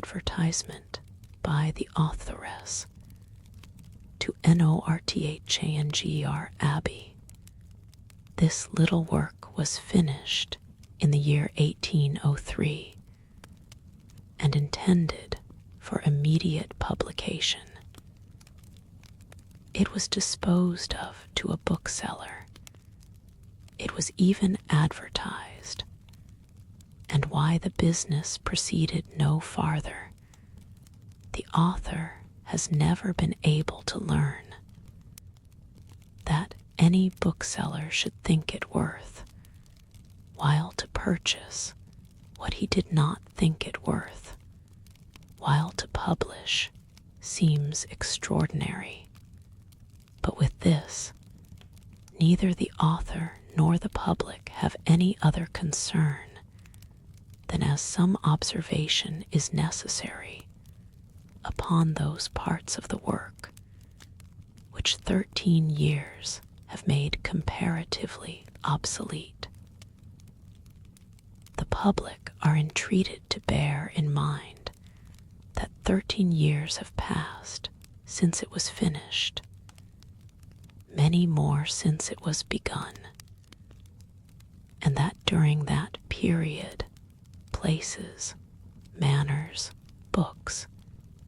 Advertisement by the Authoress to Northanger Abbey. This little work was finished in the year 1803 and intended for immediate publication. It was disposed of to a bookseller. It was even advertised, and why the business proceeded no farther, the author has never been able to learn. That any bookseller should think it worth, while to purchase what he did not think it worth, while to publish, seems extraordinary. But with this, neither the author nor the public have any other concern than as some observation is necessary upon those parts of the work which 13 years have made comparatively obsolete. The public are entreated to bear in mind that 13 years have passed since it was finished, many more since it was begun, and that during that period places, manners, books,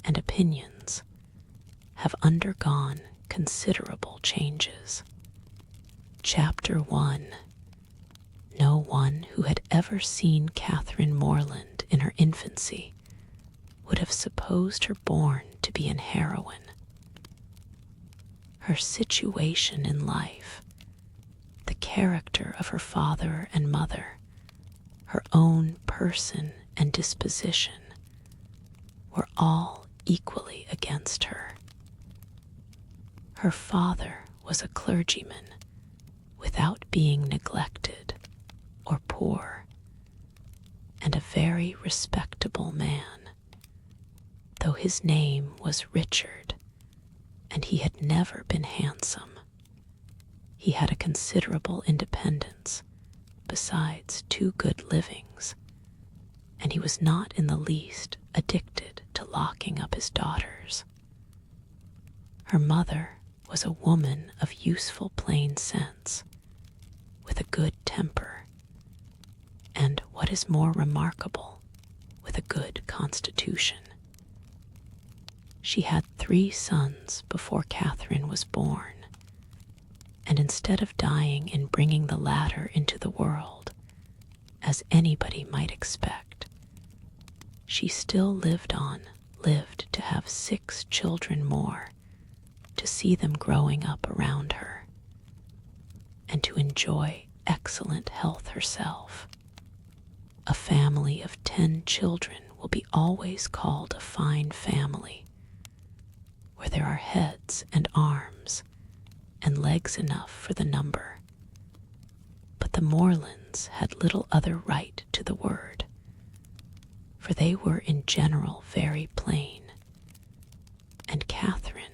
and opinions have undergone considerable changes. Chapter 1. No one who had ever seen Catherine Morland in her infancy would have supposed her born to be an heroine. Her situation in life, the character of her father and mother, her own person and disposition, were all equally against her. Her father was a clergyman without being neglected or poor, and a very respectable man, though his name was Richard, and he had never been handsome. He had a considerable independence, besides 2 good livings, and he was not in the least addicted to locking up his daughters. Her mother was a woman of useful plain sense, with a good temper, and, what is more remarkable, with a good constitution. She had 3 sons before Catherine was born, and instead of dying in bringing the latter into the world, as anybody might expect, she still lived to have 6 children more, to see them growing up around her, and to enjoy excellent health herself. A family of 10 children will be always called a fine family, where there are heads and arms and legs enough for the number. But the Morlands had little other right to the word, for they were in general very plain, and Catherine,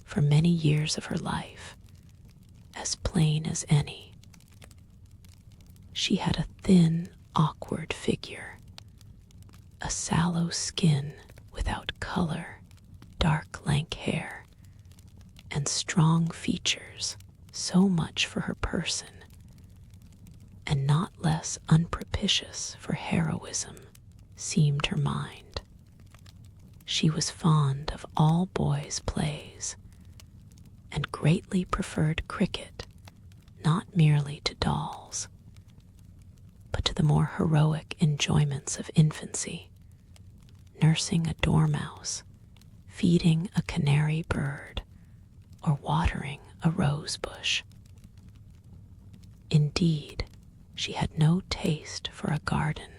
for many years of her life, as plain as any. She had a thin, awkward figure, a sallow skin without color, dark lank hair, and strong features, so much for her person, and not less unpropitious for heroism, seemed her mind. She was fond of all boys' plays, and greatly preferred cricket, not merely to dolls, but to the more heroic enjoyments of infancy, nursing a dormouse, feeding a canary bird, or watering a rose bush. Indeed, she had no taste for a garden,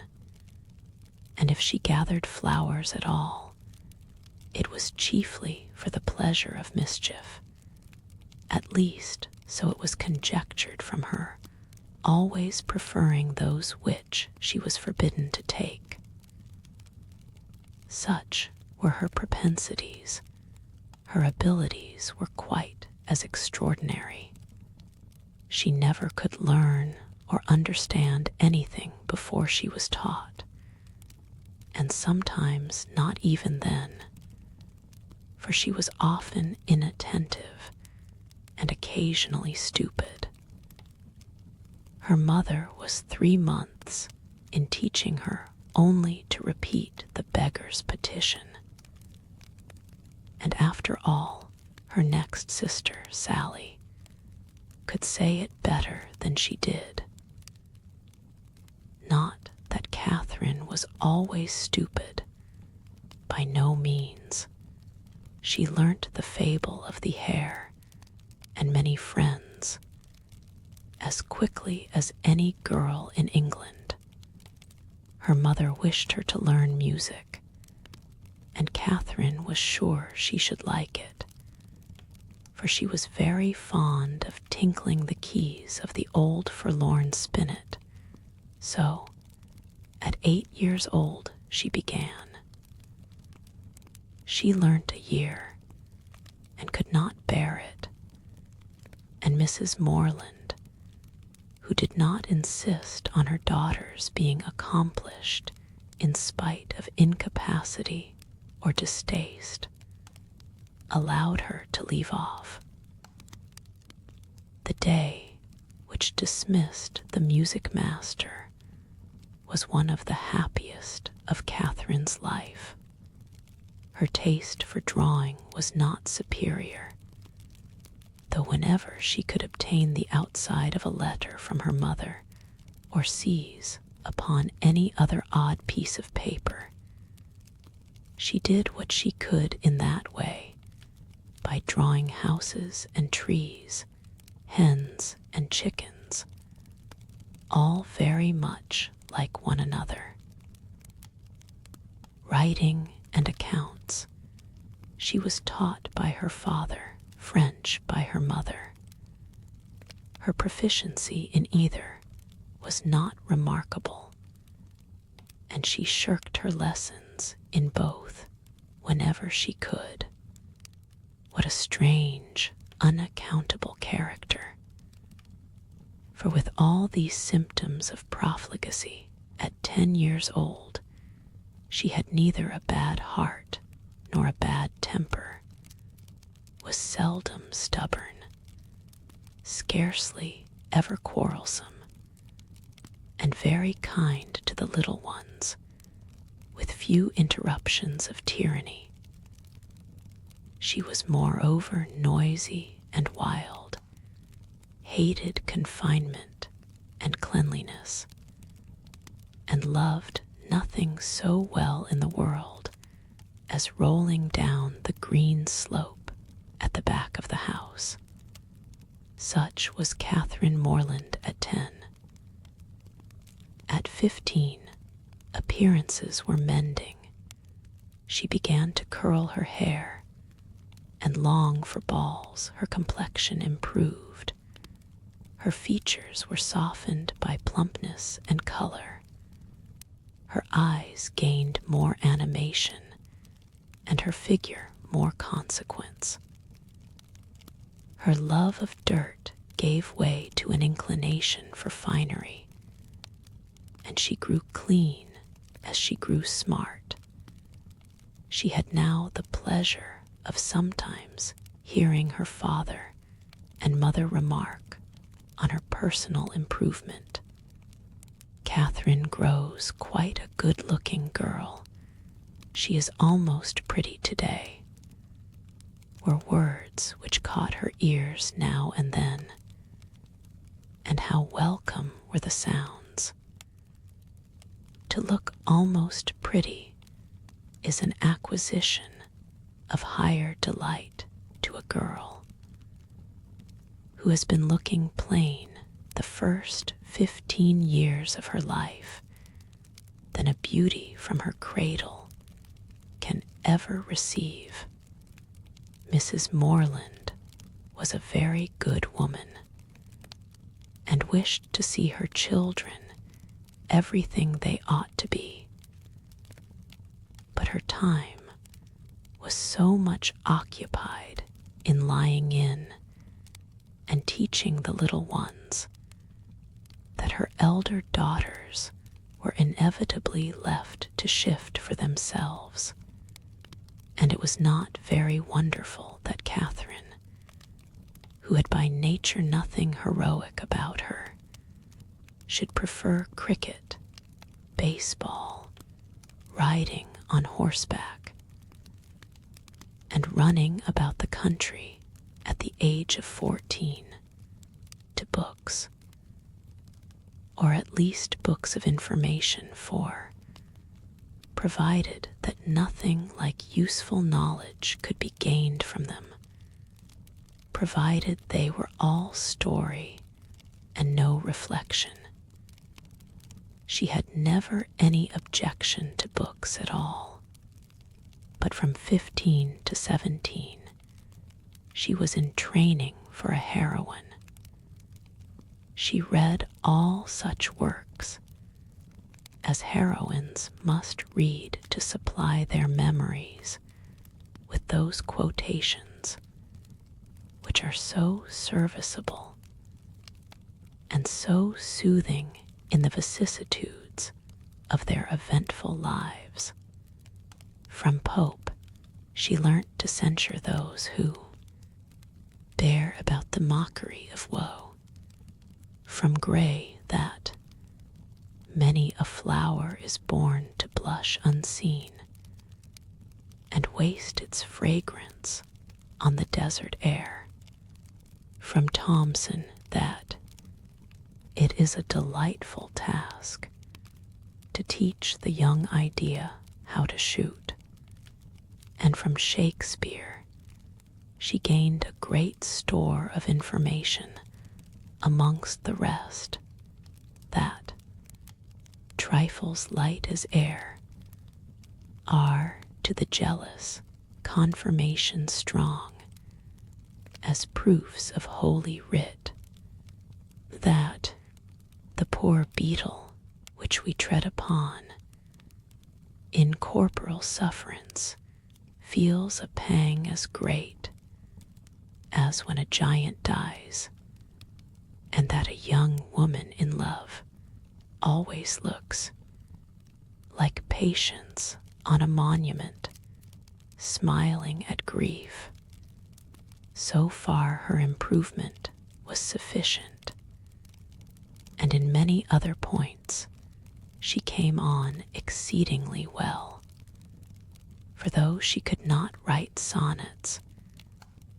and if she gathered flowers at all, it was chiefly for the pleasure of mischief. At least, so it was conjectured from her, always preferring those which she was forbidden to take. Such were her propensities. Her abilities were quite as extraordinary. She never could learn or understand anything before she was taught, and sometimes not even then, for she was often inattentive and occasionally stupid. Her mother was 3 months in teaching her only to repeat the beggar's petition. And after all, her next sister, Sally, could say it better than she did. Not that Catherine was always stupid. By no means. She learnt the fable of the hare and many friends as quickly as any girl in England. Her mother wished her to learn music, and Catherine was sure she should like it, for she was very fond of tinkling the keys of the old forlorn spinet. So, at 8 years old, she began. She learnt a year, and could not bear it, and Mrs. Morland, who did not insist on her daughters being accomplished in spite of incapacity or distaste, allowed her to leave off. The day which dismissed the music master was one of the happiest of Catherine's life. Her taste for drawing was not superior, though whenever she could obtain the outside of a letter from her mother, or seize upon any other odd piece of paper, she did what she could in that way, by drawing houses and trees, hens and chickens, all very much like one another. Writing and accounts she was taught by her father, French by her mother. Her proficiency in either was not remarkable, and she shirked her lessons in both whenever she could. What a strange, unaccountable character! For with all these symptoms of profligacy at 10 years old, she had neither a bad heart nor a bad temper, was seldom stubborn, scarcely ever quarrelsome, and very kind to the little ones, with few interruptions of tyranny. She was moreover noisy and wild, hated confinement and cleanliness, and loved nothing so well in the world as rolling down the green slope at the back of the house. Such was Catherine Morland at 10. At 15, appearances were mending. She began to curl her hair and long for balls. Her complexion improved. Her features were softened by plumpness and color. Her eyes gained more animation, and her figure more consequence. Her love of dirt gave way to an inclination for finery, and she grew clean as she grew smart. She had now the pleasure of sometimes hearing her father and mother remark on her personal improvement. Catherine grows quite a good-looking girl. She is almost pretty today, were words which caught her ears now and then, and how welcome were the sounds. To look almost pretty is an acquisition of higher delight to a girl who has been looking plain the first 15 years of her life than a beauty from her cradle can ever receive. Mrs. Morland was a very good woman, and wished to see her children everything they ought to be. But her time was so much occupied in lying in and teaching the little ones that her elder daughters were inevitably left to shift for themselves, and it was not very wonderful that Catherine, who had by nature nothing heroic about her, should prefer cricket, baseball, riding on horseback, and running about the country at the age of 14 to books, or at least books of information, for, provided that nothing like useful knowledge could be gained from them, provided they were all story and no reflection, she had never any objection to books at all. But from 15 to 17, she was in training for a heroine. She read all such works as heroines must read to supply their memories with those quotations which are so serviceable and so soothing in the vicissitudes of their eventful lives. From Pope, she learnt to censure those who bear about the mockery of woe. From Gray that many a flower is born to blush unseen, and waste its fragrance on the desert air. From Thomson that it is a delightful task to teach the young idea how to shoot. And from Shakespeare she gained a great store of information, amongst the rest, that trifles light as air are to the jealous confirmation strong as proofs of holy writ, that the poor beetle which we tread upon in corporal sufferance feels a pang as great as when a giant dies, and that a young woman in love always looks like Patience on a monument, smiling at grief. So far her improvement was sufficient, and in many other points she came on exceedingly well. For though she could not write sonnets,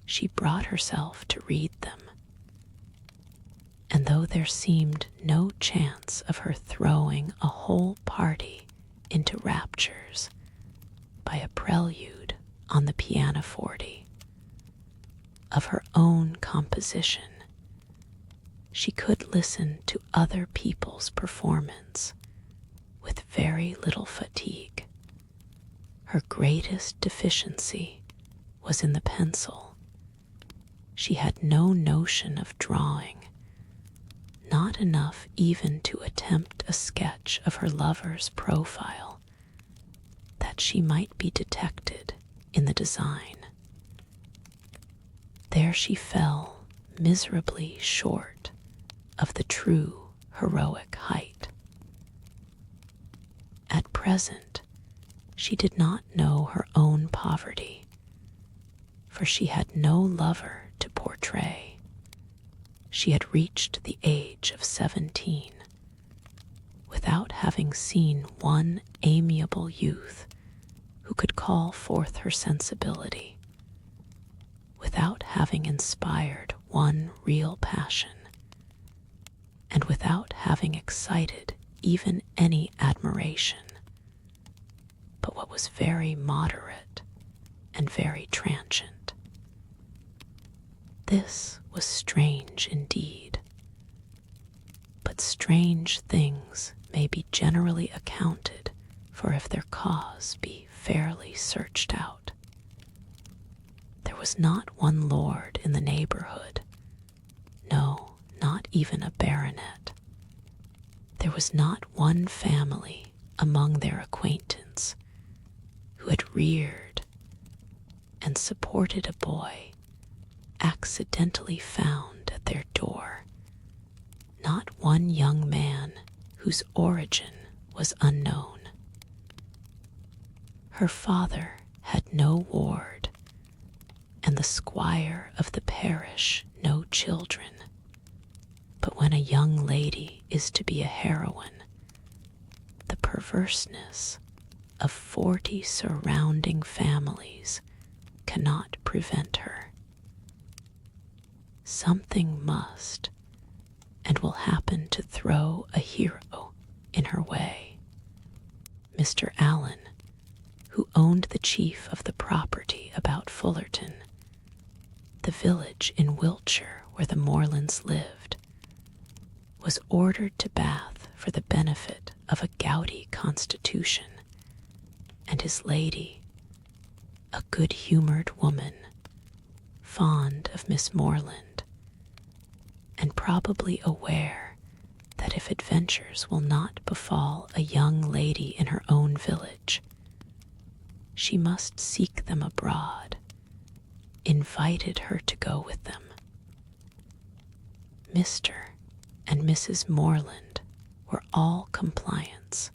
she brought herself to read them, and though there seemed no chance of her throwing a whole party into raptures by a prelude on the pianoforte of her own composition, she could listen to other people's performance with very little fatigue. Her greatest deficiency was in the pencil. She had no notion of drawing, not enough even to attempt a sketch of her lover's profile, that she might be detected in the design. There she fell miserably short of the true heroic height. At present, she did not know her own poverty, for she had no lover to portray. She had reached the age of 17 without having seen one amiable youth who could call forth her sensibility, without having inspired one real passion, and without having excited even any admiration, but what was very moderate and very transient. This was strange indeed, but strange things may be generally accounted for if their cause be fairly searched out. There was not one lord in the neighborhood, no, not even a baronet. There was not one family among their acquaintance who had reared and supported a boy accidentally found at their door, not one young man whose origin was unknown. Her father had no ward, and the squire of the parish no children. But when a young lady is to be a heroine, the perverseness of 40 surrounding families cannot prevent her. Something must and will happen to throw a hero in her way. Mr. Allen, who owned the chief of the property about Fullerton, the village in Wiltshire where the Morlands lived, was ordered to Bath for the benefit of a gouty constitution, and his lady, a good-humoured woman, fond of Miss Morland, and probably aware that if adventures will not befall a young lady in her own village, she must seek them abroad, invited her to go with them. Mr. and Mrs. Morland were all compliance,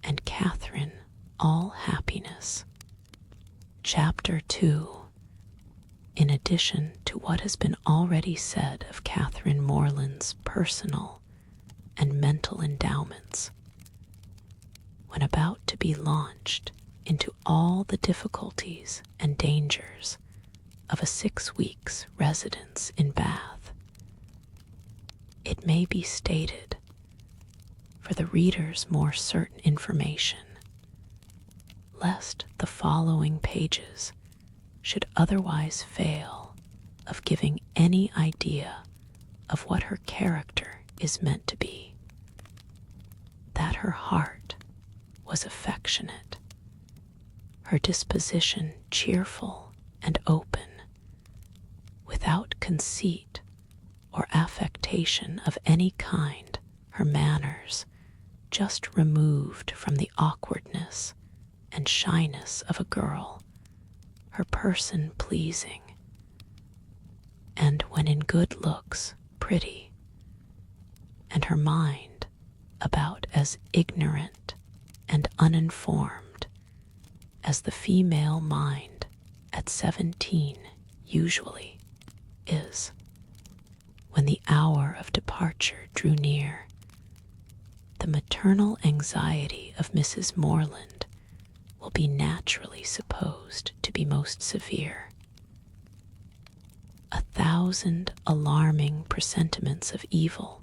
and Catherine all happiness. Chapter 2. In addition to what has been already said of Catherine Morland's personal and mental endowments, when about to be launched into all the difficulties and dangers of a 6 weeks' residence in Bath, it may be stated, for the reader's more certain information, lest the following pages should otherwise fail of giving any idea of what her character is meant to be, that her heart was affectionate, her disposition cheerful and open, without conceit or affectation of any kind, her manners just removed from the awkwardness and shyness of a girl, her person pleasing, and when in good looks pretty, and her mind about as ignorant and uninformed as the female mind at 17 usually is. When the hour of departure drew near, the maternal anxiety of Mrs. Morland will be naturally supposed to be most severe. 1,000 alarming presentiments of evil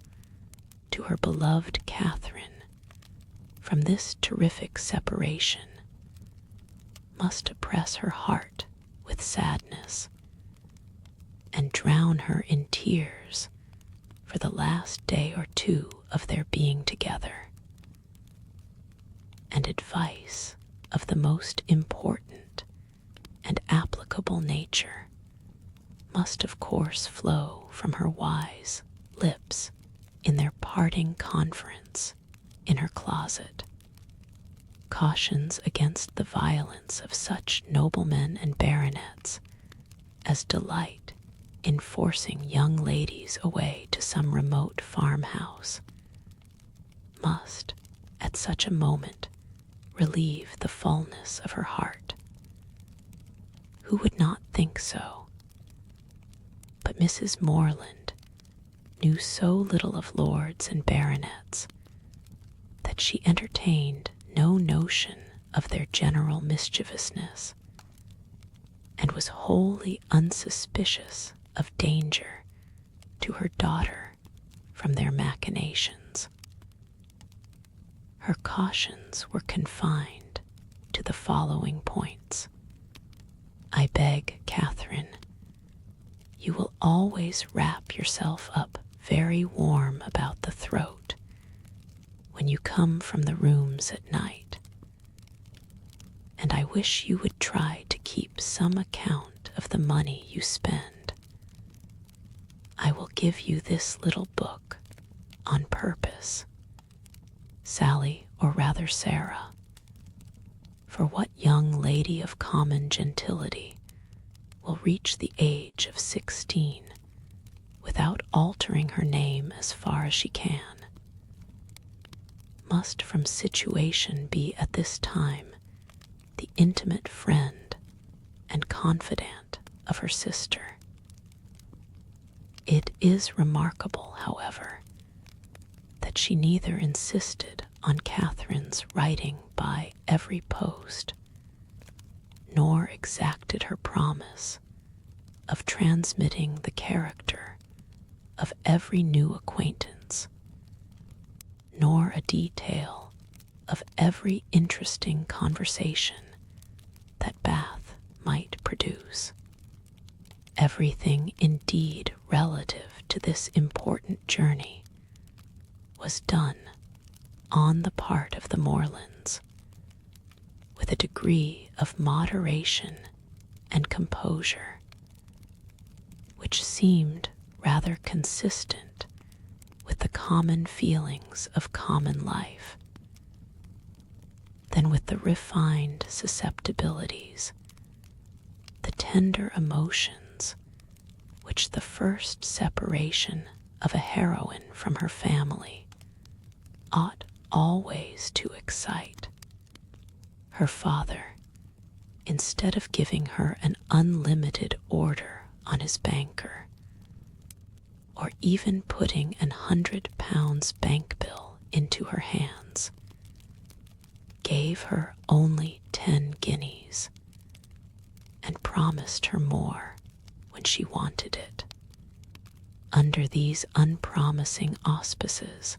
to her beloved Catherine from this terrific separation must oppress her heart with sadness and drown her in tears for the last day or two of their being together. And advice of the most important and applicable nature must of course flow from her wise lips in their parting conference in her closet. Cautions against the violence of such noblemen and baronets as delight in forcing young ladies away to some remote farmhouse must, at such a moment, relieve the fullness of her heart. Who would not think so? But Mrs. Morland knew so little of lords and baronets that she entertained no notion of their general mischievousness, and was wholly unsuspicious of danger to her daughter from their machinations. Her cautions were confined to the following points. I beg, Catherine, you will always wrap yourself up very warm about the throat when you come from the rooms at night, and I wish you would try to keep some account of the money you spend. I will give you this little book on purpose, Sally, or rather Sarah, for what young lady of common gentility will reach the age of 16 without altering her name as far as she can, must from situation be at this time the intimate friend and confidant of her sister. It is remarkable, however, that she neither insisted on Catherine's writing by every post, nor exacted her promise of transmitting the character of every new acquaintance, nor a detail of every interesting conversation that Bath might produce. Everything indeed relative to this important journey was done on the part of the Morlands with a degree of moderation and composure which seemed rather consistent with the common feelings of common life than with the refined susceptibilities, the tender emotions which the first separation of a heroine from her family ought always to excite. Her father, instead of giving her an unlimited order on his banker, or even putting an £100 bank bill into her hands, gave her only 10 guineas, and promised her more when she wanted it. Under these unpromising auspices,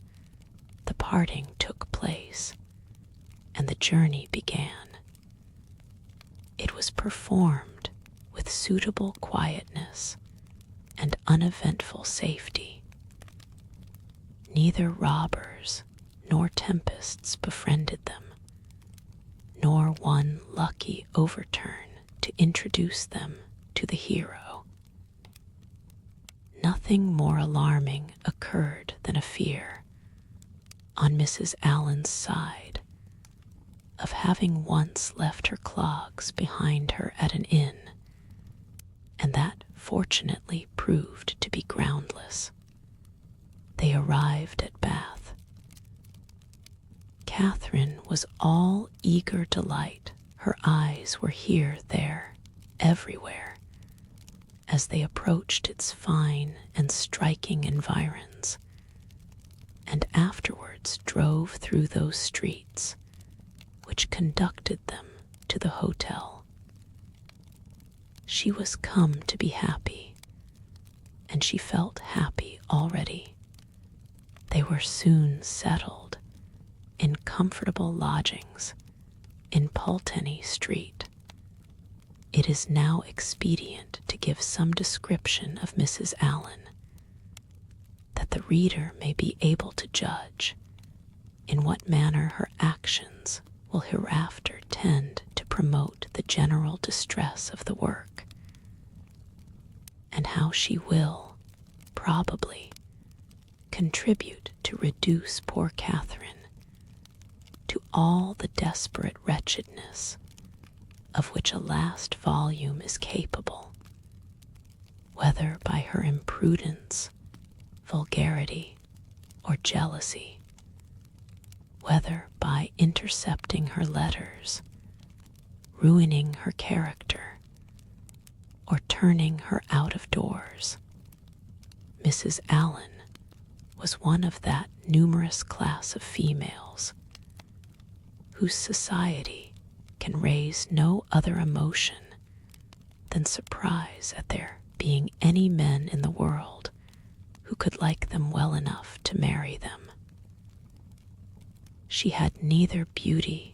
the parting took place, and the journey began. It was performed with suitable quietness and uneventful safety. Neither robbers nor tempests befriended them, nor one lucky overturn to introduce them to the hero. Nothing more alarming occurred than a fear, on Mrs. Allen's side, of having once left her clogs behind her at an inn, and that fortunately proved to be groundless. They arrived at Bath. Catherine was all eager delight. Her eyes were here, there, everywhere, as they approached its fine and striking environs, and afterwards drove through those streets which conducted them to the hotel. She was come to be happy, and she felt happy already. They were soon settled in comfortable lodgings in Pulteney Street. It is now expedient to give some description of Mrs. Allen, that the reader may be able to judge in what manner her actions will hereafter tend to promote the general distress of the work, and how she will, probably, contribute to reduce poor Catherine to all the desperate wretchedness of which a last volume is capable, whether by her imprudence, vulgarity, or jealousy, whether by intercepting her letters, ruining her character, or turning her out of doors. Mrs. Allen was one of that numerous class of females whose society can raise no other emotion than surprise at there being any men in the world who could like them well enough to marry them. She had neither beauty,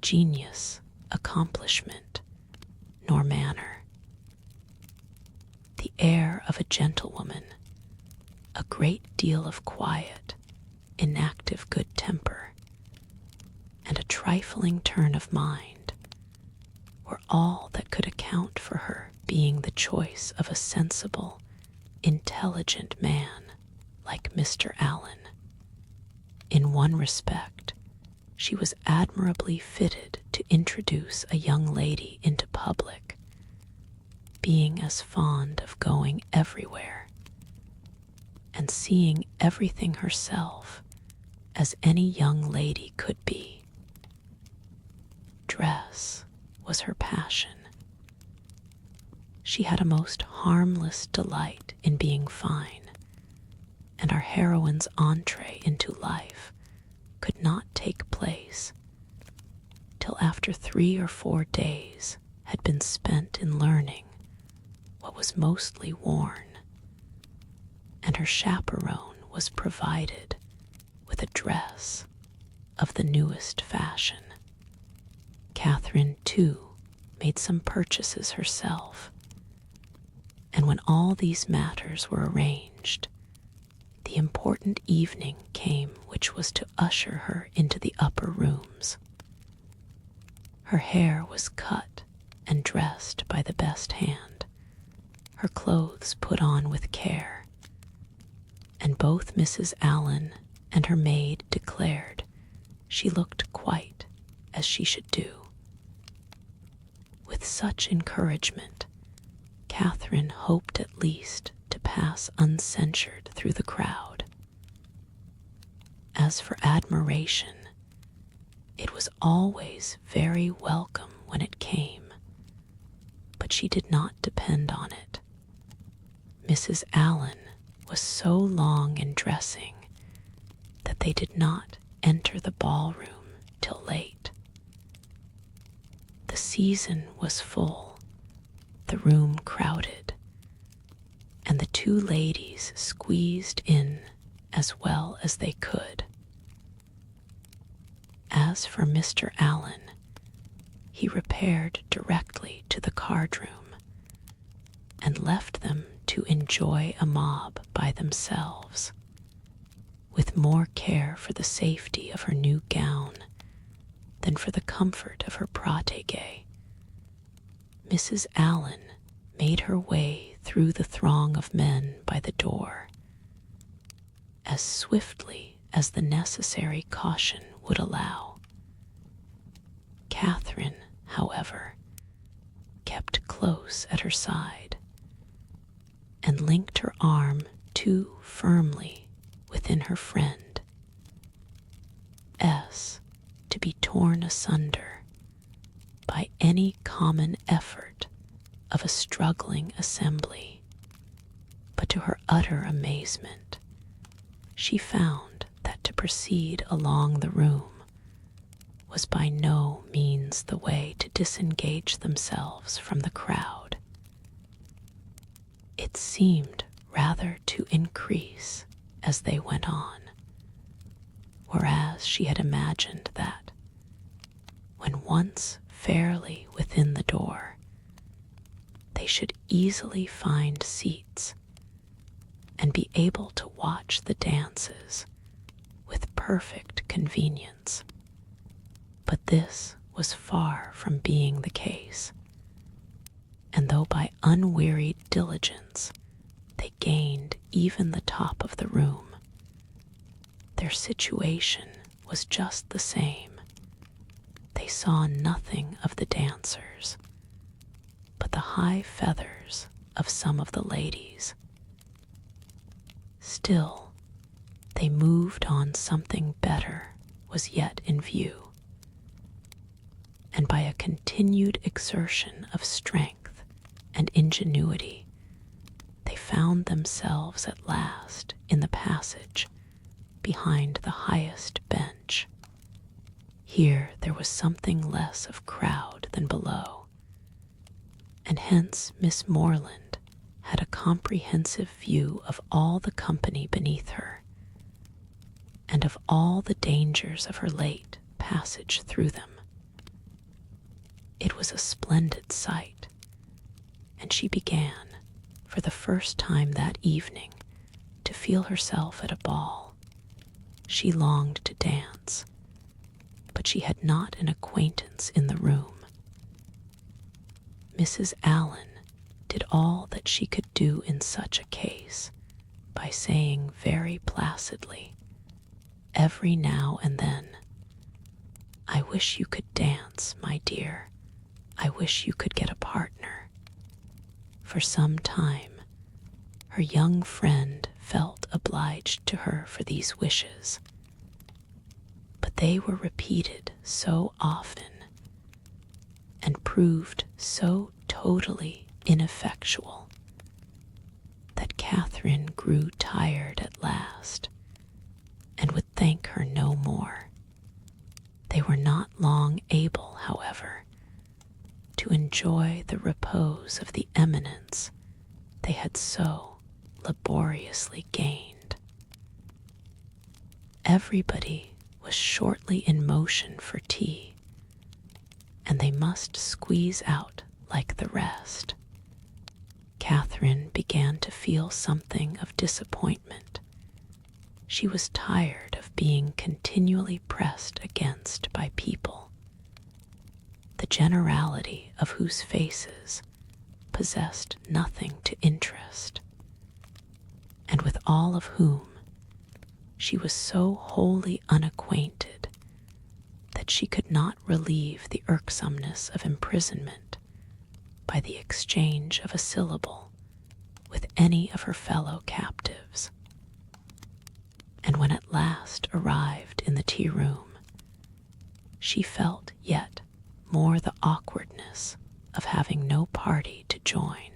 genius, accomplishment, nor manner. The air of a gentlewoman, a great deal of quiet, inactive good temper, and a trifling turn of mind were all that could account for her being the choice of a sensible, intelligent man like Mr. Allen. In one respect, she was admirably fitted to introduce a young lady into public, being as fond of going everywhere and seeing everything herself as any young lady could be. Dress, was her passion. She had a most harmless delight in being fine, and our heroine's entree into life could not take place till after 3 or 4 days had been spent in learning what was mostly worn, and her chaperone was provided with a dress of the newest fashion. Catherine, too, made some purchases herself, and when all these matters were arranged, the important evening came which was to usher her into the upper rooms. Her hair was cut and dressed by the best hand, her clothes put on with care, and both Mrs. Allen and her maid declared she looked quite as she should do. With such encouragement, Catherine hoped at least to pass uncensured through the crowd. As for admiration, it was always very welcome when it came, but she did not depend on it. Mrs. Allen was so long in dressing that they did not enter the ballroom till late. The season was full, the room crowded, and the 2 ladies squeezed in as well as they could. As for Mr. Allen, he repaired directly to the card-room and left them to enjoy a mob by themselves, with more care for the safety of her new gown than for the comfort of her protégé. Mrs. Allen made her way through the throng of men by the door, as swiftly as the necessary caution would allow. Catherine, however, kept close at her side and linked her arm too firmly within her friend S to be torn asunder by any common effort of a struggling assembly. But to her utter amazement, she found that to proceed along the room was by no means the way to disengage themselves from the crowd. It seemed rather to increase as they went on, whereas she had imagined that, when once fairly within the door, they should easily find seats and be able to watch the dances with perfect convenience. But this was far from being the case, and though by unwearied diligence they gained even the top of the room, their situation was just the same. They saw nothing of the dancers, but the high feathers of some of the ladies. Still, they moved on something better was yet in view, and by a continued exertion of strength and ingenuity, they found themselves at last in the passage behind the highest bench. Here there was something less of crowd than below, and hence Miss Morland had a comprehensive view of all the company beneath her, and of all the dangers of her late passage through them. It was a splendid sight, and she began, for the first time that evening, to feel herself at a ball. She longed to dance, but she had not an acquaintance in the room. Mrs. Allen did all that she could do in such a case by saying very placidly, every now and then, "I wish you could dance, my dear. I wish you could get a partner." For some time, her young friend felt obliged to her for these wishes, but they were repeated so often and proved so totally ineffectual that Catherine grew tired at last and would thank her no more. They were not long able, however, to enjoy the repose of the eminence they had so laboriously gained. Everybody was shortly in motion for tea, and they must squeeze out like the rest. Catherine began to feel something of disappointment. She was tired of being continually pressed against by people, the generality of whose faces possessed nothing to interest, and with all of whom she was so wholly unacquainted that she could not relieve the irksomeness of imprisonment by the exchange of a syllable with any of her fellow captives. And when at last arrived in the tea-room, she felt yet more the awkwardness of having no party to join,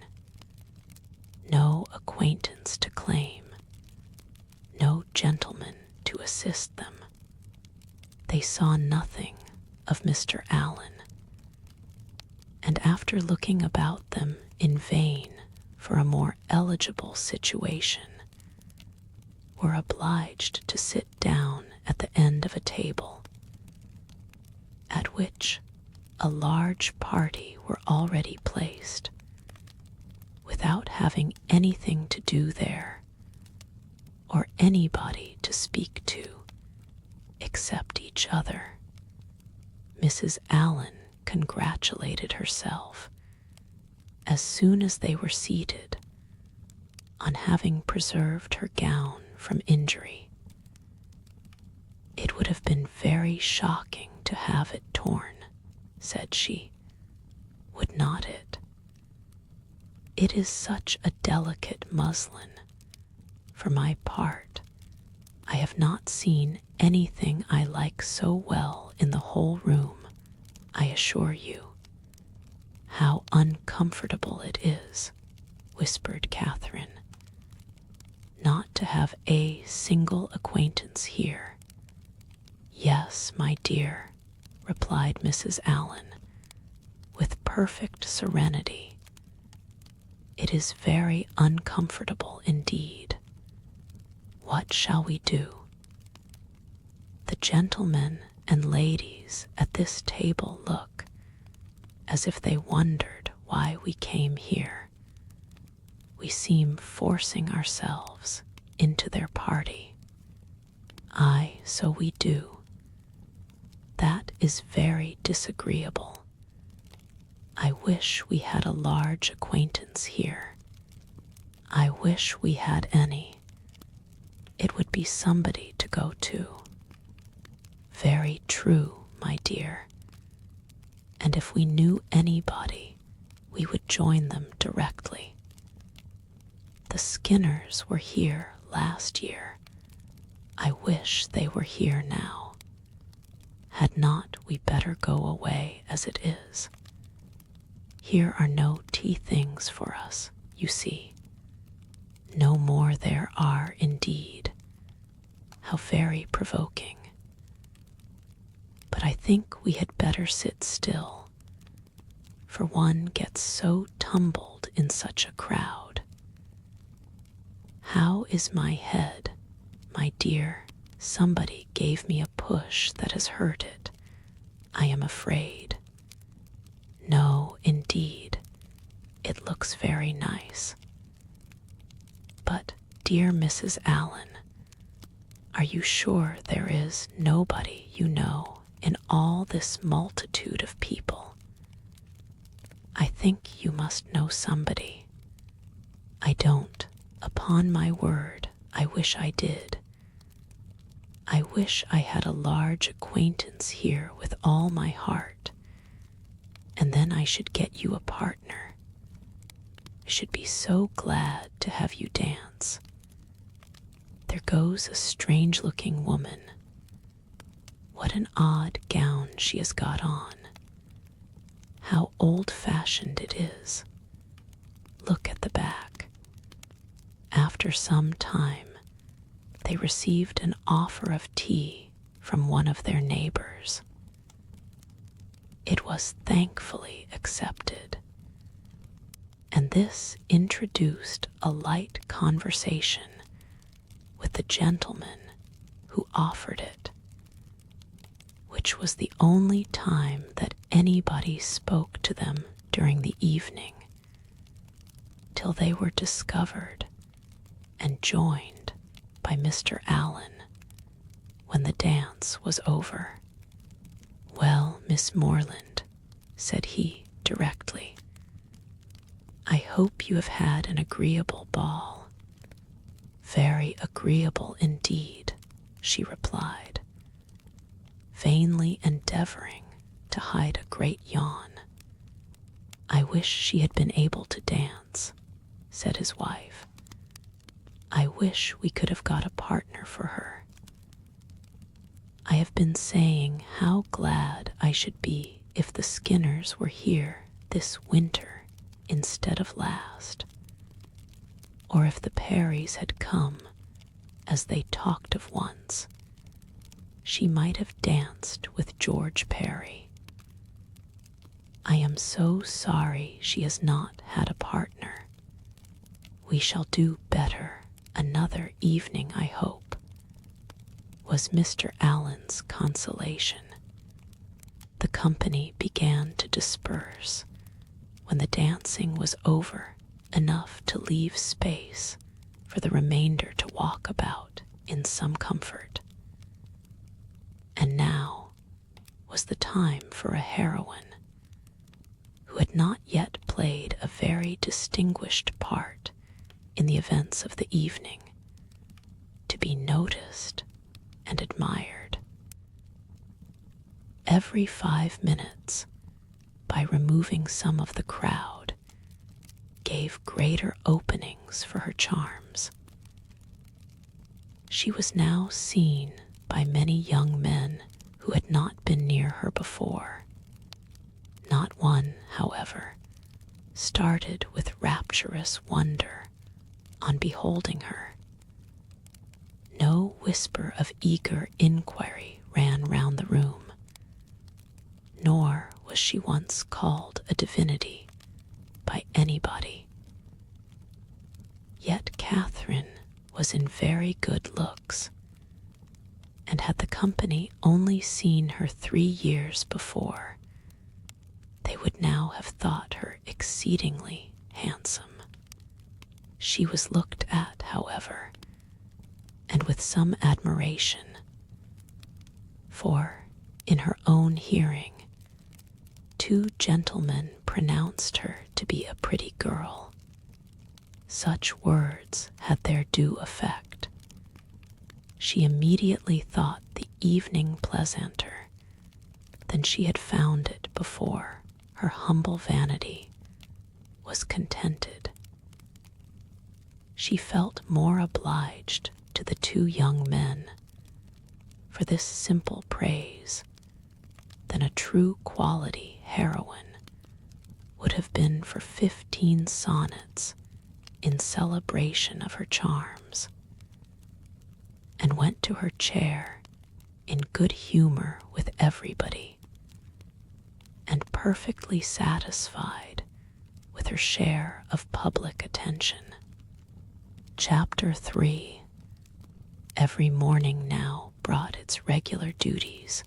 no acquaintance to claim, no gentleman to assist them. They saw nothing of Mr. Allen, and after looking about them in vain for a more eligible situation, were obliged to sit down at the end of a table, at which a large party were already placed, without having anything to do there, or anybody to speak to except each other. Mrs. Allen congratulated herself, as soon as they were seated, on having preserved her gown from injury. It would have been very shocking to have it torn, said she, would not it? It is such a delicate muslin. For my part, I have not seen anything I like so well in the whole room, I assure you. How uncomfortable it is, whispered Catherine, not to have a single acquaintance here. Yes, my dear, replied Mrs. Allen, with perfect serenity. It is very uncomfortable indeed. What shall we do? The gentlemen and ladies at this table look as if they wondered why we came here. We seem forcing ourselves into their party. Aye, so we do. That is very disagreeable. I wish we had a large acquaintance here. I wish we had any. It would be somebody to go to. Very true, my dear. And if we knew anybody, we would join them directly. The Skinners were here last year. I wish they were here now. Had not we better go away as it is? Here are no tea things for us, you see. No more there are, indeed. How very provoking. But I think we had better sit still, for one gets so tumbled in such a crowd. How is my head, my dear? Somebody gave me a push that has hurt it, I am afraid. No, indeed, it looks very nice. But, dear Mrs. Allen, are you sure there is nobody you know in all this multitude of people? I think you must know somebody. I don't. Upon my word, I wish I did. I wish I had a large acquaintance here with all my heart, and then I should get you a partner. I should be so glad to have you dance. There goes a strange-looking woman. What an odd gown she has got on. How old-fashioned it is. Look at the back. After some time, they received an offer of tea from one of their neighbors. It was thankfully accepted, and this introduced a light conversation with the gentleman who offered it, which was the only time that anybody spoke to them during the evening, till they were discovered and joined by Mr. Allen when the dance was over. "Well, Miss Morland," said he directly, "I hope you have had an agreeable ball." "Very agreeable indeed," she replied, vainly endeavoring to hide a great yawn. "I wish she had been able to dance," said his wife. "I wish we could have got a partner for her. I have been saying how glad I should be if the Skinners were here this winter instead of last, or if the Parrys had come, as they talked of once. She might have danced with George Parry. I am so sorry she has not had a partner. We shall do better another evening, I hope," was Mr. Allen's consolation. The company began to disperse when the dancing was over enough to leave space for the remainder to walk about in some comfort. And now was the time for a heroine who had not yet played a very distinguished part in the events of the evening, to be noticed and admired. Every 5 minutes, by removing some of the crowd, gave greater openings for her charms. She was now seen by many young men who had not been near her before. Not one, however, started with rapturous wonder on beholding her. No whisper of eager inquiry ran round the room, nor was she once called a divinity by anybody. Yet Catherine was in very good looks, and had the company only seen her 3 years before, they would now have thought her exceedingly handsome. She was looked at, however, and with some admiration, for, in her own hearing, 2 gentlemen pronounced her to be a pretty girl. Such words had their due effect. She immediately thought the evening pleasanter than she had found it before her humble vanity was contented. She felt more obliged to the 2 young men for this simple praise than a true quality heroine would have been for 15 sonnets in celebration of her charms, and went to her chair in good humor with everybody, and perfectly satisfied with her share of public attention. Chapter 3. Every morning now brought its regular duties.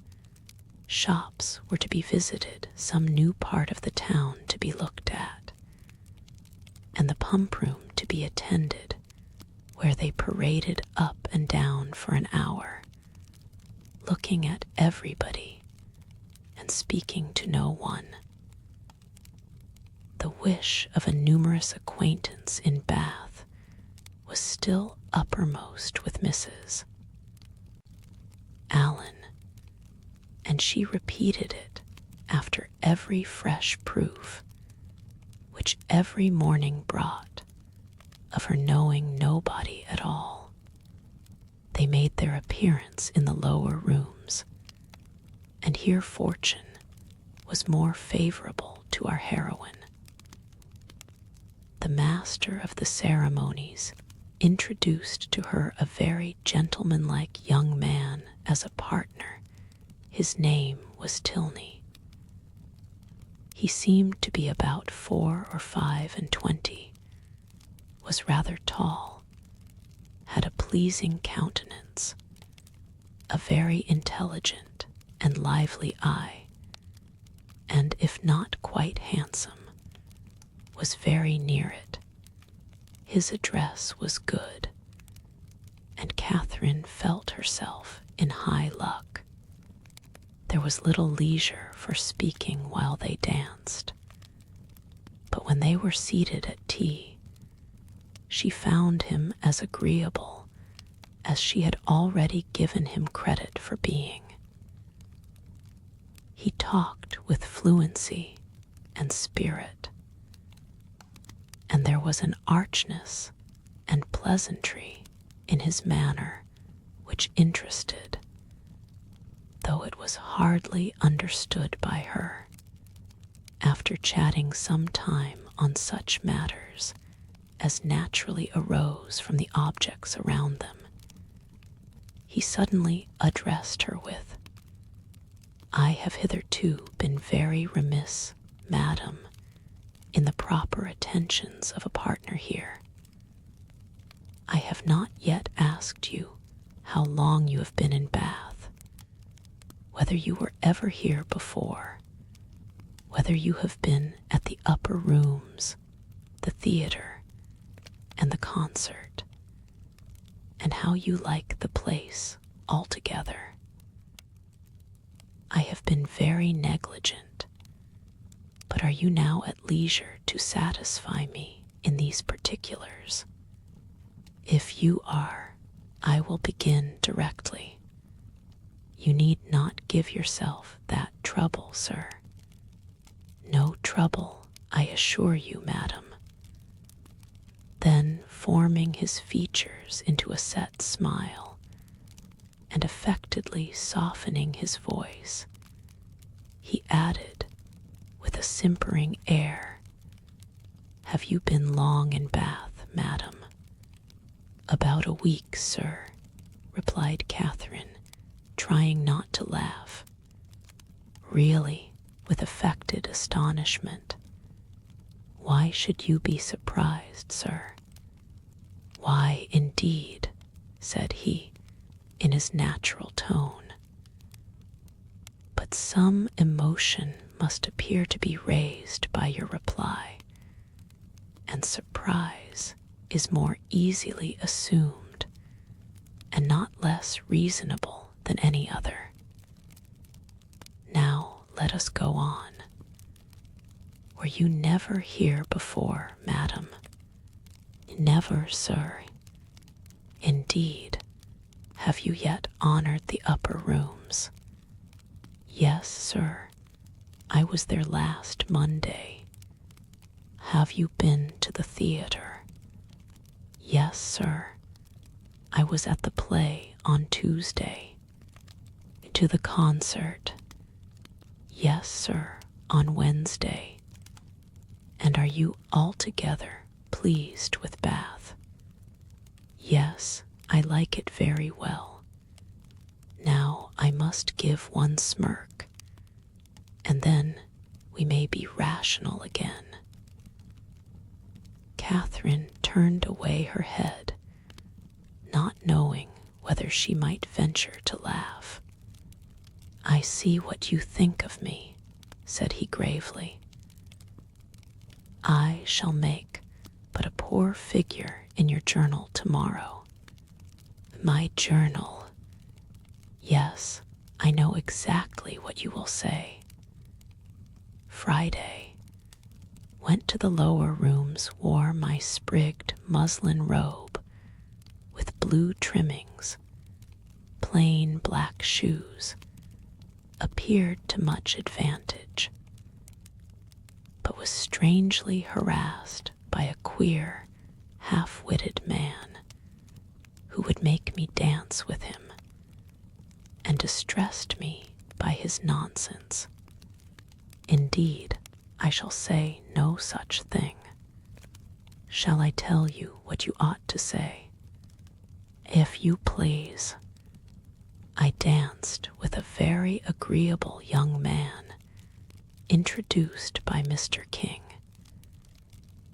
Shops were to be visited, some new part of the town to be looked at, and the pump room to be attended, where they paraded up and down for an hour, looking at everybody and speaking to no one. The wish of a numerous acquaintance in Bath was still uppermost with Mrs. Allen, and she repeated it after every fresh proof, which every morning brought, of her knowing nobody at all. They made their appearance in the lower rooms, and here fortune was more favorable to our heroine. The master of the ceremonies introduced to her a very gentlemanlike young man as a partner. His name was Tilney. He seemed to be about 4 or 25, was rather tall, had a pleasing countenance, a very intelligent and lively eye, and if not quite handsome, was very near it. His address was good, and Catherine felt herself in high luck. There was little leisure for speaking while they danced, but when they were seated at tea, she found him as agreeable as she had already given him credit for being. He talked with fluency and spirit, and there was an archness and pleasantry in his manner which interested, though it was hardly understood by her. After chatting some time on such matters as naturally arose from the objects around them, he suddenly addressed her with, "I have hitherto been very remiss, madam, in the proper attentions of a partner here. I have not yet asked you how long you have been in Bath, whether you were ever here before, whether you have been at the upper rooms, the theatre, and the concert, and how you like the place altogether. I have been very negligent, but are you now at leisure to satisfy me in these particulars? If you are, I will begin directly. You need not give yourself that trouble, sir. No trouble, I assure you, madam." Then, forming his features into a set smile, and affectedly softening his voice, he added, with a simpering air, "Have you been long in Bath, madam?" "About a week, sir," replied Catherine, trying not to laugh. "Really," with affected astonishment, "why should you be surprised, sir?" "Why, indeed," said he, in his natural tone. "But some emotion must appear to be raised by your reply, and surprise is more easily assumed, and not less reasonable than any other. Now let us go on. Were you never here before, madam?" "Never, sir." "Indeed. Have you yet honored the upper rooms?" "Yes, sir. I was there last Monday." "Have you been to the theatre?" "Yes, sir. I was at the play on Tuesday." "To the concert?" "Yes, sir, on Wednesday." "And are you altogether pleased with Bath?" "Yes, I like it very well. Now I must give one smirk, and then we may be rational again." Catherine turned away her head, not knowing whether she might venture to laugh. "I see what you think of me," said he gravely. "I shall make but a poor figure in your journal tomorrow." "My journal?" "Yes, I know exactly what you will say. Friday. Went to the lower rooms, wore my sprigged muslin robe with blue trimmings, plain black shoes, appeared to much advantage, but was strangely harassed by a queer, half-witted man who would make me dance with him, and distressed me by his nonsense. Indeed, I shall say no such thing. Shall I tell you what you ought to say? If you please. I danced with a very agreeable young man, introduced by Mr. King.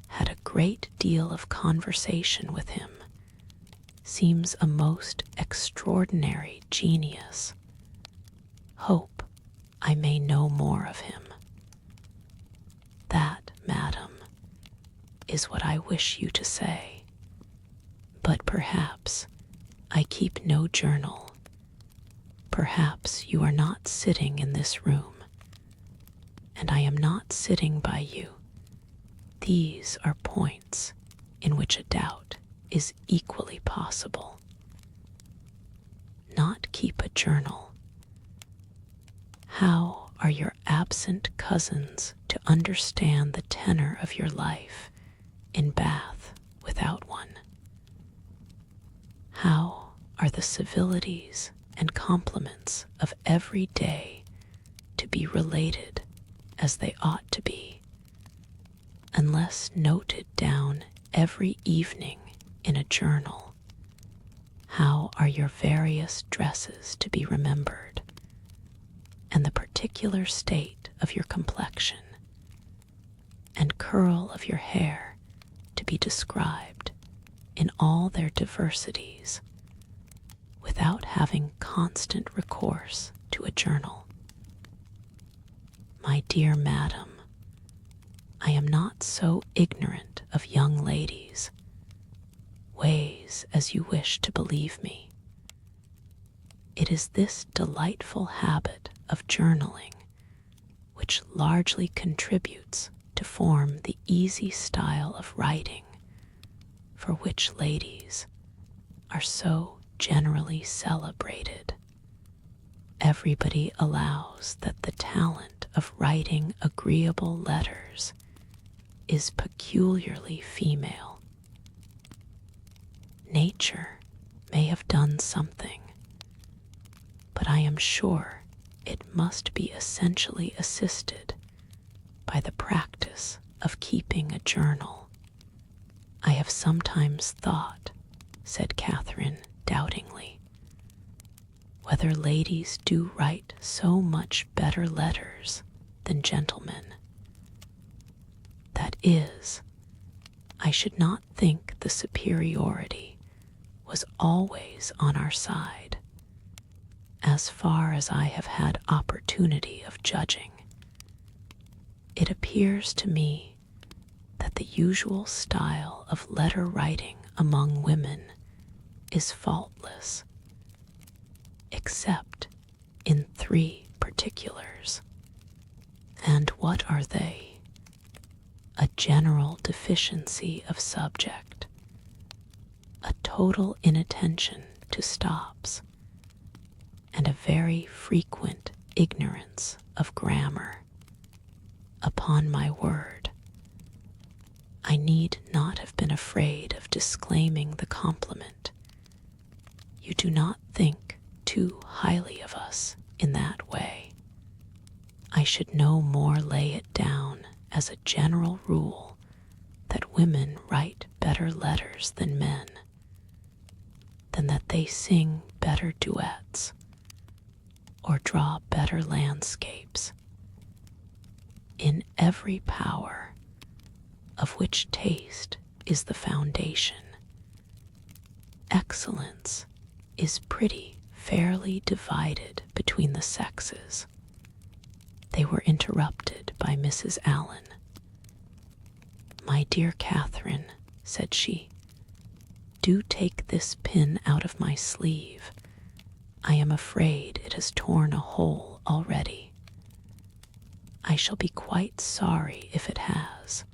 Had a great deal of conversation with him. Seems a most extraordinary genius. Hope I may know more of him. That, madam, is what I wish you to say. But perhaps I keep no journal. Perhaps you are not sitting in this room, and I am not sitting by you. These are points in which a doubt is equally possible. Not keep a journal. How are your absent cousins to understand the tenor of your life in Bath without one? How are the civilities and compliments of every day to be related as they ought to be, unless noted down every evening in a journal? How are your various dresses to be remembered, and the particular state of your complexion and curl of your hair to be described in all their diversities, without having constant recourse to a journal? My dear madam, I am not so ignorant of young ladies' ways as you wish to believe me. It is this delightful habit of journaling which largely contributes to form the easy style of writing for which ladies are so generally celebrated. Everybody allows that the talent of writing agreeable letters is peculiarly female. Nature may have done something, but I am sure it must be essentially assisted by the practice of keeping a journal. I have sometimes thought, said Catherine doubtingly, whether ladies do write so much better letters than gentlemen. That is, I should not think the superiority was always on our side, as far as I have had opportunity of judging. It appears to me that the usual style of letter writing among women is faultless, except in 3 particulars. And what are they? A general deficiency of subject, a total inattention to stops, and a very frequent ignorance of grammar. Upon my word, I need not have been afraid of disclaiming the compliment. You do not think too highly of us in that way. I should no more lay it down as a general rule that women write better letters than men, than that they sing better duets or draw better landscapes. In every power, of which taste is the foundation, excellence is pretty fairly divided between the sexes. They were interrupted by Mrs. Allen. My dear Catherine, said she, do take this pin out of my sleeve. I am afraid it has torn a hole already. I shall be quite sorry if it has,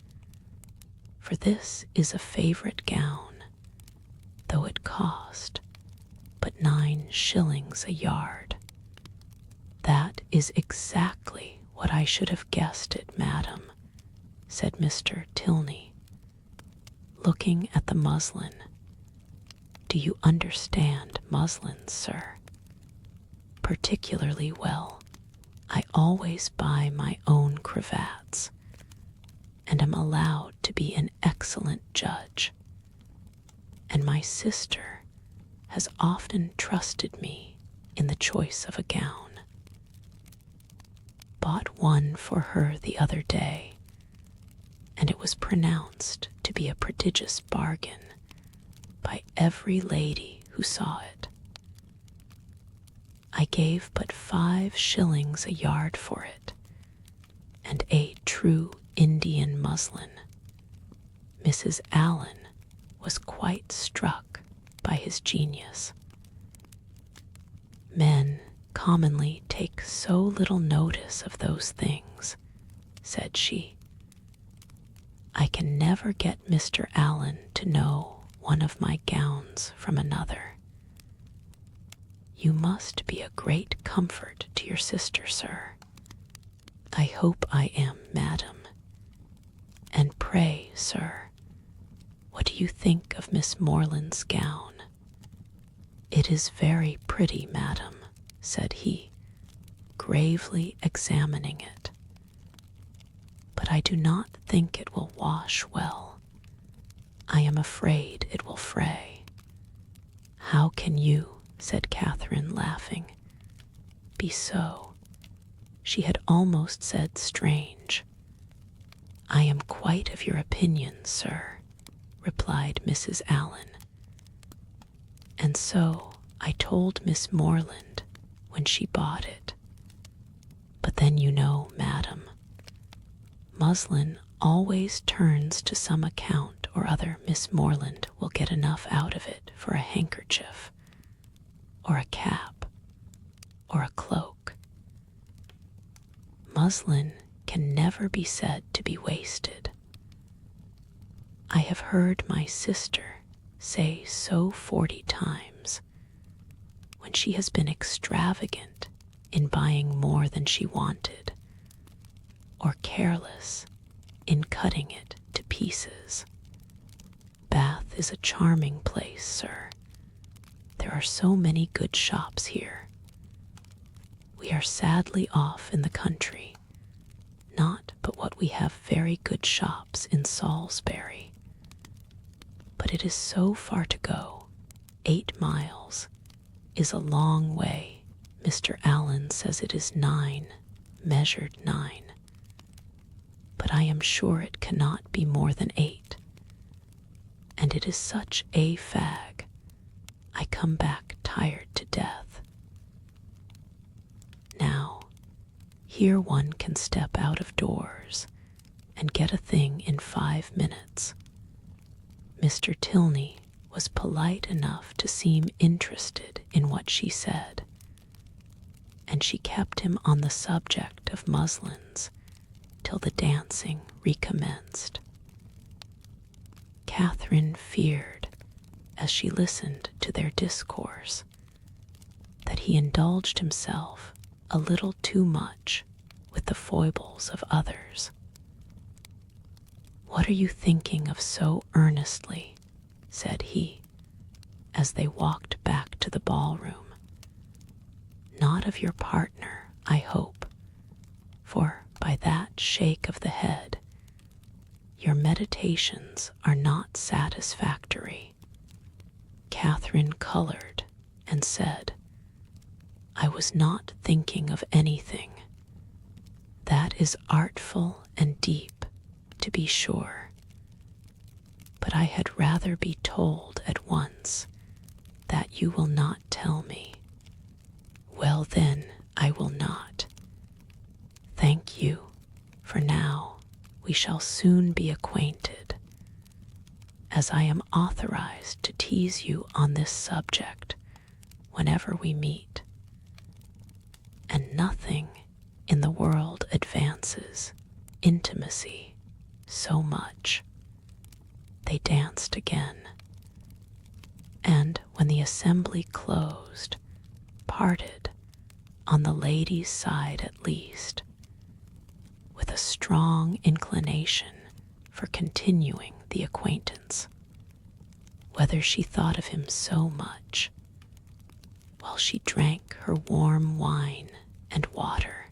for this is a favorite gown, though it cost but 9 shillings a yard. That is exactly what I should have guessed it, madam, said Mr. Tilney, looking at the muslin. Do you understand muslins, sir? Particularly well. I always buy my own cravats, and am allowed to be an excellent judge. And my sister has often trusted me in the choice of a gown. Bought one for her the other day, and it was pronounced to be a prodigious bargain by every lady who saw it. I gave but 5 shillings a yard for it, and a true Indian muslin. Mrs. Allen was quite struck by his genius. Men commonly take so little notice of those things, said she. I can never get Mr. Allen to know one of my gowns from another. You must be a great comfort to your sister, sir. I hope I am, madam. And pray, sir, what do you think of Miss Morland's gown? It is very pretty, madam, said he, gravely examining it. But I do not think it will wash well. I am afraid it will fray. How can you, said Catherine, laughing, be so? She had almost said strange. I am quite of your opinion, sir, replied Mrs. Allen. And so I told Miss Morland when she bought it. But then you know, madam, muslin always turns to some account or other. Miss Morland will get enough out of it for a handkerchief, or a cap, or a cloak. Muslin can never be said to be wasted. I have heard my sister say so 40 times when she has been extravagant in buying more than she wanted, or careless in cutting it to pieces. Bath is a charming place, sir. There are so many good shops here. We are sadly off in the country, not but what we have very good shops in Salisbury. But it is so far to go. 8 miles is a long way. Mr. Allen says it is 9, measured 9. But I am sure it cannot be more than 8. And it is such a fag. I come back tired to death. Now, here one can step out of doors and get a thing in 5 minutes. Mr. Tilney was polite enough to seem interested in what she said, and she kept him on the subject of muslins till the dancing recommenced. Catherine feared, as she listened to their discourse, that he indulged himself a little too much with the foibles of others. What are you thinking of so earnestly? Said he, as they walked back to the ballroom. Not of your partner, I hope, for by that shake of the head, your meditations are not satisfactory. Catherine colored and said, I was not thinking of anything. That is artful and deep, to be sure. But I had rather be told at once that you will not tell me. Well then, I will not. Thank you, for now we shall soon be acquainted, as I am authorized to tease you on this subject whenever we meet. And nothing in the world advances intimacy so much. They danced again, and when the assembly closed, parted, on the lady's side at least, with a strong inclination for continuing the acquaintance, whether she thought of him so much, while she drank her warm wine and water,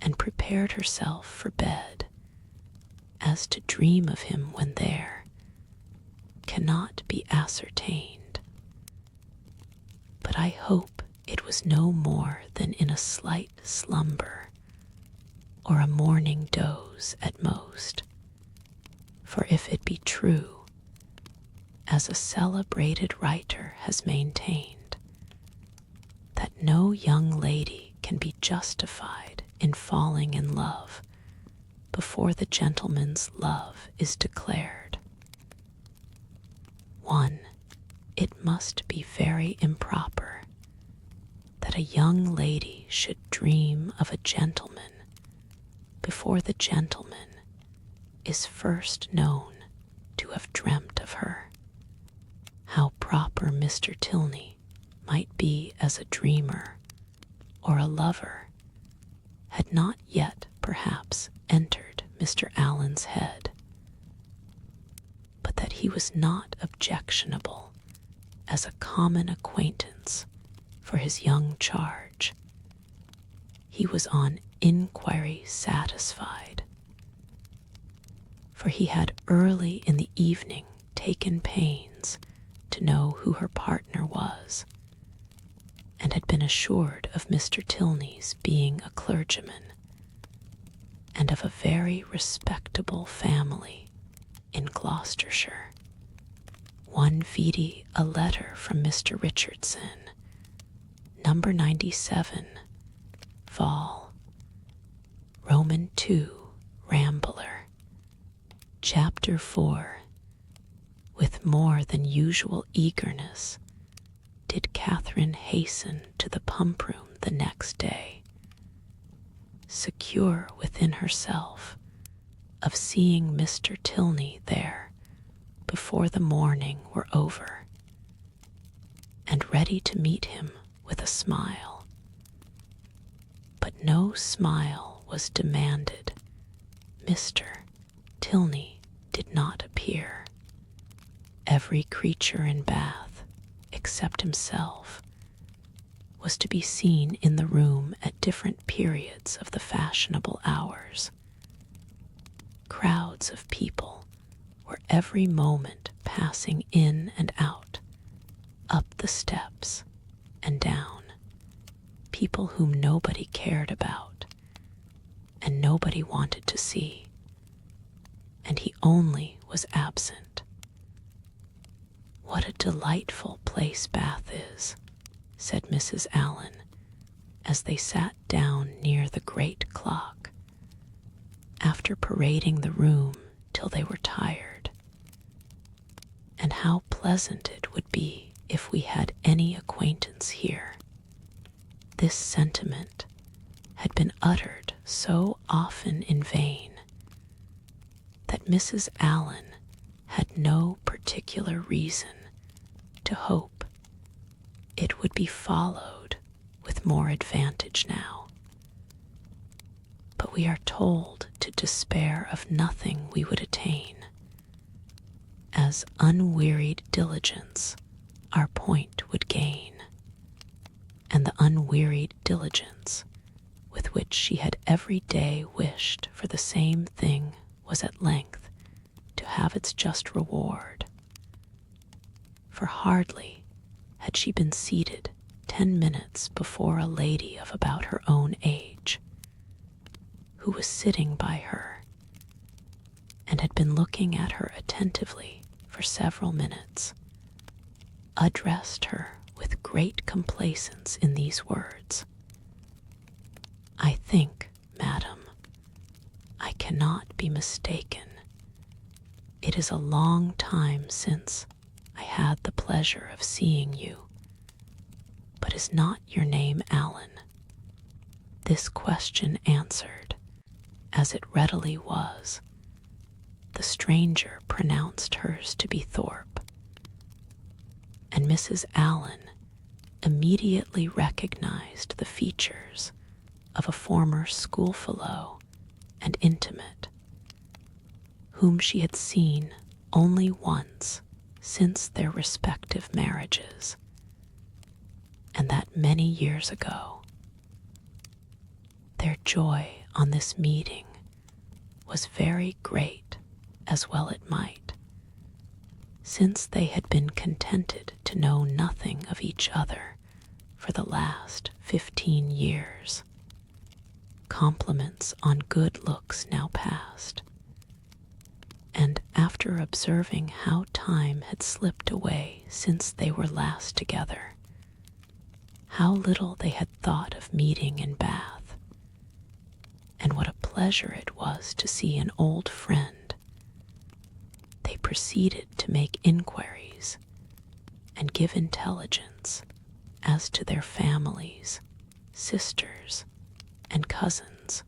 and prepared herself for bed, as to dream of him when there cannot be ascertained. But I hope it was no more than in a slight slumber, or a morning doze at most. For if it be true, as a celebrated writer has maintained, that no young lady can be justified in falling in love before the gentleman's love is declared, 1. It must be very improper that a young lady should dream of a gentleman before the gentleman is first known to have dreamt of her. How proper Mr. Tilney might be as a dreamer or a lover had not yet perhaps entered Mr. Allen's head, but that he was not objectionable as a common acquaintance for his young charge, he was on inquiry satisfied, for he had early in the evening taken pains to know who her partner was, and had been assured of Mr. Tilney's being a clergyman, and of a very respectable family in Gloucestershire. One vide a letter from Mr. Richardson, number 97, Vol. Roman 2, Rambler, Chapter 4. With more than usual eagerness did Catherine hasten to the pump room the next day, secure within herself of seeing Mr. Tilney there before the morning were over, and ready to meet him with a smile. But no smile was demanded. Mr. Tilney did not appear. Every creature in Bath, except himself, was to be seen in the room at different periods of the fashionable hours. Crowds of people were every moment passing in and out, up the steps and down, people whom nobody cared about, and nobody wanted to see, and he only was absent. "What a delightful place Bath is," said Mrs. Allen, as they sat down near the great clock, after parading the room till they were tired. "And how pleasant it would be if we had any acquaintance here." This sentiment had been uttered so often in vain that Mrs. Allen had no particular reason to hope it would be followed with more advantage now. But we are told to despair of nothing we would attain, as unwearied diligence our point would gain, and the unwearied diligence with which she had every day wished for the same thing was at length to have its just reward. For hardly had she been seated 10 minutes before a lady of about her own age, who was sitting by her, and had been looking at her attentively for several minutes, addressed her with great complacence in these words: "I think, madam, I cannot be mistaken. It is a long time since I had the pleasure of seeing you, but is not your name Allen?" This question answered, as it readily was, the stranger pronounced hers to be Thorpe, and Mrs. Allen immediately recognized the features of a former schoolfellow and intimate, whom she had seen only once since their respective marriages, and that many years ago. Their joy on this meeting was very great, as well it might, since they had been contented to know nothing of each other for the last 15 years. Compliments on good looks now passed, and after observing how time had slipped away since they were last together, how little they had thought of meeting in Bath, and what a pleasure it was to see an old friend, they proceeded to make inquiries and give intelligence as to their families, sisters, and cousins,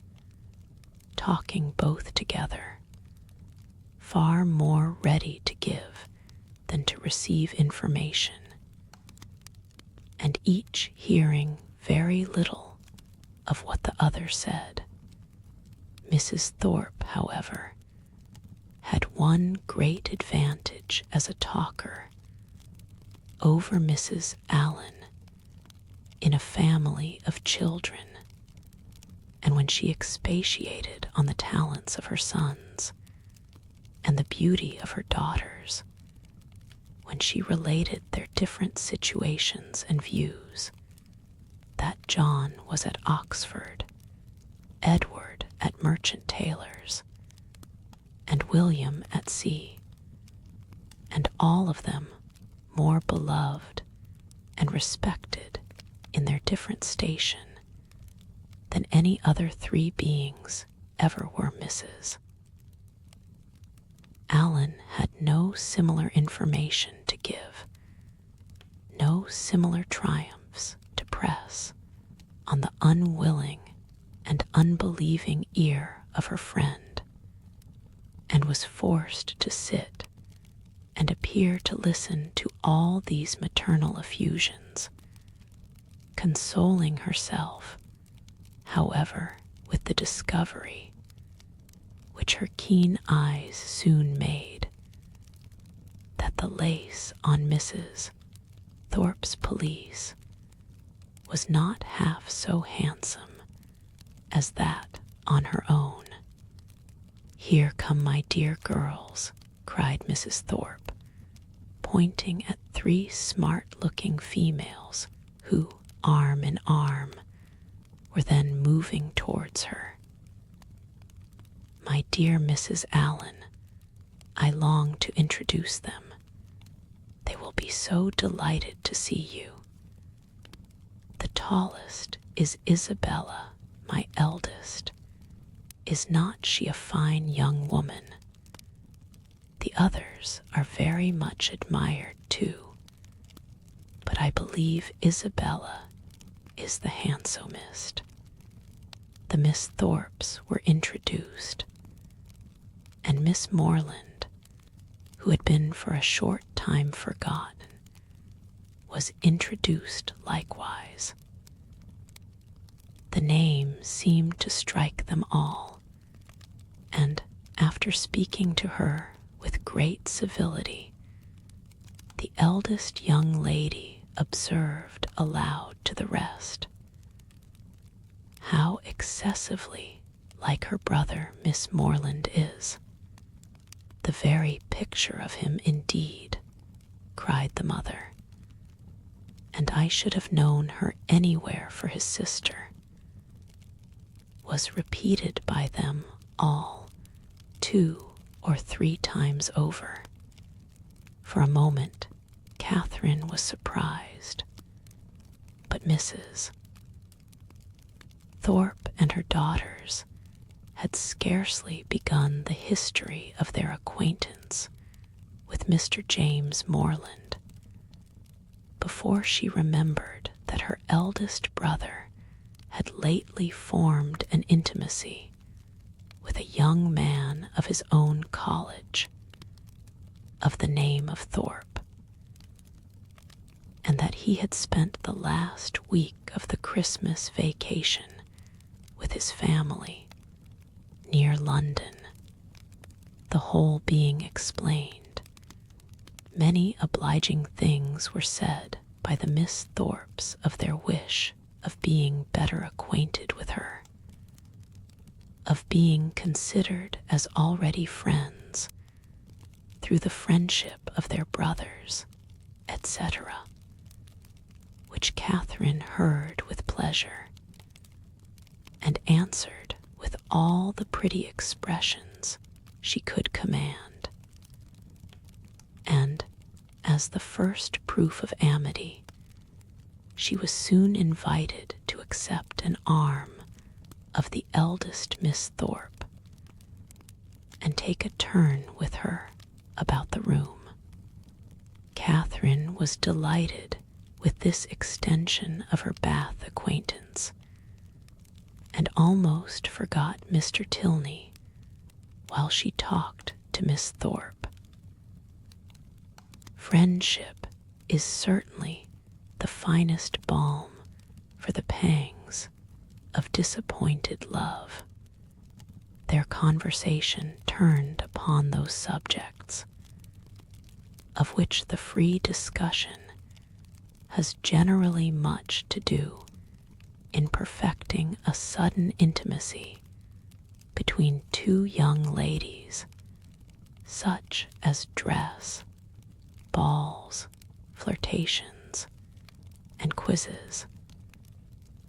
talking both together, far more ready to give than to receive information, and each hearing very little of what the other said. Mrs. Thorpe, however, had one great advantage as a talker over Mrs. Allen in a family of children, and when she expatiated on the talents of her sons and the beauty of her daughters, when she related their different situations and views, that John was at Oxford, Edward at Merchant Taylor's, and William at sea, and all of them more beloved and respected in their different station than any other 3 beings ever were Mrs. Allen had no similar information to give, no similar triumphs to press on the unwilling and unbelieving ear of her friend, and was forced to sit and appear to listen to all these maternal effusions, consoling herself, however, with the discovery, which her keen eyes soon made, that the lace on Mrs. Thorpe's pelisse was not half so handsome as that on her own. "Here come my dear girls," cried Mrs. Thorpe, pointing at 3 smart-looking females who, arm in arm, were then moving towards her. "My dear Mrs. Allen, I long to introduce them. They will be so delighted to see you. The tallest is Isabella, my eldest. Is not she a fine young woman? The others are very much admired too, but I believe Isabella is the handsomest." The Miss Thorpes were introduced, and Miss Morland, who had been for a short time forgotten, was introduced likewise. The name seemed to strike them all, and after speaking to her with great civility, the eldest young lady observed aloud to the rest, "How excessively like her brother Miss Morland is. The very picture of him indeed," cried the mother, "and I should have known her anywhere for his sister," was repeated by them all 2 or 3 times over. For a moment Catherine was surprised, but Mrs. Thorpe and her daughters had scarcely begun the history of their acquaintance with Mr. James Morland before she remembered that her eldest brother had lately formed an intimacy with a young man of his own college, of the name of Thorpe, and that he had spent the last week of the Christmas vacation with his family near London. The whole being explained, many obliging things were said by the Miss Thorpes of their wish of being better acquainted with her, of being considered as already friends through the friendship of their brothers, etc., which Catherine heard with pleasure, and answered with all the pretty expressions she could command. And, as the first proof of amity, she was soon invited to accept an arm of the eldest Miss Thorpe, and take a turn with her about the room. Catherine was delighted with this extension of her Bath acquaintance, and almost forgot Mr. Tilney while she talked to Miss Thorpe. Friendship is certainly the finest balm for the pangs of disappointed love. Their conversation turned upon those subjects, of which the free discussion has generally much to do in perfecting a sudden intimacy between two young ladies, such as dress, balls, flirtations, and quizzes.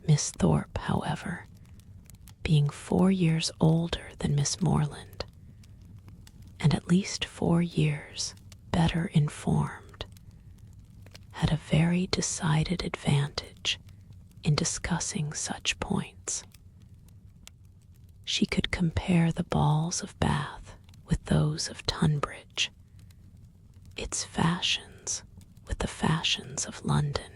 Miss Thorpe, however, being 4 years older than Miss Morland, and at least 4 years better informed, had a very decided advantage in discussing such points. She could compare the balls of Bath with those of Tunbridge, its fashions with the fashions of London,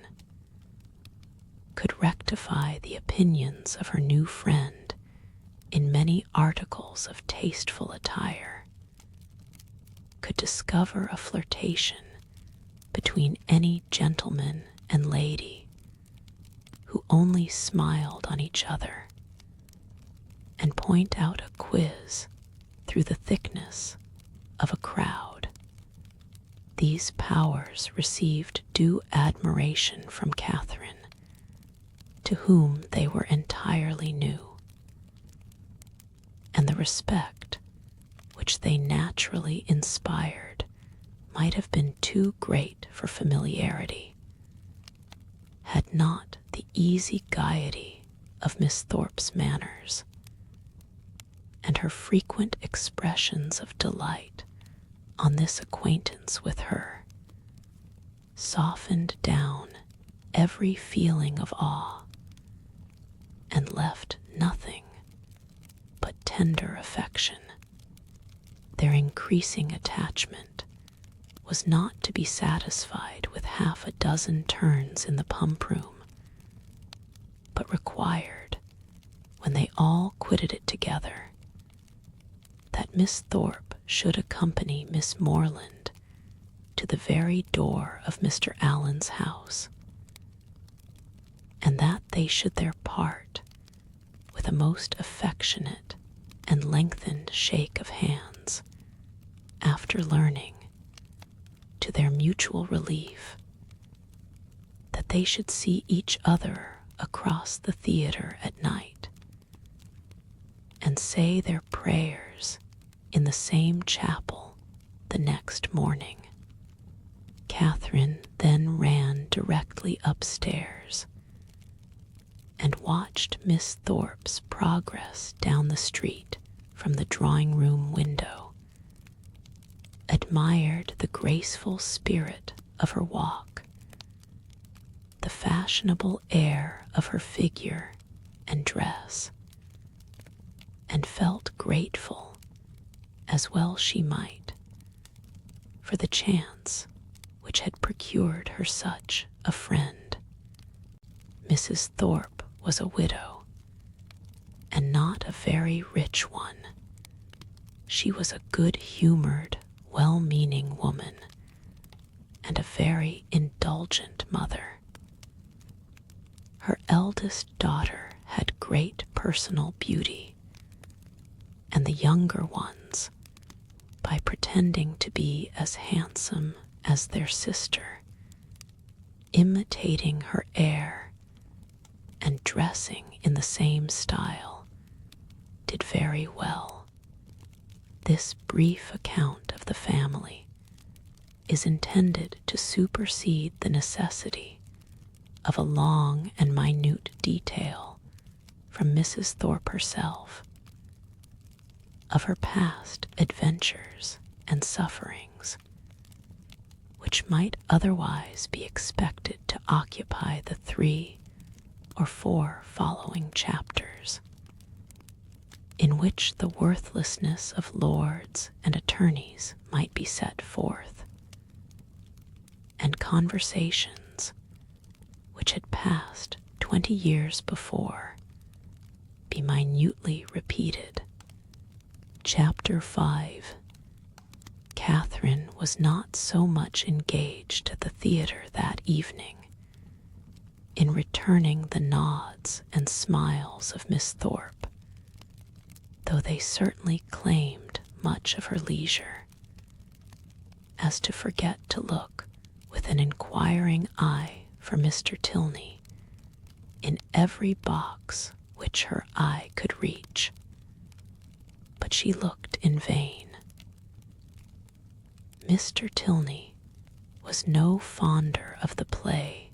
could rectify the opinions of her new friend in many articles of tasteful attire, could discover a flirtation between any gentleman and lady who only smiled on each other, and point out a quiz through the thickness of a crowd. These powers received due admiration from Catherine, to whom they were entirely new, and the respect which they naturally inspired might have been too great for familiarity, had not the easy gaiety of Miss Thorpe's manners, and her frequent expressions of delight on this acquaintance with her, softened down every feeling of awe, and left nothing but tender affection. Their increasing attachment was not to be satisfied with half a dozen turns in the pump room, but required, when they all quitted it together, that Miss Thorpe should accompany Miss Morland to the very door of Mr. Allen's house, and that they should there part with a most affectionate and lengthened shake of hands, after learning, to their mutual relief, that they should see each other across the theater at night, and say their prayers in the same chapel the next morning. Catherine then ran directly upstairs, and watched Miss Thorpe's progress down the street from the drawing-room window, admired the graceful spirit of her walk, the fashionable air of her figure and dress, and felt grateful, as well she might, for the chance which had procured her such a friend. Mrs. Thorpe was a widow, and not a very rich one. She was a good-humoured, well-meaning woman, and a very indulgent mother. Her eldest daughter had great personal beauty, and the younger ones, by pretending to be as handsome as their sister, imitating her air and dressing in the same style, did very well. This brief account of the family is intended to supersede the necessity of a long and minute detail from Mrs. Thorpe herself, of her past adventures and sufferings, which might otherwise be expected to occupy the 3 or 4 following chapters, in which the worthlessness of lords and attorneys might be set forth, and conversations which had passed 20 years before be minutely repeated. Chapter 5. Catherine was not so much engaged at the theatre that evening in returning the nods and smiles of Miss Thorpe, though they certainly claimed much of her leisure, as to forget to look with an inquiring eye for Mr. Tilney in every box which her eye could reach. But she looked in vain. Mr. Tilney was no fonder of the play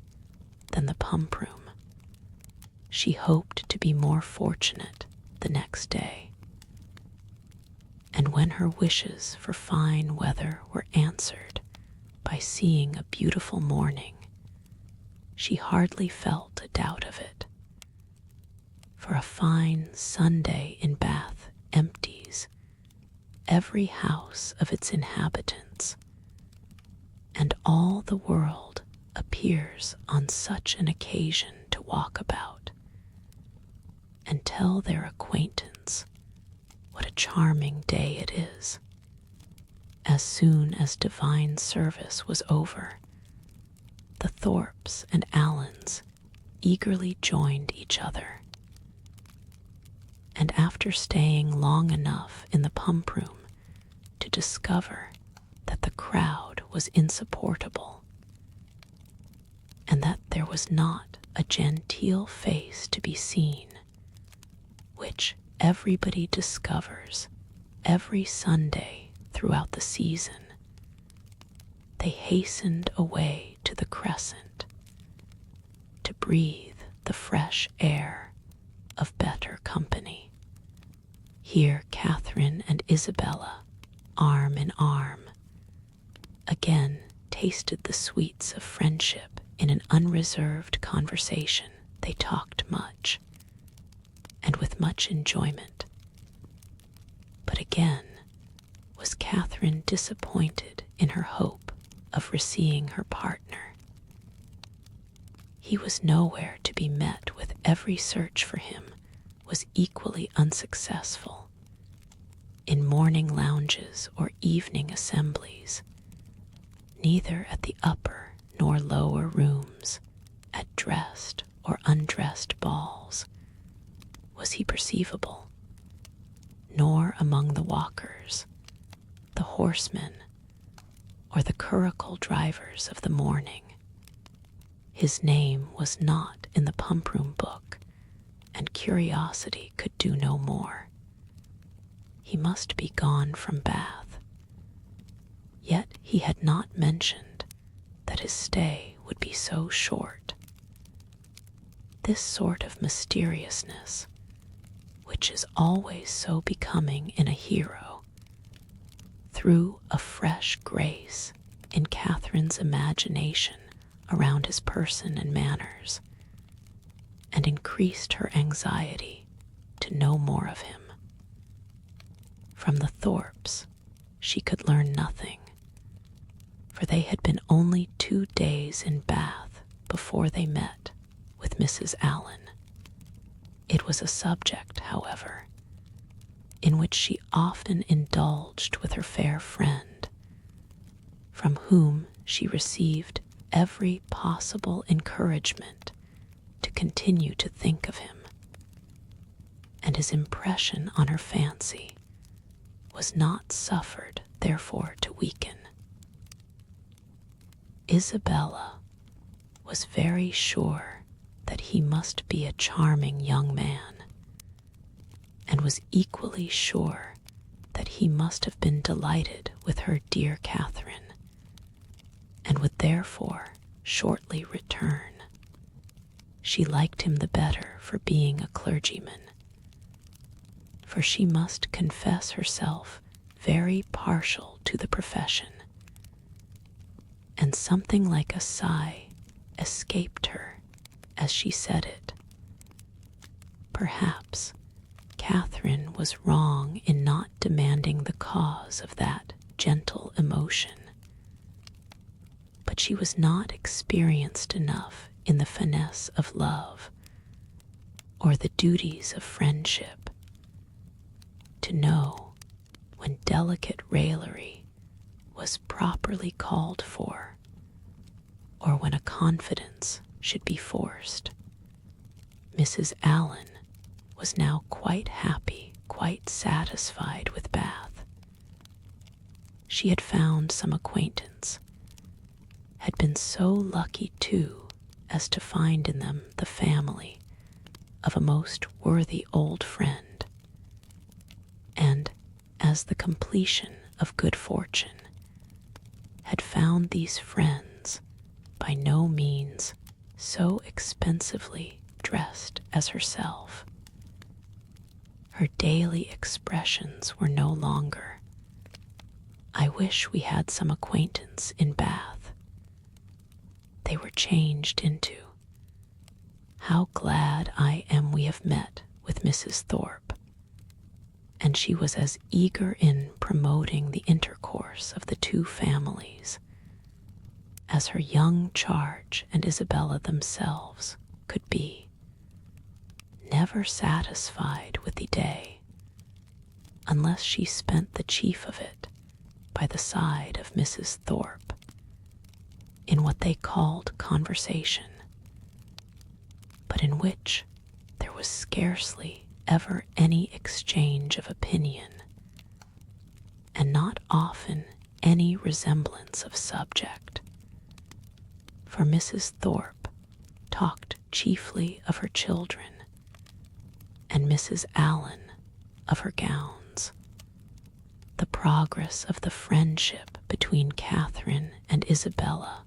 than the pump room. She hoped to be more fortunate the next day, and when her wishes for fine weather were answered by seeing a beautiful morning, she hardly felt a doubt of it. For a fine Sunday in Bath empties every house of its inhabitants, and all the world appears on such an occasion to walk about and tell their acquaintance what a charming day it is. As soon as divine service was over, the Thorpes and Allens eagerly joined each other, and after staying long enough in the pump room to discover that the crowd was insupportable, and that there was not a genteel face to be seen, which everybody discovers every Sunday throughout the season, they hastened away to the Crescent to breathe the fresh air of better company. Here Catherine and Isabella, arm in arm, again tasted the sweets of friendship in an unreserved conversation. They talked much, and with much enjoyment. But again was Catherine disappointed in her hope of receiving her partner. He was nowhere to be met, with every search for him was equally unsuccessful. In morning lounges or evening assemblies, neither at the upper nor lower rooms, at dressed or undressed balls, was he perceivable, nor among the walkers, the horsemen, or the curricle drivers of the morning. His name was not in the pump room book, and curiosity could do no more. He must be gone from Bath. Yet he had not mentioned that his stay would be so short. This sort of mysteriousness, which is always so becoming in a hero, threw a fresh grace in Catherine's imagination around his person and manners, and increased her anxiety to know more of him. From the Thorpes she could learn nothing, for they had been only 2 days in Bath before they met with Mrs. Allen. It was a subject, however, in which she often indulged with her fair friend, from whom she received every possible encouragement to continue to think of him, and his impression on her fancy was not suffered, therefore, to weaken. Isabella was very sure that he must be a charming young man, and and was equally sure that he must have been delighted with her dear Catherine, and would therefore shortly return. She liked him the better for being a clergyman, for she must confess herself very partial to the profession, and something like a sigh escaped her as she said it. Perhaps Catherine was wrong in not demanding the cause of that gentle emotion, but she was not experienced enough in the finesse of love or the duties of friendship to know when delicate raillery was properly called for, or when a confidence should be forced. Mrs. Allen was now quite happy, quite satisfied with Bath. She had found some acquaintance, had been so lucky too as to find in them the family of a most worthy old friend, and as the completion of good fortune, had found these friends by no means so expensively dressed as herself. Her daily expressions were no longer, "I wish we had some acquaintance in Bath." They were changed into, "How glad I am we have met with Mrs. Thorpe," and she was as eager in promoting the intercourse of the two families as her young charge and Isabella themselves could be, never satisfied with the day, unless she spent the chief of it by the side of Mrs. Thorpe, in what they called conversation, but in which there was scarcely ever any exchange of opinion, and not often any resemblance of subject, for Mrs. Thorpe talked chiefly of her children, and Mrs. Allen of her gowns. The progress of the friendship between Catherine and Isabella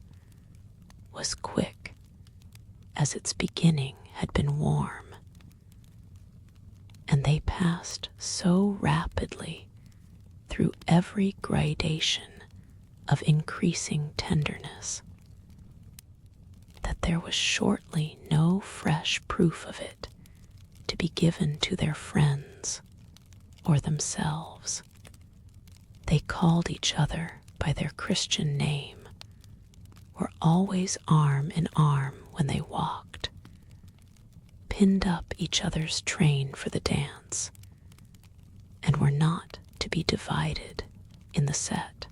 was quick, as its beginning had been warm, and they passed so rapidly through every gradation of increasing tenderness that there was shortly no fresh proof of it to be given to their friends or themselves. They called each other by their Christian name, were always arm in arm when they walked, pinned up each other's train for the dance, and were not to be divided in the set.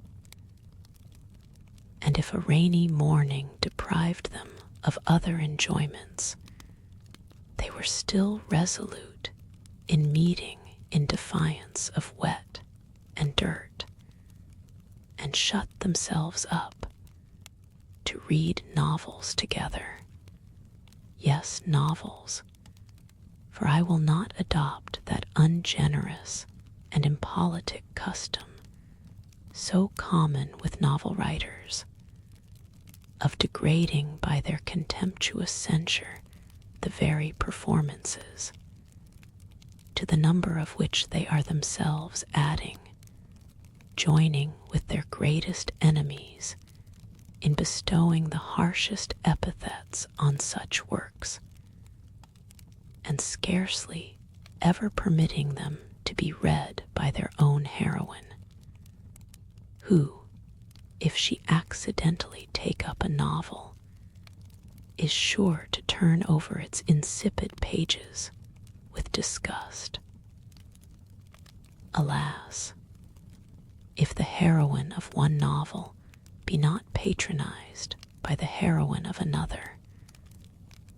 And if a rainy morning deprived them of other enjoyments, they were still resolute in meeting in defiance of wet and dirt, and shut themselves up to read novels together. Yes, novels, for I will not adopt that ungenerous and impolitic custom so common with novel writers of degrading by their contemptuous censure the very performances, to the number of which they are themselves adding, joining with their greatest enemies in bestowing the harshest epithets on such works, and scarcely ever permitting them to be read by their own heroine, who, if she accidentally take up a novel, is sure to turn over its insipid pages with disgust. Alas, if the heroine of one novel be not patronized by the heroine of another,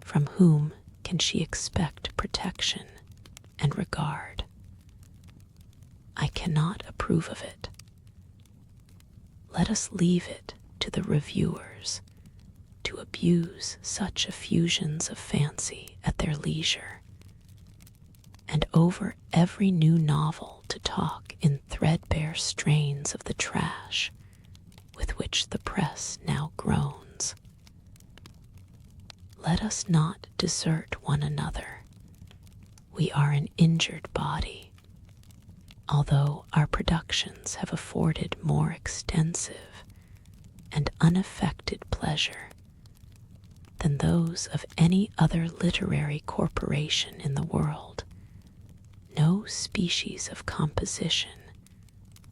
from whom can she expect protection and regard? I cannot approve of it. Let us leave it to the reviewers to abuse such effusions of fancy at their leisure, and over every new novel to talk in threadbare strains of the trash with which the press now groans. Let us not desert one another. We are an injured body, although our productions have afforded more extensive and unaffected pleasure than those of any other literary corporation in the world. No species of composition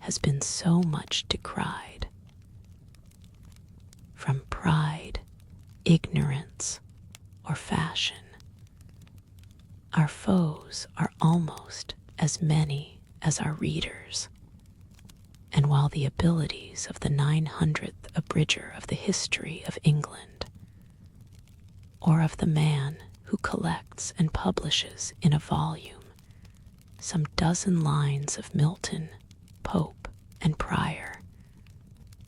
has been so much decried. From pride, ignorance, or fashion, our foes are almost as many as our readers, and while the abilities of the 900th abridger of the history of England, or of the man who collects and publishes in a volume some dozen lines of Milton, Pope, and Prior,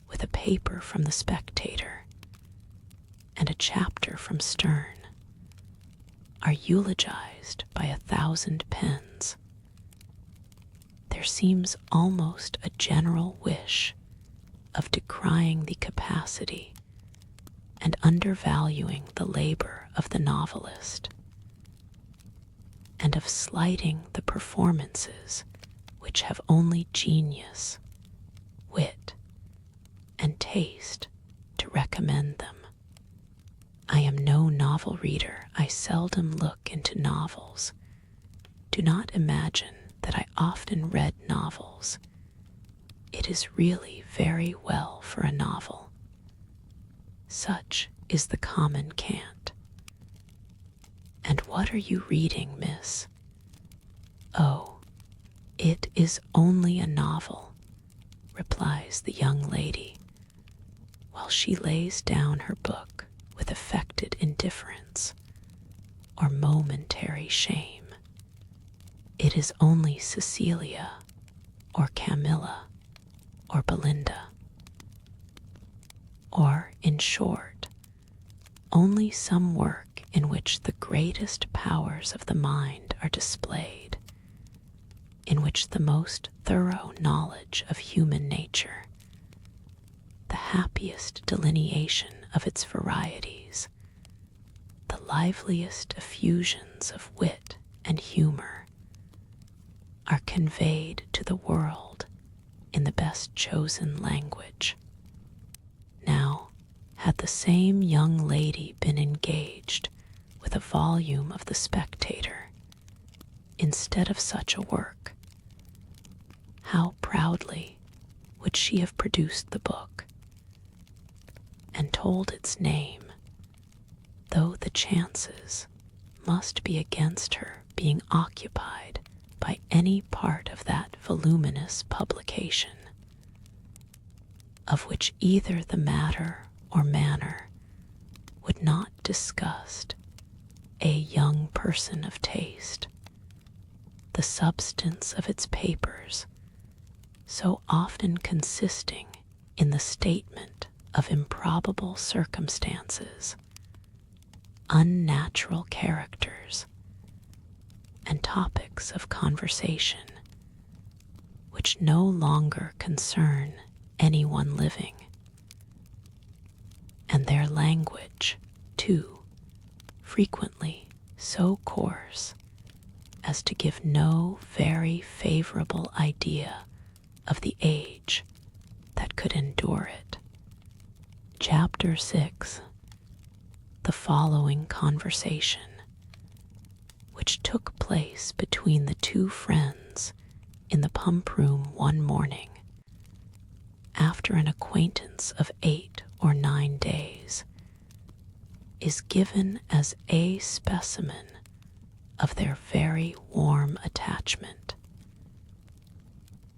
with a paper from the Spectator and a chapter from Sterne, are eulogized by 1,000 pens, there seems almost a general wish of decrying the capacity and undervaluing the labor of the novelist, and of slighting the performances which have only genius, wit, and taste to recommend them. I am no novel reader. I seldom look into novels. Do not imagine that I often read novels. It is really very well for a novel. Such is the common cant. And what are you reading, miss? Oh, it is only a novel, replies the young lady, while she lays down her book with affected indifference or momentary shame. It is only Cecilia, or Camilla, or Belinda, or, in short, only some work in which the greatest powers of the mind are displayed, in which the most thorough knowledge of human nature, the happiest delineation of its varieties, the liveliest effusions of wit and humor, are conveyed to the world in the best chosen language. Now, had the same young lady been engaged with a volume of the Spectator instead of such a work, how proudly would she have produced the book and told its name, though the chances must be against her being occupied by any part of that voluminous publication, of which either the matter or manner would not disgust a young person of taste, the substance of its papers so often consisting in the statement of improbable circumstances, unnatural characters, and topics of conversation which no longer concern anyone living, and their language, too, frequently so coarse as to give no very favorable idea of the age that could endure it. Chapter 6. The following conversation, which took place between the two friends in the pump room one morning, after an acquaintance of 8 or 9 days, is given as a specimen of their very warm attachment,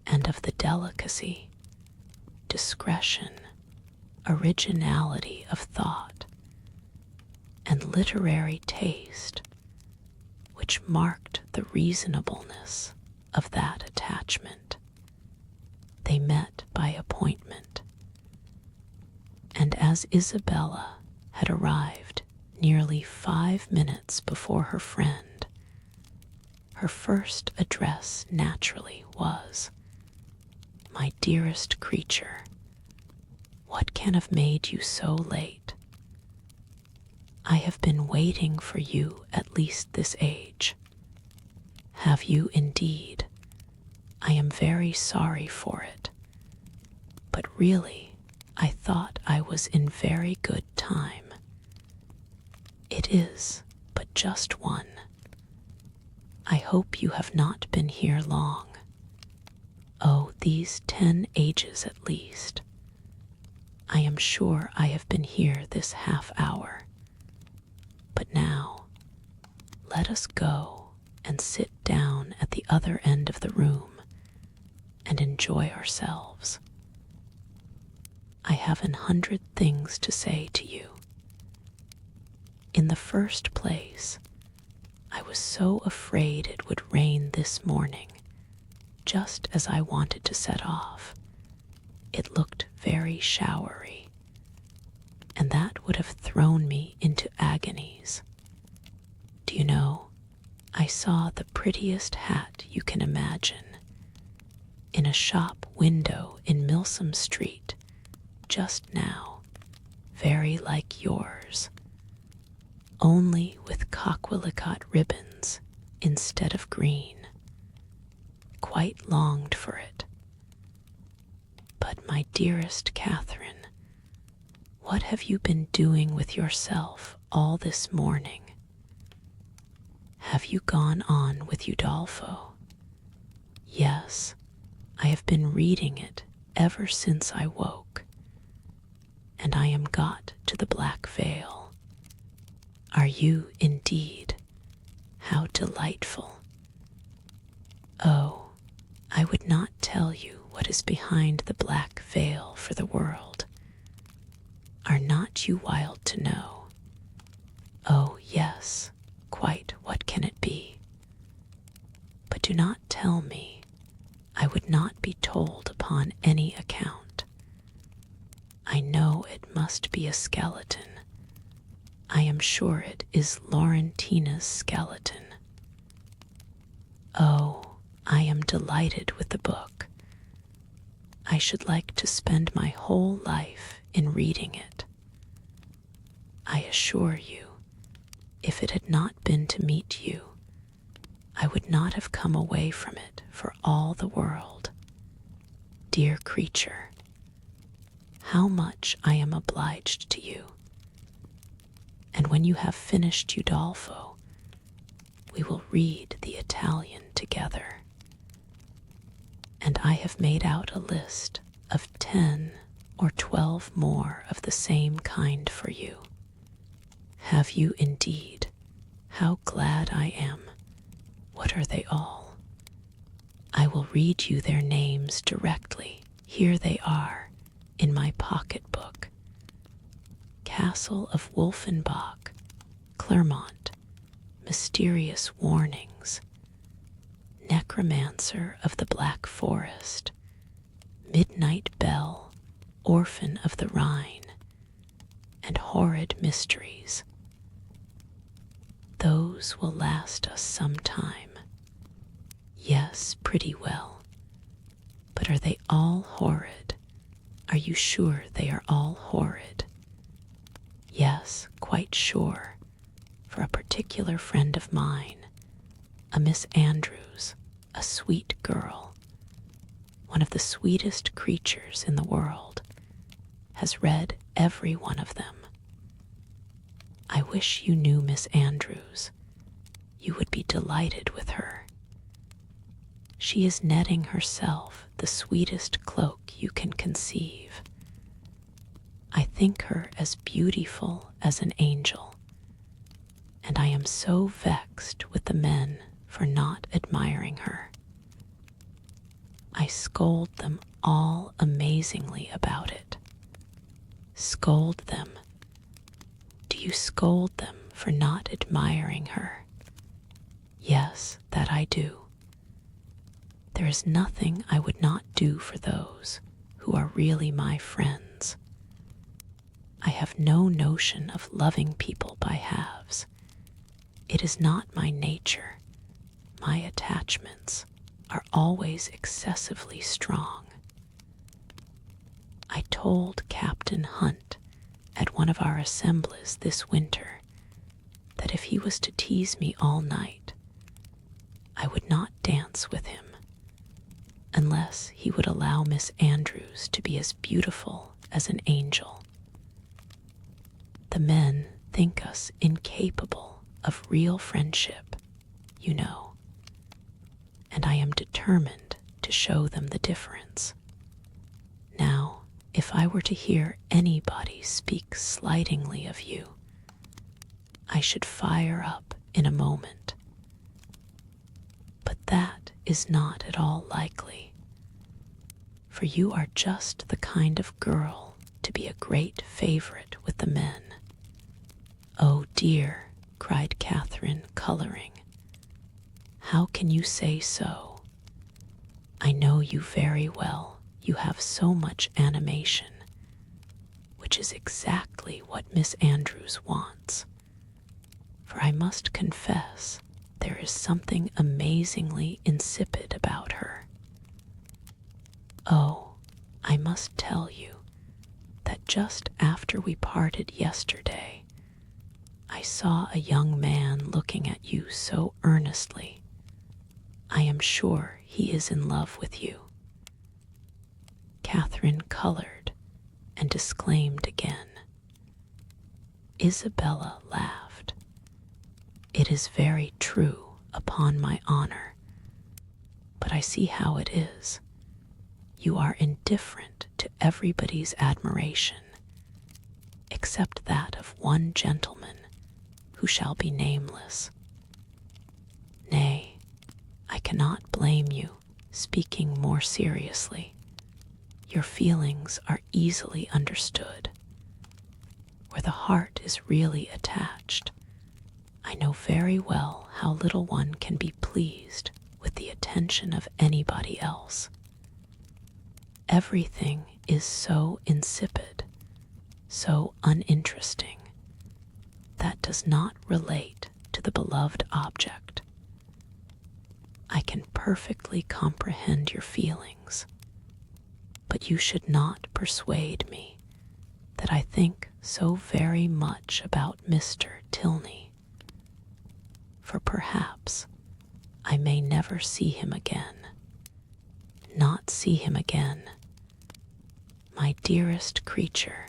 and of the delicacy, discretion, originality of thought, and literary taste which marked the reasonableness of that attachment. They met by appointment, and as Isabella had arrived nearly 5 minutes before her friend, Her first address naturally was, "My dearest creature, what can have made you so late? I have been waiting for you at least this age." "Have you indeed? I am very sorry for it. But really, I thought I was in very good time." "It is but just one. I hope you have not been here long." "Oh, these 10 ages at least. I am sure I have been here this half hour. But now, let us go and sit down at the other end of the room and enjoy ourselves. I have 100 things to say to you. In the first place, I was so afraid it would rain this morning, just as I wanted to set off. It looked very showery, and that would have thrown me into agonies. Do you know, I saw the prettiest hat you can imagine in a shop window in Milsom Street just now, very like yours, only with coquelicot ribbons instead of green. Quite longed for it. But my dearest Catherine, what have you been doing with yourself all this morning? Have you gone on with Udolpho?" "Yes, I have been reading it ever since I woke, and I am got to the Black Veil." "Are you indeed? How delightful." "Oh, I would not tell you what is behind the Black Veil for the world. Are not you wild to know?" "Oh, yes, quite. What can it be?" "But do not tell me. I would not be told upon any account. I know it must be a skeleton. I am sure it is Laurentina's skeleton." "Oh, I am delighted with the book. I should like to spend my whole life in reading it. I assure you, if it had not been to meet you, I would not have come away from it for all the world. Dear creature, how much I am obliged to you. And when you have finished Udolpho, we will read the Italian together. And I have made out a list of 10 or 12 more of the same kind for you." "Have you indeed? How glad I am. What are they all?" "I will read you their names directly. Here they are, in my pocket-book. Castle of Wolfenbach, Clermont, Mysterious Warnings, Necromancer of the Black Forest, Midnight Bell, Orphan of the Rhine, and Horrid Mysteries. Those will last us some time. Yes, pretty well. But are they all horrid? Are you sure they are all horrid?" "Yes, quite sure, for a particular friend of mine, a Miss Andrews, a sweet girl, one of the sweetest creatures in the world, has read every one of them. I wish you knew Miss Andrews. You would be delighted with her. She is netting herself the sweetest cloak you can conceive. I think her as beautiful as an angel, and I am so vexed with the men for not admiring her. I scold them all amazingly about it." "Scold them? Do you scold them for not admiring her?" "Yes, that I do. There is nothing I would not do for those who are really my friends. I have no notion of loving people by halves. It is not my nature, my attachments are always excessively strong. I told Captain Hunt at one of our assemblies this winter that if he was to tease me all night, I would not dance with him unless he would allow Miss Andrews to be as beautiful as an angel. The men think us incapable of real friendship, you know, and I am determined to show them the difference. Now, if I were to hear anybody speak slightingly of you, I should fire up in a moment. But that is not at all likely, for you are just the kind of girl to be a great favorite with the men. Oh dear, cried Catherine, coloring. How can you say so? I know you very well. You have so much animation, which is exactly what Miss Andrews wants. For I must confess, there is something amazingly insipid about her. Oh, I must tell you that just after we parted yesterday, I saw a young man looking at you so earnestly. I am sure he is in love with you. Catherine colored and disclaimed again. Isabella laughed. It is very true, upon my honor, but I see how it is. You are indifferent to everybody's admiration, except that of one gentleman who shall be nameless. Nay, I cannot blame you, speaking more seriously. Your feelings are easily understood. Where the heart is really attached, I know very well how little one can be pleased with the attention of anybody else. Everything is so insipid, so uninteresting, that does not relate to the beloved object. I can perfectly comprehend your feelings, but you should not persuade me that I think so very much about Mr. Tilney, for perhaps I may never see him again. Not see him again. My dearest creature,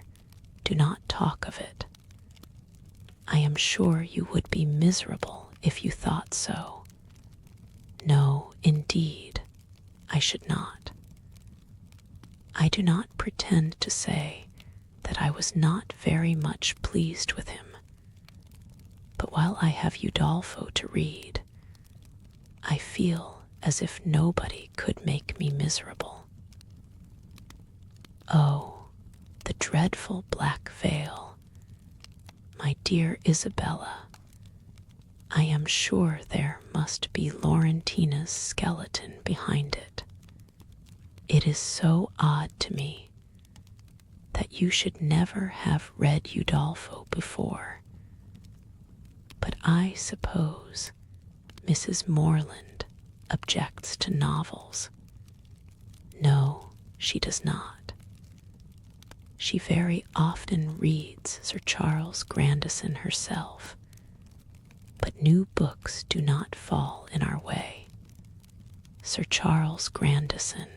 do not talk of it. I am sure you would be miserable if you thought so. No, indeed, I should not. I do not pretend to say that I was not very much pleased with him, but while I have Udolpho to read, I feel as if nobody could make me miserable. Oh, the dreadful black veil. My dear Isabella, I am sure there must be Laurentina's skeleton behind it. It is so odd to me that you should never have read Udolpho before. But I suppose Mrs. Morland objects to novels. No, she does not. She very often reads Sir Charles Grandison herself, but new books do not fall in our way. Sir Charles Grandison.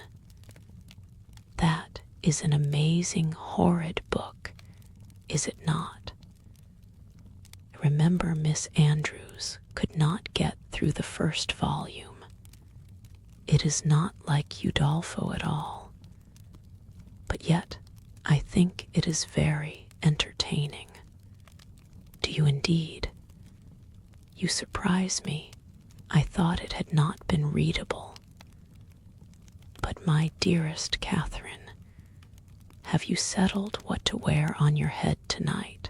That is an amazing, horrid book, is it not? I remember Miss Andrews could not get through the first volume. It is not like Udolpho at all, but yet I think it is very entertaining. Do you indeed? You surprise me. I thought it had not been readable. But my dearest Catherine, have you settled what to wear on your head tonight?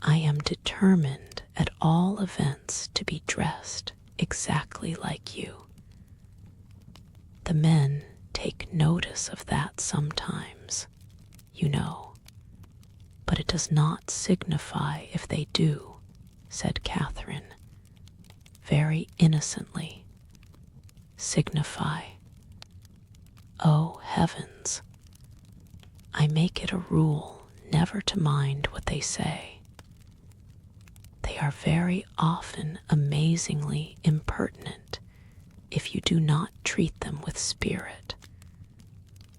I am determined at all events to be dressed exactly like you. The men take notice of that sometimes, you know, but it does not signify if they do, said Catherine. very innocently, signify, "Oh, heavens, I make it a rule never to mind what they say. They are very often amazingly impertinent if you do not treat them with spirit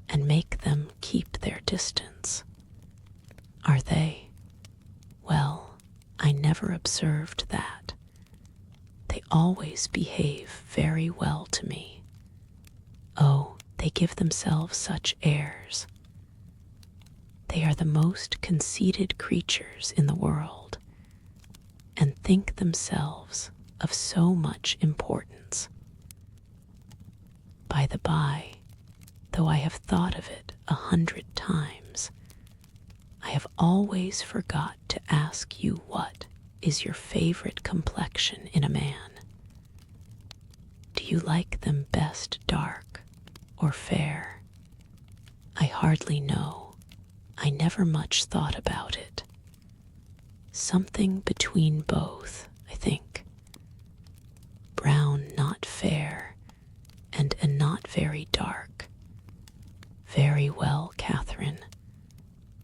and make them keep their distance. Are they? Well, I never observed that. They always behave very well to me. Oh, they give themselves such airs. They are the most conceited creatures in the world, and think themselves of so much importance. By the by, though I have thought of it 100 times, I have always forgot to ask you what is your favorite complexion in a man. Do you like them best dark or fair? I hardly know. I never much thought about it. Something between both, I think. Brown not fair, and a not very dark. Very well, Catherine.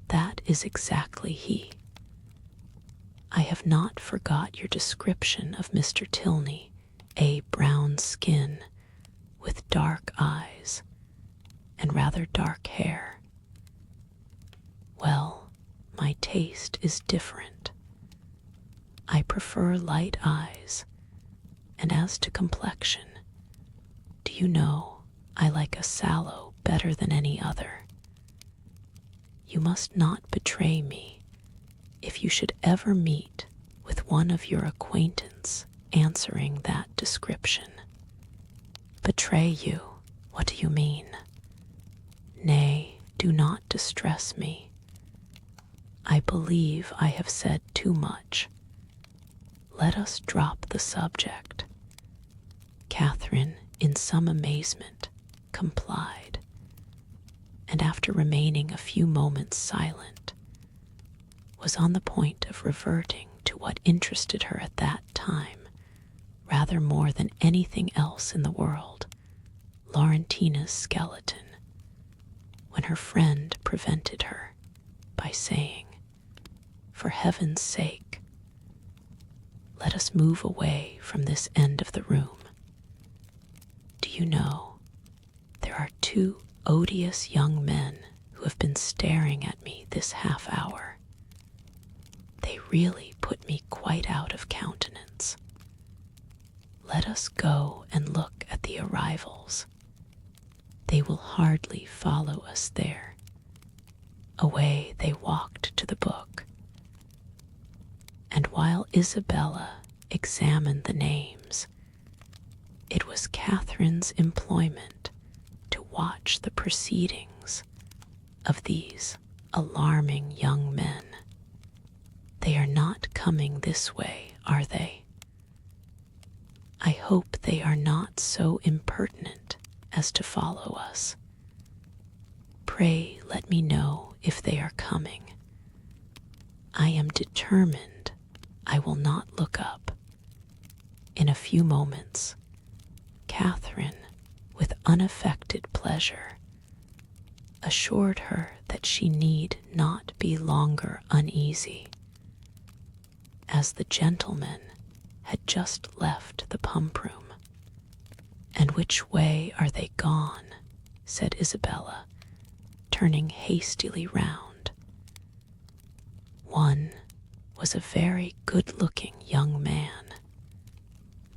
That is exactly he. I have not forgot your description of Mr. Tilney, a brown skin, with dark eyes, and rather dark hair. Well, my taste is different. I prefer light eyes, and as to complexion, do you know, I like a sallow better than any other. You must not betray me if you should ever meet with one of your acquaintance answering that description. Betray you? What do you mean? Nay, do not distress me. I believe I have said too much. Let us drop the subject. Catherine, in some amazement, complied, and after remaining a few moments silent, was on the point of reverting to what interested her at that time, rather more than anything else in the world, Laurentina's skeleton, when her friend prevented her by saying, "For heaven's sake, let us move away from this end of the room. Do you know, there are 2 odious young men who have been staring at me this half-hour. They really put me quite out of countenance. Let us go and look at the arrivals. They will hardly follow us there." Away they walked to the book, and while Isabella examined the names, it was Catherine's employment to watch the proceedings of these alarming young men. They are not coming this way, are they? I hope they are not so impertinent as to follow us. Pray let me know if they are coming. I am determined I will not look up. In a few moments, Catherine, with unaffected pleasure, assured her that she need not be longer uneasy, as the gentlemen had just left the pump room. "And which way are they gone?" said Isabella, turning hastily round. One was a very good-looking young man.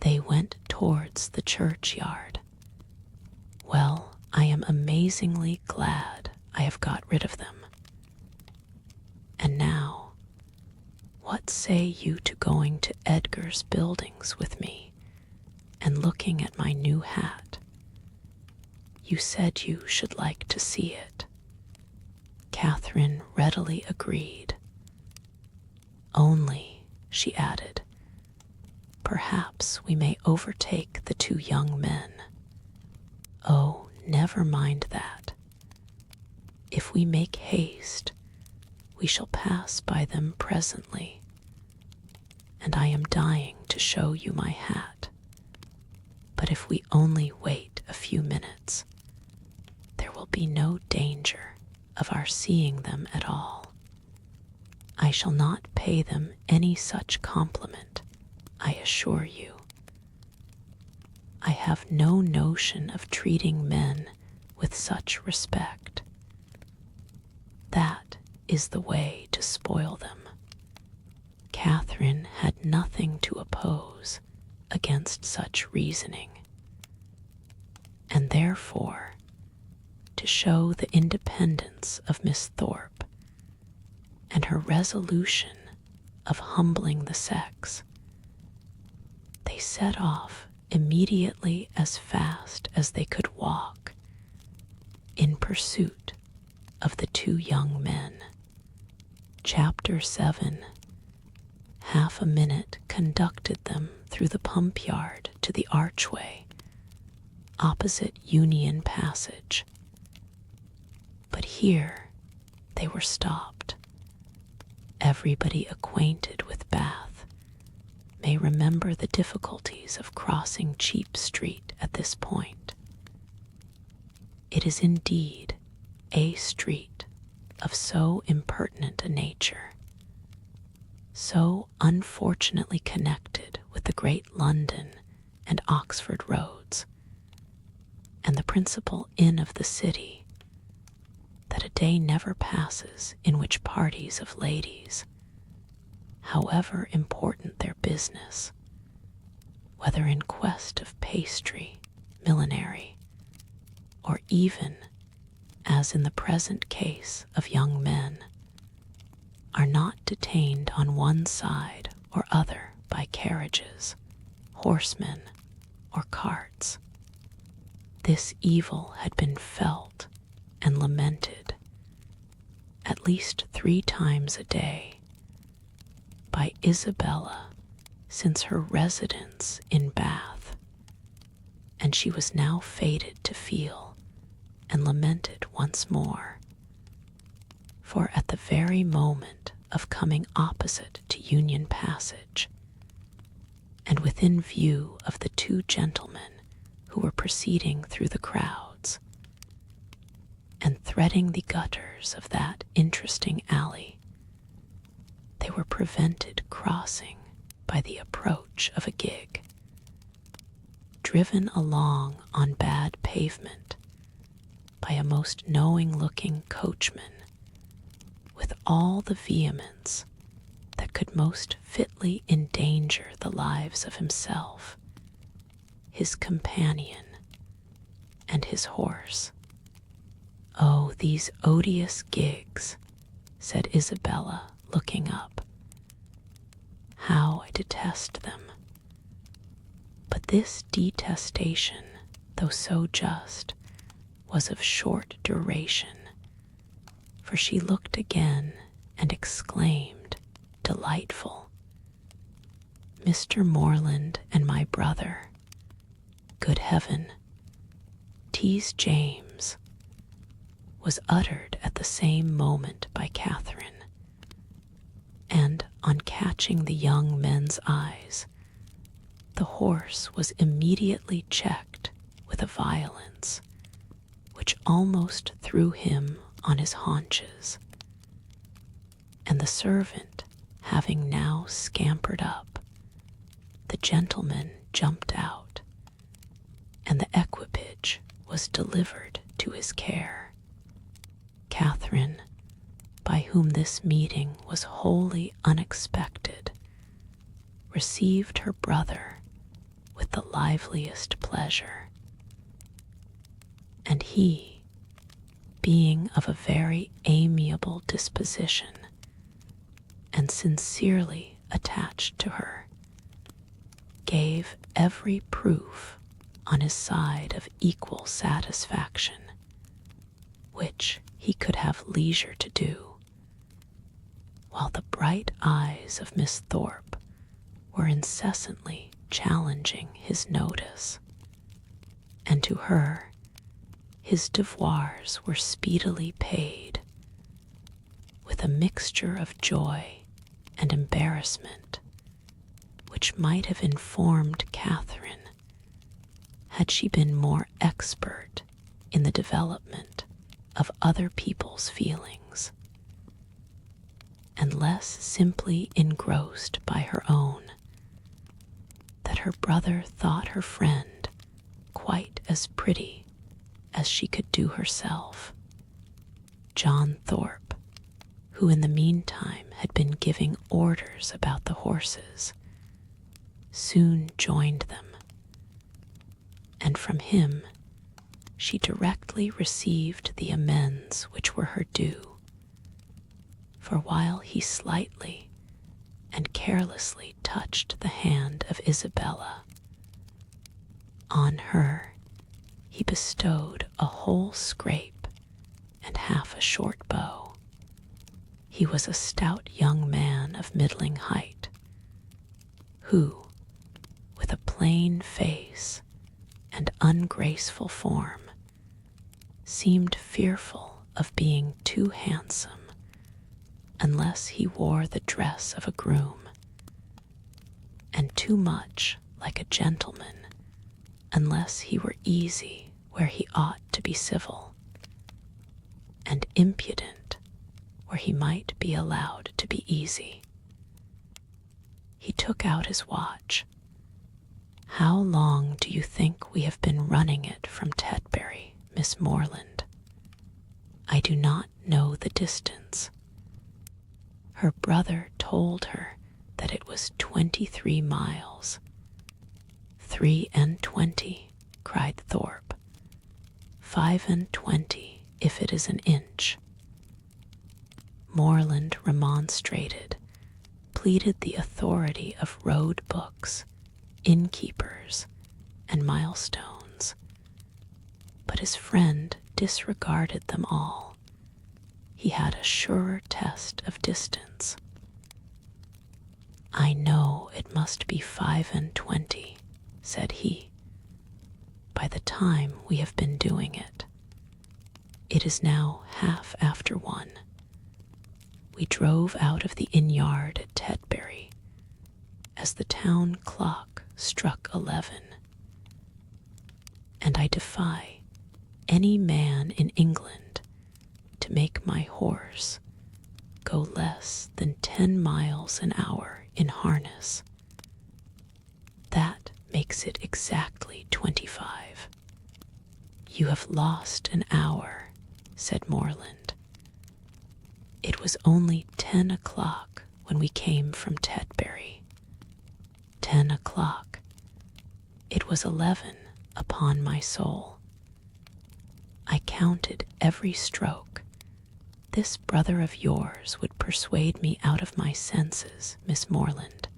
They went towards the churchyard. Well, I am amazingly glad I have got rid of them. And now, what say you to going to Edgar's buildings with me and looking at my new hat? You said you should like to see it. Catherine readily agreed. Only, she added, perhaps we may overtake the 2 young men. Oh, never mind that. If we make haste, we shall pass by them presently, and I am dying to show you my hat. But if we only wait a few minutes, there will be no danger of our seeing them at all. I shall not pay them any such compliment, I assure you. I have no notion of treating men with such respect. That is the way to spoil them. Catherine had nothing to oppose against such reasoning, and therefore, to show the independence of Miss Thorpe and her resolution of humbling the sex, they set off immediately as fast as they could walk in pursuit of the two young men. Chapter 7. Half a minute conducted them through the pump yard to the archway opposite Union Passage. But here they were stopped. Everybody acquainted with Bath may remember the difficulties of crossing Cheap Street at this point. It is indeed a street of so impertinent a nature, so unfortunately connected with the great London and Oxford roads, and the principal inn of the city, that a day never passes in which parties of ladies, however important their business, whether in quest of pastry, millinery, or even, as in the present case of young men, are not detained on one side or other by carriages, horsemen, or carts. This evil had been felt and lamented at least 3 times a day by Isabella since her residence in Bath, and she was now fated to feel and lament it once more, for at the very moment of coming opposite to Union Passage, and within view of the 2 gentlemen who were proceeding through the crowds, and threading the gutters of that interesting alley, they were prevented crossing by the approach of a gig, driven along on bad pavement by a most knowing-looking coachman, with all the vehemence that could most fitly endanger the lives of himself, his companion, and his horse. "Oh, these odious gigs," said Isabella, looking up. "How I detest them." But this detestation, though so just, was of short duration, for she looked again and exclaimed, delightful, "Mr. Morland and my brother, good heaven, tease James," was uttered at the same moment by Catherine, and on catching the young men's eyes, the horse was immediately checked with a violence which almost threw him on his haunches, and the servant having now scampered up, the gentleman jumped out, and the equipage was delivered to his care. Catherine, by whom this meeting was wholly unexpected, received her brother with the liveliest pleasure, and he, being of a very amiable disposition and sincerely attached to her, gave every proof on his side of equal satisfaction, which he could have leisure to do, while the bright eyes of Miss Thorpe were incessantly challenging his notice, and to her his devoirs were speedily paid, with a mixture of joy and embarrassment which might have informed Catherine had she been more expert in the development of other people's feelings, and less simply engrossed by her own, that her brother thought her friend quite as pretty as she could do herself. John Thorpe, who in the meantime had been giving orders about the horses, soon joined them, and from him she directly received the amends which were her due, for while he slightly and carelessly touched the hand of Isabella, on her he bestowed a whole scrape and half a short bow. He was a stout young man of middling height, who, with a plain face and ungraceful form, seemed fearful of being too handsome unless he wore the dress of a groom, and too much like a gentleman unless he were easy where he ought to be civil, and impudent where he might be allowed to be easy. He took out his watch. "How long do you think we have been running it from Tetbury, Miss Morland?" "I do not know the distance." Her brother told her that it was 23 miles. 23, cried Thorpe. 25 if it is an inch. Morland remonstrated, pleaded the authority of road books, innkeepers, and milestones, but his friend disregarded them all. He had a surer test of distance. "I know it must be 25, said he, "by the time we have been doing it. It is now 1:30. We drove out of the inn-yard at Tetbury as the town clock struck 11, and I defy any man in England to make my horse go less than 10 miles an hour in harness. That makes it exactly 25. "You have lost an hour," said Morland. "It was only 10 o'clock when we came from Tetbury." 10 o'clock. It was 11, upon my soul. I counted every stroke. This brother of yours would persuade me out of my senses, Miss Morland.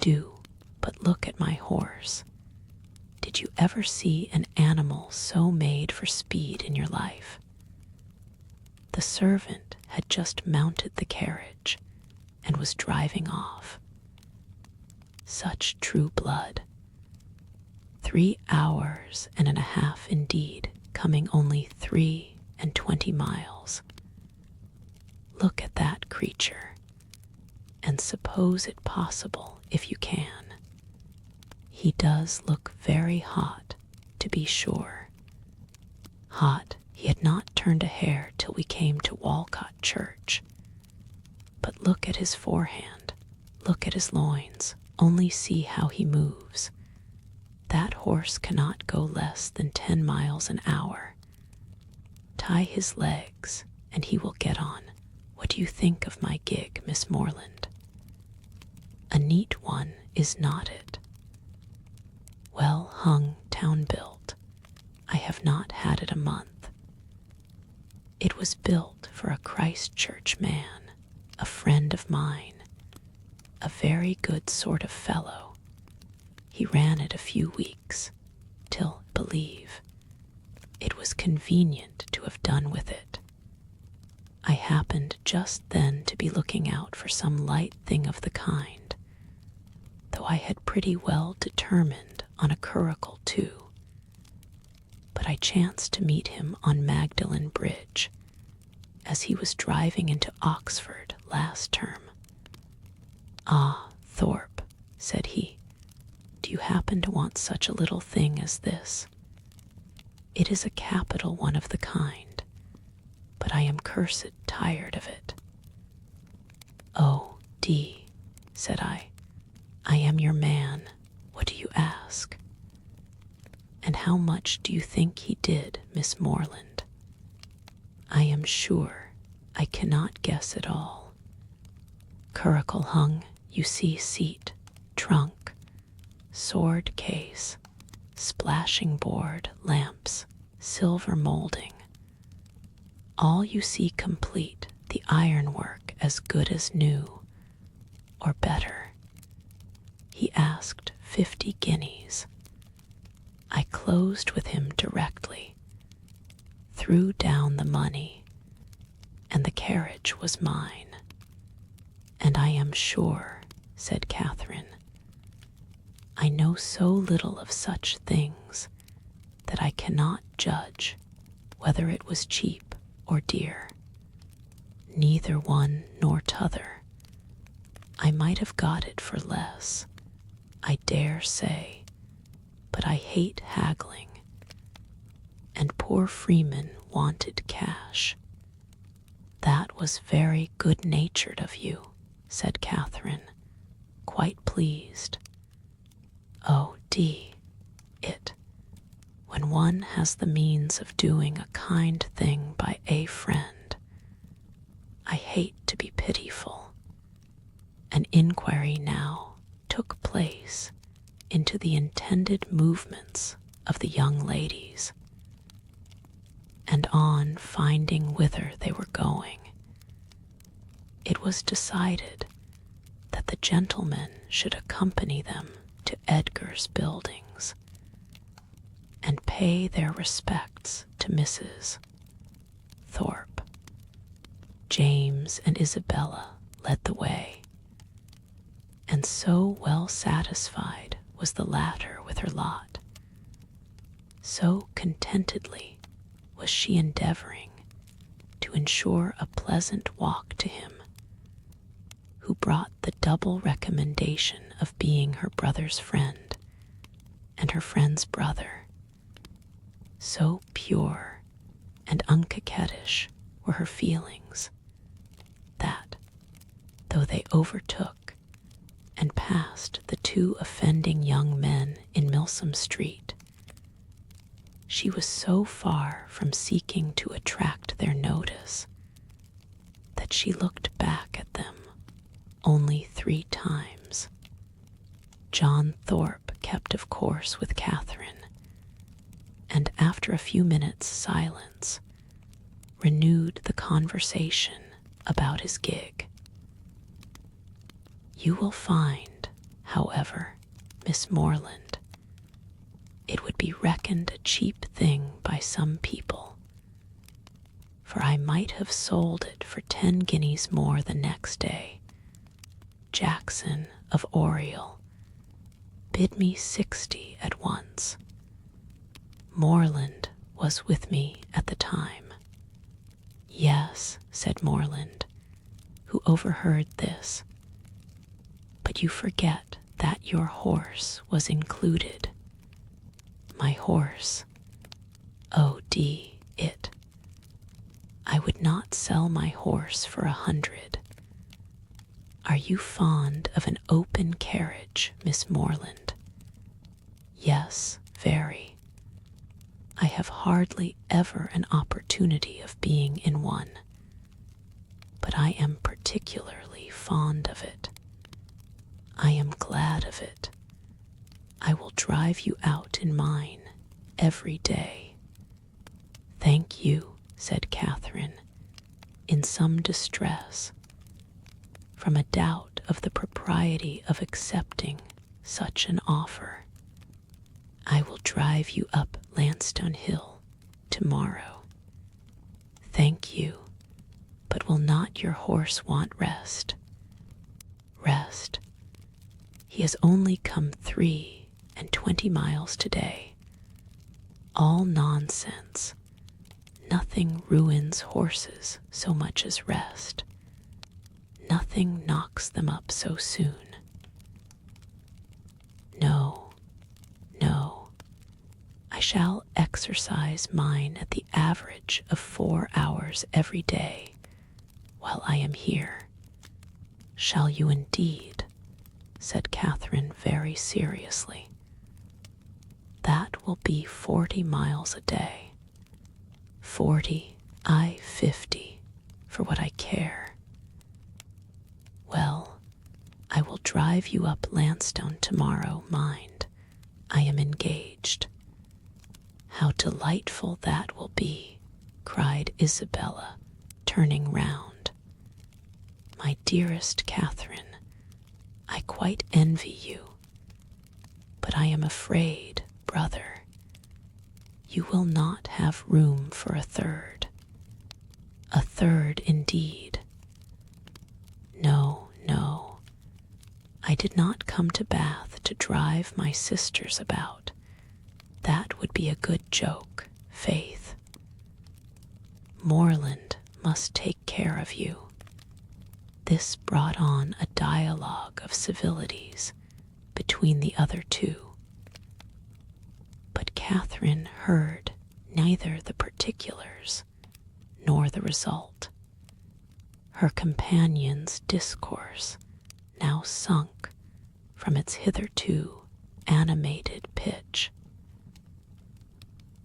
Do but look at my horse. Did you ever see an animal so made for speed in your life? The servant had just mounted the carriage and was driving off. Such true blood. 3 hours and a half indeed, coming only 23 miles. Look at that creature, and suppose it possible if you can. He does look very hot, to be sure. Hot, he had not turned a hair till we came to Walcot Church. But look at his forehand, look at his loins, only see how he moves. That horse cannot go less than 10 miles an hour. Tie his legs, and he will get on. What do you think of my gig, Miss Morland? A neat one, is not it? Well hung, town-built. I have not had it a month. It was built for a Christchurch man, a friend of mine, a very good sort of fellow. He ran it a few weeks, till, believe, it was convenient to have done with it. I happened just then to be looking out for some light thing of the kind, though I had pretty well determined on a curricle too. But I chanced to meet him on Magdalen Bridge, as he was driving into Oxford last term. "Ah, Thorpe," said he, "do you happen to want such a little thing as this. It is a capital one of the kind, but I am cursed tired of it." "Oh, Dee," said I am your man. What do you ask?" "And how much do you think he did, Miss Morland?" "I am sure I cannot guess at all. Curricle hung, you see, seat, trunk, sword case, splashing board, lamps, silver molding. All you see complete, the ironwork as good as new, or better. He asked 50 guineas. I closed with him directly, threw down the money, and the carriage was mine. And I am sure," said Catherine, "I know so little of such things that I cannot judge whether it was cheap or dear. Neither one nor t'other. I might have got it for less, I dare say, but I hate haggling, and poor Freeman wanted cash." "That was very good-natured of you," said Catherine, quite pleased. "Oh, Dee, when one has the means of doing a kind thing by a friend, I hate to be pitiful. An inquiry now took place into the intended movements of the young ladies, and on finding whither they were going, it was decided that the gentlemen should accompany them to Edgar's buildings and pay their respects to Mrs. Thorpe. James and Isabella led the way, and so well satisfied was the latter with her lot, so contentedly was she endeavoring to ensure a pleasant walk to him, who brought the double recommendation of being her brother's friend and her friend's brother. So pure and uncoquettish were her feelings that, though they overtook and passed the 2 offending young men in Milsom Street, she was so far from seeking to attract their notice that she looked back at them only 3 times. John Thorpe kept of course with Catherine, and after a few minutes' silence, renewed the conversation about his gig. "You will find, however, Miss Morland, it would be reckoned a cheap thing by some people, for I might have sold it for 10 guineas more the next day. Jackson of Oriel bid me 60 at once. Morland was with me at the time." "Yes," said Morland, who overheard this, "but you forget that your horse was included." "My horse? Oh, Dee, I would not sell my horse for 100. Are you fond of an open carriage, Miss Morland?" "Yes, very. I have hardly ever an opportunity of being in one, but I am particularly fond of it. I am glad of it. I will drive you out in mine every day." "Thank you," said Catherine, in some distress, from a doubt of the propriety of accepting such an offer. "I will drive you up Lansdowne Hill tomorrow." "Thank you, but will not your horse want rest?" "Rest? He has only come 23 miles today. All nonsense. Nothing ruins horses so much as rest. Nothing knocks them up so soon." "No, shall exercise mine at the average of 4 hours every day while I am here. Shall you indeed? Said Catherine very seriously. That will be 40 miles a day. 40, 50, for what I care. Well, I will drive you up Lansdowne tomorrow, mind. I am engaged. How delightful that will be, cried Isabella, turning round. My dearest Catherine, I quite envy you, but I am afraid, brother, you will not have room for a third. A third indeed. No, no, I did not come to Bath to drive my sisters about. That would be a good joke, faith. Morland must take care of you. This brought on a dialogue of civilities between the other two. But Catherine heard neither the particulars nor the result. Her companion's discourse now sunk from its hitherto animated pitch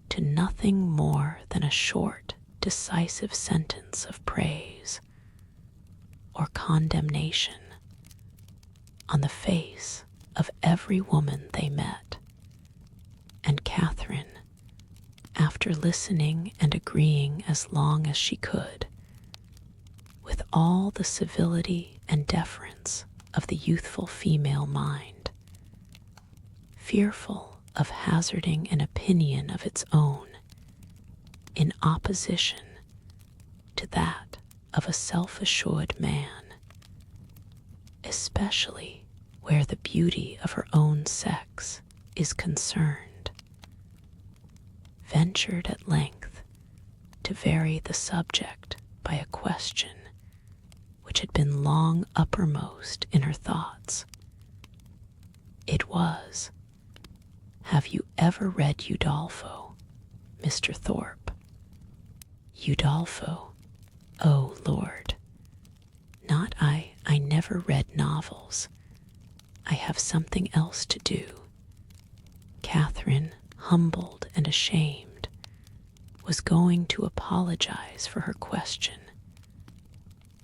to nothing more than a short, decisive sentence of praise or condemnation on the face of every woman they met, and Catherine, after listening and agreeing as long as she could, with all the civility and deference of the youthful female mind, fearful of hazarding an opinion of its own in opposition to that of a self-assured man, especially where the beauty of her own sex is concerned, ventured at length to vary the subject by a question which had been long uppermost in her thoughts. It was, have you ever read Udolpho, Mr. Thorpe? Udolpho? Oh, Lord. Not I never read novels. I have something else to do. Catherine, humbled and ashamed, was going to apologize for her question,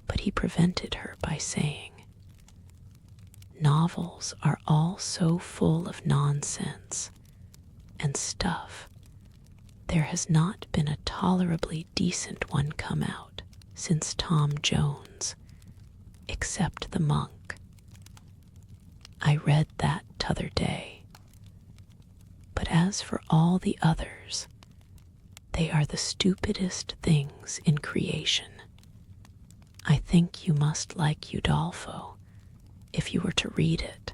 but he prevented her by saying, novels are all so full of nonsense and stuff. There has not been a tolerably decent one come out since Tom Jones, except The Monk. I read that t'other day. But as for all the others, they are the stupidest things in creation. I think you must like Udolpho if you were to read it.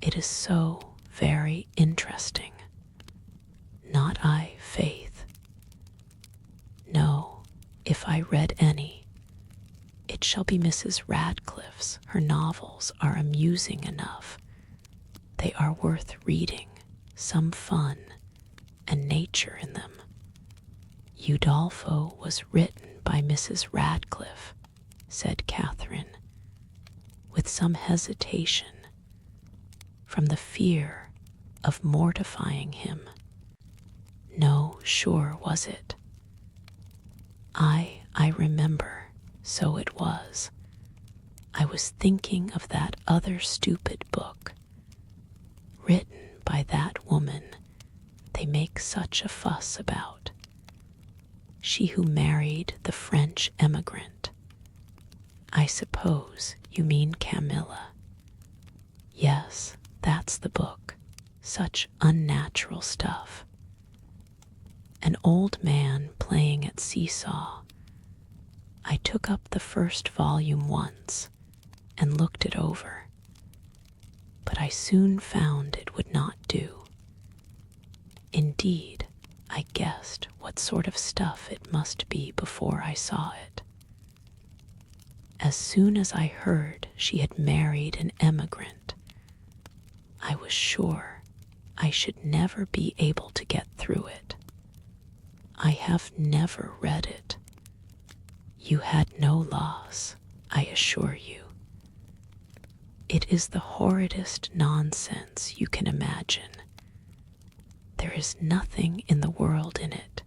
It is so very interesting. Not I, faith. No, if I read any, it shall be Mrs. Radcliffe's. Her novels are amusing enough. They are worth reading, some fun and nature in them. Udolpho was written by Mrs. Radcliffe, said Catherine, with some hesitation, from the fear of mortifying him. No, sure was it. I remember, so it was. I was thinking of that other stupid book, written by that woman they make such a fuss about. She who married the French emigrant. I suppose you mean Camilla. Yes, that's the book. Such unnatural stuff. An old man playing at seesaw. I took up the first volume once and looked it over, but I soon found it would not do. Indeed, I guessed what sort of stuff it must be before I saw it. As soon as I heard she had married an emigrant, I was sure I should never be able to get through it. I have never read it. You had no loss, I assure you. It is the horridest nonsense you can imagine. There is nothing in the world in it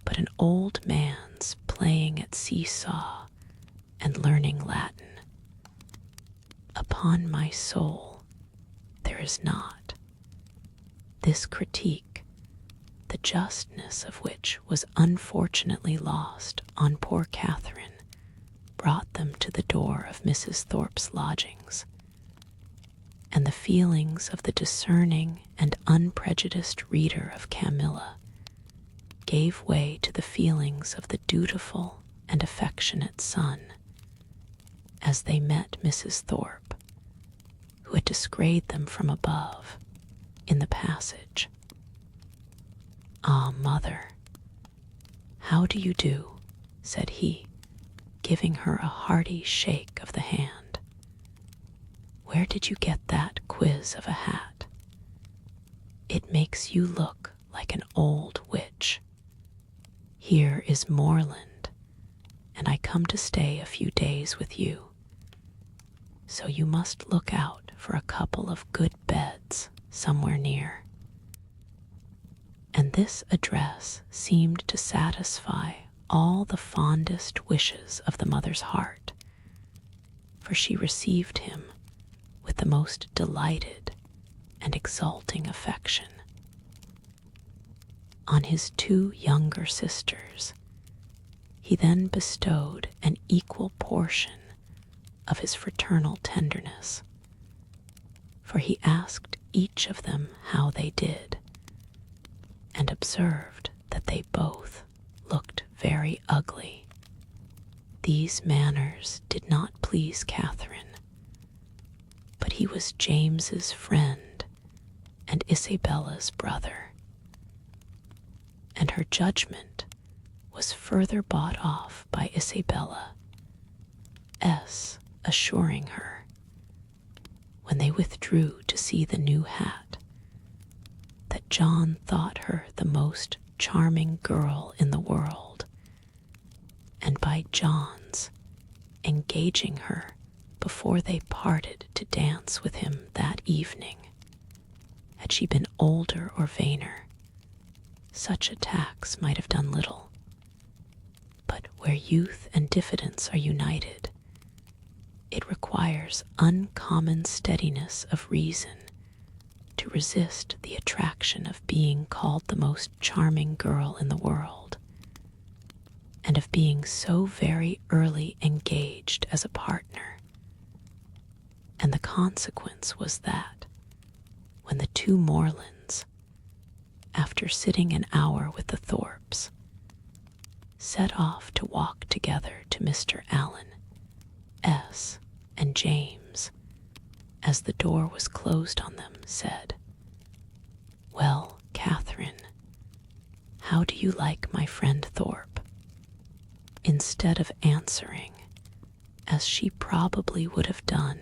but an old man's playing at seesaw and learning Latin. Upon my soul, there is not. This critique, the justness of which was unfortunately lost on poor Catherine, brought them to the door of Mrs. Thorpe's lodgings, and the feelings of the discerning and unprejudiced reader of Camilla gave way to the feelings of the dutiful and affectionate son, as they met Mrs. Thorpe, who had descried them from above in the passage. "Ah, mother, how do you do?" said he, giving her a hearty shake of the hand. "Where did you get that quiz of a hat? It makes you look like an old witch. Here is Morland, and I come to stay a few days with you, so you must look out for a couple of good beds somewhere near." And this address seemed to satisfy all the fondest wishes of the mother's heart, for she received him with the most delighted and exulting affection. On his two younger sisters, he then bestowed an equal portion of his fraternal tenderness, for he asked each of them how they did, and observed that they both looked very ugly. These manners did not please Catherine, but he was James's friend and Isabella's brother, and her judgment was further bought off by Isabella, assuring her, when they withdrew to see the new hat, that John thought her the most charming girl in the world, and by John's engaging her before they parted to dance with him that evening, had she been older or vainer, such attacks might have done little. But where youth and diffidence are united, it requires uncommon steadiness of reason to resist the attraction of being called the most charming girl in the world, and of being so very early engaged as a partner. And the consequence was that, when the two Morlands, after sitting an hour with the Thorpes, set off to walk together to Mr. Allen S. and James, as the door was closed on them, said, "Well, Catherine, how do you like my friend Thorpe?" Instead of answering, as she probably would have done,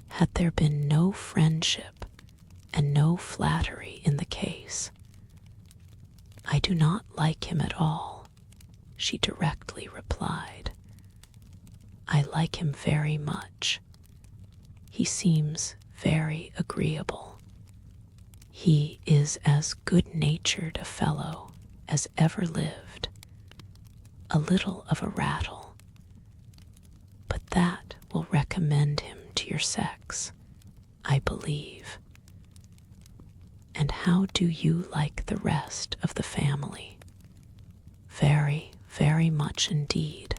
had there been no friendship and no flattery in the case. "I do not like him at all," she directly replied. "I like him very much. He seems very agreeable. He is as good-natured a fellow as ever lived, a little of a rattle, but that will recommend him to your sex, I believe. And how do you like the rest of the family?" "Very, very much indeed.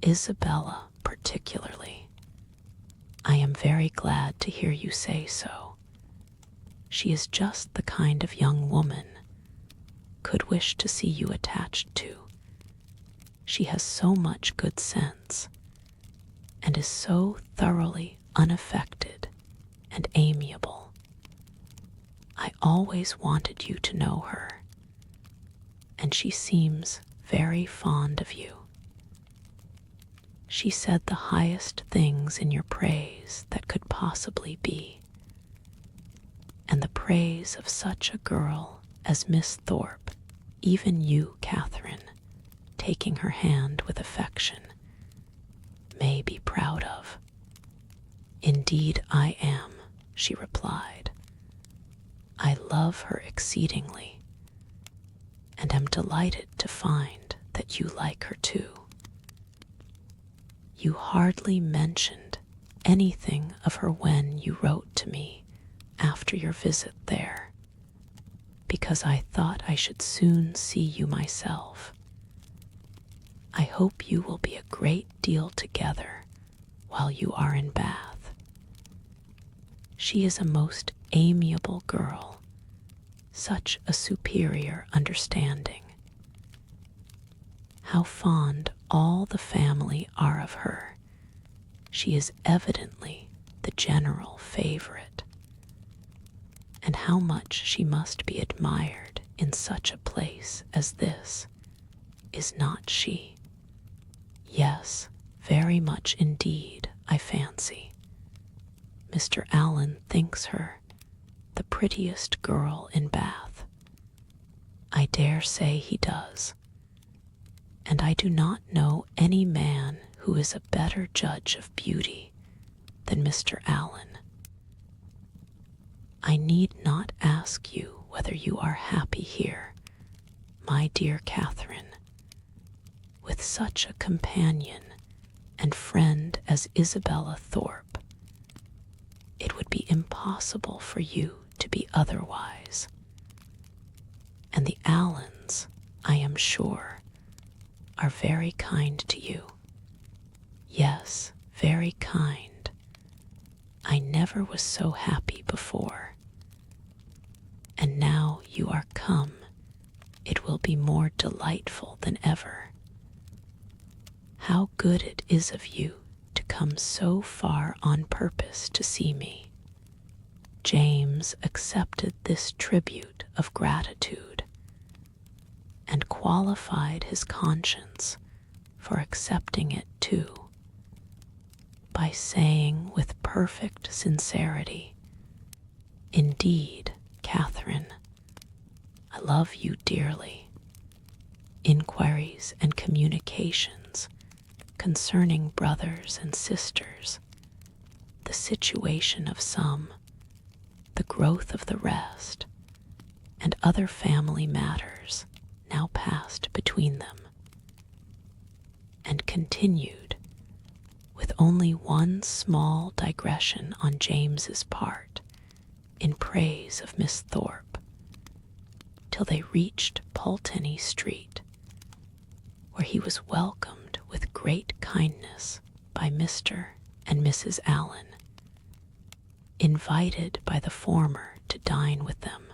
Isabella particularly. I am very glad to hear you say so. She is just the kind of young woman could wish to see you attached to. She has so much good sense, and is so thoroughly unaffected and amiable. I always wanted you to know her, and she seems very fond of you. She said the highest things in your praise that could possibly be. and the praise of such a girl as Miss Thorpe, even you, Catherine, taking her hand with affection, may be proud of." "Indeed I am," she replied. "I love her exceedingly, and am delighted to find that you like her too. You hardly mentioned anything of her when you wrote to me after your visit there, because I thought I should soon see you myself. I hope you will be a great deal together while you are in Bath. She is a most amiable girl, such a superior understanding. How fond all the family are of her. She is evidently the general favorite. And how much she must be admired in such a place as this, is not she? Yes, very much indeed, I fancy. Mr. Allen thinks her the prettiest girl in Bath. I dare say he does, and I do not know any man who is a better judge of beauty than Mr. Allen. I need not ask you whether you are happy here, my dear Catherine, with such a companion and friend as Isabella Thorpe. It would be impossible for you to be otherwise. And the Allens, I am sure, are very kind to you. Yes, very kind. I never was so happy before. And now you are come, it will be more delightful than ever. How good it is of you to come so far on purpose to see me." James accepted this tribute of gratitude, and qualified his conscience for accepting it too, by saying with perfect sincerity, "Indeed, Catherine, I love you dearly. Inquiries and communications concerning brothers and sisters, the situation of some, the growth of the rest, and other family matters now passed between them," and continued, with only one small digression on James's part, in praise of Miss Thorpe, till they reached Pulteney Street, where he was welcomed with great kindness by Mr. and Mrs. Allen, invited by the former to dine with them,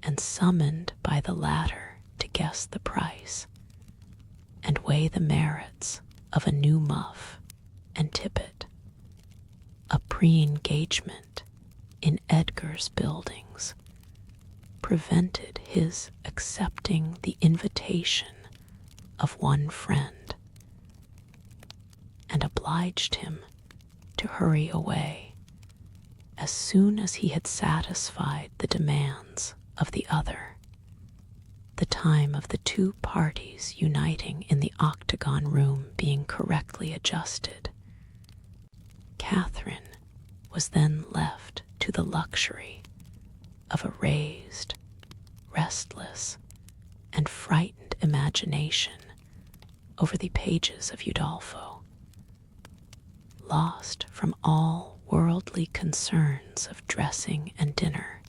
and summoned by the latter to guess the price and weigh the merits of a new muff and tippet, a pre-engagement in Edgar's buildings prevented his accepting the invitation of one friend, and obliged him to hurry away as soon as he had satisfied the demands of the other, the time of the two parties uniting in the octagon room being correctly adjusted. Catherine was then left to the luxury of a raised, restless, and frightened imagination over the pages of Udolpho, lost from all worldly concerns of dressing and dinner,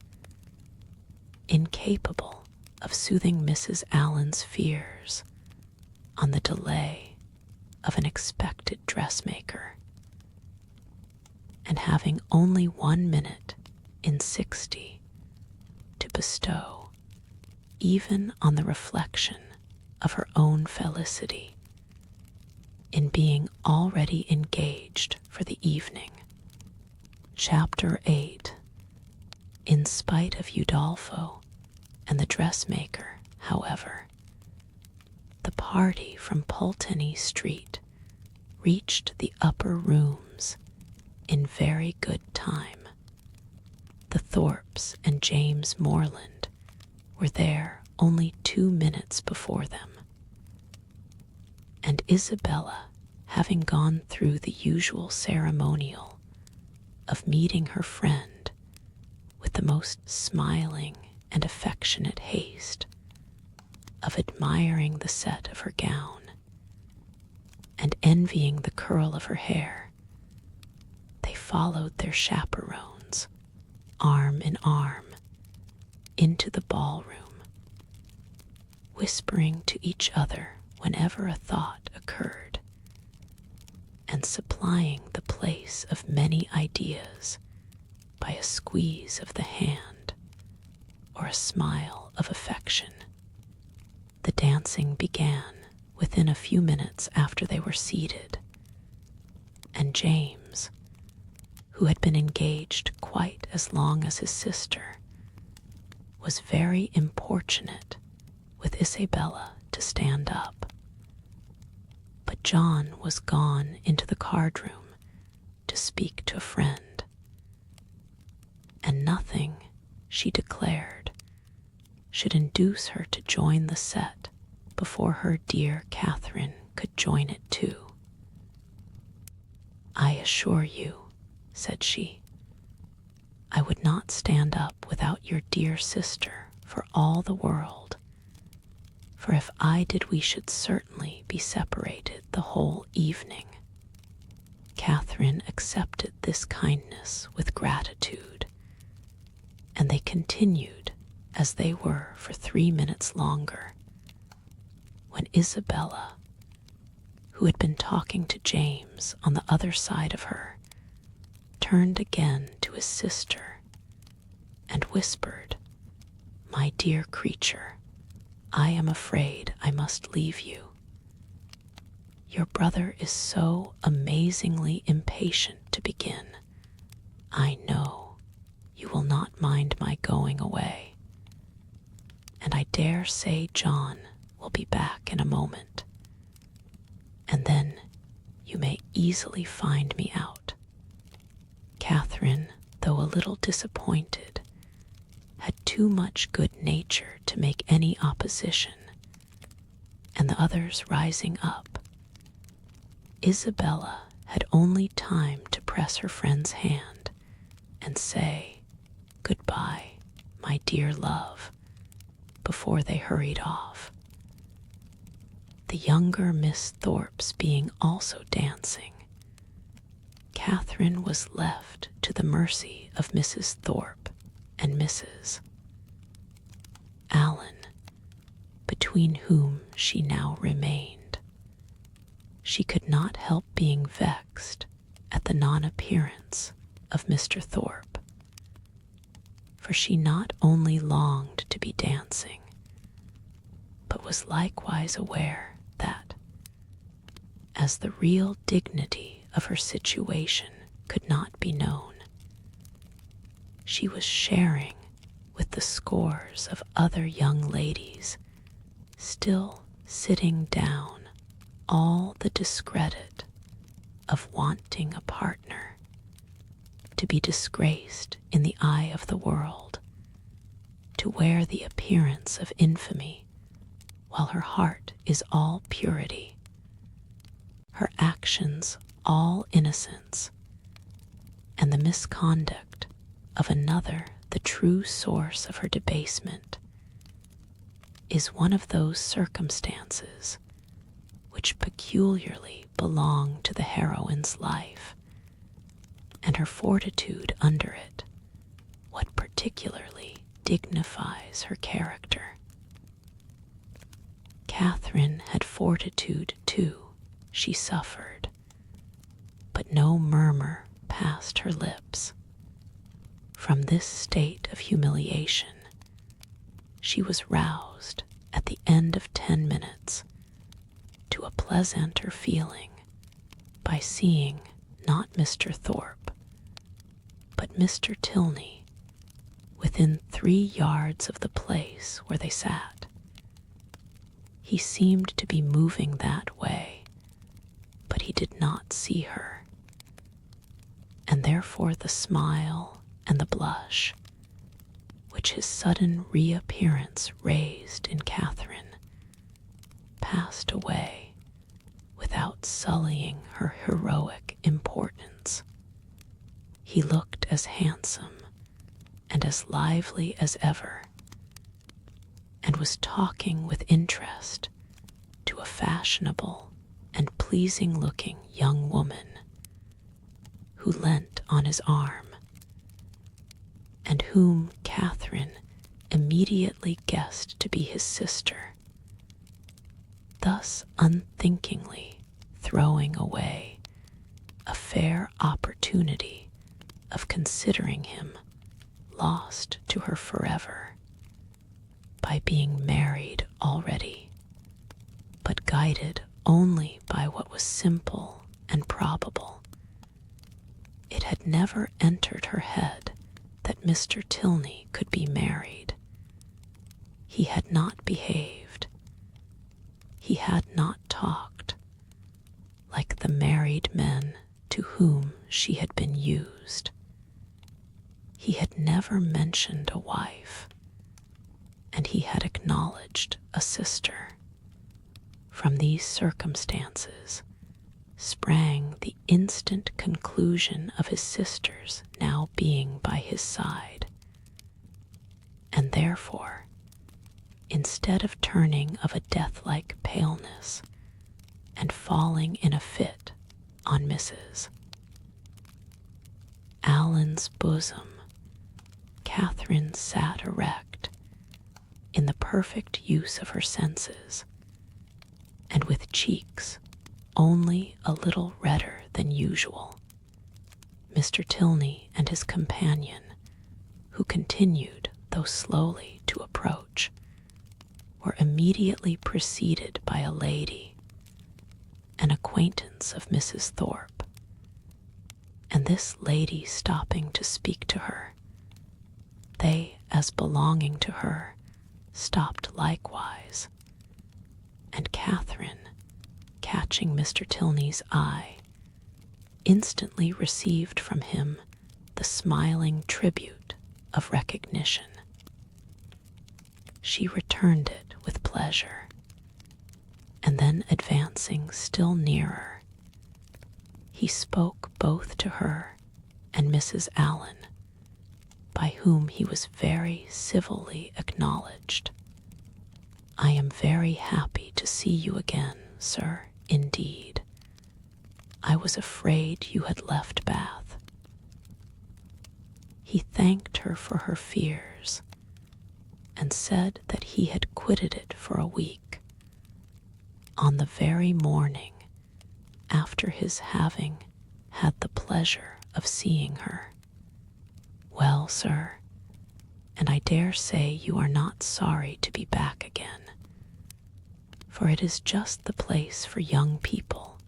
incapable of soothing Mrs. Allen's fears on the delay of an expected dressmaker, and having only 1 minute in 60 to bestow even on the reflection of her own felicity in being already engaged for the evening. Chapter 8. In spite of Udolpho and the dressmaker, however, the party from Pulteney Street reached the upper rooms in very good time, The Thorpes and James Morland were there only 2 minutes before them, and Isabella, having gone through the usual ceremonial of meeting her friend with the most smiling and affectionate haste, of admiring the set of her gown, and envying the curl of her hair, they followed their chaperones, arm in arm, into the ballroom, whispering to each other whenever a thought occurred, and supplying the place of many ideas by a squeeze of the hand or a smile of affection. The dancing began within a few minutes after they were seated, and James, who had been engaged quite as long as his sister, was very importunate with Isabella to stand up. But John was gone into the card-room to speak to a friend, and nothing, she declared, should induce her to join the set before her dear Catherine could join it too. "I assure you," said she, "I would not stand up without your dear sister for all the world, for if I did we should certainly be separated the whole evening." Catherine accepted this kindness with gratitude, and they continued as they were for 3 minutes longer, when Isabella, who had been talking to James on the other side of her, turned again to his sister and whispered, "My dear creature, I am afraid I must leave you. Your brother is so amazingly impatient to begin. I know you will not mind my going away, and I dare say John will be back in a moment, and then you may easily find me out." Catherine, though a little disappointed, had too much good nature to make any opposition, and the others rising up, Isabella had only time to press her friend's hand and say, "Goodbye, my dear love," before they hurried off. The younger Miss Thorpes being also dancing, Catherine was left to the mercy of Mrs. Thorpe and Mrs. Allen, between whom she now remained. She could not help being vexed at the non-appearance of Mr. Thorpe, for she not only longed to be dancing, but was likewise aware that, as the real dignity of her situation could not be known, she was sharing with the scores of other young ladies still sitting down all the discredit of wanting a partner, to be disgraced in the eye of the world, to wear the appearance of infamy while her heart is all purity, her actions all innocence, and the misconduct of another the true source of her debasement, is one of those circumstances which peculiarly belong to the heroine's life, and her fortitude under it what particularly dignifies her character. Catherine had fortitude too, she suffered, but no murmur passed her lips. From this state of humiliation, she was roused at the end of 10 minutes to a pleasanter feeling by seeing not Mr. Thorpe, but Mr. Tilney within 3 yards of the place where they sat. He seemed to be moving that way, but he did not see her, and therefore the smile and the blush, which his sudden reappearance raised in Catherine, passed away without sullying her heroic importance. He looked as handsome and as lively as ever, and was talking with interest to a fashionable and pleasing-looking young woman who leant on his arm, and whom Catherine immediately guessed to be his sister, thus unthinkingly throwing away a fair opportunity of considering him lost to her forever by being married already, but guided only by what was simple and probable. It had never entered her head that Mr. Tilney could be married. He had not behaved. He had not talked like the married men to whom she had been used. He had never mentioned a wife, and he had acknowledged a sister. From these circumstances sprang the instant conclusion of his sister's now being by his side, and therefore, instead of turning of a death-like paleness and falling in a fit on Mrs. Allen's bosom, Catherine sat erect, in the perfect use of her senses, and with cheeks only a little redder than usual. Mr. Tilney and his companion, who continued, though slowly, to approach, were immediately preceded by a lady, an acquaintance of Mrs. Thorpe, and this lady stopping to speak to her, they, as belonging to her, stopped likewise, and Catherine, catching Mr. Tilney's eye, instantly received from him the smiling tribute of recognition. She returned it with pleasure, and then advancing still nearer, he spoke both to her and Mrs. Allen, by whom he was very civilly acknowledged. "I am very happy to see you again, sir, indeed. I was afraid you had left Bath." He thanked her for her fears, and said that he had quitted it for a week, on the very morning after his having had the pleasure of seeing her. "Well, sir, and I dare say you are not sorry to be back again, for it is just the place for young people,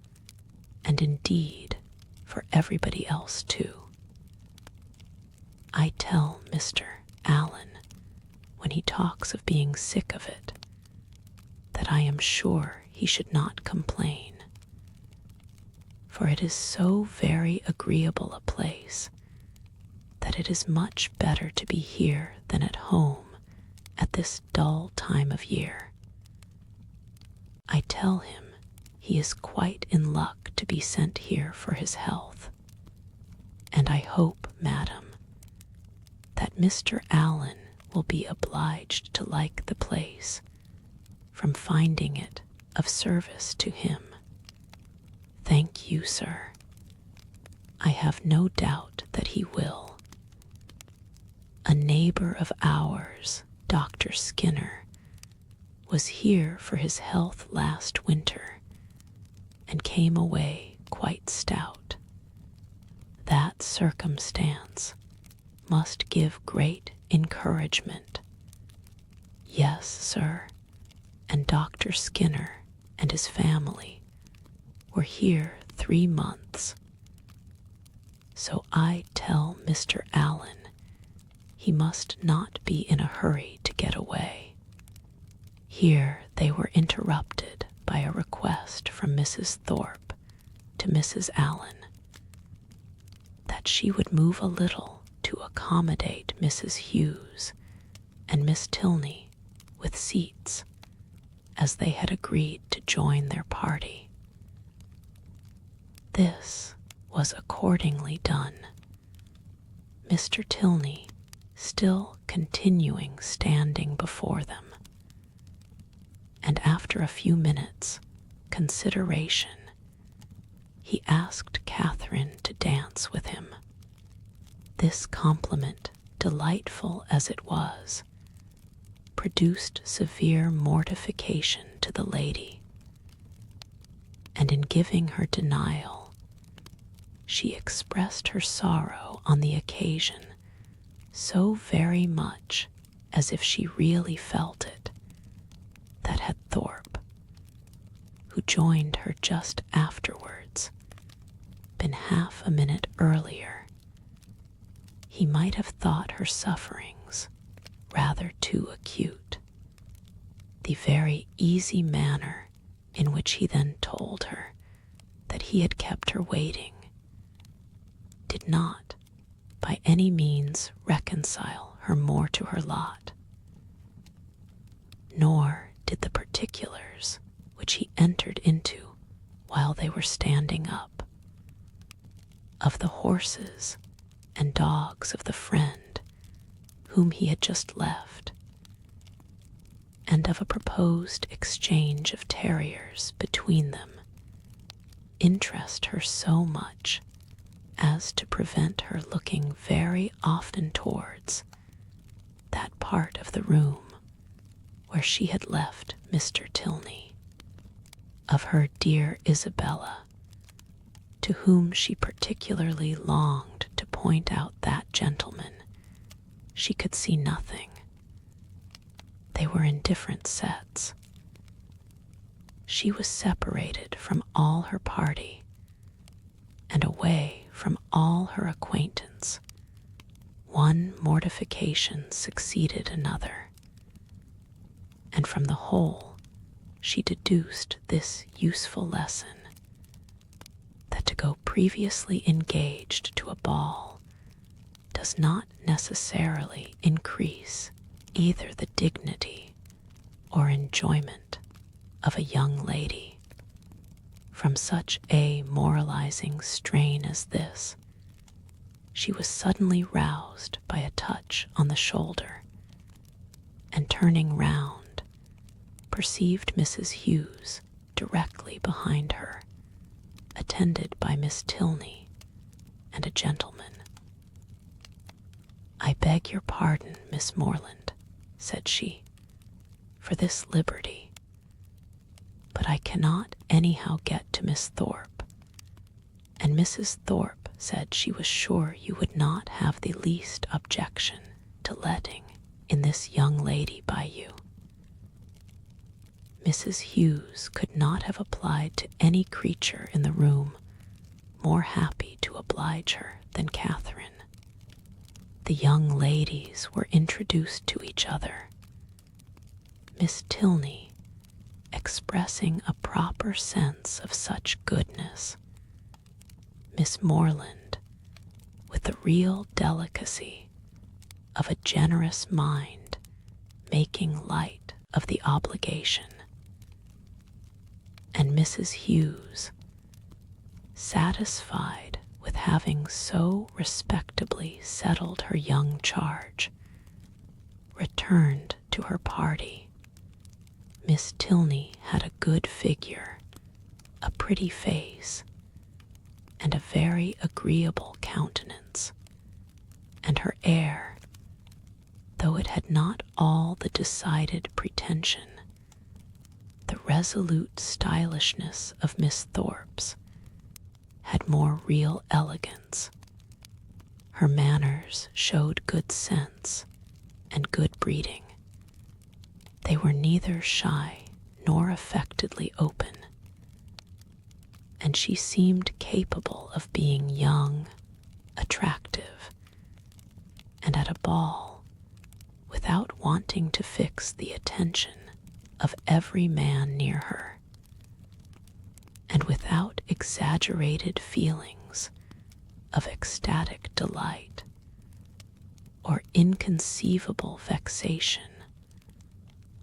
and indeed for everybody else too. I tell Mr. Allen, when he talks of being sick of it, that I am sure he should not complain, for it is so very agreeable a place that it is much better to be here than at home at this dull time of year. I tell him he is quite in luck to be sent here for his health, and I hope, madam, that Mr. Allen will be obliged to like the place from finding it of service to him. Thank you, sir. I have no doubt that he will. A neighbor of ours, Dr. Skinner, was here for his health last winter, and came away quite stout. That circumstance must give great encouragement. Yes, sir, and Dr. Skinner and his family were here 3 months. So I tell Mr. Allen he must not be in a hurry to get away. Here they were interrupted by a request from Mrs. Thorpe to Mrs. Allen that she would move a little to accommodate Mrs. Hughes and Miss Tilney with seats, as they had agreed to join their party. This was accordingly done, Mr. Tilney still continuing standing before them, and after a few minutes' consideration, he asked Catherine to dance with him. This compliment, delightful as it was, produced severe mortification to the lady, and in giving her denial, she expressed her sorrow on the occasion so very much as if she really felt it, that had Thorpe, who joined her just afterwards, been half a minute earlier, he might have thought her sufferings rather too acute. The very easy manner in which he then told her that he had kept her waiting did not by any means reconcile her more to her lot, nor did the particulars which he entered into while they were standing up, of the horses and dogs of the friend whom he had just left, and of a proposed exchange of terriers between them, interest her so much as to prevent her looking very often towards that part of the room where she had left Mr. Tilney. Of her dear Isabella, to whom she particularly longed to point out that gentleman, she could see nothing. They were in different sets. She was separated from all her party, and away from all her acquaintance. One mortification succeeded another, and from the whole she deduced this useful lesson, that to go previously engaged to a ball does not necessarily increase either the dignity or enjoyment of a young lady. From such a moralizing strain as this, she was suddenly roused by a touch on the shoulder, and turning round, perceived Mrs. Hughes directly behind her, attended by Miss Tilney and a gentleman. "I beg your pardon, Miss Morland," said she, "for this liberty, but I cannot anyhow get to Miss Thorpe, and Mrs. Thorpe said she was sure you would not have the least objection to letting in this young lady by you." Mrs. Hughes could not have applied to any creature in the room more happy to oblige her than Catherine. The young ladies were introduced to each other, Miss Tilney expressing a proper sense of such goodness, Miss Morland with the real delicacy of a generous mind making light of the obligation, and Mrs. Hughes, satisfied with having so respectably settled her young charge, returned to her party. Miss Tilney had a good figure, a pretty face, and a very agreeable countenance, and her air, though it had not all the decided pretension, the resolute stylishness of Miss Thorpe's, had more real elegance. Her manners showed good sense and good breeding. They were neither shy nor affectedly open, and she seemed capable of being young, attractive, and at a ball, without wanting to fix the attention of every man near her, and without exaggerated feelings of ecstatic delight or inconceivable vexation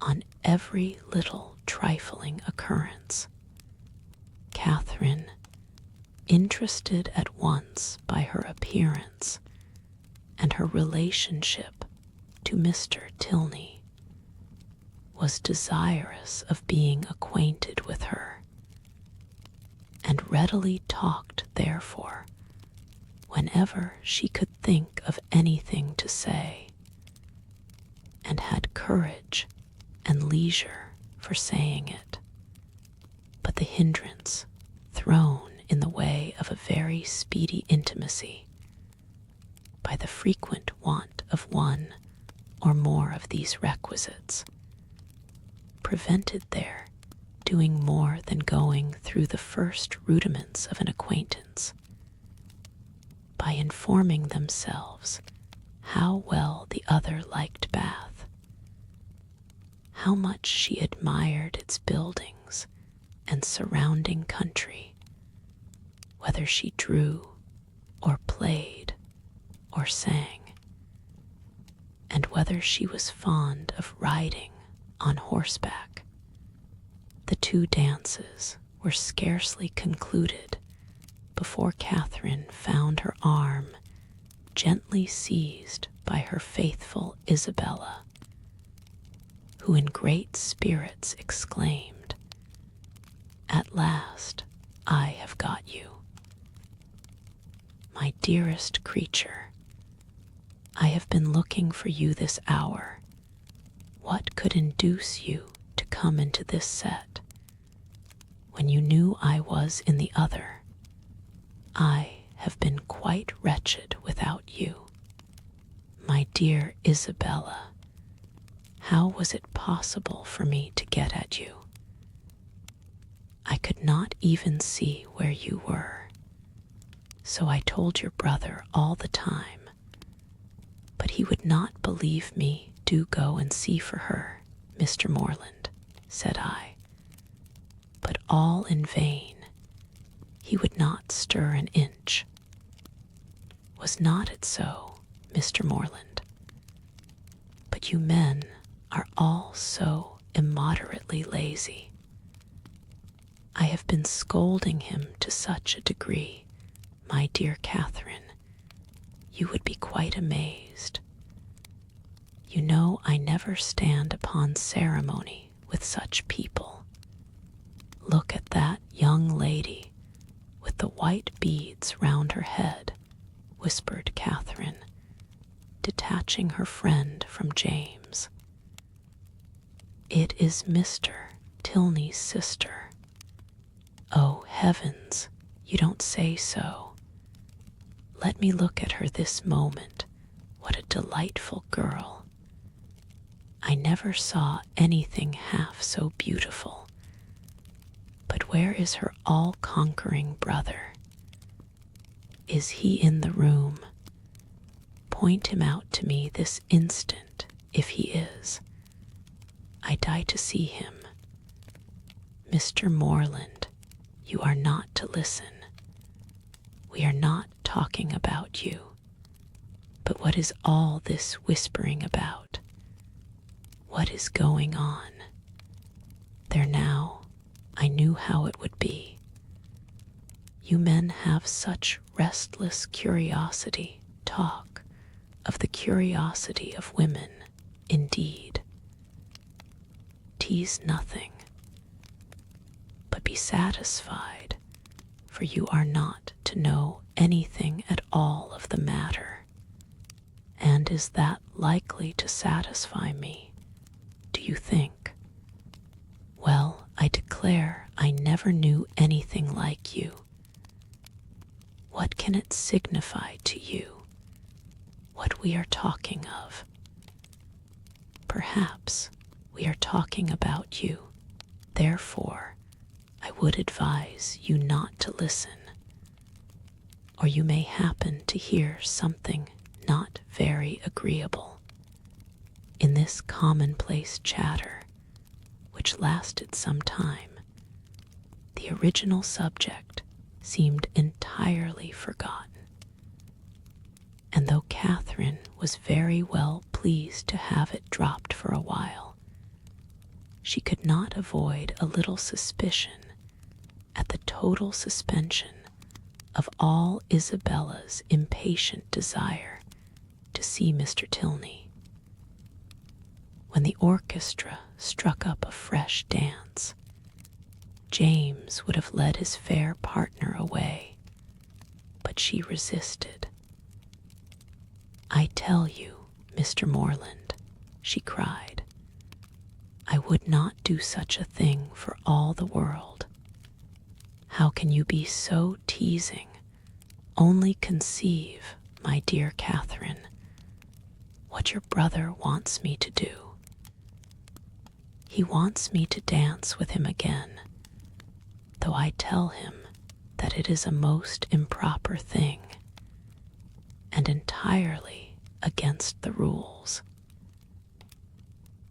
on every little trifling occurrence. Catherine, interested at once by her appearance and her relationship to Mr. Tilney, was desirous of being acquainted with her, and readily talked, therefore, whenever she could think of anything to say, and had courage and leisure for saying it. But the hindrance thrown in the way of a very speedy intimacy by the frequent want of one or more of these requisites prevented their doing more than going through the first rudiments of an acquaintance, by informing themselves how well the other liked Bath, how much she admired its buildings and surrounding country, whether she drew or played or sang, and whether she was fond of riding on horseback. The 2 dances were scarcely concluded before Catherine found her arm gently seized by her faithful Isabella, who in great spirits exclaimed, "At last I have got you. My dearest creature, I have been looking for you this hour. What could induce you to come into this set, when you knew I was in the other? I have been quite wretched without you. My dear Isabella, how was it possible for me to get at you? I could not even see where you were, so I told your brother all the time, but he would not believe me. Do go and see for her, Mr. Morland, said I, but all in vain. He would not stir an inch. Was not it so, Mr. Morland? But you men are all so immoderately lazy. I have been scolding him to such a degree, my dear Catherine, you would be quite amazed. You know I never stand upon ceremony with such people. Look at that young lady with the white beads round her head, whispered Catherine, detaching her friend from James. It is Mr. Tilney's sister. Oh, heavens, you don't say so. Let me look at her this moment. What a delightful girl. I never saw anything half so beautiful. But where is her all-conquering brother? Is he in the room? Point him out to me this instant, if he is. I die to see him. Mr. Morland, you are not to listen. We are not talking about you. But what is all this whispering about? What is going on? There now, I knew how it would be. You men have such restless curiosity. Talk of the curiosity of women, indeed. Tease nothing, but be satisfied, for you are not to know anything at all of the matter. And is that likely to satisfy me, do you think? Well, I declare I never knew anything like you. What can it signify to you what we are talking of? Perhaps we are talking about you, therefore I would advise you not to listen, or you may happen to hear something not very agreeable in this commonplace chatter, which lasted some time. The original subject seemed entirely forgotten. and though Catherine was very well pleased to have it dropped for a while, she could not avoid a little suspicion at the total suspension of all Isabella's impatient desire to see Mr. Tilney. When the orchestra struck up a fresh dance, James would have led his fair partner away, but she resisted. "I tell you, Mr. Morland," she cried, "I would not do such a thing for all the world. How can you be so teasing? Only conceive, my dear Catherine, what your brother wants me to do. He wants me to dance with him again, though I tell him that it is a most improper thing, and entirely against the rules.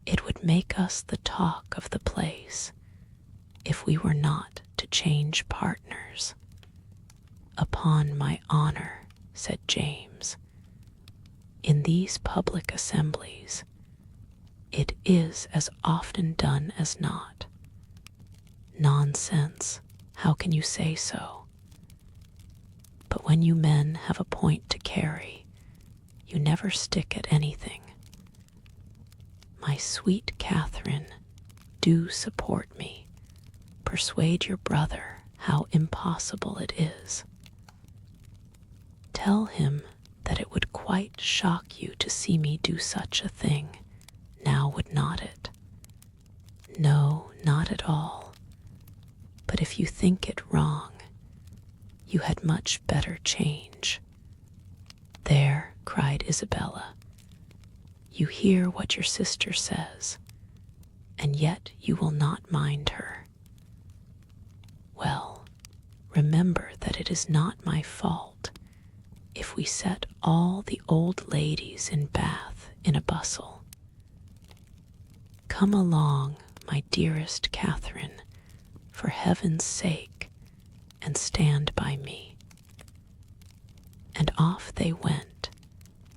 It would make us the talk of the place if we were not to change partners." "Upon my honor," said James, "in these public assemblies, it is as often done as not." "Nonsense, how can you say so? But when you men have a point to carry, you never stick at anything. My sweet Catherine, do support me. Persuade your brother how impossible it is. Tell him that it would quite shock you to see me do such a thing, now would not it? No, not at all. But if you think it wrong, you had much better change." "There," cried Isabella, "you hear what your sister says, and yet you will not mind her. Well, remember that it is not my fault if we set all the old ladies in Bath in a bustle. Come along, my dearest Catherine, for heaven's sake, and stand by me." And off they went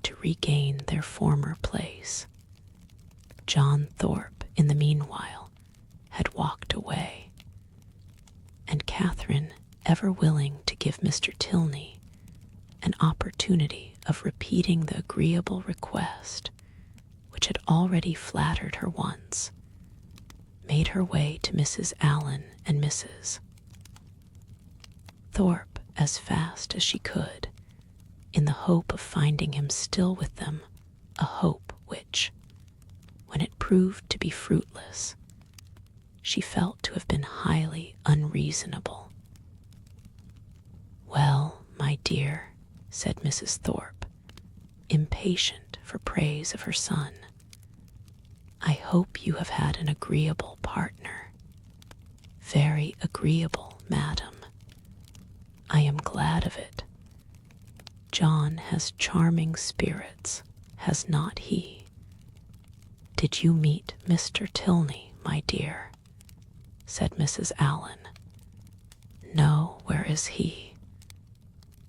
to regain their former place. John Thorpe, in the meanwhile, had walked away, and Catherine, ever willing to give Mr. Tilney an opportunity of repeating the agreeable request which had already flattered her once, made her way to Mrs. Allen and Mrs. Thorpe as fast as she could, in the hope of finding him still with them, a hope which, when it proved to be fruitless, she felt to have been highly unreasonable. "Well, my dear," said Mrs. Thorpe, impatient for praise of her son, "I hope you have had an agreeable partner." "Very agreeable, madam. I am glad of it. John has charming spirits, has not he? Did you meet Mr. Tilney, my dear?" said Mrs. Allen. "No, where is he?"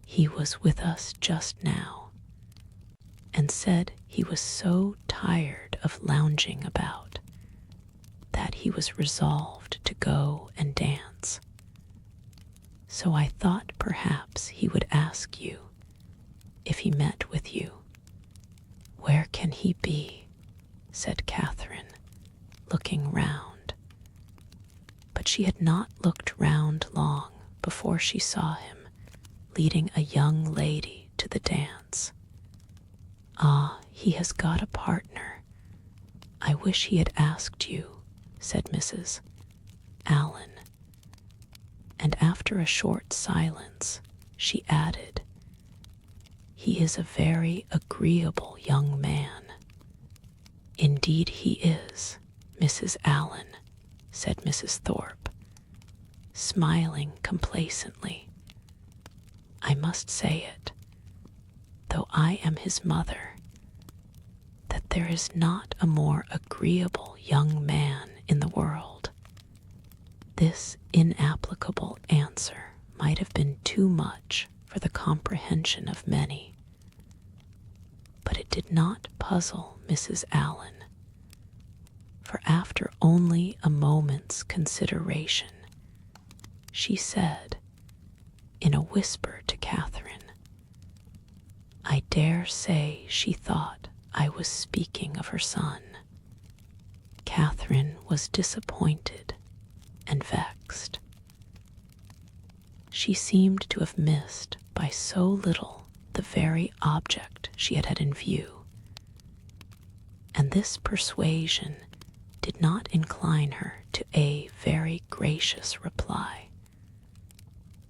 "He was with us just now, and said he was so tired of lounging about that he was resolved to go and dance. So I thought perhaps he would ask you if he met with you." "Where can he be?" said Catherine, looking round. But she had not looked round long before she saw him leading a young lady to the dance. "Ah, he has got a partner. I wish he had asked you," said Mrs. Allen. And after a short silence, she added, "He is a very agreeable young man." "Indeed he is, Mrs. Allen," said Mrs. Thorpe, smiling complacently. "I must say it, though I am his mother, that there is not a more agreeable young man in the world." This inapplicable answer might have been too much for the comprehension of many, But it did not puzzle Mrs. Allen, for after only a moment's consideration, she said, in a whisper to Catherine, I dare say she thought I was speaking of her son. Catherine was disappointed and vexed. She seemed to have missed by so little the very object she had in view, and this persuasion did not incline her to a very gracious reply.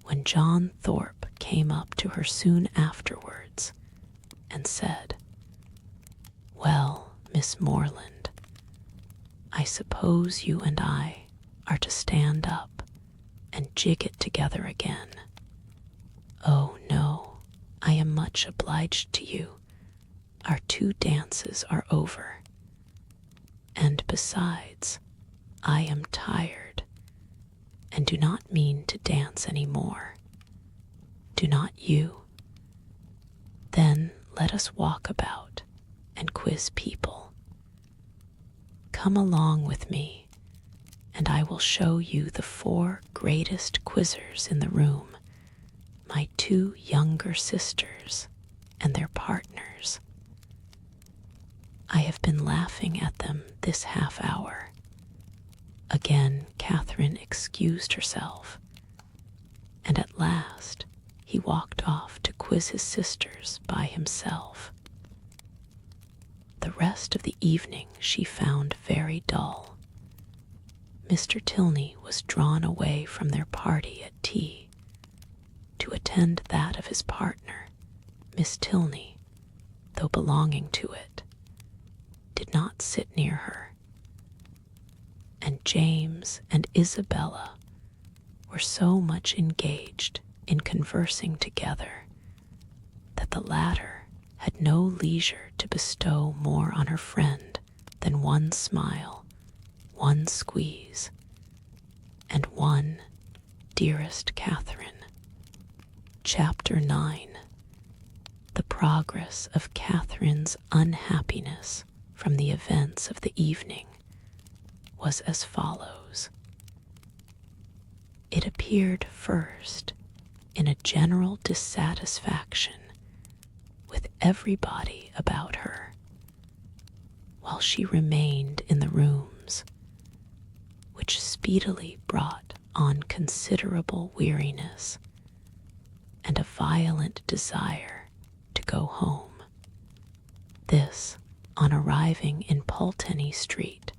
When John Thorpe came up to her soon afterwards and said, Well, Miss Morland, I suppose you and I are to stand up and jig it together again. Oh, no, I am much obliged to you. Our 2 dances are over. And besides, I am tired, and do not mean to dance any more. Do not you? Then let us walk about and quiz people. Come along with me, and I will show you the 4 greatest quizzers in the room, my 2 younger sisters and their partners. I have been laughing at them this half hour. Again Catherine excused herself, and at last he walked off to quiz his sisters by himself. The rest of the evening she found very dull. Mr. Tilney was drawn away from their party at tea to attend that of his partner, Miss Tilney, though belonging to it, did not sit near her, and James and Isabella were so much engaged in conversing together that the latter had no leisure to bestow more on her friend than 1 smile, 1 squeeze, and 1 dearest Catherine. Chapter 9. The progress of Catherine's unhappiness from the events of the evening was as follows. It appeared first in a general dissatisfaction with everybody about her, while she remained in the rooms, which speedily brought on considerable weariness and a violent desire to go home. This, on arriving in Pulteney Street,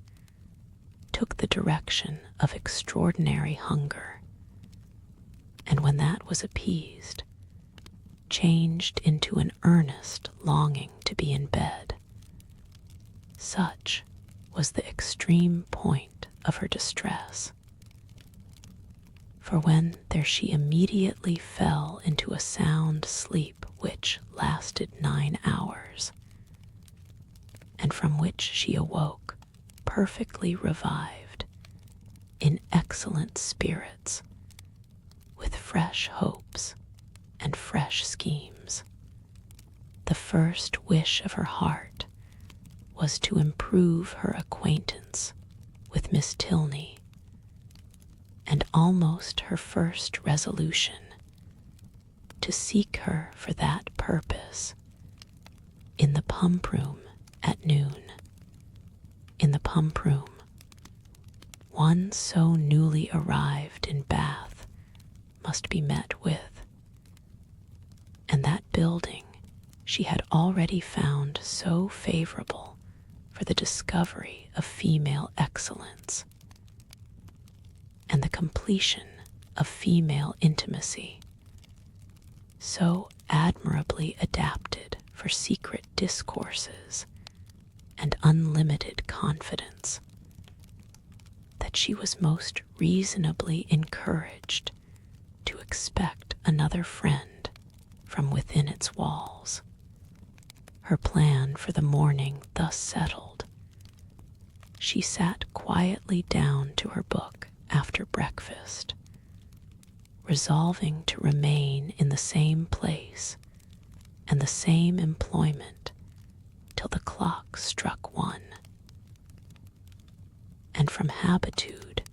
took the direction of extraordinary hunger, and when that was appeased, changed into an earnest longing to be in bed. Such was the extreme point of her distress. For when there she immediately fell into a sound sleep which lasted 9 hours, and from which she awoke perfectly revived, in excellent spirits, with fresh hopes and fresh schemes. The first wish of her heart was to improve her acquaintance with Miss Tilney, and almost her first resolution to seek her for that purpose in the pump room at noon. In the pump room, one so newly arrived in Bath must be met with, and that building she had already found so favorable for the discovery of female excellence and the completion of female intimacy, so admirably adapted for secret discourses and unlimited confidence, that she was most reasonably encouraged to expect another friend from within its walls. Her plan for the morning thus settled, she sat quietly down to her book after breakfast, resolving to remain in the same place and the same employment till the clock struck 1. And from habitude,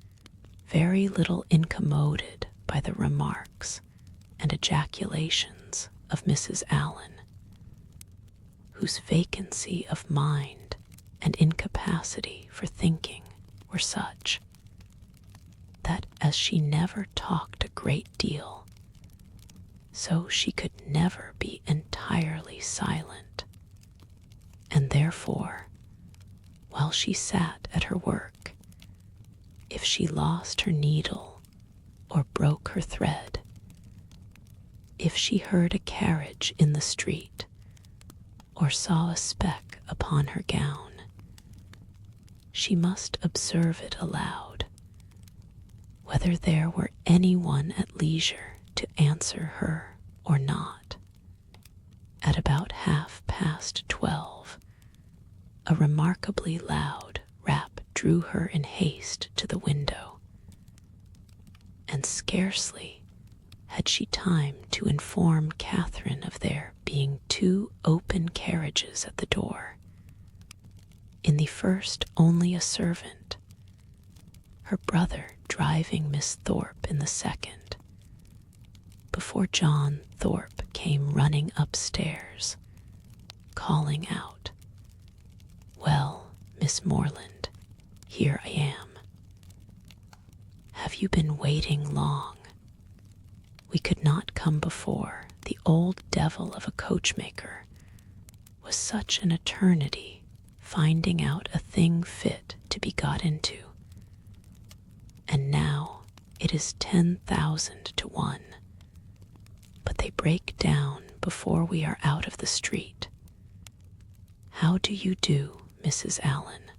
very little incommoded by the remarks and ejaculations of Mrs. Allen, whose vacancy of mind and incapacity for thinking were such that as she never talked a great deal, so she could never be entirely silent, and therefore, while she sat at her work, if she lost her needle or broke her thread, if she heard a carriage in the street or saw a speck upon her gown, she must observe it aloud, whether there were any one at leisure to answer her or not. At about 12:30, a remarkably loud rap drew her in haste to the window, and scarcely had she time to inform Catherine of there being 2 open carriages at the door, in the first only a servant, her brother driving Miss Thorpe in the second, before John Thorpe came running upstairs, calling out, "Well, Miss Morland, here I am. Have you been waiting long? We could not come before. The old devil of a coachmaker was such an eternity finding out a thing fit to be got into. And now it is 10,000 to 1. But they break down before we are out of the street. How do you do, Mrs. Allen?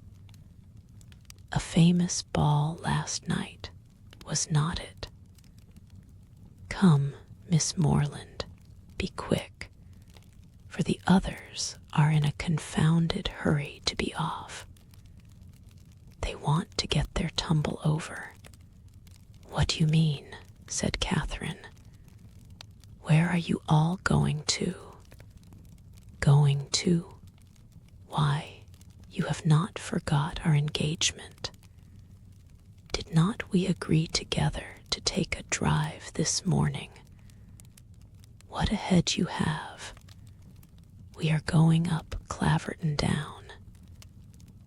A famous ball last night, was not it? Come, Miss Morland, be quick, for the others are in a confounded hurry to be off. They want to get their tumble over." "What do you mean?" said Catherine. "Where are you all going to?" "Going to? Why, you have not forgot our engagement. Did not we agree together to take a drive this morning? What a head you have. We are going up Claverton Down.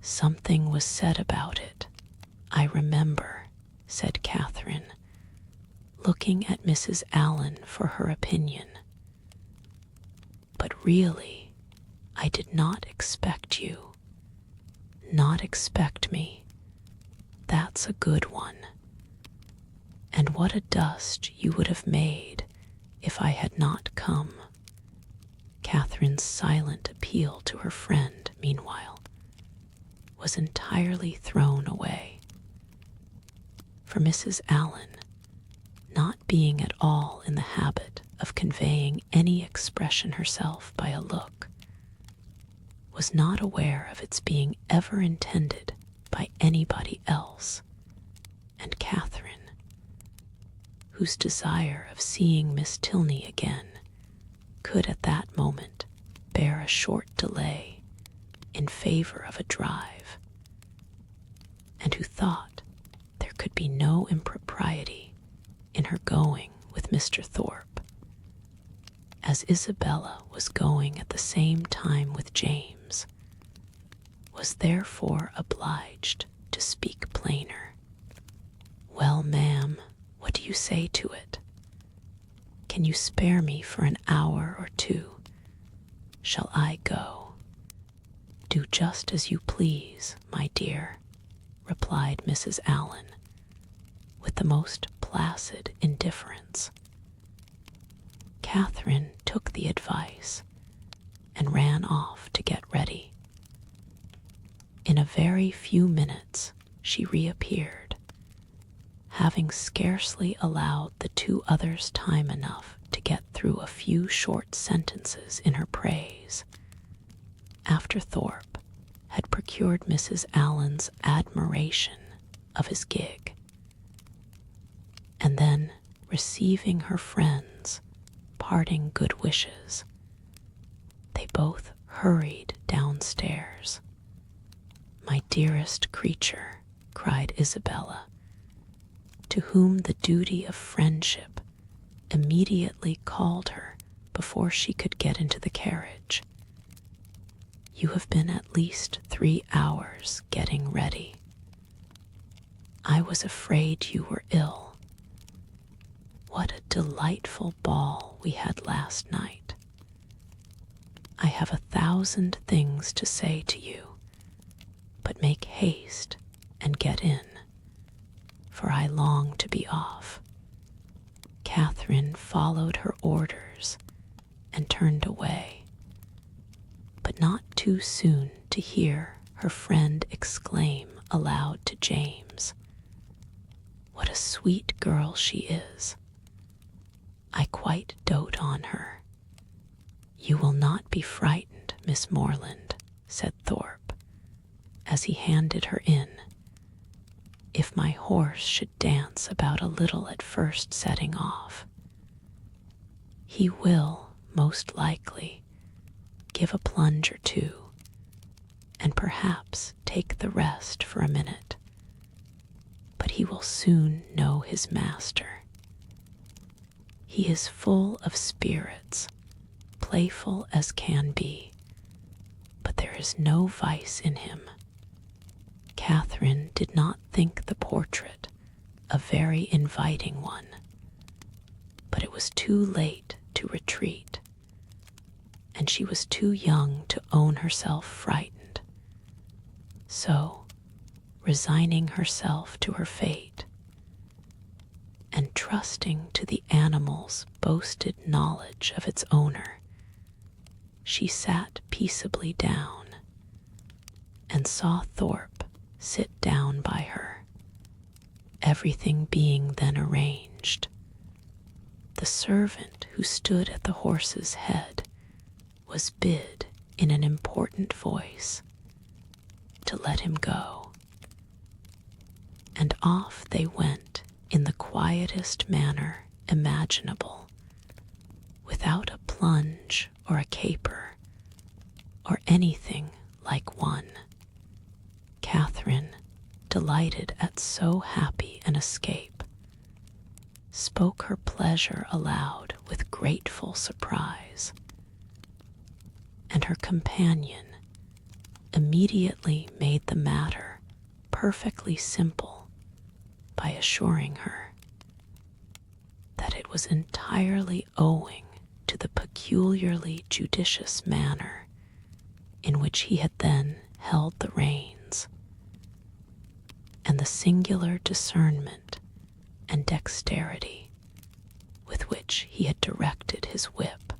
Something was said about it, I remember," said Catherine, looking at Mrs. Allen for her opinion. "But really, I did not expect you. Not expect me. That's a good one. And what a dust you would have made if I had not come." Catherine's silent appeal to her friend, meanwhile, was entirely thrown away. For Mrs. Allen, not being at all in the habit of conveying any expression herself by a look, was not aware of its being ever intended by anybody else, and Catherine, whose desire of seeing Miss Tilney again could at that moment bear a short delay in favor of a drive, and who thought there could be no impropriety in her going with Mr. Thorpe, as Isabella was going at the same time with James, was therefore obliged to speak plainer. "Well, ma'am, what do you say to it? Can you spare me for an hour or 2? Shall I go?" "Do just as you please, my dear," replied Mrs. Allen, with the most placid indifference. Catherine took the advice and ran off to get ready. In a very few minutes she reappeared, having scarcely allowed the 2 others time enough to get through a few short sentences in her praise, after Thorpe had procured Mrs. Allen's admiration of his gig. And then, receiving her friends' parting good wishes, they both hurried downstairs. "My dearest creature," cried Isabella, to whom the duty of friendship immediately called her before she could get into the carriage. "You have been at least 3 hours getting ready. I was afraid you were ill. What a delightful ball we had last night. I have 1,000 things to say to you, but make haste and get in, for I long to be off." Catherine followed her orders and turned away, but not too soon to hear her friend exclaim aloud to James, "What a sweet girl she is! I quite dote on her." "You will not be frightened, Miss Morland," said Thorpe, as he handed her in, "if my horse should dance about a little at first setting off. He will, most likely, give a plunge or two, and perhaps take the rest for a minute, but he will soon know his master. He is full of spirits, playful as can be, but there is no vice in him." Catherine did not think the portrait a very inviting one, but it was too late to retreat, and she was too young to own herself frightened. So, resigning herself to her fate, and trusting to the animal's boasted knowledge of its owner, she sat peaceably down and saw Thorpe sit down by her. Everything being then arranged, the servant who stood at the horse's head was bid in an important voice to let him go, and off they went in the quietest manner imaginable, without a plunge or a caper, or anything like one. Catherine, delighted at so happy an escape, spoke her pleasure aloud with grateful surprise, and her companion immediately made the matter perfectly simple by assuring her that it was entirely owing to the peculiarly judicious manner in which he had then held the reins, and the singular discernment and dexterity with which he had directed his whip.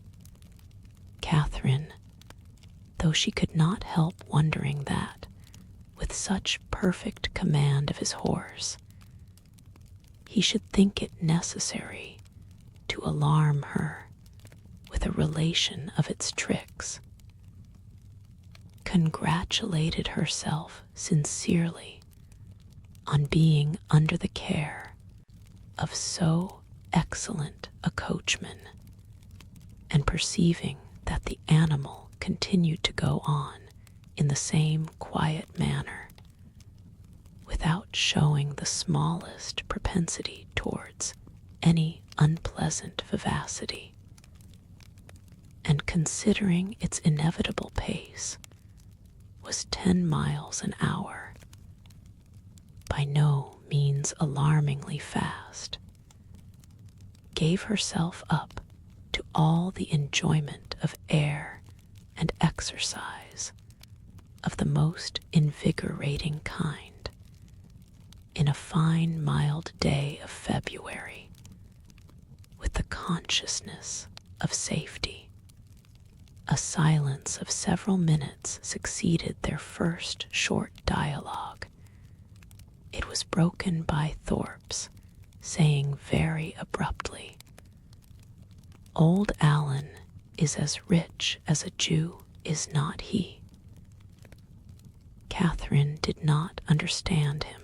Catherine, though she could not help wondering that, with such perfect command of his horse, he should think it necessary to alarm her with a relation of its tricks, congratulated herself sincerely on being under the care of so excellent a coachman, and perceiving that the animal continued to go on in the same quiet manner, without showing the smallest propensity towards any unpleasant vivacity, and considering its inevitable pace was 10 miles an hour, by no means alarmingly fast, gave herself up to all the enjoyment of air and exercise of the most invigorating kind, in a fine mild day of February, with the consciousness of safety. A silence of several minutes succeeded their first short dialogue. It was broken by Thorpe's saying very abruptly, "Old Allen is as rich as a Jew, is not he?" Catherine did not understand him,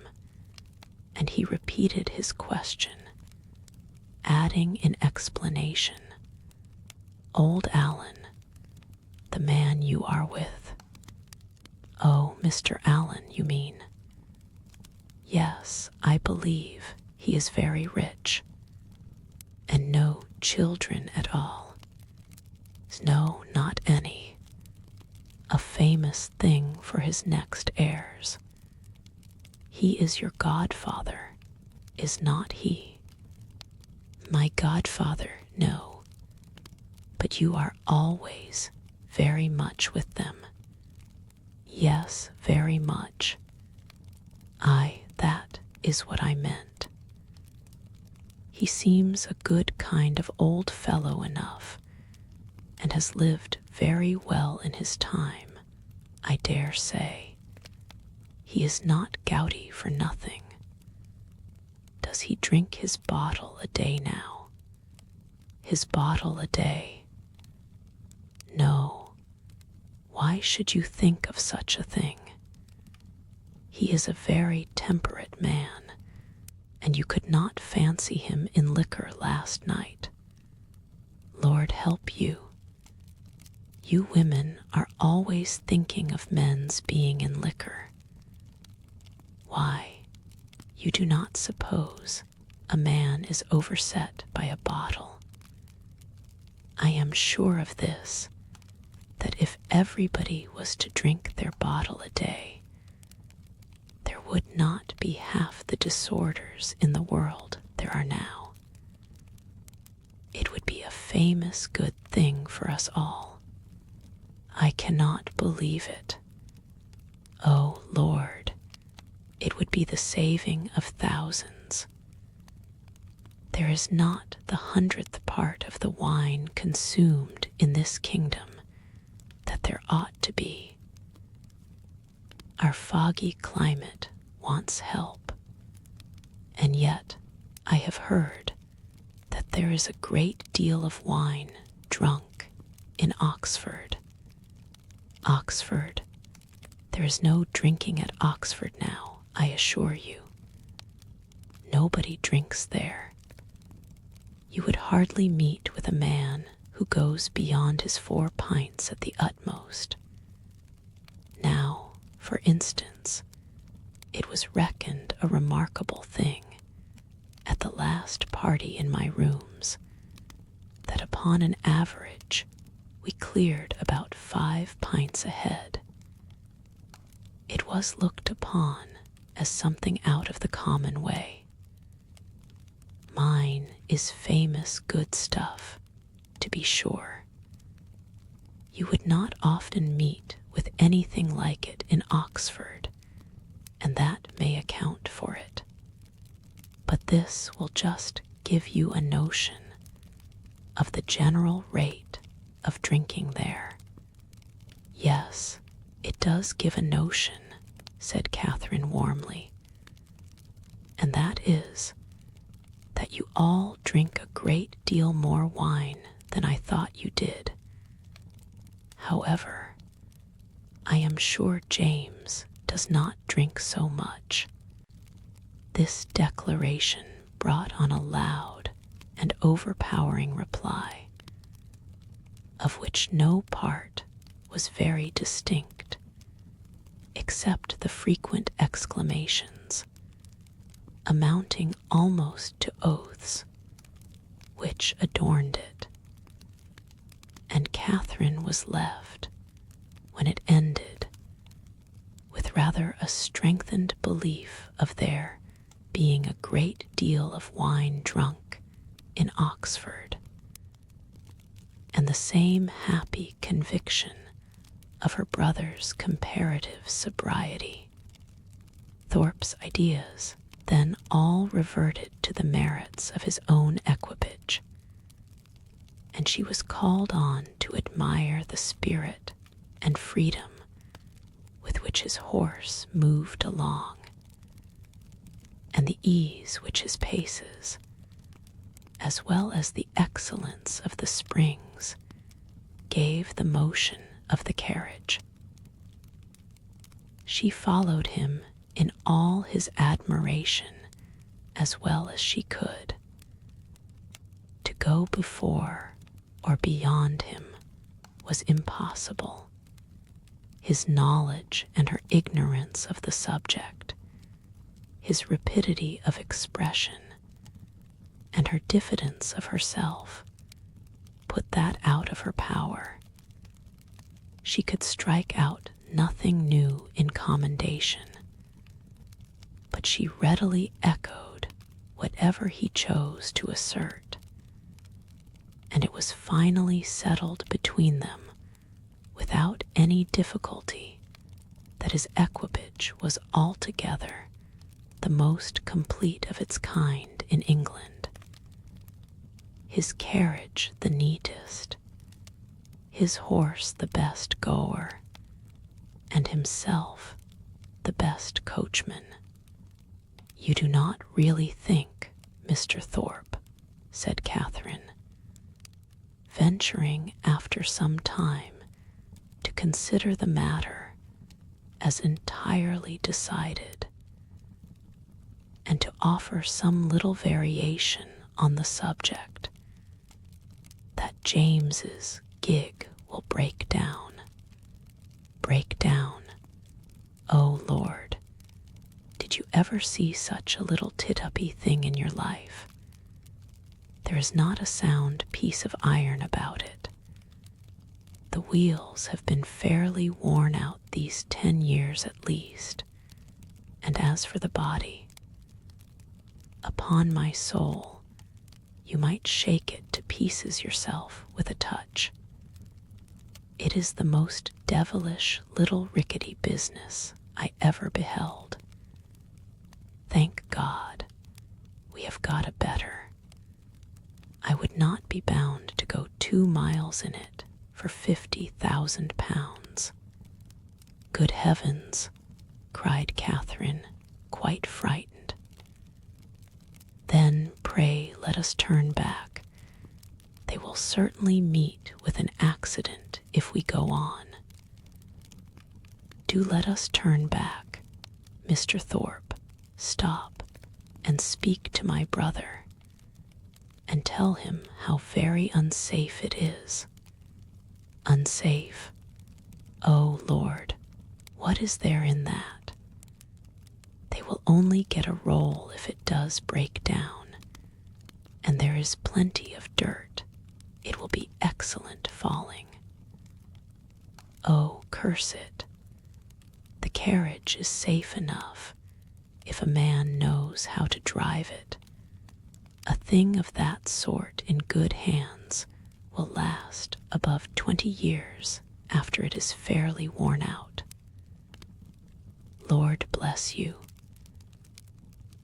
and he repeated his question, adding in explanation, "Old Allen, the man you are with. Oh, Mr. Allen, you mean? Yes, I believe he is very rich, and no children at all. No, not any. A famous thing for his next heirs. He is your godfather, is not he? My godfather, no. But you are always very much with them. Yes, very much. Aye, that is what I meant. He seems a good kind of old fellow enough, and has lived very well in his time, I dare say. He is not gouty for nothing. Does he drink his bottle a day now? His bottle a day? No. Why should you think of such a thing? He is a very temperate man, and you could not fancy him in liquor last night. Lord help you. You women are always thinking of men's being in liquor. Why, you do not suppose a man is overset by a bottle. I am sure of this, that if everybody was to drink their bottle a day, there would not be half the disorders in the world there are now. It would be a famous good thing for us all. I cannot believe it. Oh, Lord, it would be the saving of thousands. There is not the 100th part of the wine consumed in this kingdom that there ought to be. Our foggy climate wants help, and yet I have heard that there is a great deal of wine drunk in Oxford. Oxford? There is no drinking at Oxford now, I assure you. Nobody drinks there. You would hardly meet with a man who goes beyond his 4 pints at the utmost. Now, for instance, it was reckoned a remarkable thing at the last party in my rooms that upon an average we cleared about 5 pints a head. It was looked upon as something out of the common way. Mine is famous good stuff, to be sure. You would not often meet with anything like it in Oxford, and that may account for it. But this will just give you a notion of the general rate of drinking there. Yes, it does give a notion, said Catherine warmly, and that is that you all drink a great deal more wine than I thought you did. However, I am sure James does not drink so much. This declaration brought on a loud and overpowering reply, of which no part was very distinct, except the frequent exclamations, amounting almost to oaths, which adorned it. And Catherine was left, when it ended, with rather a strengthened belief of there being a great deal of wine drunk in Oxford, and the same happy conviction of her brother's comparative sobriety. Thorpe's ideas then all reverted to the merits of his own equipage, and she was called on to admire the spirit and freedom with which his horse moved along, and the ease which his paces, as well as the excellence of the springs, gave the motion of the carriage. She followed him in all his admiration as well as she could. To go before or beyond him was impossible. His knowledge and her ignorance of the subject, his rapidity of expression, and her diffidence of herself put that out of her power. She could strike out nothing new in commendation, but she readily echoed whatever he chose to assert, and it was finally settled between them without any difficulty that his equipage was altogether the most complete of its kind in England, his carriage the neatest, his horse the best goer, and himself the best coachman. "You do not really think, Mr. Thorpe," said Catherine, venturing after some time to consider the matter as entirely decided, and to offer some little variation on the subject, "that James's gig will break down. Break down. Oh, Lord, did you ever see such a little tit-uppy thing in your life? There is not a sound piece of iron about it. The wheels have been fairly worn out these 10 years at least, and as for the body, upon my soul, you might shake it to pieces yourself with a touch. It is the most devilish little rickety business I ever beheld. Thank God, we have got a better. I would not be bound to go 2 miles in it for 50,000 pounds. Good heavens, cried Catherine, quite frightened. Then pray let us turn back. They will certainly meet with an accident if we go on. Do let us turn back. Mr. Thorpe, stop and speak to my brother, and tell him how very unsafe it is. Unsafe? Oh, Lord, what is there in that? They will only get a roll if it does break down, and there is plenty of dirt. It will be excellent falling. Oh, curse it. The carriage is safe enough if a man knows how to drive it. A thing of that sort in good hands will last above 20 years after it is fairly worn out. Lord bless you.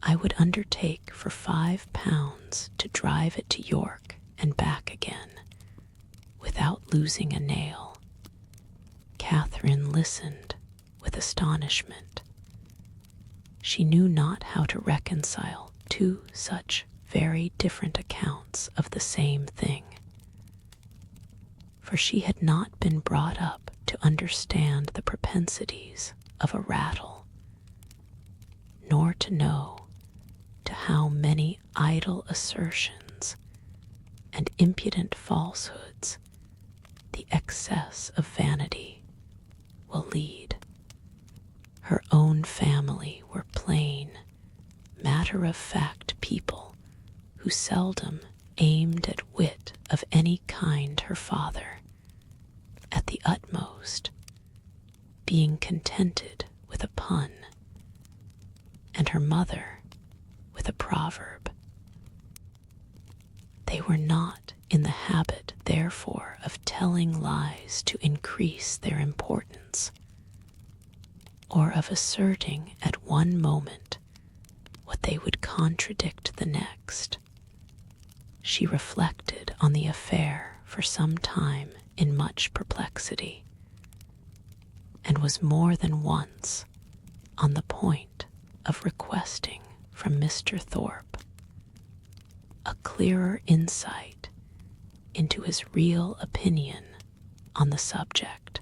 I would undertake for £5 to drive it to York and back again, without losing a nail. Catherine listened with astonishment. She knew not how to reconcile 2 such very different accounts of the same thing, for she had not been brought up to understand the propensities of a rattle, nor to know to how many idle assertions and impudent falsehoods the excess of vanity will lead. Her own family were plain, matter-of-fact people who seldom aimed at wit of any kind. Her father, at the utmost, being contented with a pun, and her mother with a proverb. They were not in the habit, therefore, of telling lies to increase their importance, or of asserting at one moment what they would contradict the next. She reflected on the affair for some time in much perplexity, and was more than once on the point of requesting from Mr. Thorpe a clearer insight into his real opinion on the subject.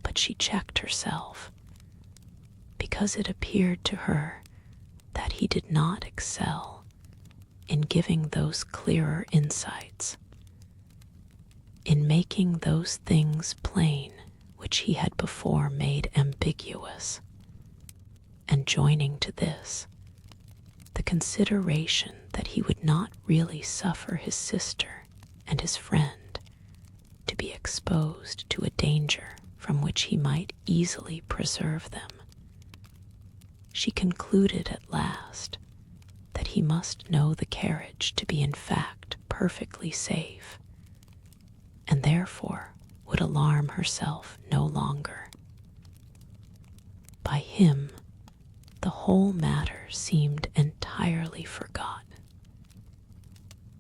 But she checked herself, because it appeared to her that he did not excel in giving those clearer insights. in making those things plain which he had before made ambiguous, and joining to this the consideration that he would not really suffer his sister and his friend to be exposed to a danger from which he might easily preserve them, she concluded at last that he must know the carriage to be in fact perfectly safe, and therefore would alarm herself no longer. By him, the whole matter seemed entirely forgotten,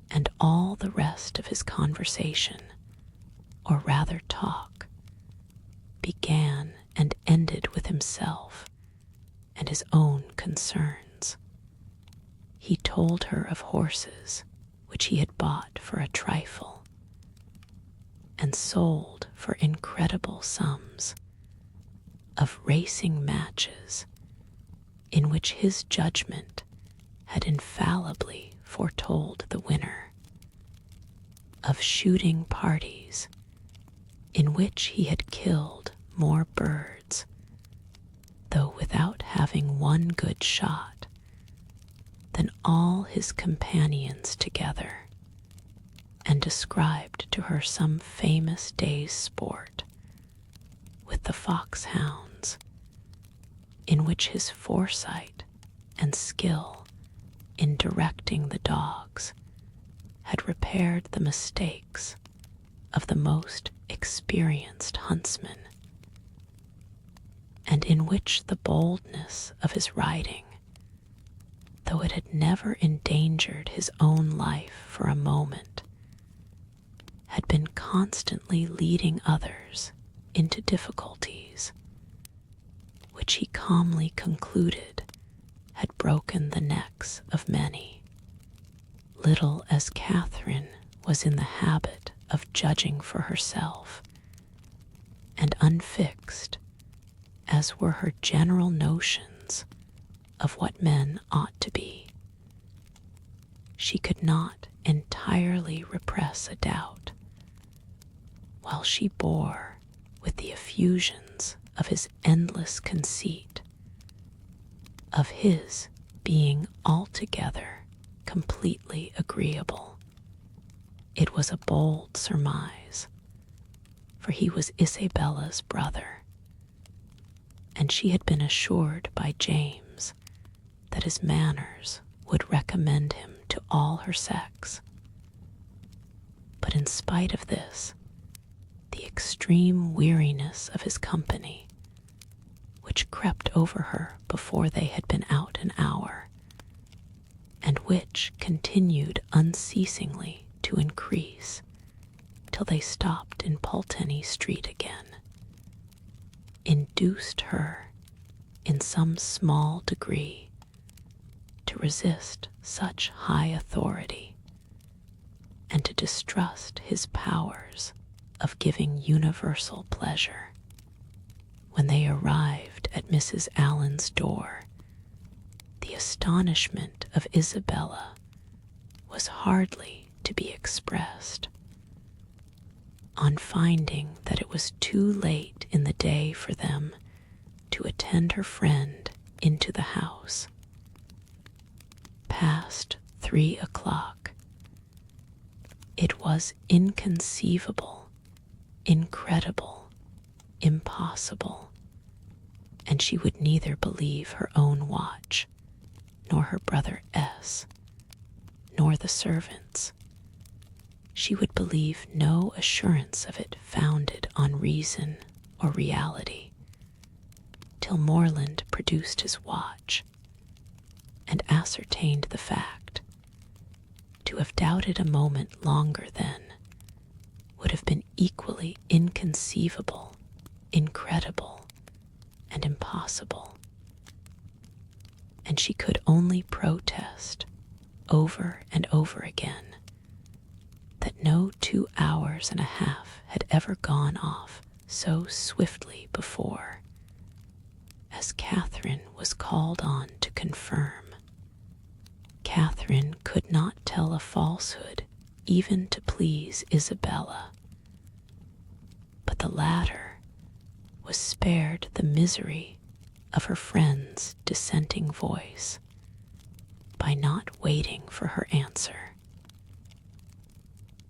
and all the rest of his conversation, or rather talk, began and ended with himself and his own concerns. He told her of horses which he had bought for a trifle and sold for incredible sums, of racing matches in which his judgment had infallibly foretold the winner, of shooting parties in which he had killed more birds, though without having one good shot, than all his companions together, and described to her some famous day's sport with the foxhounds, in which his foresight and skill in directing the dogs had repaired the mistakes of the most experienced huntsman, and in which the boldness of his riding, though it had never endangered his own life for a moment, had been constantly leading others into difficulties, which he calmly concluded had broken the necks of many. Little as Catherine was in the habit of judging for herself, and unfixed as were her general notions of what men ought to be, she could not entirely repress a doubt, while she bore with the effusions of his endless conceit, of his being altogether completely agreeable. It was a bold surmise, for he was Isabella's brother, and she had been assured by James that his manners would recommend him to all her sex. But in spite of this, the extreme weariness of his company, which crept over her before they had been out an hour, and which continued unceasingly to increase till they stopped in Pulteney Street again, induced her, in some small degree, to resist such high authority, and to distrust his powers of giving universal pleasure. When they arrived at Mrs. Allen's door, the astonishment of Isabella was hardly to be expressed. On finding that it was too late in the day for them to attend her friend into the house, past 3 o'clock, it was inconceivable, incredible, impossible, and she would neither believe her own watch, nor her brother S, nor the servants. She would believe no assurance of it founded on reason or reality, till Morland produced his watch, and ascertained the fact. To have doubted a moment longer then would have been equally inconceivable, incredible, and impossible, and she could only protest over and over again that no 2 hours and a half had ever gone off so swiftly before, as Catherine was called on to confirm. Catherine could not tell a falsehood even to please Isabella, the latter was spared the misery of her friend's dissenting voice by not waiting for her answer.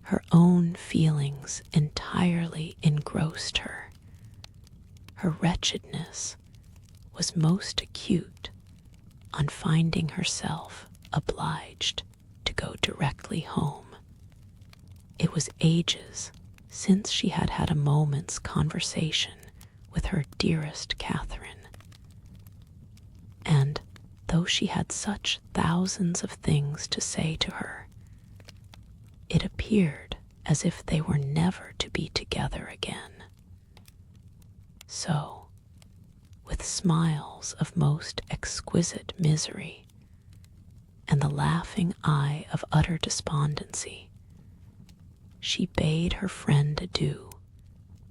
Her own feelings entirely engrossed her. Her wretchedness was most acute on finding herself obliged to go directly home. It was ages since she had had a moment's conversation with her dearest Catherine, and though she had such thousands of things to say to her, it appeared as if they were never to be together again. So, with smiles of most exquisite misery and the laughing eye of utter despondency, she bade her friend adieu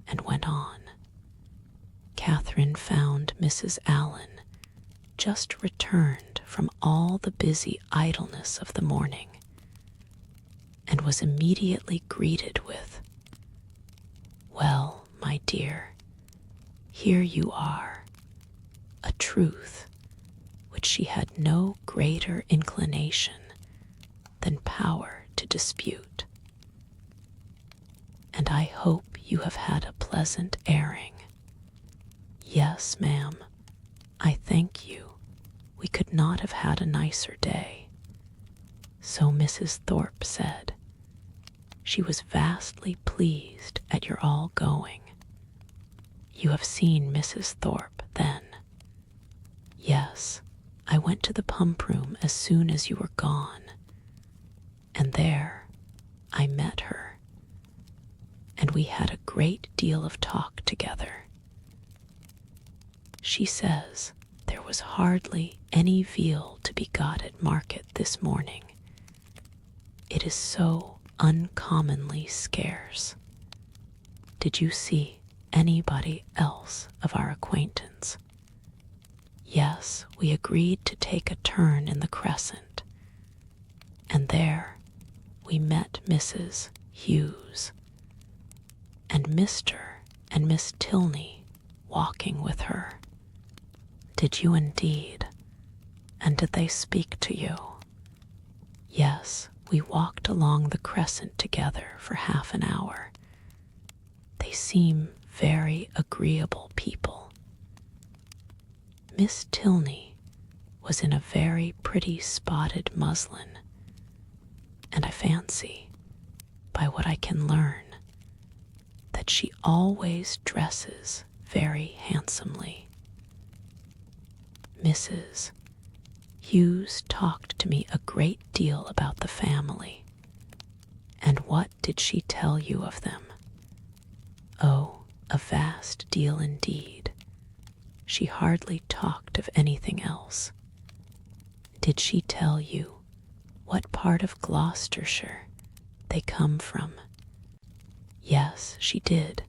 and went on. Catherine found Mrs. Allen just returned from all the busy idleness of the morning, and was immediately greeted with, "Well, my dear, here you are," a truth which she had no greater inclination than power to dispute. "And I hope you have had a pleasant airing." "Yes, ma'am, I thank you. We could not have had a nicer day." So Mrs. Thorpe said. She was vastly pleased at your all going. "You have seen Mrs. Thorpe, then?" "Yes, I went to the pump room as soon as you were gone, and there I met her, and we had a great deal of talk together. She says there was hardly any veal to be got at market this morning. It is so uncommonly scarce. Did you see anybody else of our acquaintance?" "Yes, we agreed to take a turn in the Crescent, and there we met Mrs. Hughes, and Mr. and Miss Tilney walking with her." "Did you indeed? And did they speak to you?" "Yes, we walked along the Crescent together for half an hour. They seem very agreeable people." Miss Tilney was in a very pretty spotted muslin, and I fancy, by what I can learn, that she always dresses very handsomely. Mrs. Hughes talked to me a great deal about the family. "And what did she tell you of them?" "Oh, a vast deal indeed. She hardly talked of anything else." "Did she tell you what part of Gloucestershire they come from?" "Yes, she did,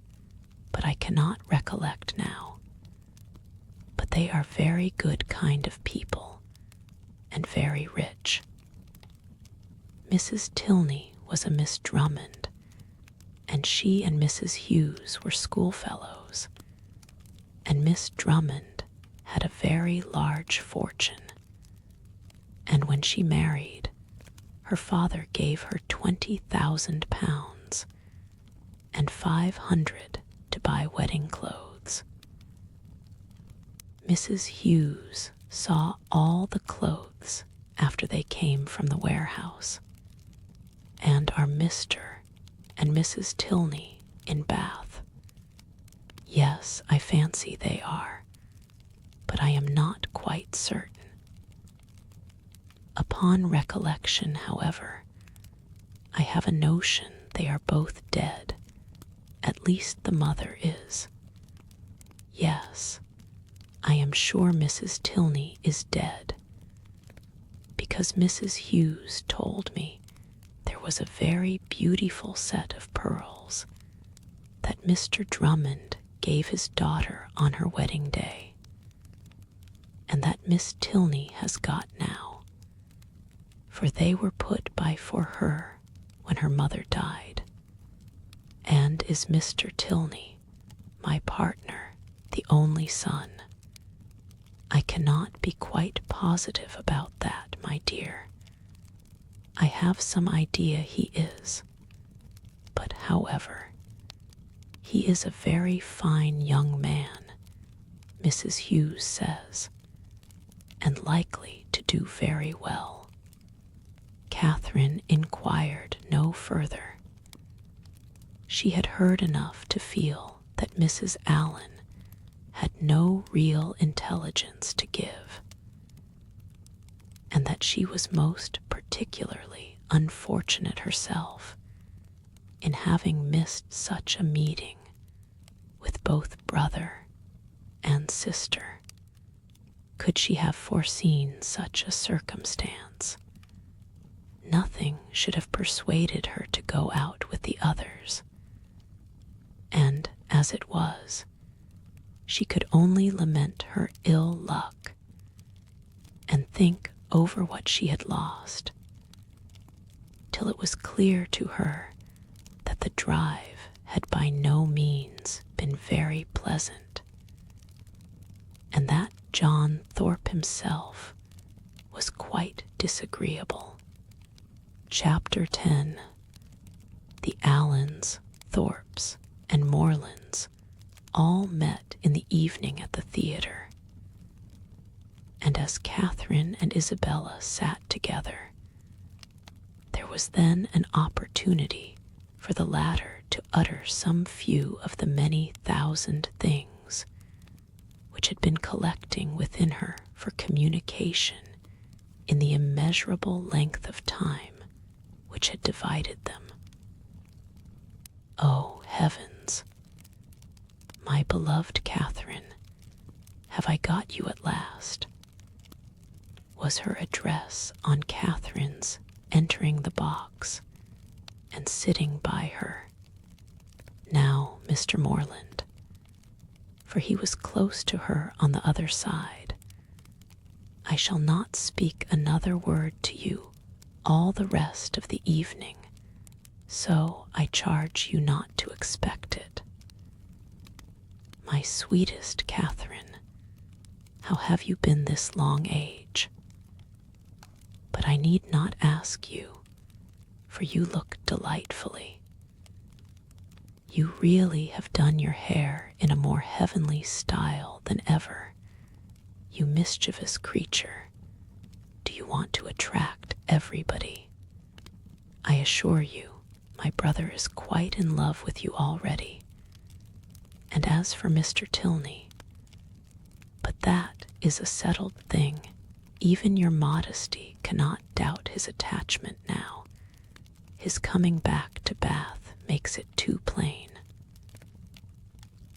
but I cannot recollect now. But they are very good kind of people, and very rich." Mrs. Tilney was a Miss Drummond, and she and Mrs. Hughes were schoolfellows, and Miss Drummond had a very large fortune, and when she married, her father gave her £20,000 and 500 to buy wedding clothes. Mrs. Hughes saw all the clothes after they came from the warehouse, and are Mr. and Mrs. Tilney in Bath. "Yes, I fancy they are, but I am not quite certain. Upon recollection, however, I have a notion they are both dead. At least the mother is. Yes, I am sure Mrs. Tilney is dead, because Mrs. Hughes told me there was a very beautiful set of pearls that Mr. Drummond gave his daughter on her wedding day, and that Miss Tilney has got now, for they were put by for her when her mother died. And is Mr. Tilney my partner, the only son. I cannot be quite positive about that, my dear. I have some idea he is, but however, he is a very fine young man, Mrs. Hughes says, and likely to do very well. Catherine inquired no further. She had heard enough to feel that Mrs. Allen had no real intelligence to give, and that she was most particularly unfortunate herself in having missed such a meeting with both brother and sister. Could she have foreseen such a circumstance? Nothing should have persuaded her to go out with the others, and as it was, she could only lament her ill luck and think over what she had lost, till it was clear to her that the drive had by no means been very pleasant, and that John Thorpe himself was quite disagreeable. Chapter 10. The Allens, Thorpes, and Morlands all met in the evening at the theatre, and as Catherine and Isabella sat together, there was then an opportunity for the latter to utter some few of the many thousand things which had been collecting within her for communication in the immeasurable length of time which had divided them. Oh, heavens! My beloved Catherine, have I got you at last? Was her address on Catherine's entering the box and sitting by her. Now, Mr. Morland, for he was close to her on the other side, I shall not speak another word to you all the rest of the evening, so I charge you not to expect it. My sweetest Catherine, how have you been this long age? But I need not ask you, for you look delightfully. You really have done your hair in a more heavenly style than ever. You mischievous creature, do you want to attract everybody? I assure you, my brother is quite in love with you already. And as for Mr. Tilney, but that is a settled thing. Even your modesty cannot doubt his attachment now. His coming back to Bath makes it too plain.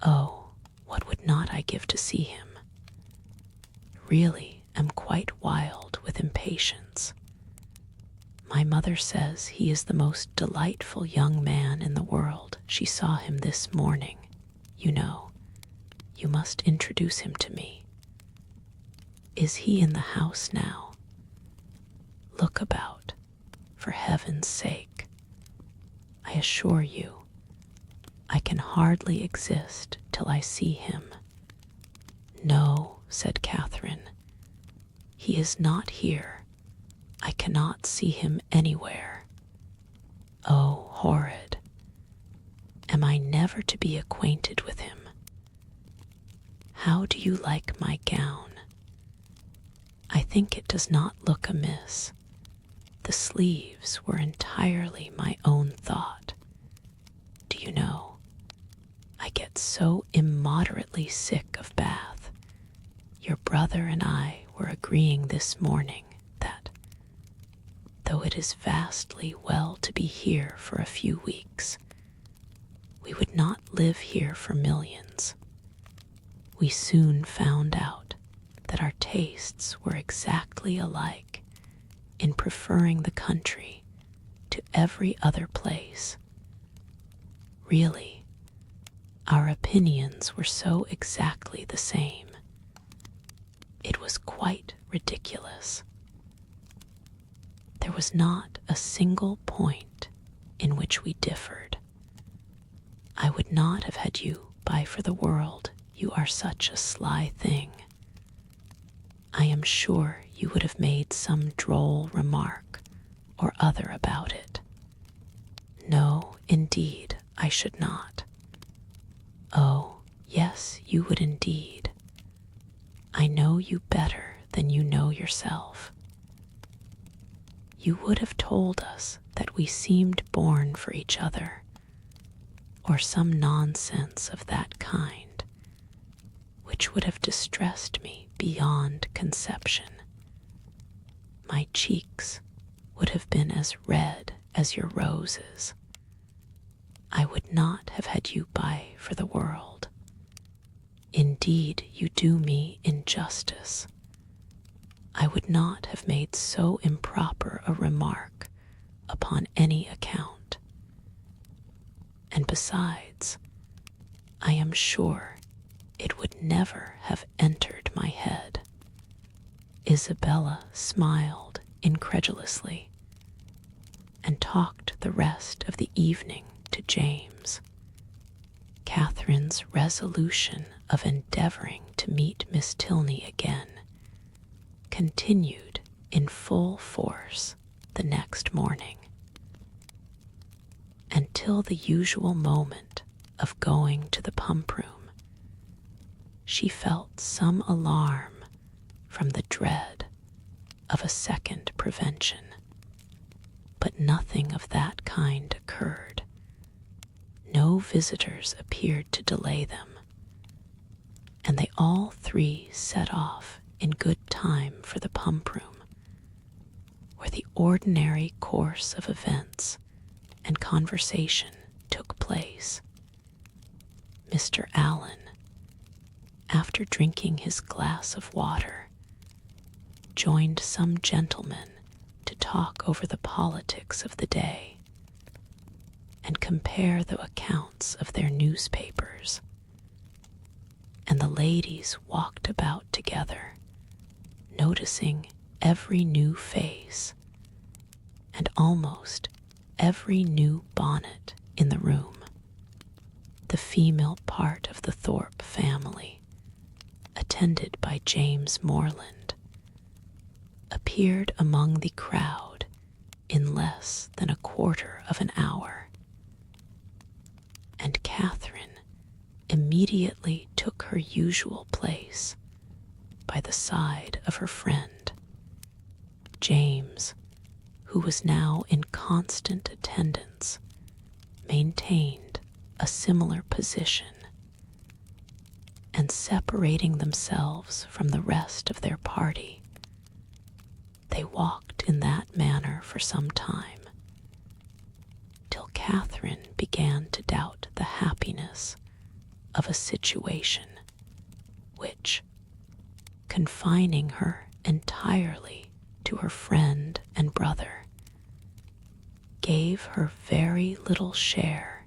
Oh, what would not I give to see him? Really am quite wild with impatience. My mother says he is the most delightful young man in the world. She saw him this morning. You know, you must introduce him to me. Is he in the house now? Look about, for heaven's sake. I assure you, I can hardly exist till I see him. No, said Catherine, he is not here. I cannot see him anywhere. Oh, horrid! Am I never to be acquainted with him? How do you like my gown? I think it does not look amiss. The sleeves were entirely my own thought. Do you know, I get so immoderately sick of Bath. Your brother and I were agreeing this morning that, though it is vastly well to be here for a few weeks, we would not live here for millions. We soon found out that our tastes were exactly alike in preferring the country to every other place. Really, our opinions were so exactly the same. It was quite ridiculous. There was not a single point in which we differed. I would not have had you by for the world, you are such a sly thing. I am sure you would have made some droll remark or other about it. No, indeed, I should not. Oh, yes, you would indeed. I know you better than you know yourself. You would have told us that we seemed born for each other, or some nonsense of that kind, which would have distressed me beyond conception. My cheeks would have been as red as your roses. I would not have had you by for the world. Indeed, you do me injustice. I would not have made so improper a remark upon any account. And besides, I am sure it would never have entered my head. Isabella smiled incredulously and talked the rest of the evening to James. Catherine's resolution of endeavoring to meet Miss Tilney again continued in full force the next morning, until the usual moment of going to the pump room. She felt some alarm from the dread of a second prevention, but nothing of that kind occurred. No visitors appeared to delay them, and they all three set off in good time for the pump room, where the ordinary course of events and conversation took place. Mr. Allen, after drinking his glass of water, joined some gentlemen to talk over the politics of the day and compare the accounts of their newspapers, and the ladies walked about together, noticing every new face and almost every new bonnet in the room. The female part of the Thorpe family, attended by James Morland, appeared among the crowd in less than a quarter of an hour, and Catherine immediately took her usual place by the side of her friend. James, who was now in constant attendance, maintained a similar position, and separating themselves from the rest of their party, they walked in that manner for some time, till Catherine began to doubt the happiness of a situation which, confining her entirely to her friend and brother, gave her very little share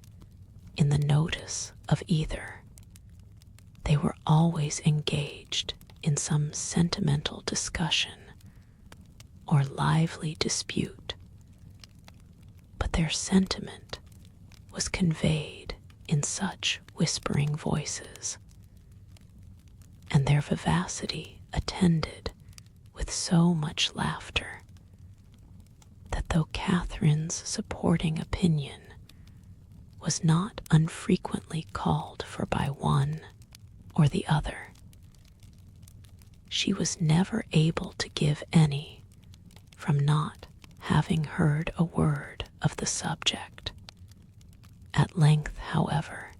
in the notice of either. They were always engaged in some sentimental discussion or lively dispute, but their sentiment was conveyed in such whispering voices, and their vivacity attended with so much laughter, that though Catherine's supporting opinion was not unfrequently called for by one or the other, she was never able to give any, from not having heard a word of the subject. At length, however,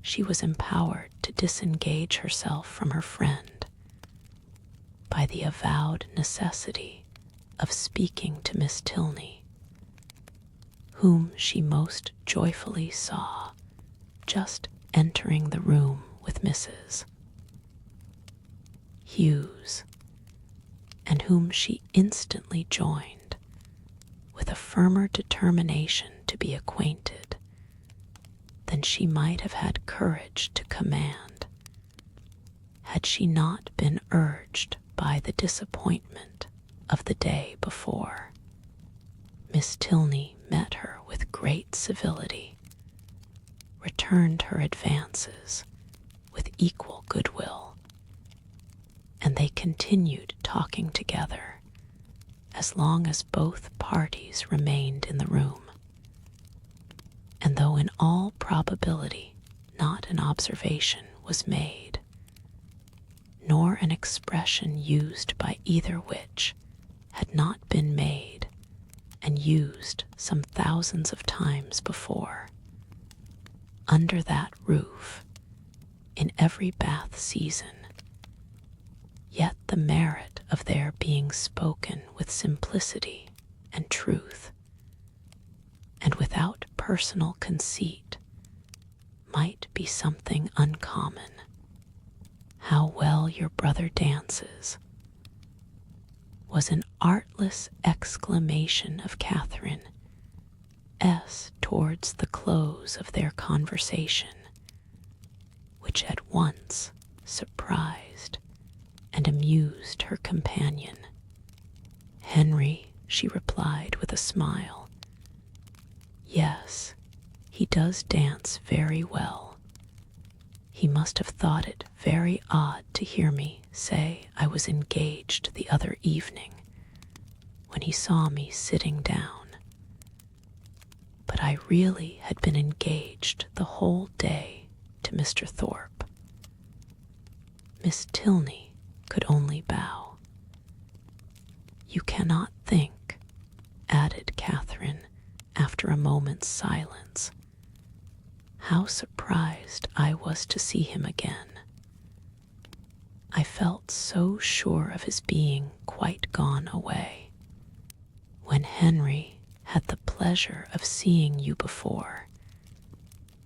she was empowered to disengage herself from her friend by the avowed necessity of speaking to Miss Tilney, whom she most joyfully saw just entering the room with Mrs. Hughes, and whom she instantly joined with a firmer determination to be acquainted than she might have had courage to command, had she not been urged by the disappointment of the day before. Miss Tilney met her with great civility, returned her advances, with equal goodwill, and they continued talking together as long as both parties remained in the room. And though in all probability not an observation was made, nor an expression used by either which had not been made and used some thousands of times before, under that roof, in every Bath season, yet the merit of their being spoken with simplicity and truth, and without personal conceit, might be something uncommon. How well your brother dances, was an artless exclamation of Catherine's towards the close of their conversation, which at once surprised and amused her companion. Henry, she replied with a smile, yes, he does dance very well. He must have thought it very odd to hear me say I was engaged the other evening when he saw me sitting down. But I really had been engaged the whole day to Mr. Thorpe. Miss Tilney could only bow. You cannot think, added Catherine after a moment's silence, how surprised I was to see him again. I felt so sure of his being quite gone away. When Henry had the pleasure of seeing you before,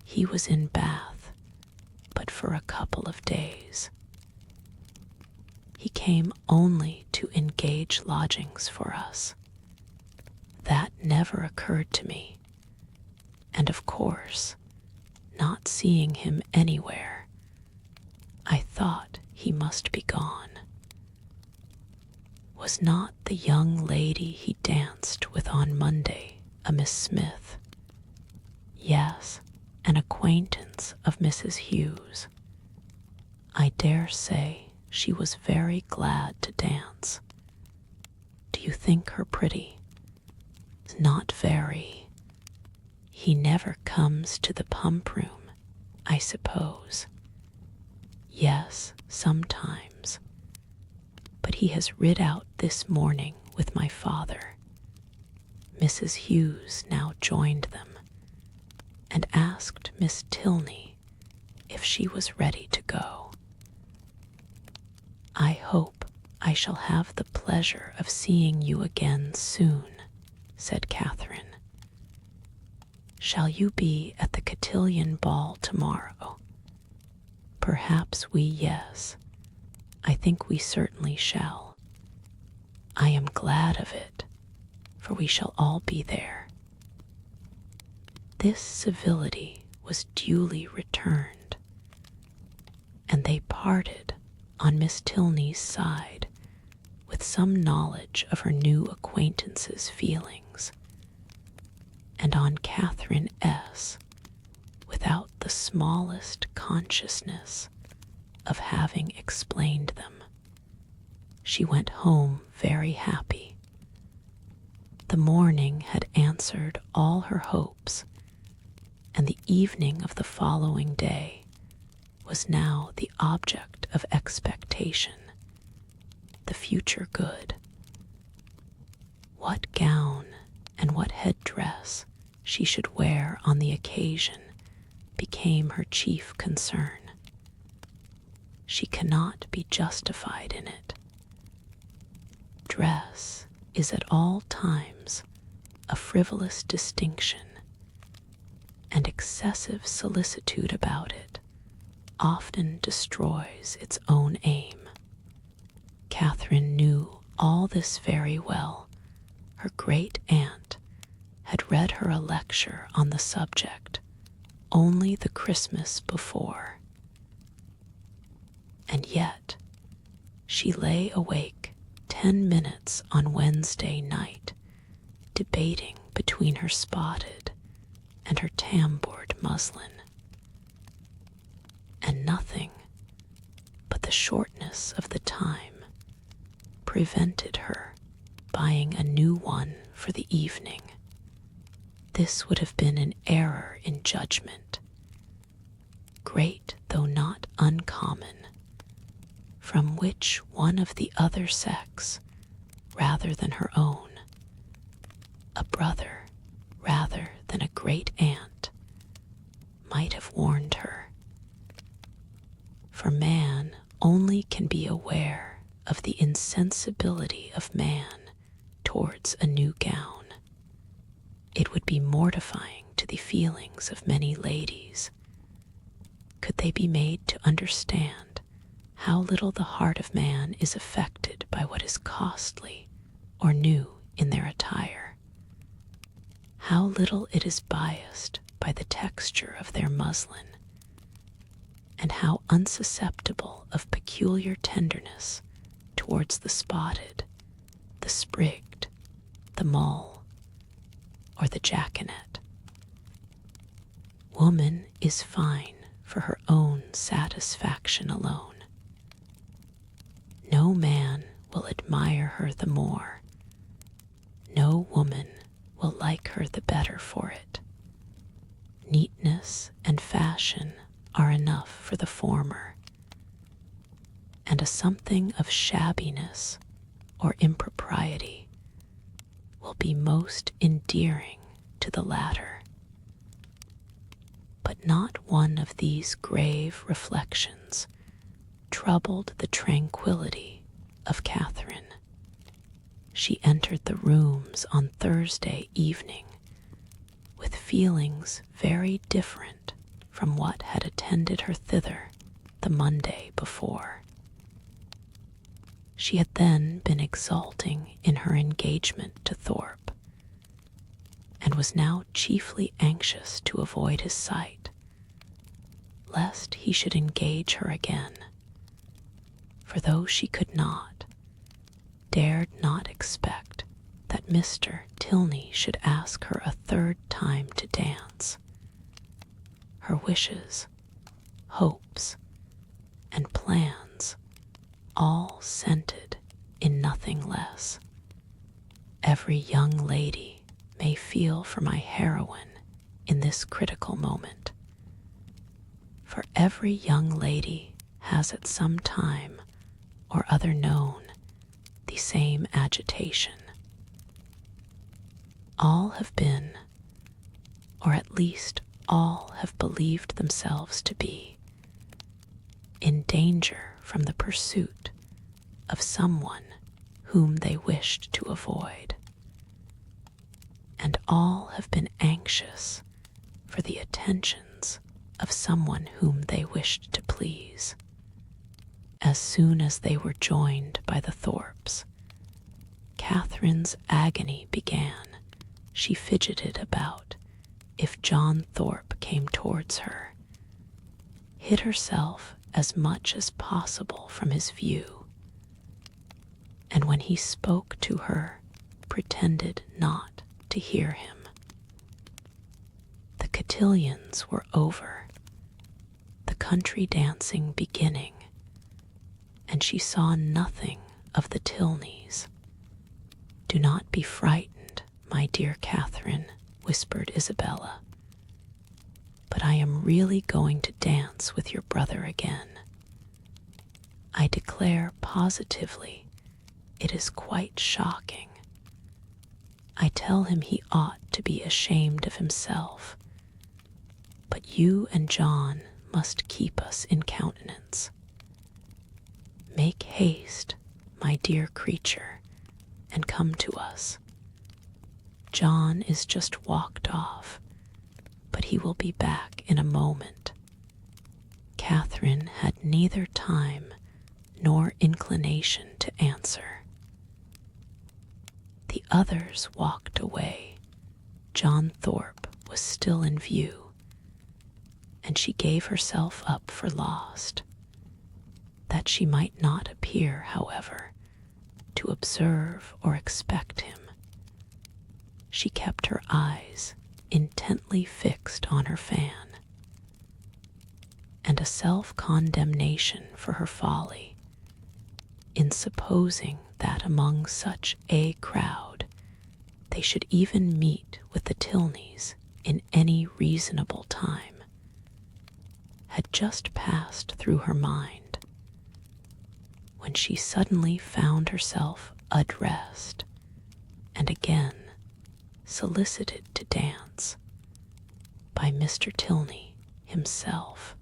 he was in Bath but for a couple of days. He came only to engage lodgings for us. That never occurred to me, and of course, not seeing him anywhere, I thought he must be gone. Was not the young lady he danced with on Monday a Miss Smith? Yes, an acquaintance of Mrs. Hughes. I dare say she was very glad to dance. Do you think her pretty? Not very. He never comes to the pump room, I suppose. Yes, sometimes. But he has rid out this morning with my father. Mrs. Hughes now joined them, and asked Miss Tilney if she was ready to go. I hope I shall have the pleasure of seeing you again soon, said Catherine. Shall you be at the cotillion ball tomorrow? Perhaps yes. I think we certainly shall. I am glad of it, for we shall all be there. This civility was duly returned, and they parted on Miss Tilney's side with some knowledge of her new acquaintance's feelings, and on Catherine's without the smallest consciousness of having explained them. She went home very happy. The morning had answered all her hopes, and the evening of the following day was now the object of expectation, the future good. What gown and what headdress she should wear on the occasion became her chief concern. She cannot be justified in it. Dress is at all times a frivolous distinction, and excessive solicitude about it often destroys its own aim. Catherine knew all this very well. Her great aunt had read her a lecture on the subject only the Christmas before. And yet she lay awake 10 minutes on Wednesday night, debating between her spotted and her tambourred muslin. And nothing shortness of the time prevented her buying a new one for the evening. This would have been an error in judgment, great though not uncommon, from which one of the other sex, rather than her own, a brother rather than a great aunt, might have warned her. For man only can be aware of the insensibility of man towards a new gown. It would be mortifying to the feelings of many ladies could they be made to understand how little the heart of man is affected by what is costly or new in their attire, how little it is biased by the texture of their muslin, and how unsusceptible of peculiar tenderness towards the spotted, the sprigged, the mull, or the jaconet. Woman is fine for her own satisfaction alone. No man will admire her the more. No woman will like her the better for it. Neatness and fashion are enough for the former, and a something of shabbiness or impropriety will be most endearing to the latter. But not one of these grave reflections troubled the tranquillity of Catherine. She entered the rooms on Thursday evening with feelings very different from what had attended her thither the Monday before. She had then been exulting in her engagement to Thorpe, and was now chiefly anxious to avoid his sight, lest he should engage her again. For though she could not, dared not expect that Mr. Tilney should ask her a third time to dance, her wishes, hopes, and plans all scented in nothing less. Every young lady may feel for my heroine in this critical moment, for every young lady has at some time or other known the same agitation. All have been, or at least all have believed themselves to be, in danger from the pursuit of someone whom they wished to avoid, and all have been anxious for the attentions of someone whom they wished to please. As soon as they were joined by the Thorpes, Catherine's agony began. She fidgeted about if John Thorpe came towards her, hid herself as much as possible from his view, and when he spoke to her, pretended not to hear him. The cotillions were over, the country dancing beginning, and she saw nothing of the Tilneys. "Do not be frightened, my dear Catherine," whispered Isabella, "but I am really going to dance with your brother again. I declare positively it is quite shocking. I tell him he ought to be ashamed of himself, but you and John must keep us in countenance. Make haste, my dear creature, and come to us. John is just walked off, but he will be back in a moment." Catherine had neither time nor inclination to answer. The others walked away. John Thorpe was still in view, and she gave herself up for lost. That she might not appear, however, to observe or expect him, she kept her eyes intently fixed on her fan. and a self-condemnation for her folly in supposing that among such a crowd they should even meet with the Tilneys in any reasonable time, had just passed through her mind, when she suddenly found herself addressed and again solicited to dance by Mr. Tilney himself.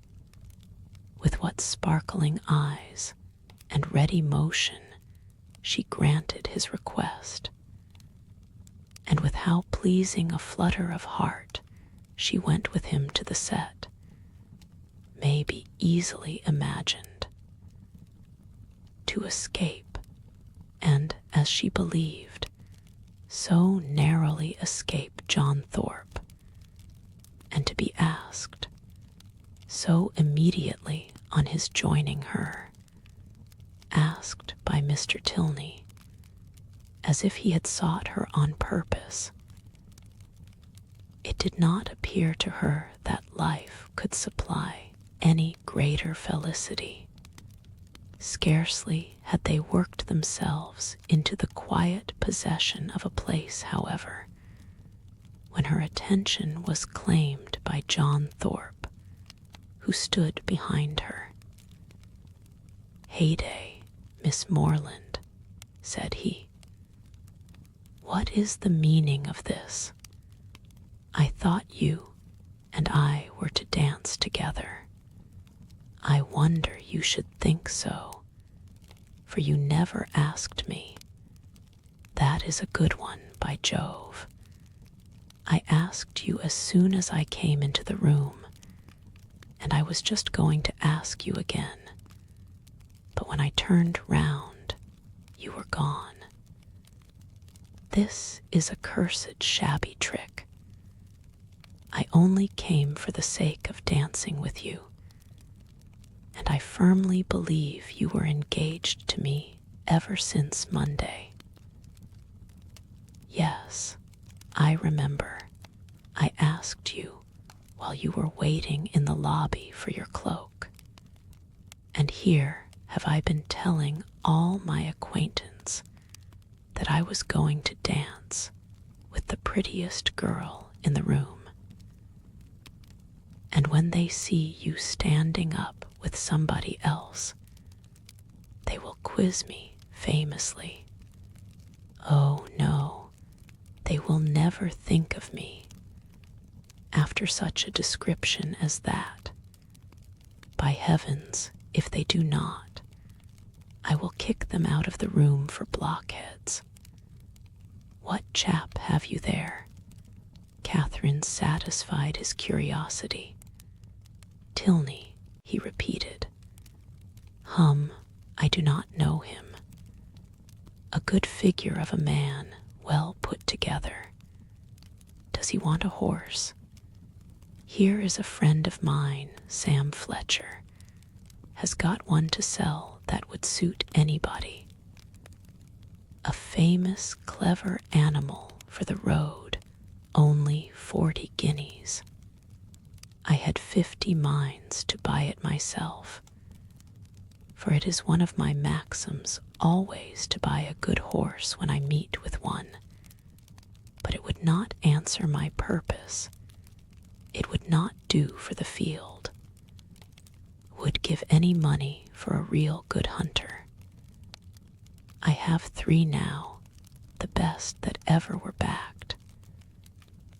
With what sparkling eyes and ready motion she granted his request, and with how pleasing a flutter of heart she went with him to the set, may be easily imagined. To escape, and, as she believed, so narrowly escape John Thorpe, and to be asked so immediately on his joining her, asked by Mr. Tilney, as if he had sought her on purpose. It did not appear to her that life could supply any greater felicity. Scarcely had they worked themselves into the quiet possession of a place, however, when her attention was claimed by John Thorpe, who stood behind her. "Heyday, Miss Morland," said he. "What is the meaning of this? I thought you and I were to dance together. I wonder you should think so, for you never asked me. That is a good one, by Jove. I asked you as soon as I came into the room, and I was just going to ask you again. But when I turned round, you were gone. This is a cursed shabby trick. I only came for the sake of dancing with you, and I firmly believe you were engaged to me ever since Monday. Yes, I remember. I asked you while you were waiting in the lobby for your cloak. And here have I been telling all my acquaintance that I was going to dance with the prettiest girl in the room. And when they see you standing up with somebody else, they will quiz me famously. Oh no, they will never think of me after such a description as that. By heavens, if they do not, I will kick them out of the room for blockheads. What chap have you there? Catherine satisfied his curiosity. Tilney, he repeated. I do not know him. A good figure of a man, well put together. Does he want a horse? Here is a friend of mine, Sam Fletcher, has got one to sell that would suit anybody. A famous, clever animal for the road, only 40 guineas. I had 50 minds to buy it myself, for it is one of my maxims always to buy a good horse when I meet with one. But it would not answer my purpose. It would not do for the field. Would give any money for a real good hunter. I have 3 now, the best that ever were backed.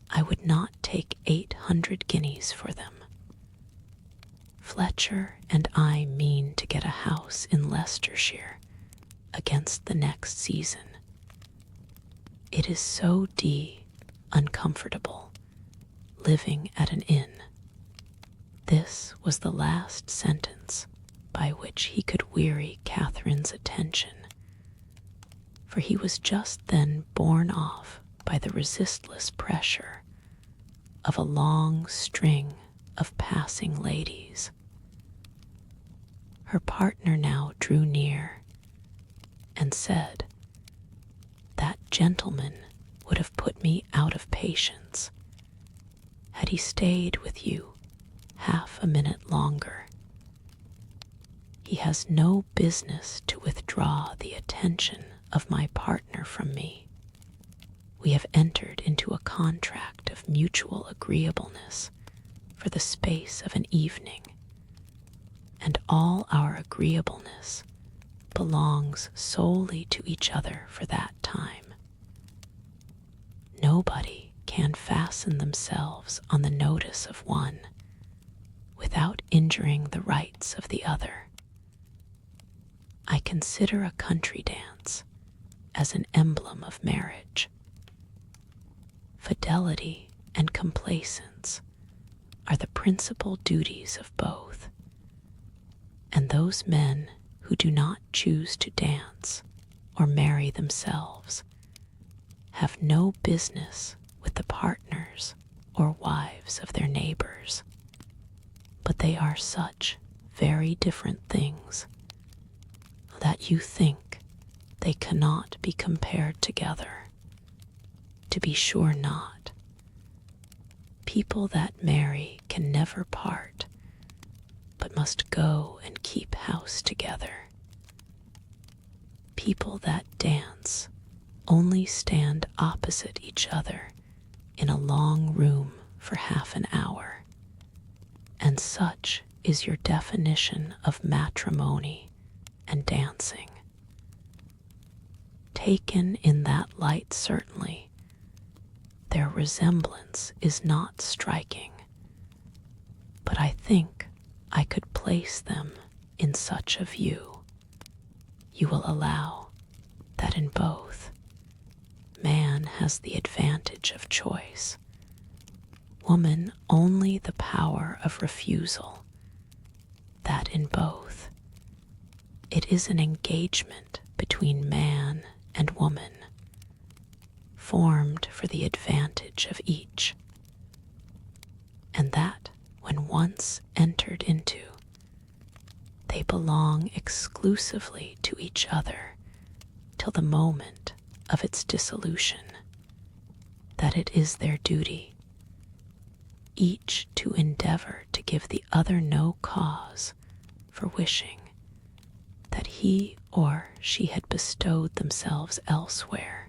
I would not take 800 guineas for them. Fletcher and I mean to get a house in Leicestershire against the next season. It is so uncomfortable living at an inn. This was the last sentence by which he could weary Catherine's attention, for he was just then borne off by the resistless pressure of a long string of passing ladies. Her partner now drew near and said, "That gentleman would have put me out of patience had he stayed with you half a minute longer has no business to withdraw the attention of my partner from me. We have entered into a contract of mutual agreeableness for the space of an evening, and all our agreeableness belongs solely to each other for that time. Nobody can fasten themselves on the notice of one without injuring the rights of the other. I consider a country dance as an emblem of marriage. Fidelity and complaisance are the principal duties of both, and those men who do not choose to dance or marry themselves have no business with the partners or wives of their neighbors, but they are such very different things that you think they cannot be compared together. To be sure not. People that marry can never part, but must go and keep house together. People that dance only stand opposite each other in a long room for half an hour, and such is your definition of matrimony and dancing. Taken in that light, certainly, their resemblance is not striking, but I think I could place them in such a view. You will allow that in both, man has the advantage of choice, woman only the power of refusal, that in both, it is an engagement between man and woman, formed for the advantage of each, and that when once entered into, they belong exclusively to each other till the moment of its dissolution, that it is their duty, each to endeavor to give the other no cause for wishing that he or she had bestowed themselves elsewhere,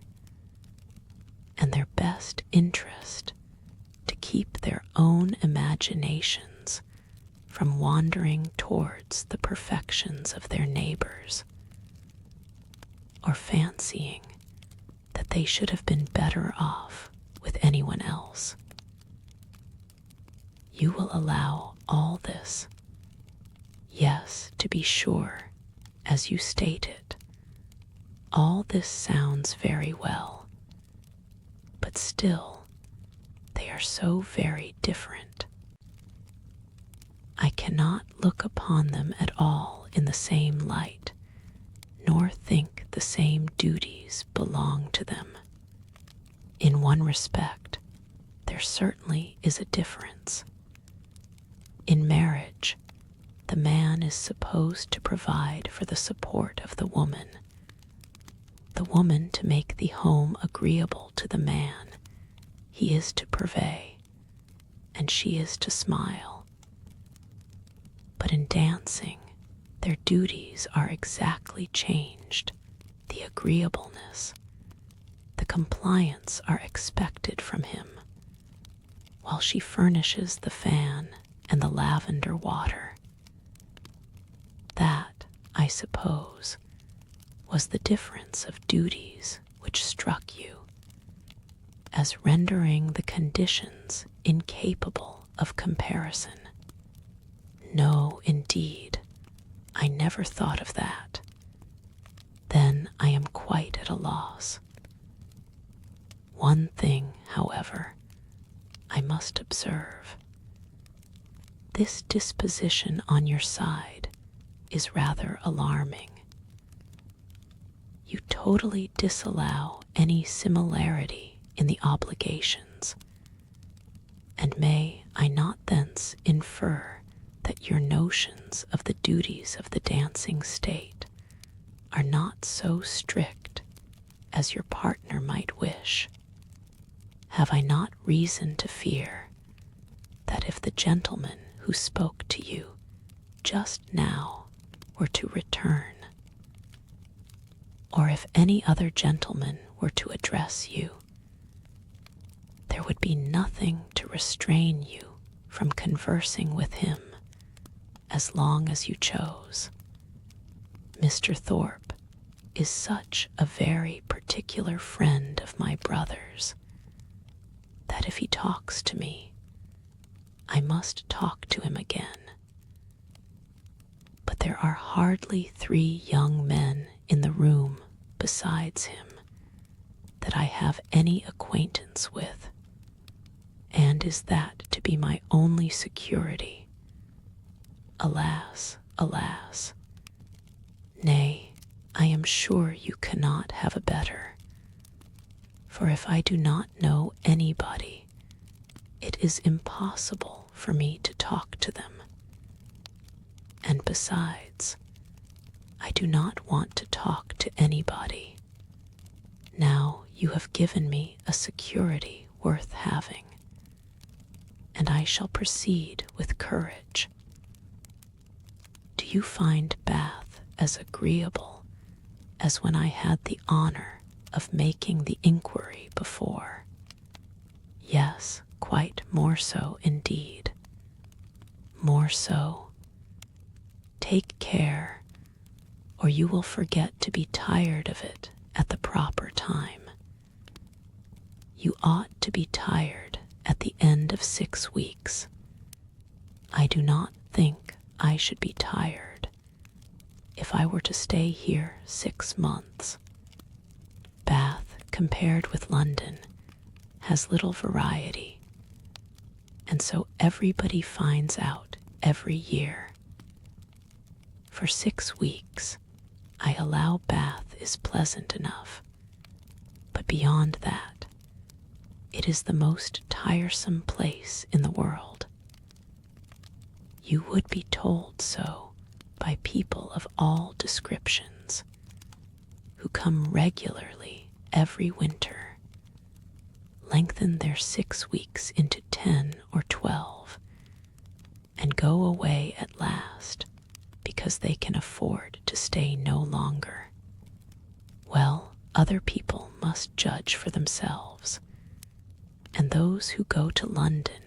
and their best interest to keep their own imaginations from wandering towards the perfections of their neighbors, or fancying that they should have been better off with anyone else. You will allow all this. Yes, to be sure, as you state it, all this sounds very well, but still they are so very different. I cannot look upon them at all in the same light, nor think the same duties belong to them. In one respect, there certainly is a difference. In marriage, the man is supposed to provide for the support of the woman to make the home agreeable to the man. He is to purvey, and she is to smile. But in dancing, their duties are exactly changed. The agreeableness, the compliance are expected from him, while she furnishes the fan and the lavender water. That, I suppose, was the difference of duties which struck you as rendering the conditions incapable of comparison. No, indeed, I never thought of that. Then I am quite at a loss. One thing, however, I must observe. This disposition on your side is rather alarming. You totally disallow any similarity in the obligations, and may I not thence infer that your notions of the duties of the dancing state are not so strict as your partner might wish? Have I not reason to fear that if the gentleman who spoke to you just now were to return, or if any other gentleman were to address you, there would be nothing to restrain you from conversing with him as long as you chose. Mr. Thorpe is such a very particular friend of my brother's that if he talks to me, I must talk to him again. But there are hardly 3 young men in the room besides him that I have any acquaintance with, and is that to be my only security? Alas, alas! Nay, I am sure you cannot have a better, for if I do not know anybody, it is impossible for me to talk to them. And besides, I do not want to talk to anybody. Now you have given me a security worth having, and I shall proceed with courage. Do you find Bath as agreeable as when I had the honor of making the inquiry before? Yes, quite more so indeed. More so. Take care, or you will forget to be tired of it at the proper time. You ought to be tired at the end of 6 weeks. I do not think I should be tired if I were to stay here 6 months. Bath, compared with London, has little variety, and so everybody finds out every year. For 6 weeks, I allow Bath is pleasant enough, but beyond that, it is the most tiresome place in the world. You would be told so by people of all descriptions, who come regularly every winter, lengthen their 6 weeks into 10 or 12, and go away at last because they can afford to stay no longer. Well, other people must judge for themselves, and those who go to London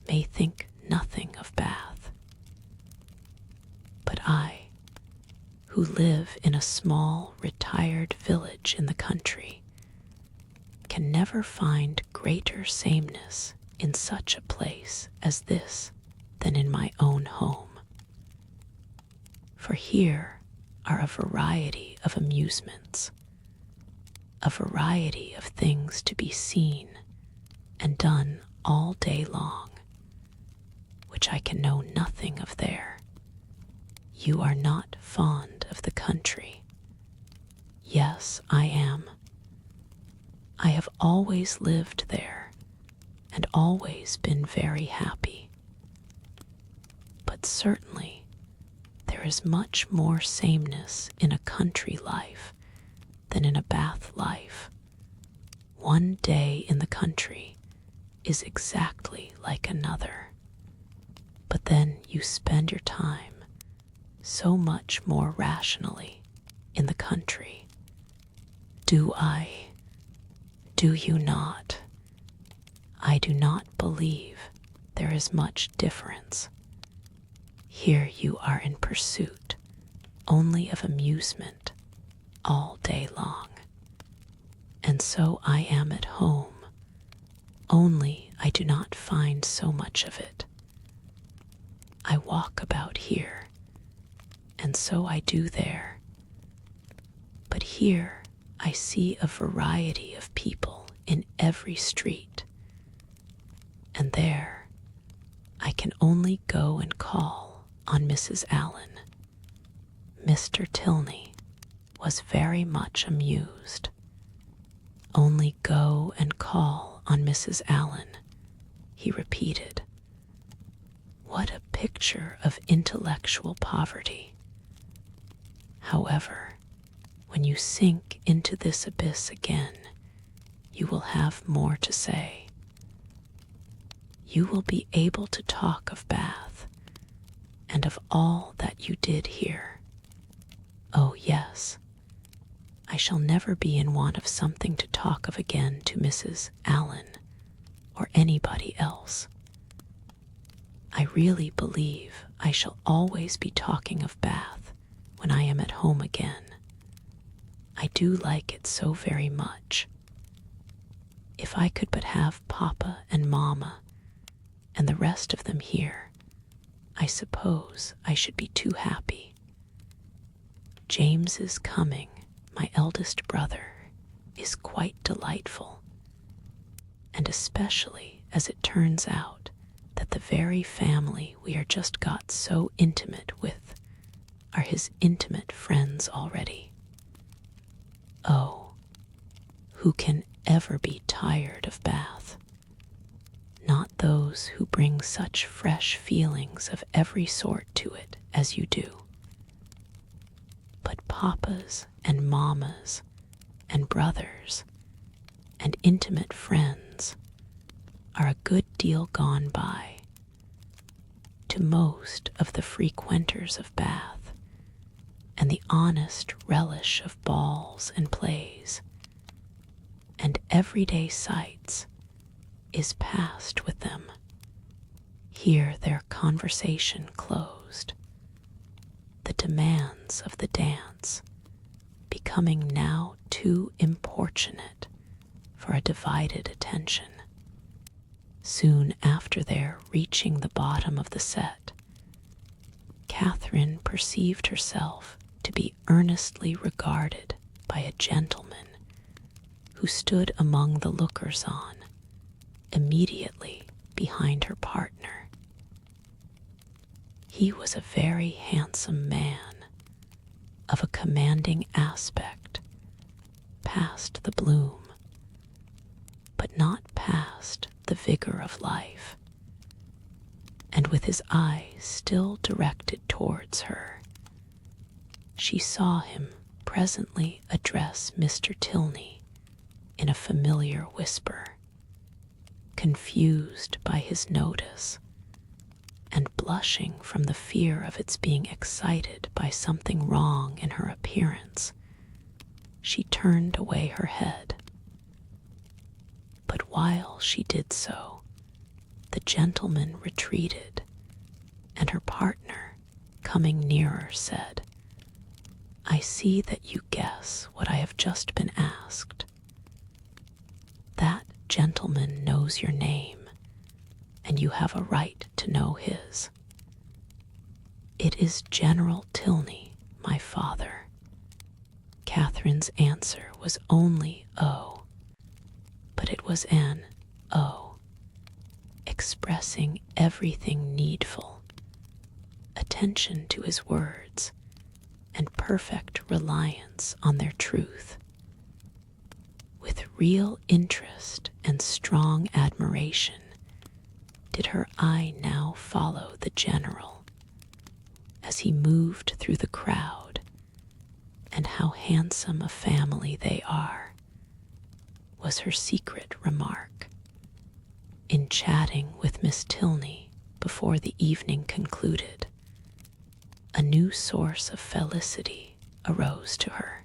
may think nothing of Bath. But I, who live in a small, retired village in the country, can never find greater sameness in such a place as this than in my own home. For here are a variety of amusements, a variety of things to be seen and done all day long, which I can know nothing of there. You are not fond of the country. Yes, I am. I have always lived there and always been very happy. But certainly there is much more sameness in a country life than in a Bath life. One day in the country is exactly like another, but then you spend your time so much more rationally in the country. Do I? Do you not? I do not believe there is much difference. Here you are in pursuit only of amusement all day long, and so I am at home, only I do not find so much of it. I walk about here, and so I do there, but here I see a variety of people in every street, and there I can only go and call on Mrs. Allen. Mr. Tilney was very much amused. Only go and call on Mrs. Allen, he repeated. What a picture of intellectual poverty! However, when you sink into this abyss again, you will have more to say. You will be able to talk of Bath, and of all that you did here, Oh, yes, I shall never be in want of something to talk of again to Mrs. Allen or anybody else. I really believe I shall always be talking of Bath when I am at home again. I do like it so very much. If I could but have Papa and Mamma and the rest of them here, I suppose I should be too happy. James's coming, my eldest brother, is quite delightful, and especially as it turns out that the very family we are just got so intimate with are his intimate friends already. Oh, who can ever be tired of Bath? Not those who bring such fresh feelings of every sort to it as you do, but papas and mammas and brothers and intimate friends are a good deal gone by. To most of the frequenters of Bath, and the honest relish of balls and plays, and everyday sights, is past with them. Here their conversation closed, the demands of the dance becoming now too importunate for a divided attention. Soon after their reaching the bottom of the set, Catherine perceived herself to be earnestly regarded by a gentleman who stood among the lookers-on immediately behind her partner. He was a very handsome man, of a commanding aspect, past the bloom, but not past the vigor of life, and with his eyes still directed towards her, she saw him presently address Mr. Tilney in a familiar whisper, confused by his notice, and blushing from the fear of its being excited by something wrong in her appearance. She turned away her head. But while she did so, the gentleman retreated, and her partner, coming nearer, said, "I see that you guess what I have just been asked. That gentleman knows your name, and you have a right to know his. It is General Tilney, my father." Catherine's answer was only "Oh," but it was an "Oh," expressing everything needful, attention to his words, and perfect reliance on their truth. With real interest and strong admiration did her eye now follow the general as he moved through the crowd, and how handsome a family they are, was her secret remark, in chatting with Miss Tilney before the evening concluded. A new source of felicity arose to her.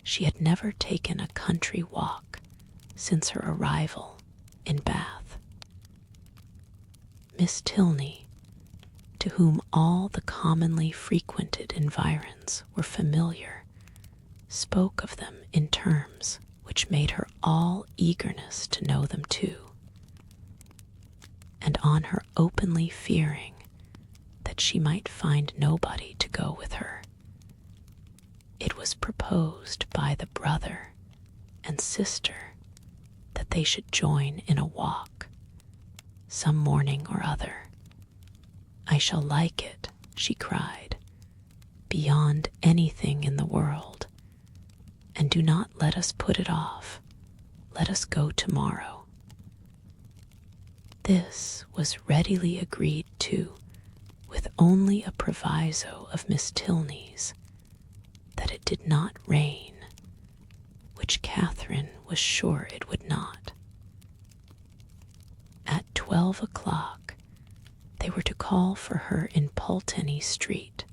She had never taken a country walk since her arrival in Bath. Miss Tilney, to whom all the commonly frequented environs were familiar, spoke of them in terms which made her all eagerness to know them too, and on her openly fearing that she might find nobody to go with her, it was proposed by the brother and sister that they should join in a walk some morning or other. "I shall like it," she cried, "beyond anything in the world, and do not let us put it off. Let us go tomorrow." This was readily agreed to, with only a proviso of Miss Tilney's, that it did not rain, which Catherine was sure it would not. At 12 o'clock they were to call for her in Pulteney Street,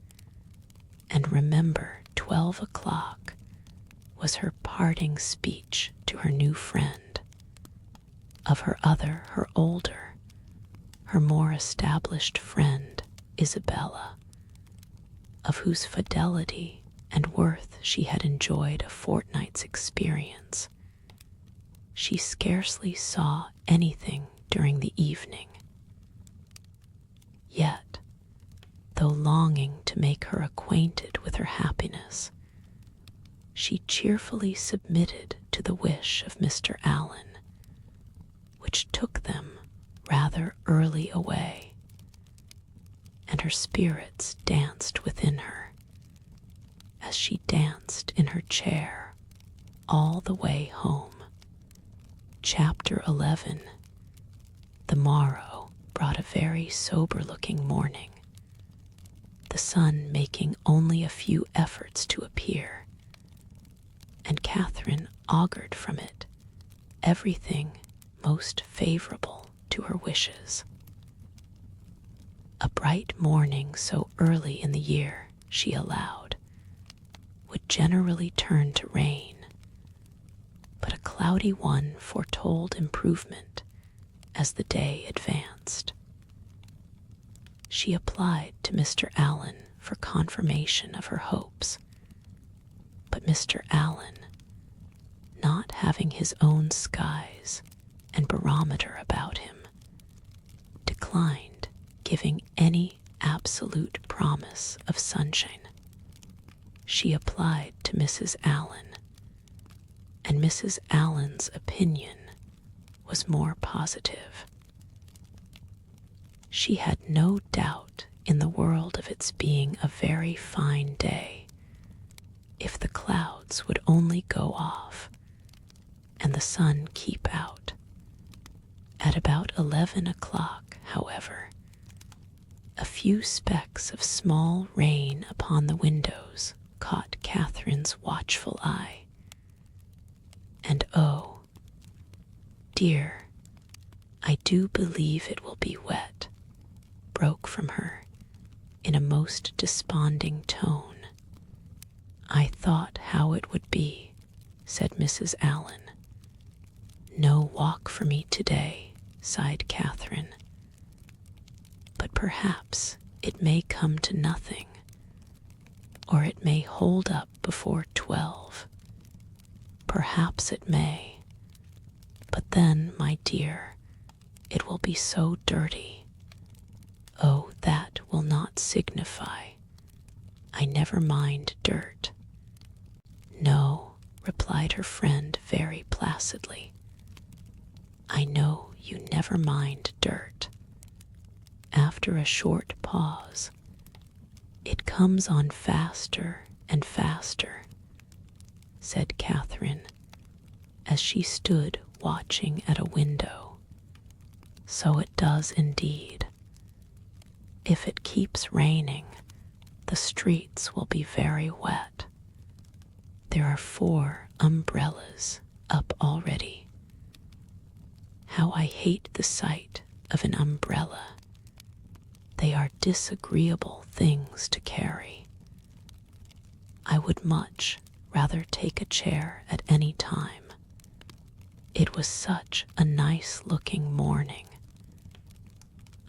And remember, 12 o'clock was her parting speech to her new friend. Of her other, her older, her more established friend, Isabella, of whose fidelity and worth she had enjoyed a fortnight's experience, she scarcely saw anything during the evening. Yet, though longing to make her acquainted with her happiness, she cheerfully submitted to the wish of Mr. Allen, which took them rather early away, and her spirits danced within her as she danced in her chair all the way home. Chapter 11. The morrow brought a very sober-looking morning, the sun making only a few efforts to appear, and Catherine augured from it everything most favorable to her wishes. A bright morning so early in the year, she allowed, would generally turn to rain, but a cloudy one foretold improvement as the day advanced. She applied to Mr. Allen for confirmation of her hopes, but Mr. Allen, not having his own skies and barometer about him, declined giving any absolute promise of sunshine. She applied to Mrs. Allen, and Mrs. Allen's opinion was more positive. She had no doubt in the world of its being a very fine day, if the clouds would only go off and the sun keep out. At about 11 o'clock, however, a few specks of small rain upon the windows caught Catherine's watchful eye. And oh, dear, I do believe it will be wet, broke from her in a most desponding tone. I thought how it would be, said Mrs. Allen. No walk for me today, sighed Catherine. But perhaps it may come to nothing, or it may hold up before 12. Perhaps it may. But then, my dear, it will be so dirty. Oh, that will not signify. I never mind dirt. No, replied her friend very placidly. I know you never mind dirt. After a short pause, it comes on faster and faster, said Catherine, as she stood watching at a window. So it does indeed. If it keeps raining, the streets will be very wet. There are 4 umbrellas up already. How I hate the sight of an umbrella. They are disagreeable things to carry. I would much rather take a chair at any time. It was such a nice-looking morning.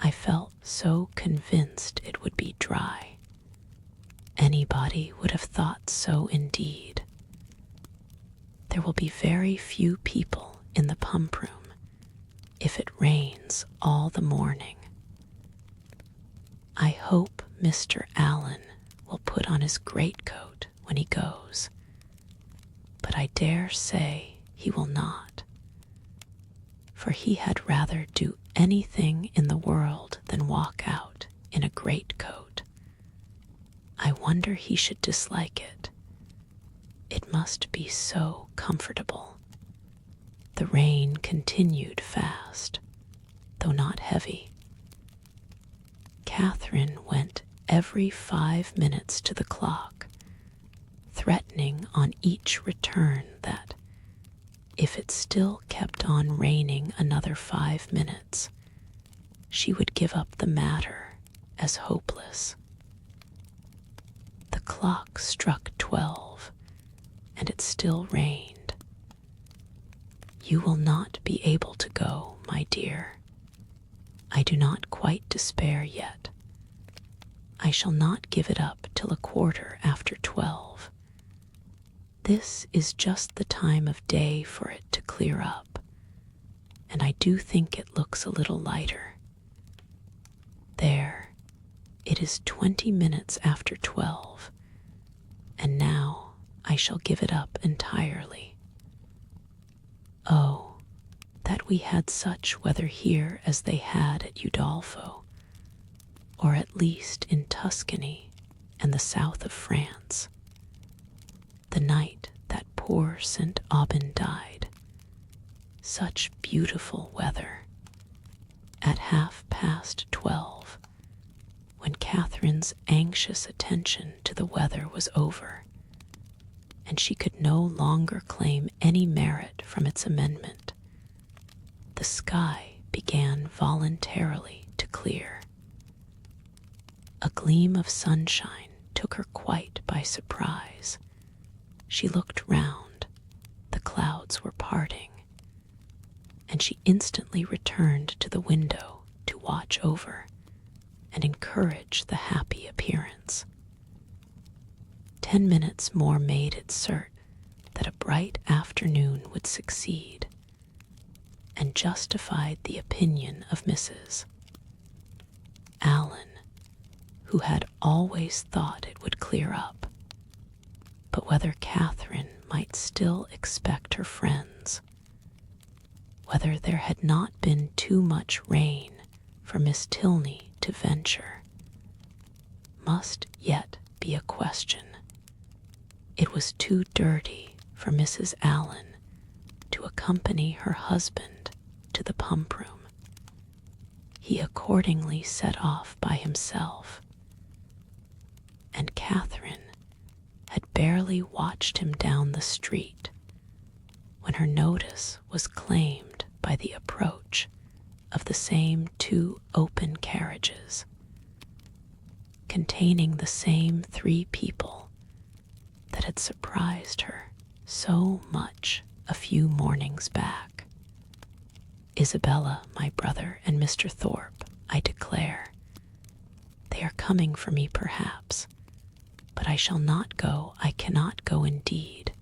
I felt so convinced it would be dry. Anybody would have thought so indeed. There will be very few people in the pump room if it rains all the morning. I hope Mr. Allen will put on his greatcoat when he goes, but I dare say he will not, for he had rather do anything in the world than walk out in a greatcoat. I wonder he should dislike it. It must be so comfortable. The rain continued fast, though not heavy. Catherine went every 5 minutes to the clock, threatening on each return that, if it still kept on raining another 5 minutes, she would give up the matter as hopeless. The clock struck 12, and it still rained. "You will not be able to go, my dear. I do not quite despair yet. I shall not give it up till 12:15. This is just the time of day for it to clear up, and I do think it looks a little lighter. There, it is 20 minutes after 12, and now I shall give it up entirely. Oh, that we had such weather here as they had at Udolpho, or at least in Tuscany and the south of France. The night that poor St. Aubin died. Such beautiful weather. At 12:30, when Catherine's anxious attention to the weather was over, and she could no longer claim any merit from its amendment, the sky began voluntarily to clear. A gleam of sunshine took her quite by surprise. She looked round. The clouds were parting, and she instantly returned to the window to watch over and encourage the happy appearance. 10 minutes more made it certain that a bright afternoon would succeed, and justified the opinion of Mrs. Allen, who had always thought it would clear up. But whether Catherine might still expect her friends, whether there had not been too much rain for Miss Tilney to venture, must yet be a question. It was too dirty for Mrs. Allen to accompany her husband to the pump room. He accordingly set off by himself, and Catherine had barely watched him down the street when her notice was claimed by the approach of the same 2 open carriages, containing the same 3 people that had surprised her so much a few mornings back. "Isabella, my brother, and Mr. Thorpe, I declare. They are coming for me perhaps, but I shall not go. I cannot go indeed,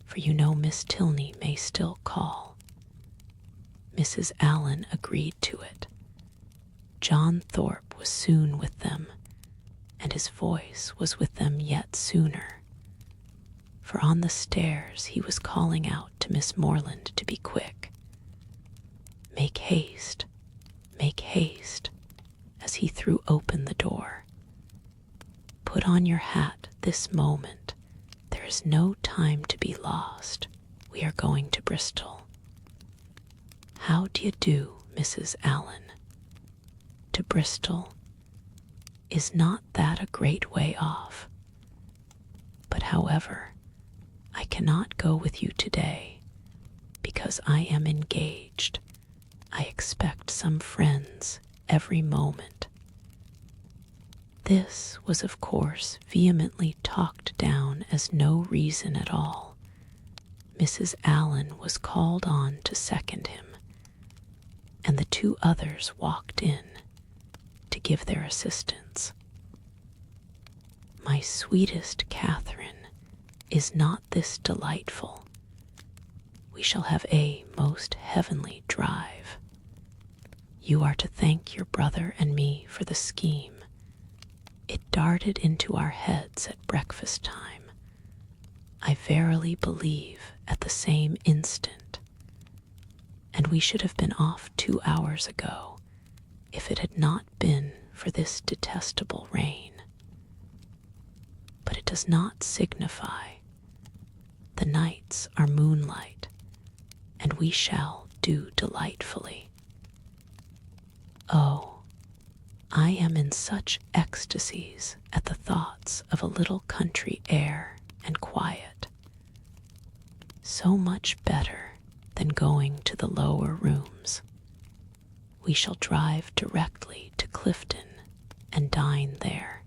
for you know Miss Tilney may still call." Mrs. Allen agreed to it. John Thorpe was soon with them, and his voice was with them yet sooner, for on the stairs he was calling out to Miss Morland to be quick. Make haste, as he threw open the door. Put on your hat this moment. There is no time to be lost. We are going to Bristol. How d'ye do, Mrs. Allen? To Bristol? Is not that a great way off? But however, I cannot go with you today, because I am engaged. I expect some friends every moment. This was of course vehemently talked down as no reason at all. Mrs. Allen was called on to second him, and the 2 others walked in to give their assistance. My sweetest Catherine, is not this delightful? We shall have a most heavenly drive. You are to thank your brother and me for the scheme. It darted into our heads at breakfast time, I verily believe at the same instant, and we should have been off 2 hours ago if it had not been for this detestable rain. But it does not signify. The nights are moonlight, and we shall do delightfully. Oh, I am in such ecstasies at the thoughts of a little country air and quiet. So much better than going to the lower rooms. We shall drive directly to Clifton and dine there.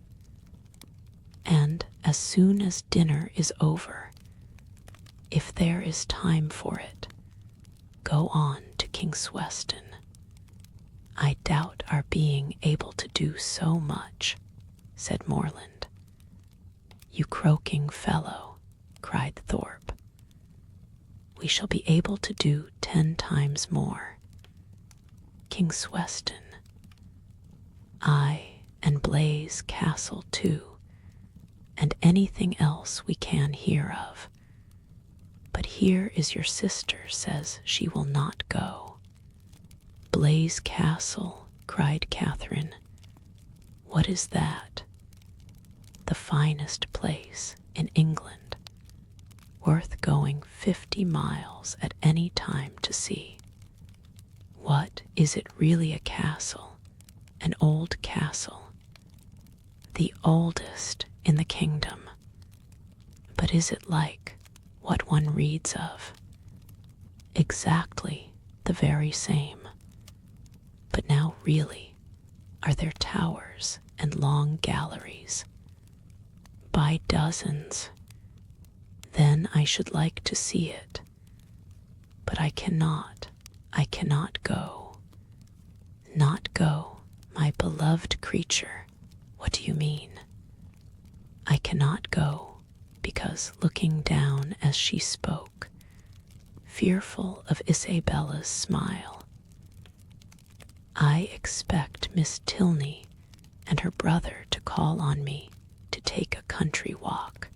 And as as soon as dinner is over, if there is time for it, go on to Kingsweston. I doubt our being able to do so much, said Morland. You croaking fellow, cried Thorpe. We shall be able to do 10 times more. Kingsweston. Ay, and Blaise Castle too, and anything else we can hear of. But here is your sister says she will not go. Blaise Castle, cried Catherine. What is that? The finest place in England, worth going 50 miles at any time to see. What, is it really a castle? An old castle? The oldest in the kingdom. But is it like what one reads of? Exactly the very same. But now really, are there towers and long galleries? By dozens. Then I should like to see it. But I cannot go. Not go, my beloved creature. What do you mean? I cannot go, because looking down as she spoke, fearful of Isabella's smile, I expect Miss Tilney and her brother to call on me to take a country walk.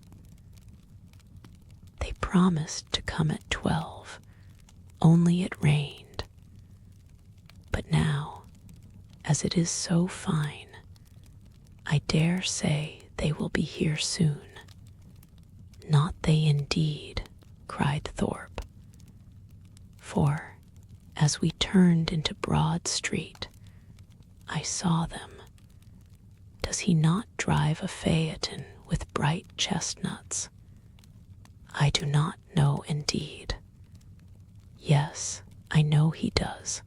They promised to come at 12, only it rained. But now, as it is so fine, I dare say they will be here soon. Not they indeed, cried Thorpe. For, as we turned into Broad Street, I saw them. Does he not drive a phaeton with bright chestnuts? I do not know indeed. Yes, I know he does.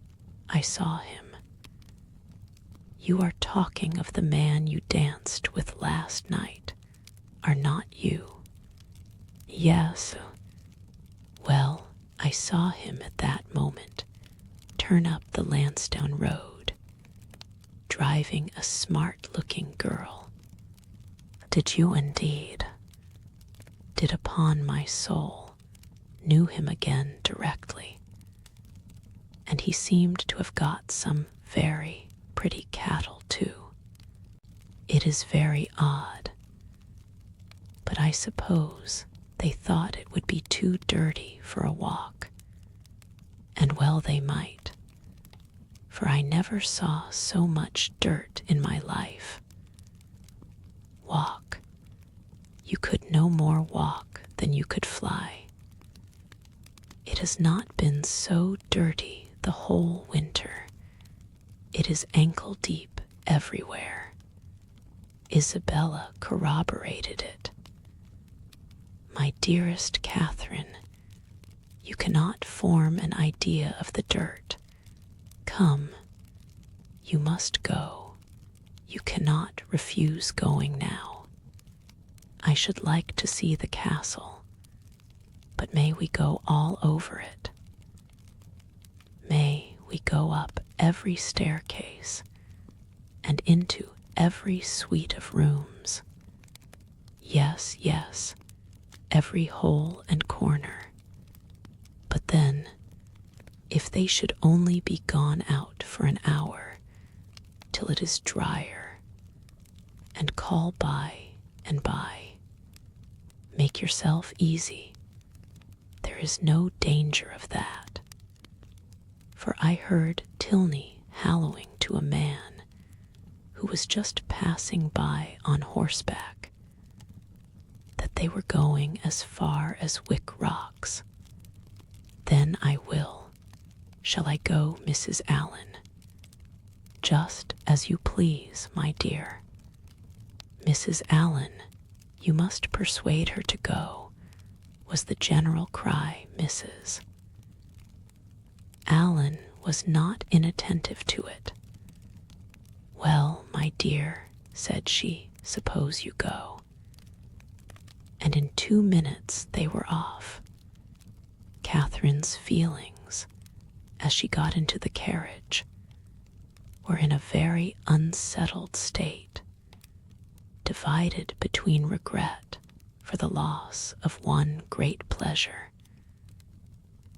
I saw him. You are talking of the man you danced with last night, are not you? Yes. Well, I saw him at that moment turn up the Lansdowne Road, driving a smart-looking girl. Did you indeed? Did upon my soul, knew him again directly. And he seemed to have got some very pretty cattle too. It is very odd, but I suppose they thought it would be too dirty for a walk, and well they might, for I never saw so much dirt in my life. Walk. You could no more walk than you could fly. It has not been so dirty the whole winter. It is ankle deep everywhere. Isabella corroborated it. My dearest Catherine, you cannot form an idea of the dirt. Come, you must go. You cannot refuse going now. I should like to see the castle, but may we go all over it? May we go up every staircase and into every suite of rooms? Yes, yes, every hole and corner. But then, if they should only be gone out for an hour, till it is drier, and call by and by, make yourself easy. There is no danger of that. For I heard Tilney hallooing to a man who was just passing by on horseback that they were going as far as Wick Rocks. Then I will. Shall I go, Mrs. Allen? Just as you please, my dear. Mrs. Allen, you must persuade her to go, was the general cry, Mrs. Allen was not inattentive to it. Well, my dear, said she, suppose you go. and in 2 minutes they were off. Catherine's feelings, as she got into the carriage, were in a very unsettled state, divided between regret for the loss of one great pleasure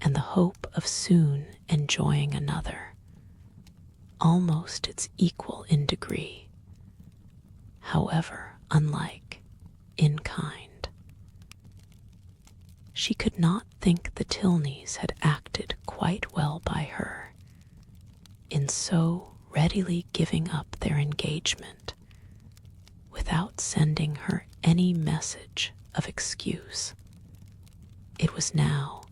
and the hope of soon enjoying another, almost its equal in degree, however unlike in kind. She could not think the Tilneys had acted quite well by her in so readily giving up their engagement without sending her any message of excuse. It was now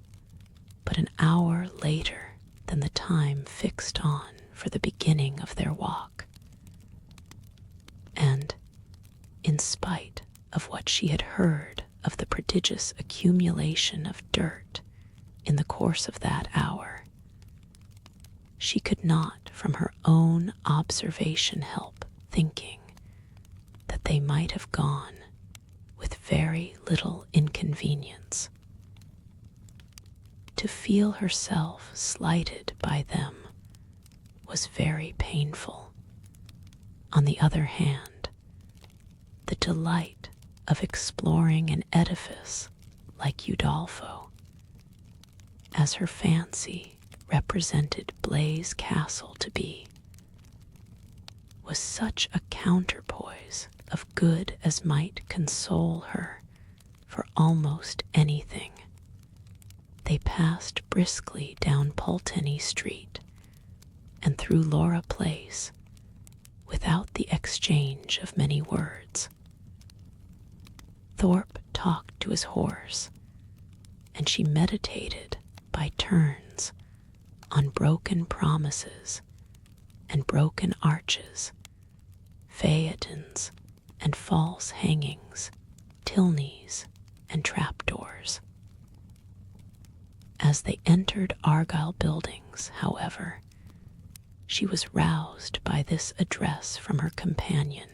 but an hour later than the time fixed on for the beginning of their walk, and in spite of what she had heard of the prodigious accumulation of dirt in the course of that hour, she could not from her own observation help thinking that they might have gone with very little inconvenience. To feel herself slighted by them was very painful. On the other hand, the delight of exploring an edifice like Udolpho, as her fancy represented Blaise Castle to be, was such a counterpoise of good as might console her for almost anything. They passed briskly down Pulteney Street and through Laura Place without the exchange of many words. Thorpe talked to his horse, and she meditated by turns on broken promises and broken arches, phaetons and false hangings, Tilneys and trapdoors. As they entered Argyle Buildings, however, she was roused by this address from her companion.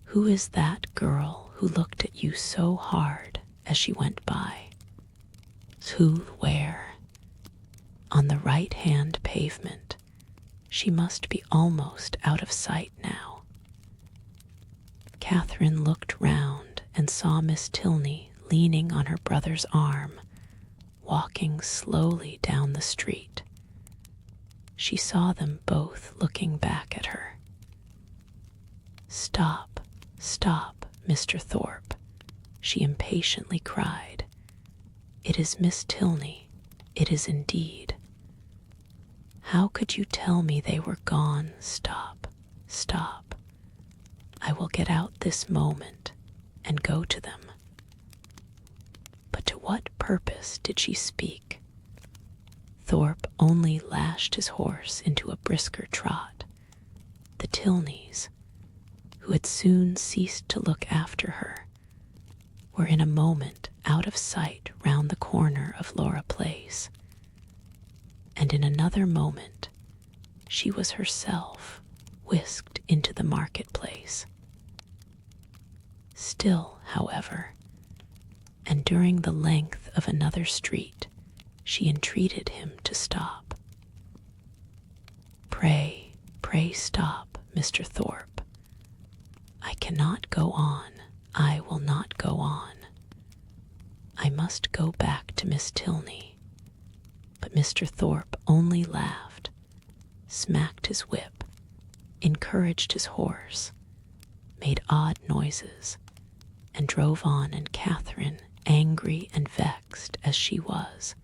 "Who is that girl who looked at you so hard as she went by?" "Who, where?" "On the right-hand pavement. She must be almost out of sight now." Catherine looked round and saw Miss Tilney leaning on her brother's arm, walking slowly down the street. She saw them both looking back at her. "Stop, stop, Mr. Thorpe," she impatiently cried. "It is Miss Tilney, it is indeed. How could you tell me they were gone? Stop, stop. I will get out this moment and go to them." But to what purpose did she speak? Thorpe only lashed his horse into a brisker trot. The Tilneys, who had soon ceased to look after her, were in a moment out of sight round the corner of Laura Place, and in another moment she was herself whisked into the marketplace. Still, however, and during the length of another street, she entreated him to stop. "Pray, pray stop, Mr. Thorpe. I cannot go on. I will not go on. I must go back to Miss Tilney." But Mr. Thorpe only laughed, smacked his whip, encouraged his horse, made odd noises, and drove on, and Catherine, angry and vexed as she was,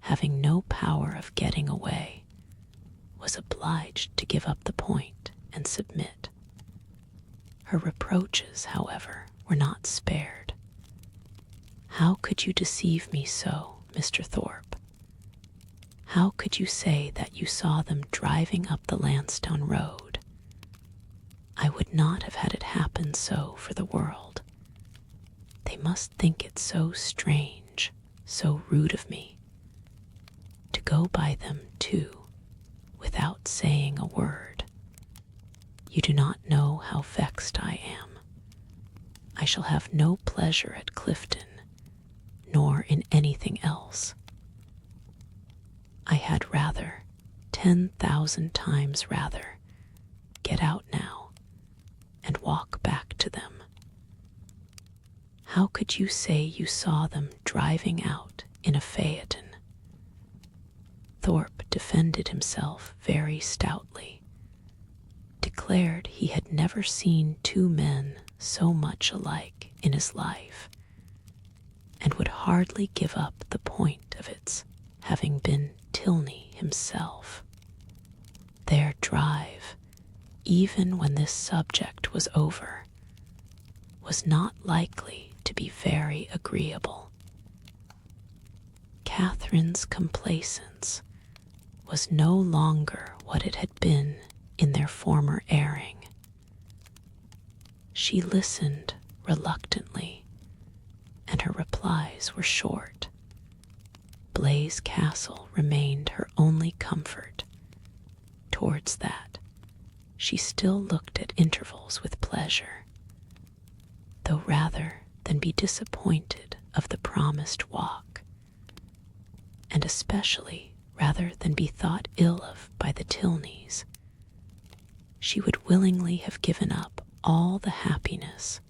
having no power of getting away, was obliged to give up the point and submit. Her reproaches, however, were not spared. "How could you deceive me so, Mr. Thorpe? How could you say that you saw them driving up the Lansdowne Road? I would not have had it happen so for the world. They must think it so strange, so rude of me. To go by them, too, without saying a word. You do not know how vexed I am. I shall have no pleasure at Clifton, nor in anything else. I had rather, 10,000 times rather, get out now and walk back to them. How could you say you saw them driving out in a phaeton? Thorpe defended himself very stoutly, declared he had never seen two men so much alike in his life, and would hardly give up the point of its having been Tilney himself. Their drive, even when this subject was over, was not likely to be very agreeable. Catherine's complacence was no longer what it had been in their former airing. She listened reluctantly, and her replies were short. Blaise Castle remained her only comfort. Towards that, she still looked at intervals with pleasure, though rather than be disappointed of the promised walk, and especially rather than be thought ill of by the Tilneys, she would willingly have given up all the happiness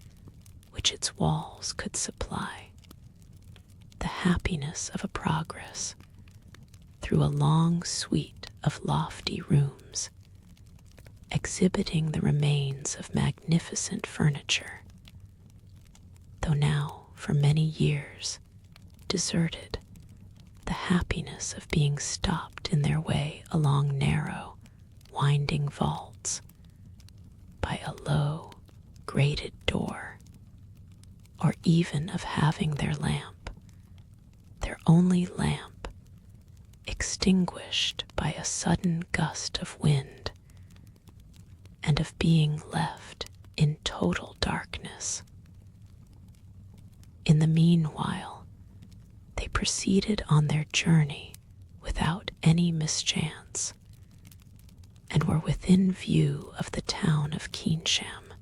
which its walls could supply, the happiness of a progress through a long suite of lofty rooms, exhibiting the remains of magnificent furniture, though now for many years deserted, the happiness of being stopped in their way along narrow, winding vaults by a low, grated door, or even of having their lamp, their only lamp, extinguished by a sudden gust of wind, and of being left in total darkness. In the meanwhile, they proceeded on their journey without any mischance, and were within view of the town of Keynsham,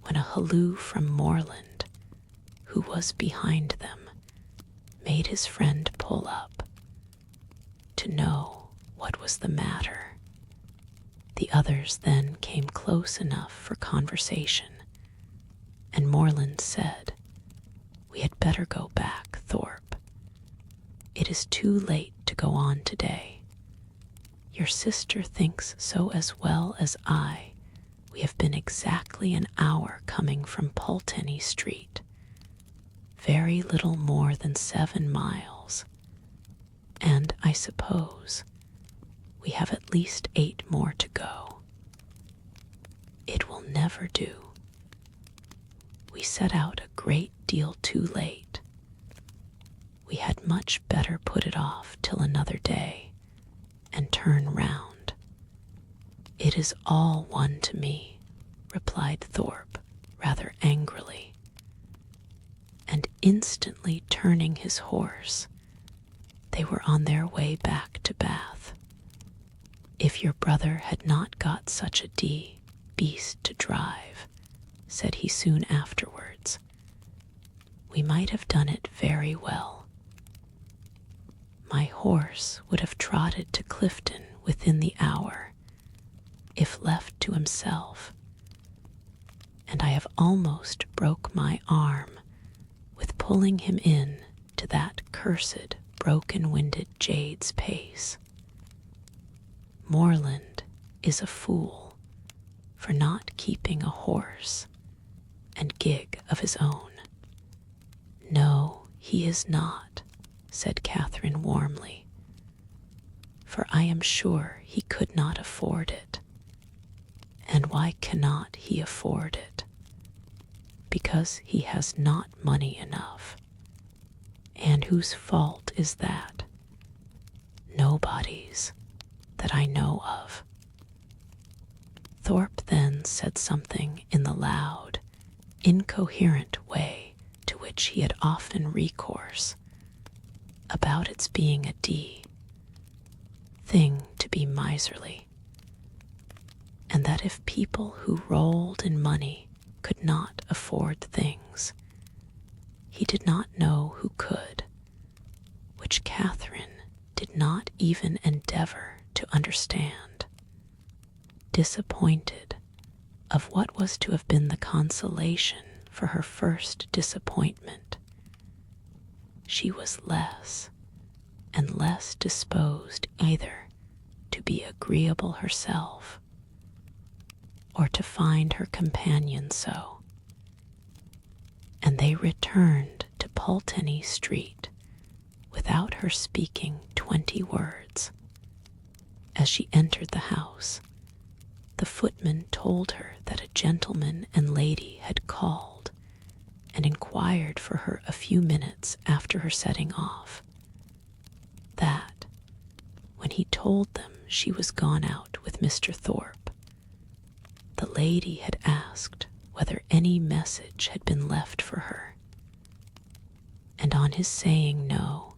when a halloo from Morland, who was behind them, made his friend pull up, to know what was the matter. The others then came close enough for conversation, and Morland said, "We had better go back, Thorpe. It is too late to go on today. Your sister thinks so as well as I. We have been exactly an hour coming from Pulteney Street, very little more than 7 miles, and I suppose we have at least 8 more to go. It will never do. We set out a great deal too late. We had much better put it off till another day and turn round." "It is all one to me," replied Thorpe rather angrily, and instantly turning his horse, they were on their way back to Bath. "If your brother had not got such a beast to drive," said he soon afterwards, "we might have done it very well. My horse would have trotted to Clifton within the hour, if left to himself, and I have almost broke my arm with pulling him in to that cursed broken-winded jade's pace. Morland is a fool for not keeping a horse and gig of his own." "No, he is not," said Catherine warmly, "for I am sure he could not afford it. And why cannot he afford it? Because he has not money enough. And whose fault is that? Nobody's, that I know of." Thorpe then said something in the loud, incoherent way to which he had often recourse, about its being a thing to be miserly, and that if people who rolled in money could not afford things, he did not know who could, which Catherine did not even endeavor to understand. Disappointed of what was to have been the consolation for her first disappointment, she was less and less disposed either to be agreeable herself or to find her companion so, and they returned to Pulteney Street without her speaking 20 words. As she entered the house, the footman told her that a gentleman and lady had called and inquired for her a few minutes after her setting off. That, when he told them she was gone out with Mr. Thorpe, the lady had asked whether any message had been left for her, and on his saying no,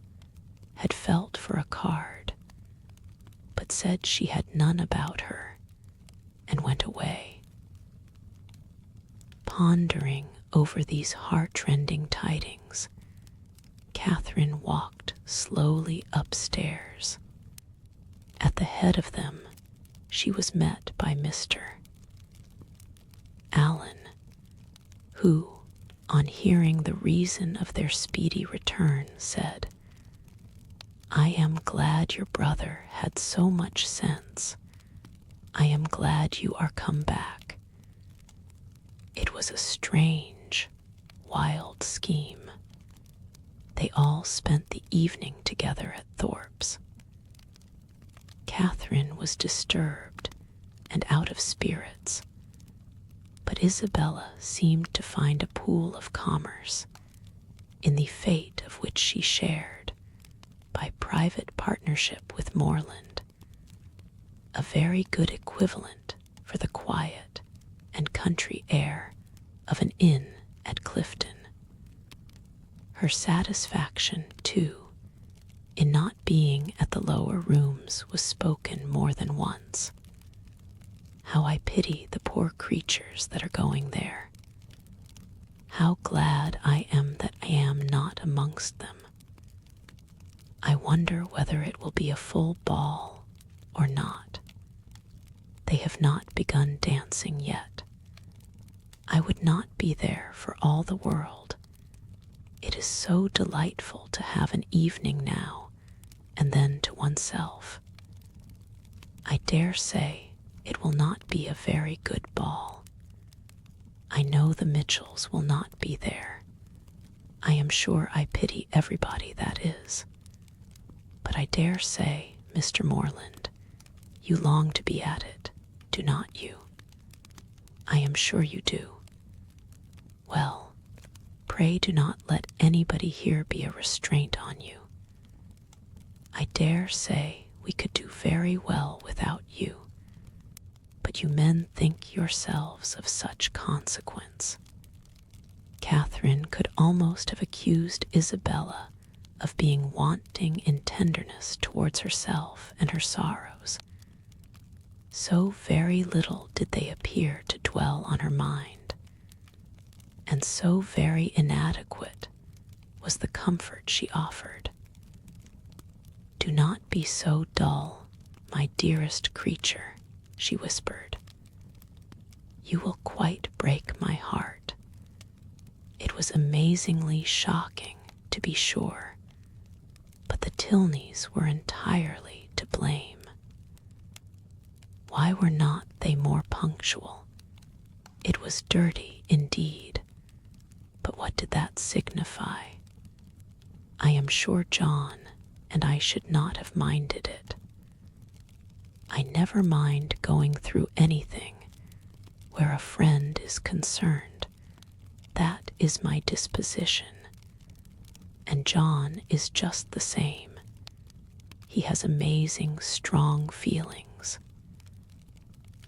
had felt for a card, but said she had none about her, and went away. Pondering over these heart-rending tidings, Catherine walked slowly upstairs. At the head of them, she was met by Mr. Allen, who, on hearing the reason of their speedy return, said, "I am glad your brother had so much sense. I am glad you are come back. It was a strange, wild scheme. They all spent the evening together at Thorpe's." Catherine was disturbed and out of spirits, but Isabella seemed to find a pool of commerce, in the fate of which she shared, by private partnership with Morland, a very good equivalent for the quiet and country air of an inn at Clifton. Her satisfaction, too, in not being at the lower rooms was spoken more than once. "How I pity the poor creatures that are going there. How glad I am that I am not amongst them. I wonder whether it will be a full ball or not. They have not begun dancing yet. I would not be there for all the world. It is so delightful to have an evening now and then to oneself. I dare say it will not be a very good ball. I know the Mitchells will not be there. I am sure I pity everybody that is. But I dare say, Mr. Morland, you long to be at it, do not you? I am sure you do. Well, pray do not let anybody here be a restraint on you. I dare say we could do very well without you, but you men think yourselves of such consequence." Catherine could almost have accused Isabella of being wanting in tenderness towards herself and her sorrows. So very little did they appear to dwell on her mind, and so very inadequate was the comfort she offered. "Do not be so dull, my dearest creature," she whispered. "You will quite break my heart. It was amazingly shocking, to be sure, but the Tilneys were entirely to blame. Why were not they more punctual? It was dirty indeed, but what did that signify? I am sure John and I should not have minded it. I never mind going through anything where a friend is concerned. That is my disposition, and John is just the same. He has amazing strong feelings.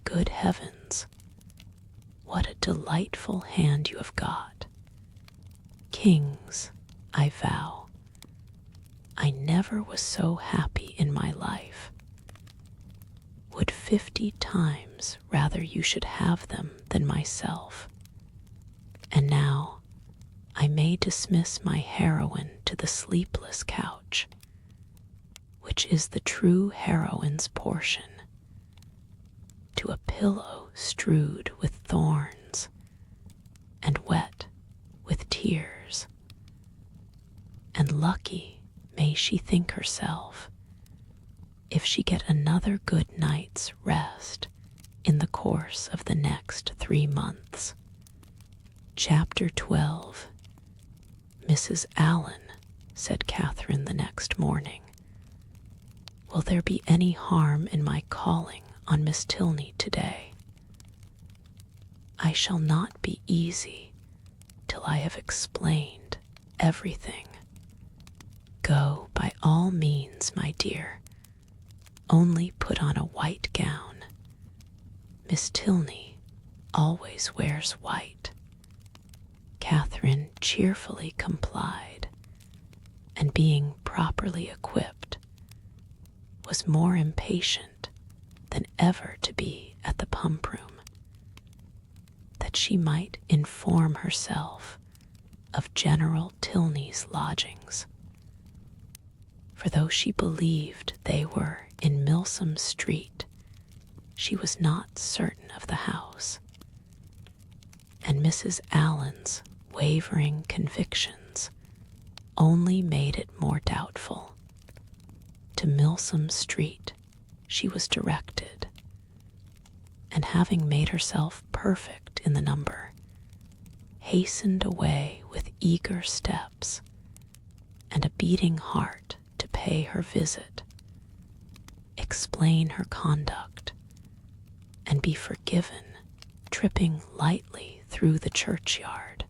Good heavens, what a delightful hand you have got. Kings, I vow. I never was so happy in my life. Would 50 times rather you should have them than myself. And now I may dismiss my heroine to the sleepless couch, which is the true heroine's portion, to a pillow strewed with thorns and wet with tears. And lucky may she think herself if she get another good night's rest in the course of the next 3 months. Chapter 12. Mrs. Allen, said Catherine the next morning, will there be any harm in my calling on Miss Tilney today? I shall not be easy till I have explained everything. Go by all means, my dear. Only put on a white gown. Miss Tilney always wears white. Catherine cheerfully complied, and being properly equipped, was more impatient than ever to be at the pump room, that she might inform herself of General Tilney's lodgings. For though she believed they were in Milsom Street, she was not certain of the house, and Mrs. Allen's wavering convictions only made it more doubtful. To Milsom Street she was directed, and having made herself perfect in the number, hastened away with eager steps and a beating heart to pay her visit, explain her conduct, and be forgiven tripping lightly through the churchyard,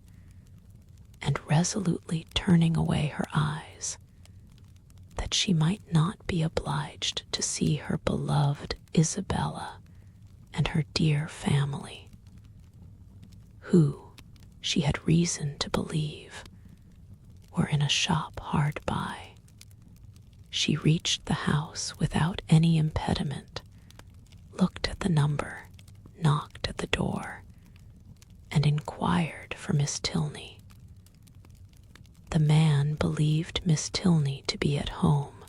and resolutely turning away her eyes, that she might not be obliged to see her beloved Isabella and her dear family, who, she had reason to believe, were in a shop hard by. She reached the house without any impediment, looked at the number, knocked at the door, and inquired for Miss Tilney. The man believed Miss Tilney to be at home,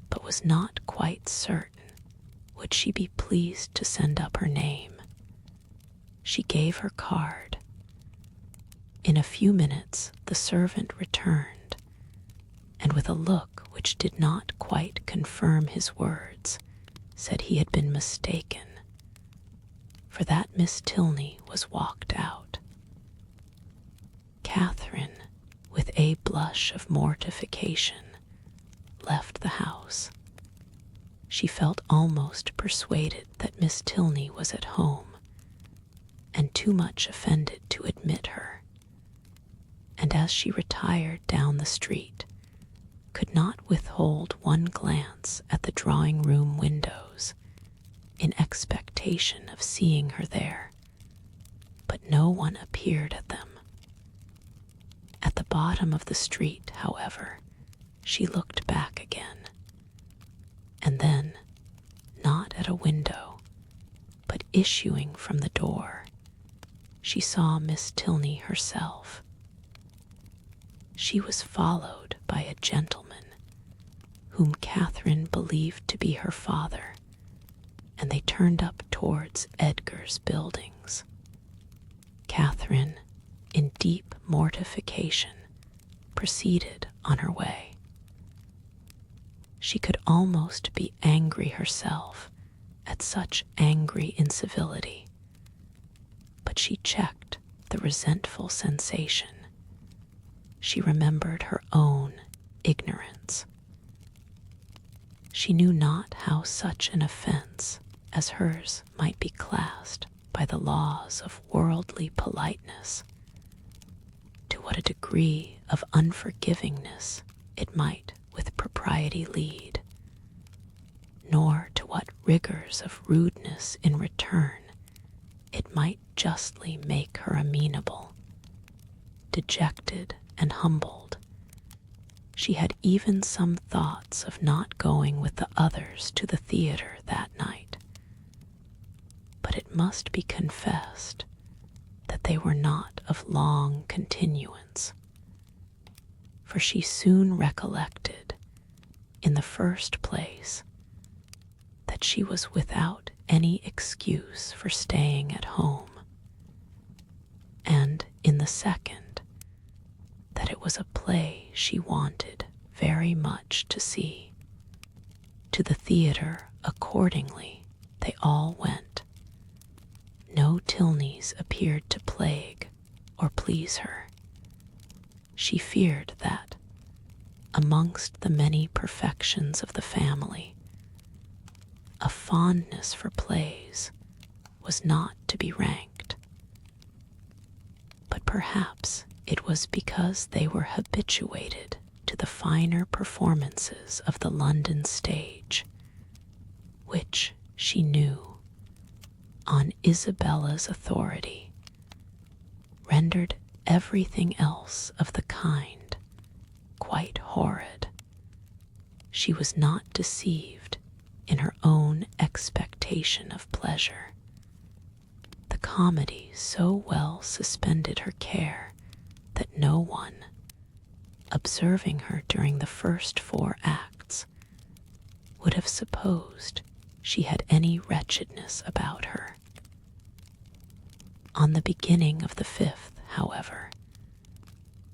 but was not quite certain would she be pleased to send up her name. She gave her card. In a few minutes the servant returned, and with a look which did not quite confirm his words, said he had been mistaken, for that Miss Tilney was walked out. Catherine, with a blush of mortification, left the house. She felt almost persuaded that Miss Tilney was at home, and too much offended to admit her, and as she retired down the street, could not withhold one glance at the drawing-room windows in expectation of seeing her there, but no one appeared at them. At the bottom of the street, however, she looked back again, and then, not at a window, but issuing from the door, she saw Miss Tilney herself. She was followed by a gentleman, whom Catherine believed to be her father, and they turned up towards Edgar's buildings. Catherine, in deep mortification, proceeded on her way. She could almost be angry herself at such angry incivility, but she checked the resentful sensation. She remembered her own ignorance. She knew not how such an offense as hers might be classed by the laws of worldly politeness, to what a degree of unforgivingness it might with propriety lead, nor to what rigors of rudeness in return it might justly make her amenable. Dejected and humbled, she had even some thoughts of not going with the others to the theater that night, but it must be confessed that they were not of of long continuance, for she soon recollected, in the first place, that she was without any excuse for staying at home, and in the second, that it was a play she wanted very much to see. To the theatre, accordingly, they all went. No Tilneys appeared to plague or please her. She feared that, amongst the many perfections of the family, a fondness for plays was not to be ranked. But perhaps it was because they were habituated to the finer performances of the London stage, which, she knew, on Isabella's authority, rendered everything else of the kind quite horrid. She was not deceived in her own expectation of pleasure. The comedy so well suspended her care that no one, observing her during the first 4 acts, would have supposed she had any wretchedness about her. On the beginning of the 5th, however,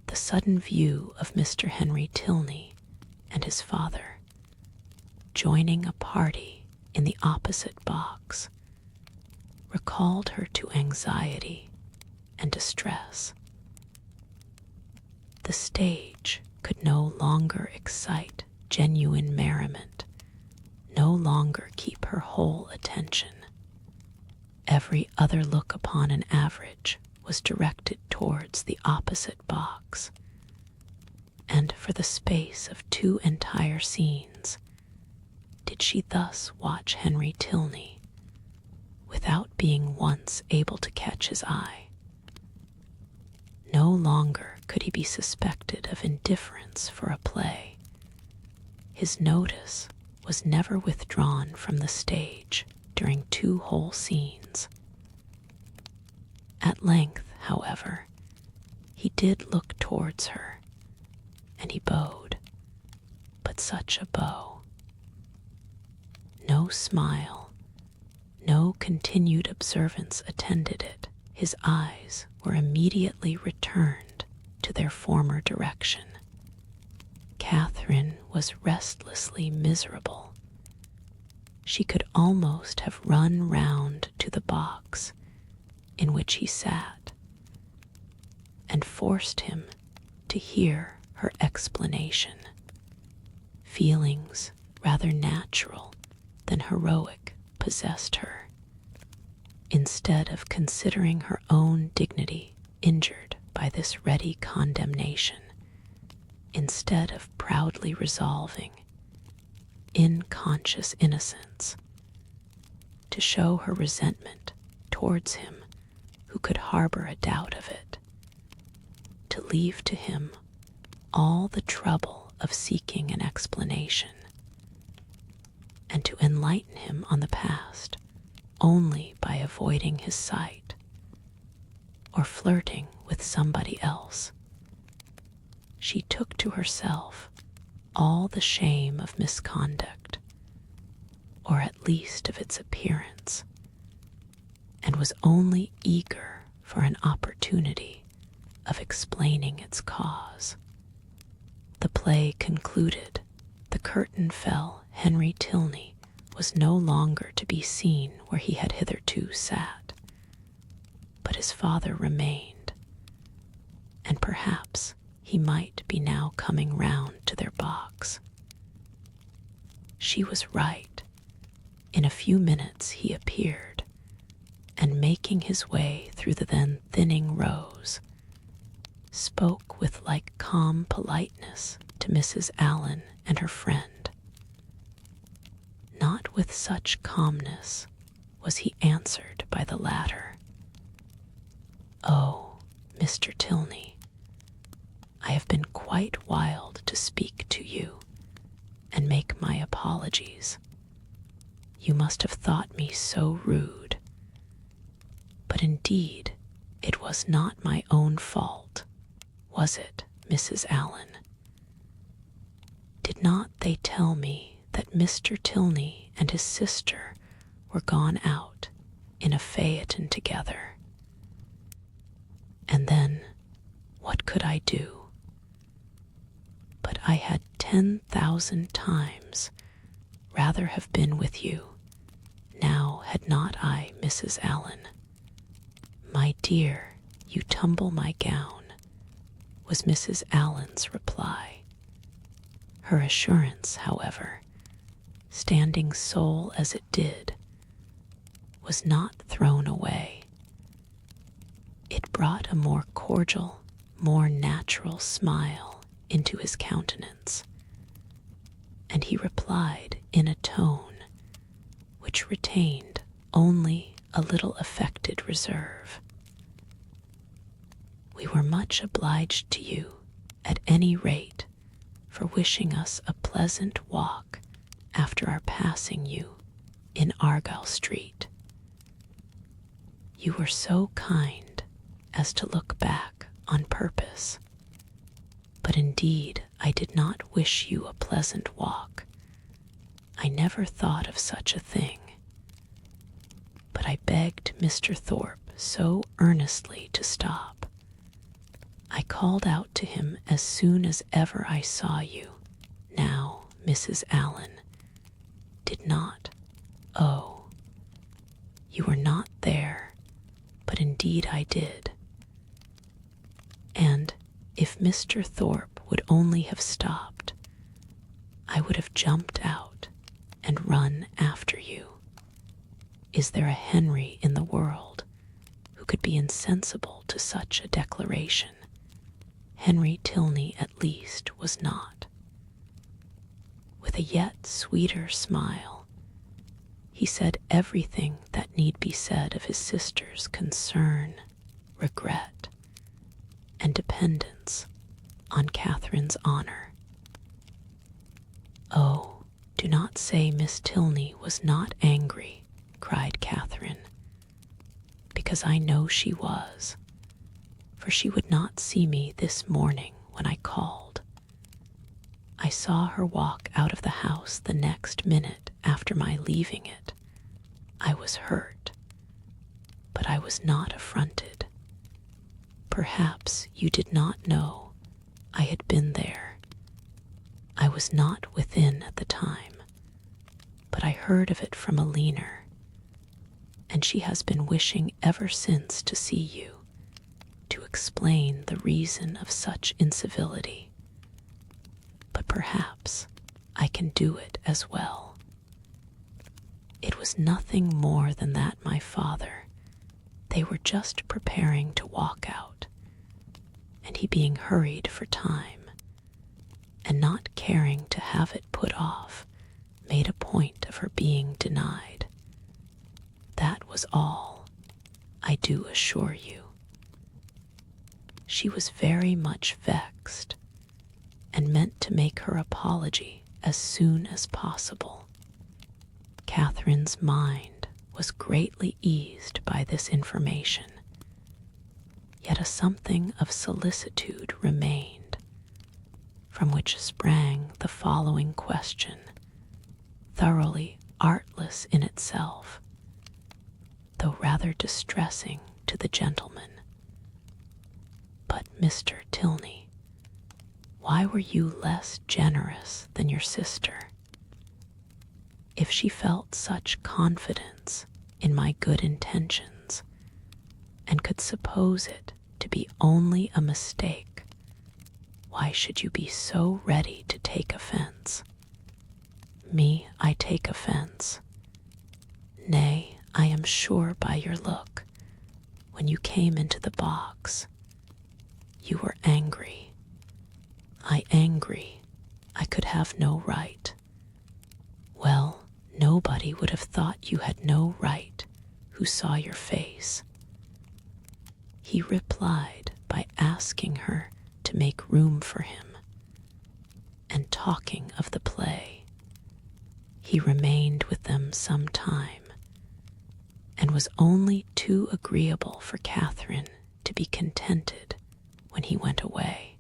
the sudden view of Mr. Henry Tilney and his father joining a party in the opposite box recalled her to anxiety and distress. The stage could no longer excite genuine merriment, no longer keep her whole attention. Every other look upon an average was directed towards the opposite box, and for the space of 2 entire scenes did she thus watch Henry Tilney, without being once able to catch his eye. No longer could he be suspected of indifference for a play. His notice was never withdrawn from the stage during 2 whole scenes. At length, however, he did look towards her, and he bowed, but such a bow. No smile, no continued observance attended it. His eyes were immediately returned to their former direction. Catherine was restlessly miserable. She could almost have run round to the box in which he sat, and forced him to hear her explanation. Feelings rather natural than heroic possessed her. Instead of considering her own dignity injured by this ready condemnation, instead of proudly resolving, in conscious innocence, to show her resentment towards him who could harbor a doubt of it, to leave to him all the trouble of seeking an explanation, and to enlighten him on the past only by avoiding his sight, or flirting with somebody else, she took to herself all the shame of misconduct, or at least of its appearance, and was only eager for an opportunity of explaining its cause. The play concluded, the curtain fell. Henry Tilney was no longer to be seen where he had hitherto sat, but his father remained, and perhaps he might be now coming round to their box. She was right. In a few minutes he appeared, and making his way through the then thinning rows, spoke with like calm politeness to Mrs. Allen and her friend. Not with such calmness was he answered by the latter. "Oh, Mr. Tilney, I have been quite wild to speak to you and make my apologies. You must have thought me so rude. But indeed, It was not my own fault, was it, Mrs. Allen? Did not they tell me that Mr. Tilney and his sister were gone out in a phaeton together? And then, what could I do? But I had 10,000 times rather have been with you, now had not I, Mrs. Allen. My dear, you tumble my gown, was Mrs. Allen's reply. Her assurance, however, standing sole as it did, was not thrown away. It brought a more cordial, more natural smile into his countenance, and he replied in a tone which retained only a little affected reserve. We were much obliged to you, at any rate, for wishing us a pleasant walk after our passing you in Argyle Street. You were so kind as to look back on purpose, but indeed I did not wish you a pleasant walk. I never thought of such a thing. But I begged Mr. Thorpe so earnestly to stop. I called out to him as soon as ever I saw you. Now, Mrs. Allen, did not. Oh, you were not there, but indeed I did. And if Mr. Thorpe would only have stopped, I would have jumped out and run after you. Is there a Henry in the world who could be insensible to such a declaration? Henry Tilney, at least, was not. With a yet sweeter smile, he said everything that need be said of his sister's concern, regret, and dependence on Catherine's honor. Oh, do not say Miss Tilney was not angry, cried Catherine, because I know she was, for she would not see me this morning when I called. I saw her walk out of the house the next minute after my leaving it. I was hurt, but I was not affronted. Perhaps you did not know I had been there. I was not within at the time, but I heard of it from a leaner, and she has been wishing ever since to see you, to explain the reason of such incivility. But perhaps I can do it as well. It was nothing more than that my father, they were just preparing to walk out, and he being hurried for time, and not caring to have it put off, made a point of her being denied. That was all, I do assure you. She was very much vexed, and meant to make her apology as soon as possible. Catherine's mind was greatly eased by this information, yet a something of solicitude remained, from which sprang the following question, thoroughly artless in itself, though rather distressing to the gentleman. But, Mr. Tilney, why were you less generous than your sister? If she felt such confidence in my good intentions, and could suppose it to be only a mistake, why should you be so ready to take offense? Me, I take offense. Nay, I am sure by your look, when you came into the box, you were angry. I could have no right. Well, nobody would have thought you had no right who saw your face. He replied by asking her to make room for him, and talking of the play. He remained with them some time, and was only too agreeable for Catherine to be contented when he went away.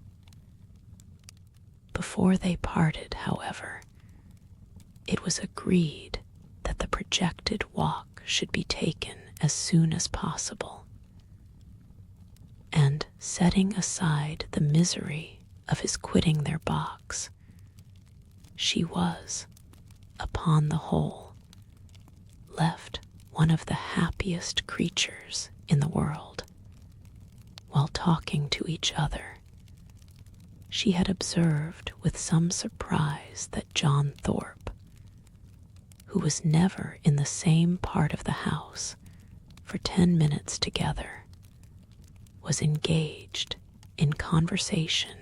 Before they parted, however, it was agreed that the projected walk should be taken as soon as possible, and setting aside the misery of his quitting their box, she was, upon the whole, left one of the happiest creatures in the world. While talking to each other, she had observed with some surprise that John Thorpe, who was never in the same part of the house for 10 minutes together, was engaged in conversation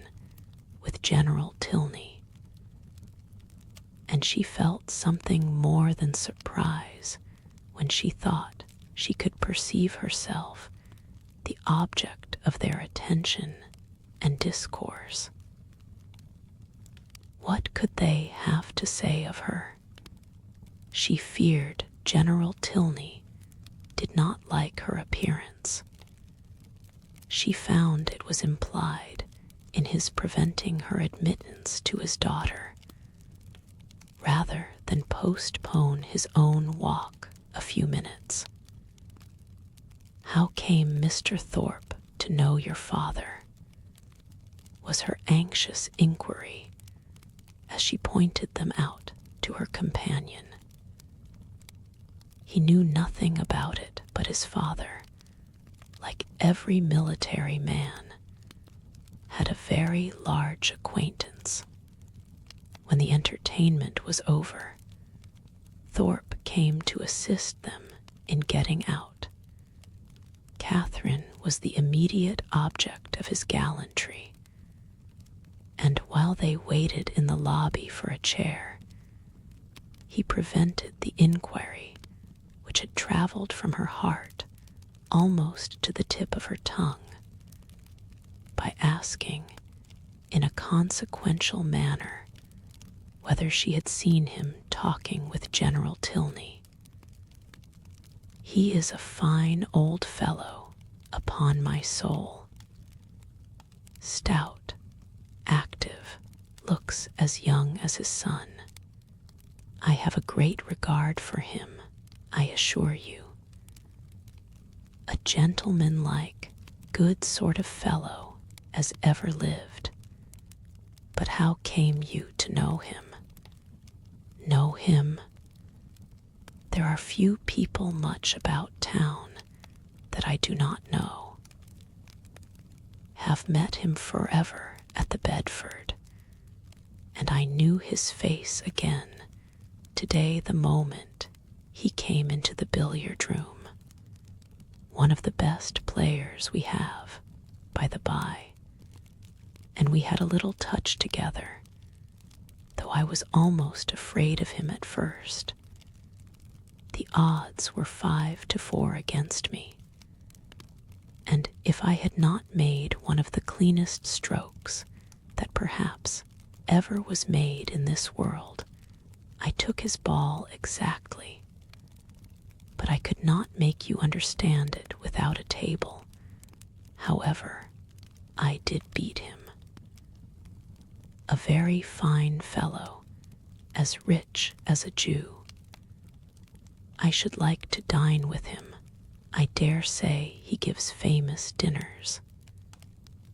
with General Tilney, and she felt something more than surprise when she thought she could perceive herself the object of their attention and discourse. What could they have to say of her? She feared General Tilney did not like her appearance. She found it was implied in his preventing her admittance to his daughter, rather than postpone his own walk a few minutes. "How came Mr. Thorpe to know your father?" was her anxious inquiry as she pointed them out to her companion. He knew nothing about it, but his father, like every military man, had a very large acquaintance. When the entertainment was over, Thorpe came to assist them in getting out. Catherine was the immediate object of his gallantry, and while they waited in the lobby for a chair, he prevented the inquiry which had traveled from her heart almost to the tip of her tongue, by asking, in a consequential manner, whether she had seen him talking with General Tilney. "He is a fine old fellow, upon my soul. Stout, active, looks as young as his son. I have a great regard for him, I assure you. A gentleman-like, good sort of fellow as ever lived. But how came you to know him?" "Know him? There are few people much about town that I do not know. Have met him forever at the Bedford, and I knew his face again today the moment he came into the billiard room. One of the best players we have, by the by, and we had a little touch together, though I was almost afraid of him at first. The odds were 5-4 against me, and if I had not made one of the cleanest strokes that perhaps ever was made in this world, I took his ball exactly. But I could not make you understand it without a table. However, I did beat him. A very fine fellow, as rich as a Jew. I should like to dine with him. I dare say he gives famous dinners.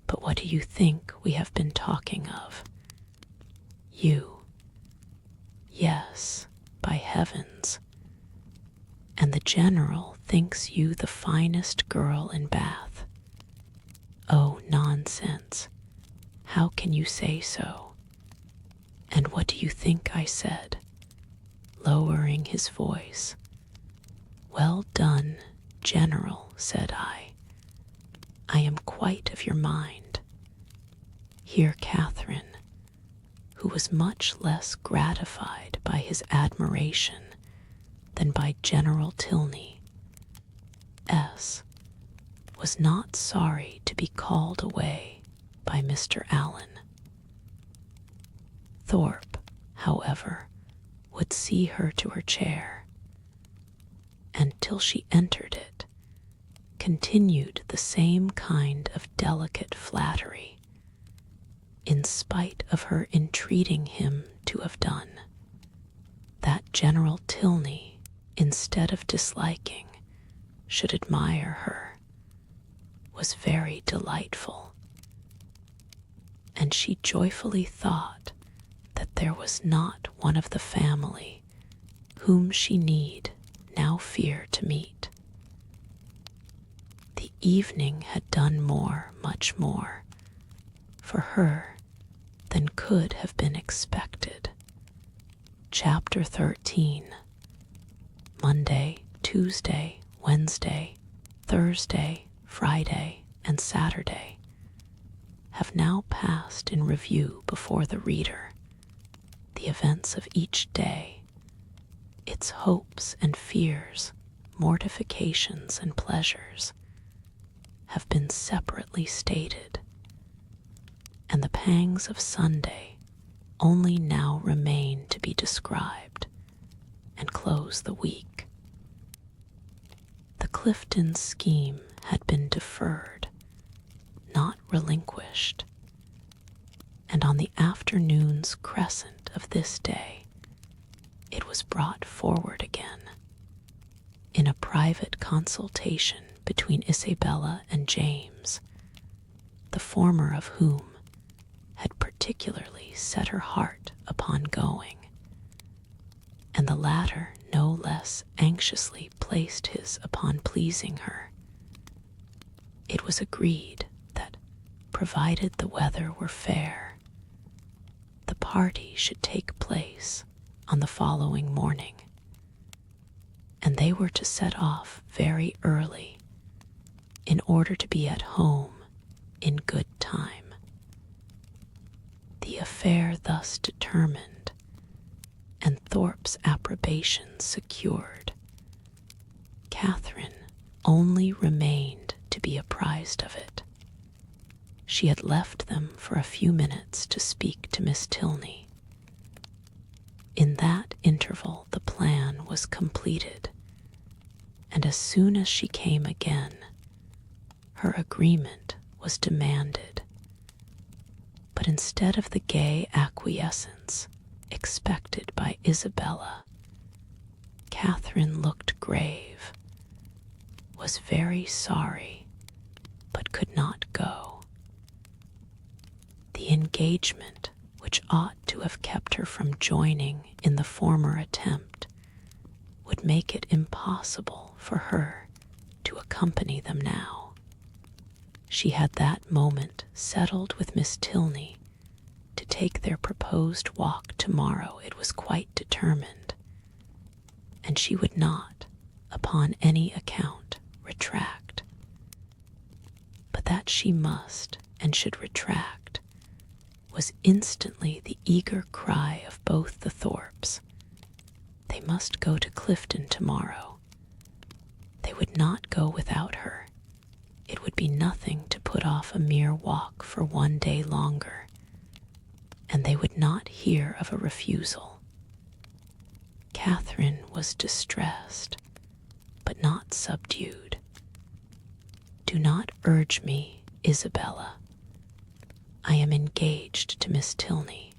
But what do you think we have been talking of? You. Yes, by heavens. And the General thinks you the finest girl in Bath. Oh, nonsense. How can you say so? And what do you think I said, lowering his voice? "Well done, General," said I. "I am quite of your mind." Here Catherine, who was much less gratified by his admiration than by General Tilney, was not sorry to be called away by Mr. Allen. Thorpe, however, would see her to her chair, and till she entered it, continued the same kind of delicate flattery, in spite of her entreating him to have done. That General Tilney, instead of disliking, should admire her, was very delightful, and she joyfully thought that there was not one of the family whom she need now fear to meet. The evening had done more, much more, for her than could have been expected. Chapter 13. Monday, Tuesday, Wednesday, Thursday, Friday, and Saturday have now passed in review before the reader. The events of each day, its hopes and fears, mortifications and pleasures, have been separately stated, and the pangs of Sunday only now remain to be described and close the week. The Clifton scheme had been deferred, not relinquished, and on the afternoon's crescent of this day it was brought forward again. In a private consultation between Isabella and James, the former of whom had particularly set her heart upon going, and the latter no less anxiously placed his upon pleasing her, it was agreed that, provided the weather were fair, the party should take place on the following morning, and they were to set off very early in order to be at home in good time. The affair thus determined, and Thorpe's approbation secured, Catherine only remained to be apprised of it. She had left them for a few minutes to speak to Miss Tilney. In that interval the plan was completed, and as soon as she came again, her agreement was demanded. But instead of the gay acquiescence expected by Isabella, Catherine looked grave, was very sorry, but could not go. The engagement, which ought to have kept her from joining in the former attempt, would make it impossible for her to accompany them now. She had that moment settled with Miss Tilney to take their proposed walk tomorrow. It was quite determined, and she would not, upon any account, retract. But that she must and should retract was instantly the eager cry of both the Thorpes. They must go to Clifton tomorrow. They would not go without her. It would be nothing to put off a mere walk for one day longer, and they would not hear of a refusal. Catherine was distressed, but not subdued. "Do not urge me, Isabella. I am engaged to Miss Tilney.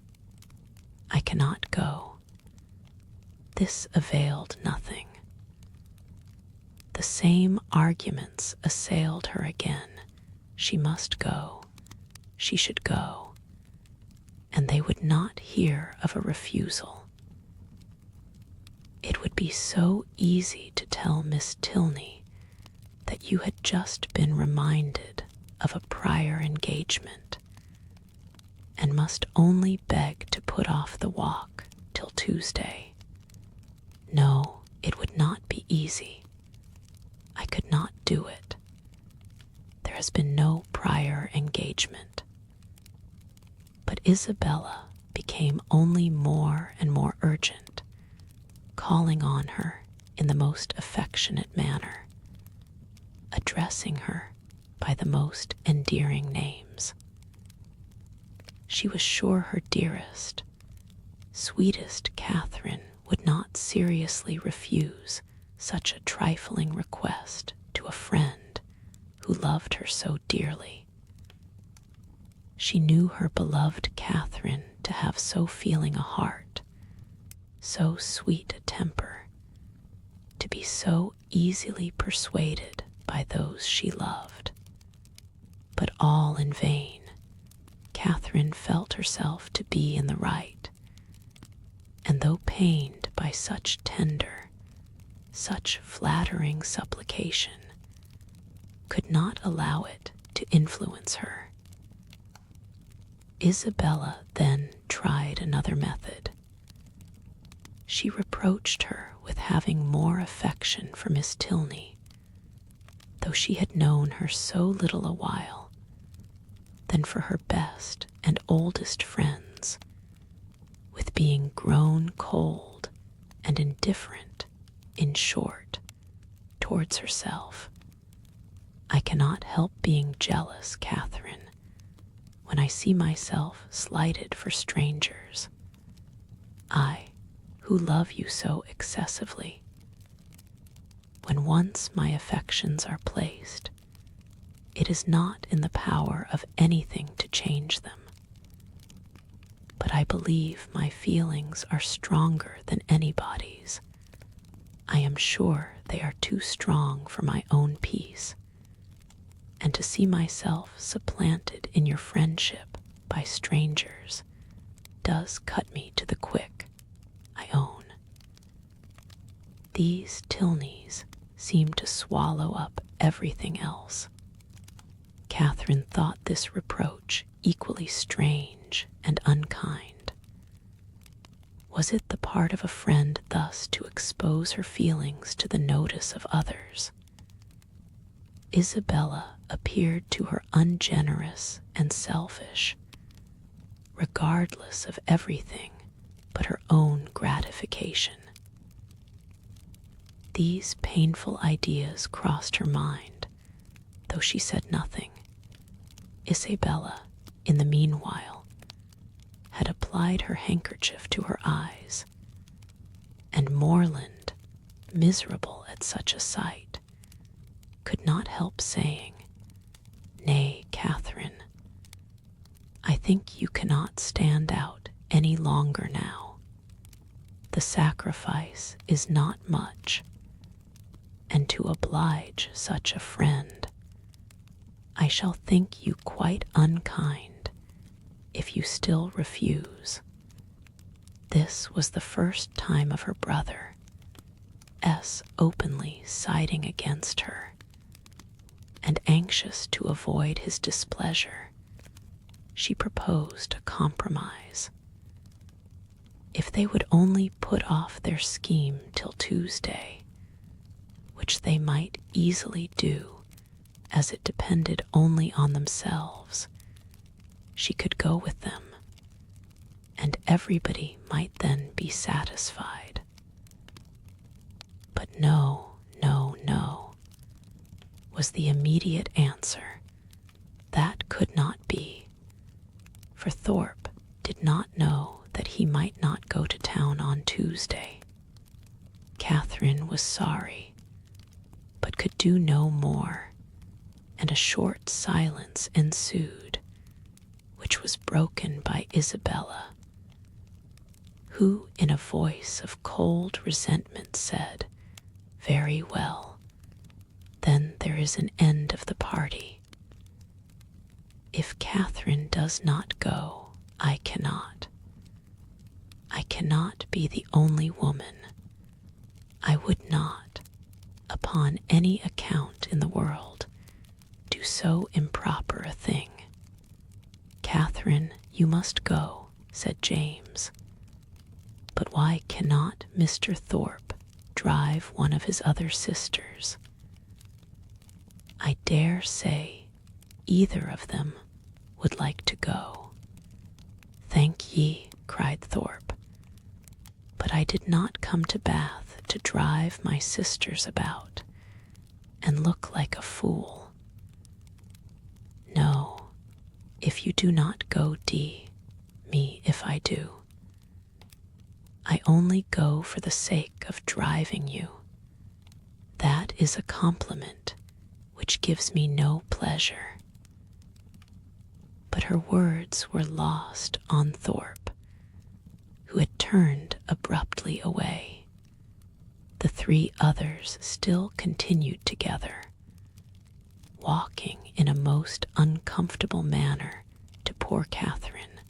I cannot go." This availed nothing. The same arguments assailed her again. She must go. She should go. And they would not hear of a refusal. It would be so easy to tell Miss Tilney that you had just been reminded of a prior engagement, and must only beg to put off the walk till Tuesday. No, it would not be easy. I could not do it. There has been no prior engagement. But Isabella became only more and more urgent, calling on her in the most affectionate manner, addressing her by the most endearing names. She was sure her dearest, sweetest Catherine would not seriously refuse such a trifling request to a friend who loved her so dearly. She knew her beloved Catherine to have so feeling a heart, so sweet a temper, to be so easily persuaded by those she loved. But all in vain. Catherine felt herself to be in the right, and though pained by such tender, such flattering supplication, could not allow it to influence her. Isabella then tried another method. She reproached her with having more affection for Miss Tilney, though she had known her so little a while, than for her best and oldest friends, with being grown cold and indifferent, in short, towards herself. I cannot help being jealous, Catherine, when I see myself slighted for strangers. I, who love you so excessively. When once my affections are placed, it is not in the power of anything to change them. But I believe my feelings are stronger than anybody's. I am sure they are too strong for my own peace, and to see myself supplanted in your friendship by strangers does cut me to the quick, I own. These Tilneys seem to swallow up everything else. Catherine thought this reproach equally strange and unkind. Was it the part of a friend thus to expose her feelings to the notice of others? Isabella appeared to her ungenerous and selfish, regardless of everything but her own gratification. These painful ideas crossed her mind, though she said nothing. Isabella, in the meanwhile, had applied her handkerchief to her eyes, and Morland, miserable at such a sight, could not help saying, "Nay, Catherine, I think you cannot stand out any longer now. The sacrifice is not much, and to oblige such a friend, I shall think you quite unkind if you still refuse." This was the first time of her brother S openly siding against her, and anxious to avoid his displeasure, she proposed a compromise. If they would only put off their scheme till Tuesday, which they might easily do, as it depended only on themselves, she could go with them, and everybody might then be satisfied. But no, no, no, was the immediate answer. That could not be, for Thorpe did not know that he might not go to town on Tuesday. Catherine was sorry, but could do no more, and a short silence ensued, which was broken by Isabella, who in a voice of cold resentment said, "Very well, then there is an end of the party. If Catherine does not go, I cannot. I cannot be the only woman. I would not, upon any account in the world, do so improper a thing." "Catherine, you must go," said James. "But why cannot Mr. Thorpe drive one of his other sisters?" "I dare say either of them would like to go." "Thank ye," cried Thorpe, "but I did not come to Bath to drive my sisters about and look like a fool. No, if you do not go, me if I do. I only go for the sake of driving you. That is a compliment which gives me no pleasure." But her words were lost on Thorpe, who had turned abruptly away. The three others still continued together, walking in a most uncomfortable manner to poor Catherine.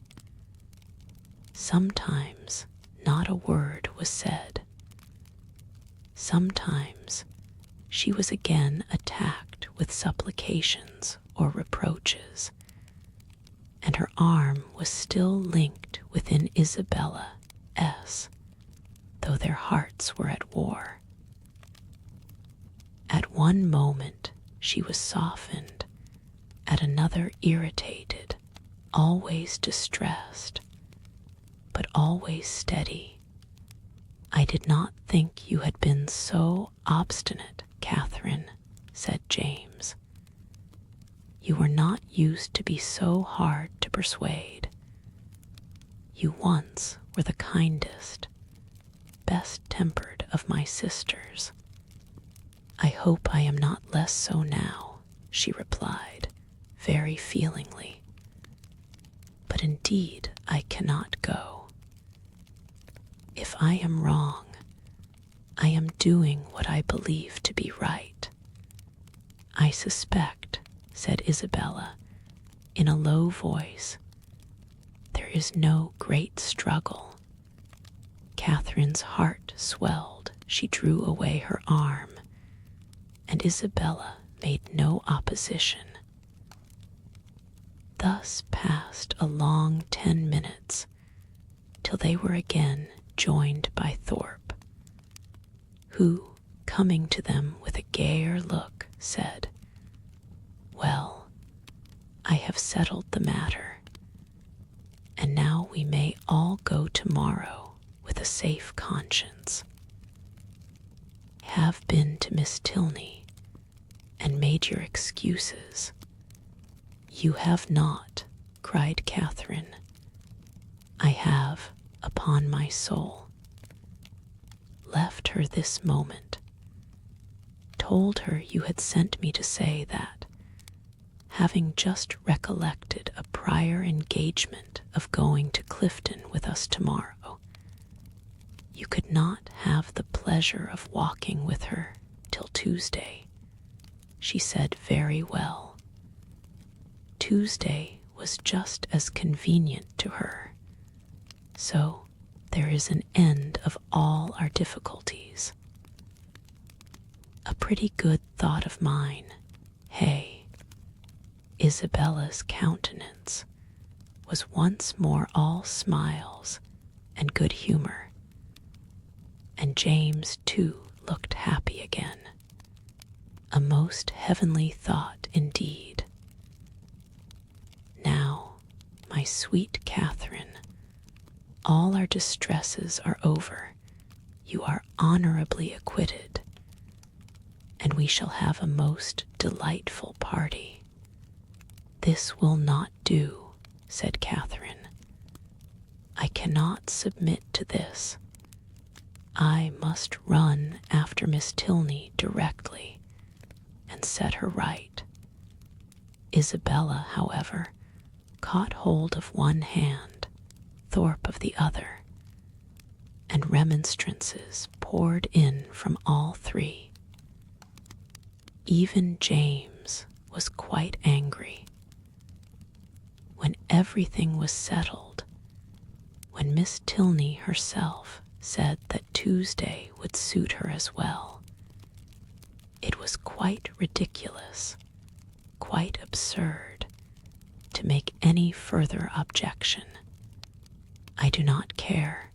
Sometimes not a word was said. Sometimes she was again attacked with supplications or reproaches, and her arm was still linked within Isabella's, though their hearts were at war. At one moment she was softened, at another irritated, always distressed, but always steady. "I did not think you had been so obstinate, Catherine," said James. "You were not used to be so hard to persuade. You once were the kindest, best-tempered of my sisters." "I hope I am not less so now," she replied, very feelingly. "But indeed I cannot go. If I am wrong, I am doing what I believe to be right. I suspect," said Isabella, in a low voice, "there is no great struggle." Catherine's heart swelled. She drew away her arm, and Isabella made no opposition. Thus passed a long 10 minutes, till they were again joined by Thorpe, who, coming to them with a gayer look, said, "Well, I have settled the matter, and now we may all go tomorrow with a safe conscience. Have been to Miss Tilney and made your excuses." "You have not," cried Catherine. "I have, upon my soul. Left her this moment. Told her you had sent me to say that, having just recollected a prior engagement of going to Clifton with us tomorrow, you could not have the pleasure of walking with her till Tuesday. She said very well. Tuesday was just as convenient to her. So there is an end of all our difficulties. A pretty good thought of mine, hey?" Isabella's countenance was once more all smiles and good humor, and James too looked happy again. A most heavenly thought indeed. "Now, my sweet Catherine, all our distresses are over. You are honorably acquitted, and we shall have a most delightful party." "This will not do," said Catherine. "I cannot submit to this. I must run after Miss Tilney directly and set her right." Isabella, however, caught hold of one hand, Thorpe of the other, and remonstrances poured in from all three. Even James was quite angry. When everything was settled, when Miss Tilney herself said that Tuesday would suit her as well, it was quite ridiculous, quite absurd, to make any further objection. I do not care.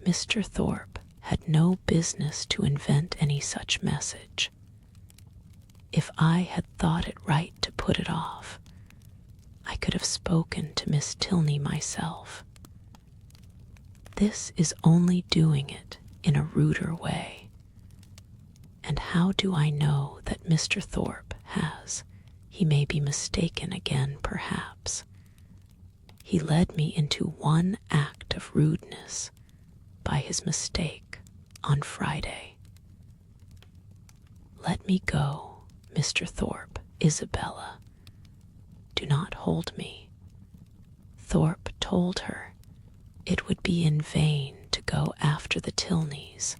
Mr. Thorpe had no business to invent any such message. If I had thought it right to put it off, I could have spoken to Miss Tilney myself. This is only doing it in a ruder way. And how do I know that Mr. Thorpe has? He may be mistaken again, perhaps. He led me into one act of rudeness by his mistake on Friday. Let me go, Mr. Thorpe, Isabella. Do not hold me." Thorpe told her it would be in vain to go after the Tilneys.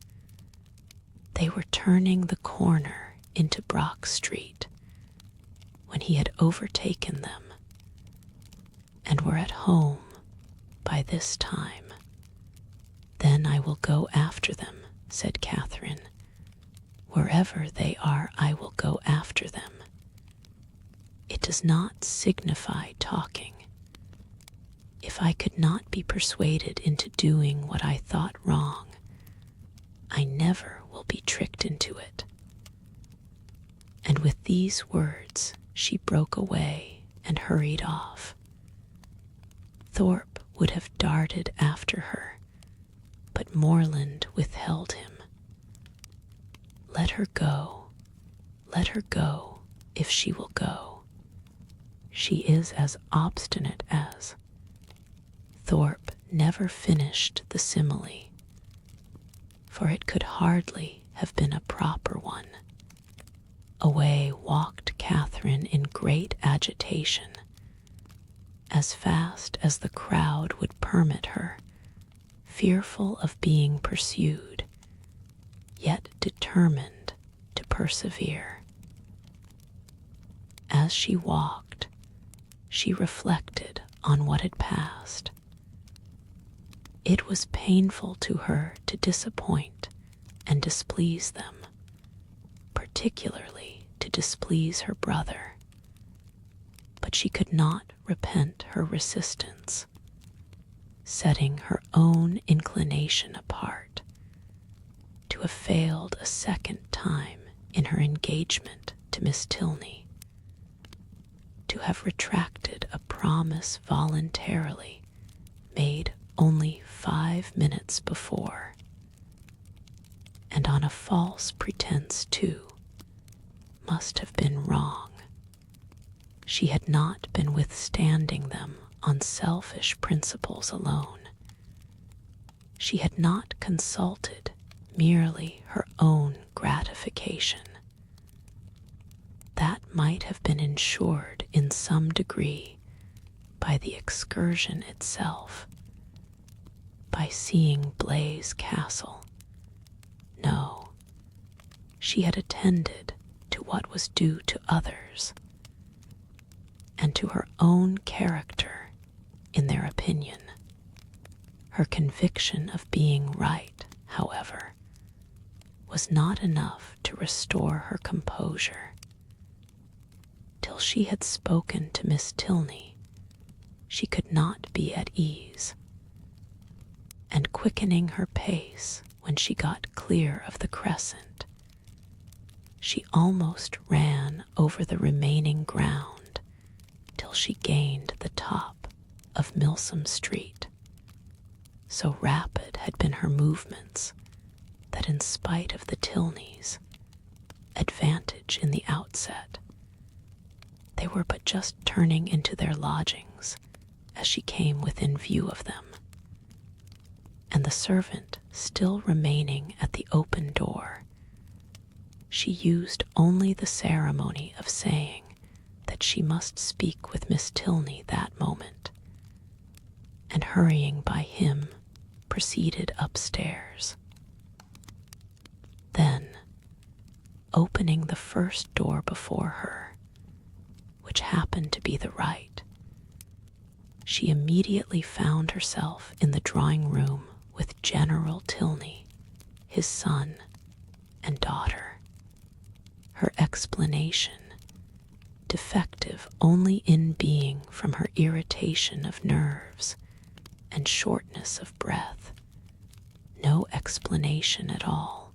They were turning the corner into Brock Street when he had overtaken them, and were at home by this time. "Then I will go after them," said Catherine. "Wherever they are, I will go after them. It does not signify talking. If I could not be persuaded into doing what I thought wrong, I never will be tricked into it." And with these words she broke away and hurried off. Thorpe would have darted after her, but Morland withheld him. Let her go, if she will go. She is as obstinate as—" Thorpe never finished the simile, for it could hardly have been a proper one. Away walked Catherine in great agitation, as fast as the crowd would permit her, fearful of being pursued, yet determined to persevere. As she walked, she reflected on what had passed. It was painful to her to disappoint and displease them, particularly to displease her brother. But she could not repent her resistance. Setting her own inclination apart, to have failed a second time in her engagement to Miss Tilney, to have retracted a promise voluntarily made only 5 minutes before, and on a false pretense too, must have been wrong. She had not been withstanding them on selfish principles alone. She had not consulted merely her own gratification. That might have been ensured in some degree by the excursion itself, by seeing Blaise Castle. No, she had attended to what was due to others, and to her own character in their opinion. Her conviction of being right, however, was not enough to restore her composure. Till she had spoken to Miss Tilney, she could not be at ease, and quickening her pace when she got clear of the crescent, she almost ran over the remaining ground till she gained the top of Milsom Street. So rapid had been her movements that, in spite of the Tilneys' advantage in the outset, they were but just turning into their lodgings as she came within view of them, and the servant still remaining at the open door, she used only the ceremony of saying that she must speak with Miss Tilney that moment, and hurrying by him, proceeded upstairs. Then, opening the first door before her, which happened to be the right, she immediately found herself in the drawing-room with General Tilney, his son, and daughter. Her explanation, defective only in being from her irritation of nerves and shortness of breath, no explanation at all,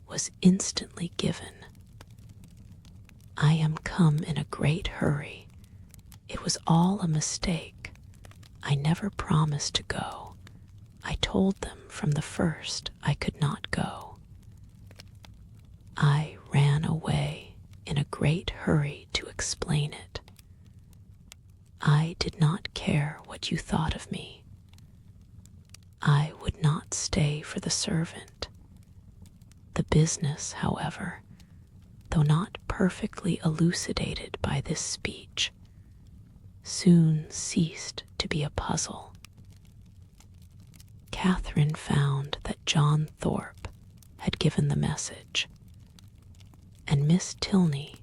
was instantly given. "I am come in a great hurry. It was all a mistake. I never promised to go. I told them from the first I could not go. I ran away in a great hurry to explain it. I did not care what you thought of me. I would not stay for the servant. The business, however, though not perfectly elucidated by this speech, soon ceased to be a puzzle. Catherine found that John Thorpe had given the message, and Miss Tilney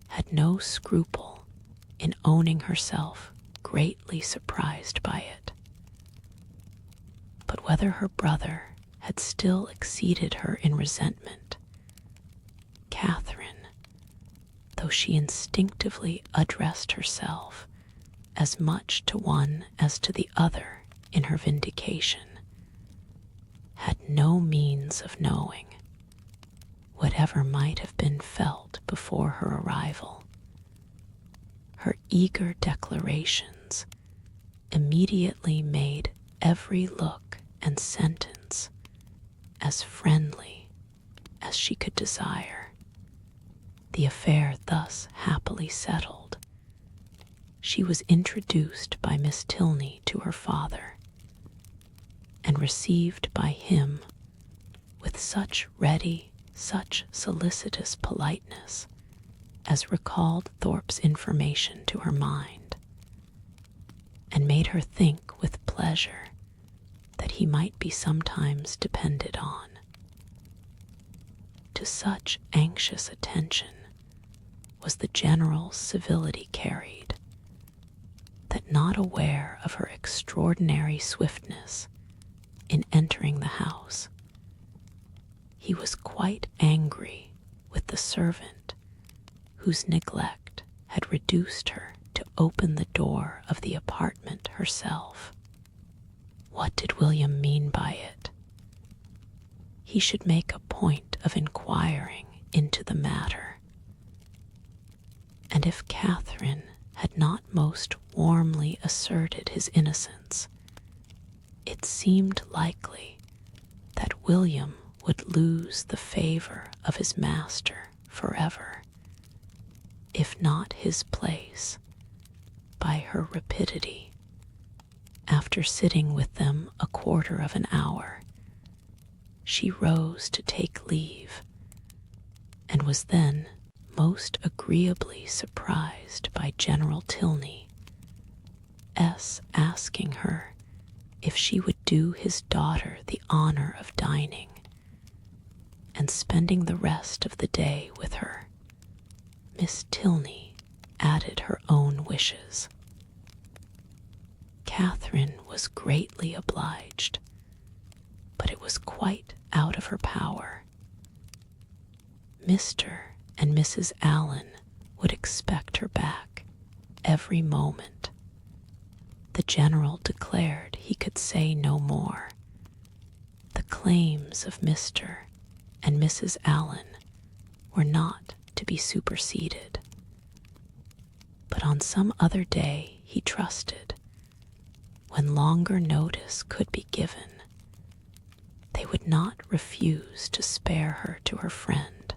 had no scruple in owning herself greatly surprised by it. But whether her brother had still exceeded her in resentment, Catherine, though she instinctively addressed herself as much to one as to the other in her vindication, had no means of knowing whatever might have been felt before her arrival. Her eager declarations immediately made every look and sentence as friendly as she could desire. The affair thus happily settled, she was introduced by Miss Tilney to her father, and received by him with such ready, such solicitous politeness as recalled Thorpe's information to her mind, and made her think with pleasure that he might be sometimes depended on. To such anxious attention was the general civility carried, that not aware of her extraordinary swiftness in entering the house, he was quite angry with the servant whose neglect had reduced her to open the door of the apartment herself. What did William mean by it? He should make a point of inquiring into the matter, and if Catherine had not most warmly asserted his innocence, it seemed likely that William would lose the favor of his master forever, if not his place, by her rapidity. After sitting with them a quarter of an hour, she rose to take leave, and was then most agreeably surprised by General Tilney asking her if she would do his daughter the honor of dining and spending the rest of the day with her. Miss Tilney added her own wishes. Catherine was greatly obliged, but it was quite out of her power. Mr. and Mrs. Allen would expect her back every moment. The general declared he could say no more. The claims of Mr. and Mrs. Allen were not to be superseded. But on some other day, he trusted, when longer notice could be given, they would not refuse to spare her to her friend.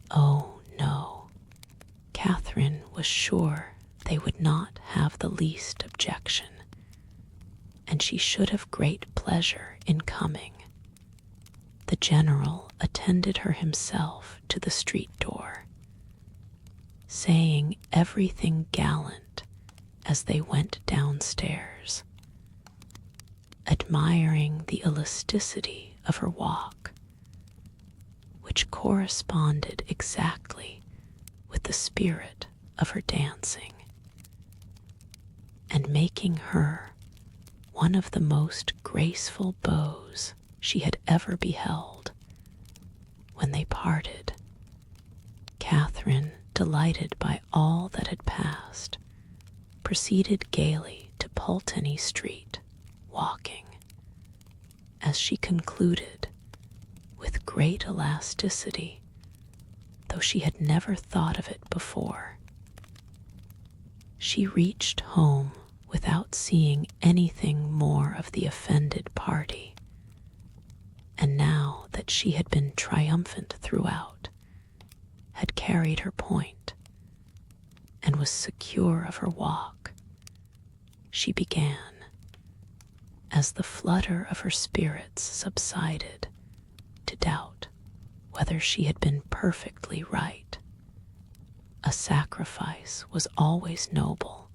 Oh, no. Catherine was sure they would not have the least objection, and she should have great pleasure in coming. The general attended her himself to the street door, saying everything gallant as they went downstairs, admiring the elasticity of her walk, which corresponded exactly with the spirit of her dancing, and making her one of the most graceful beaux she had ever beheld. When they parted, Catherine, delighted by all that had passed, proceeded gaily to Pulteney Street, walking, as she concluded, with great elasticity, though she had never thought of it before. She reached home without seeing anything more of the offended party, and now that she had been triumphant throughout, had carried her point, and was secure of her walk, she began, as the flutter of her spirits subsided, to doubt whether she had been perfectly right. A sacrifice was always noble,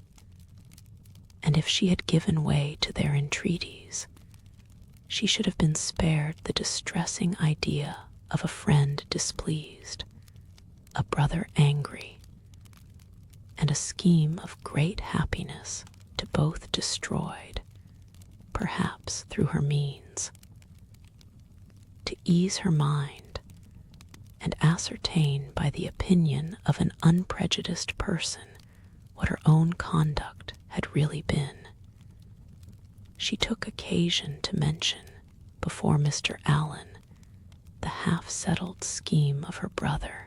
and if she had given way to their entreaties, she should have been spared the distressing idea of a friend displeased, a brother angry, and a scheme of great happiness to both destroyed, perhaps through her means. To ease her mind, and ascertain by the opinion of an unprejudiced person what her own conduct had really been, she took occasion to mention before Mr. Allen the half-settled scheme of her brother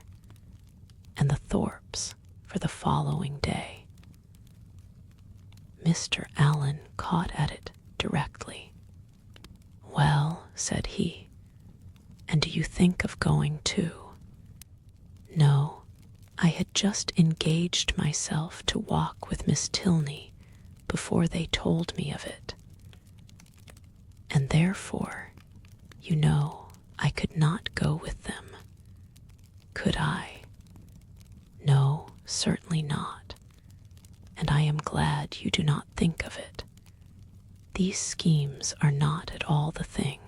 and the Thorpes for the following day. Mr. Allen caught at it directly. "Well," said he, "and do you think of going too?" "No, I had just engaged myself to walk with Miss Tilney before they told me of it, and therefore, you know, I could not go with them. Could I? No, certainly not, and I am glad you do not think of it. These schemes are not at all the thing.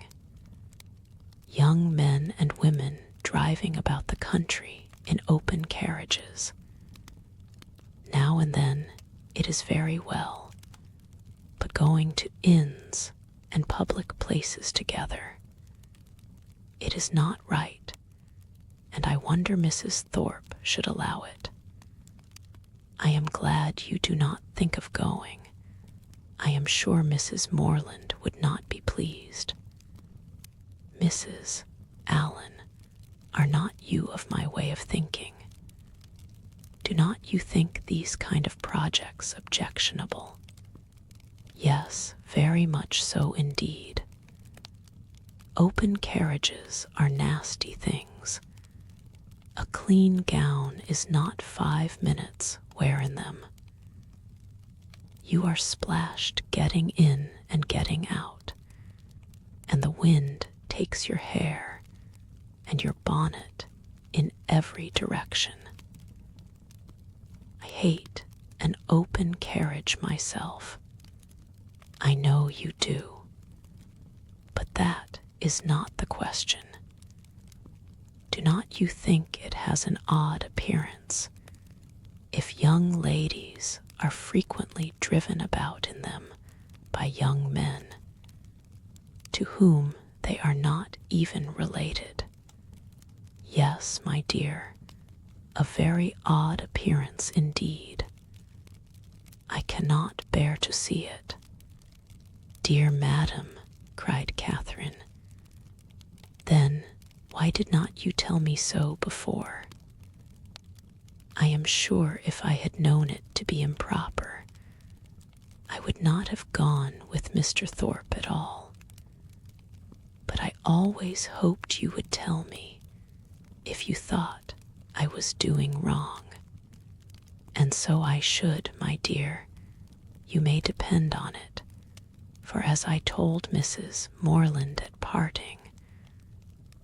Young men and women driving about the country in open carriages. Now and then it is very well, but going to inns and public places together, it is not right, and I wonder Mrs. Thorpe should allow it. I am glad you do not think of going. I am sure Mrs. Morland would not be pleased. Mrs. Allen, are not you of my way of thinking? Do not you think these kind of projects objectionable? Yes, very much so indeed. Open carriages are nasty things. A clean gown is not 5 minutes wearing them. You are splashed getting in and getting out, and the wind takes your hair and your bonnet in every direction. I hate an open carriage myself. I know you do, but that is not the question. Do not you think it has an odd appearance if young ladies are frequently driven about in them by young men, to whom they are not even related? Yes, my dear, a very odd appearance indeed. I cannot bear to see it. Dear madam, cried Catherine, then why did not you tell me so before? I am sure if I had known it to be improper, I would not have gone with Mr. Thorpe at all. But I always hoped you would tell me if you thought I was doing wrong. And so I should, my dear, you may depend on it, for as I told Mrs. Morland at parting,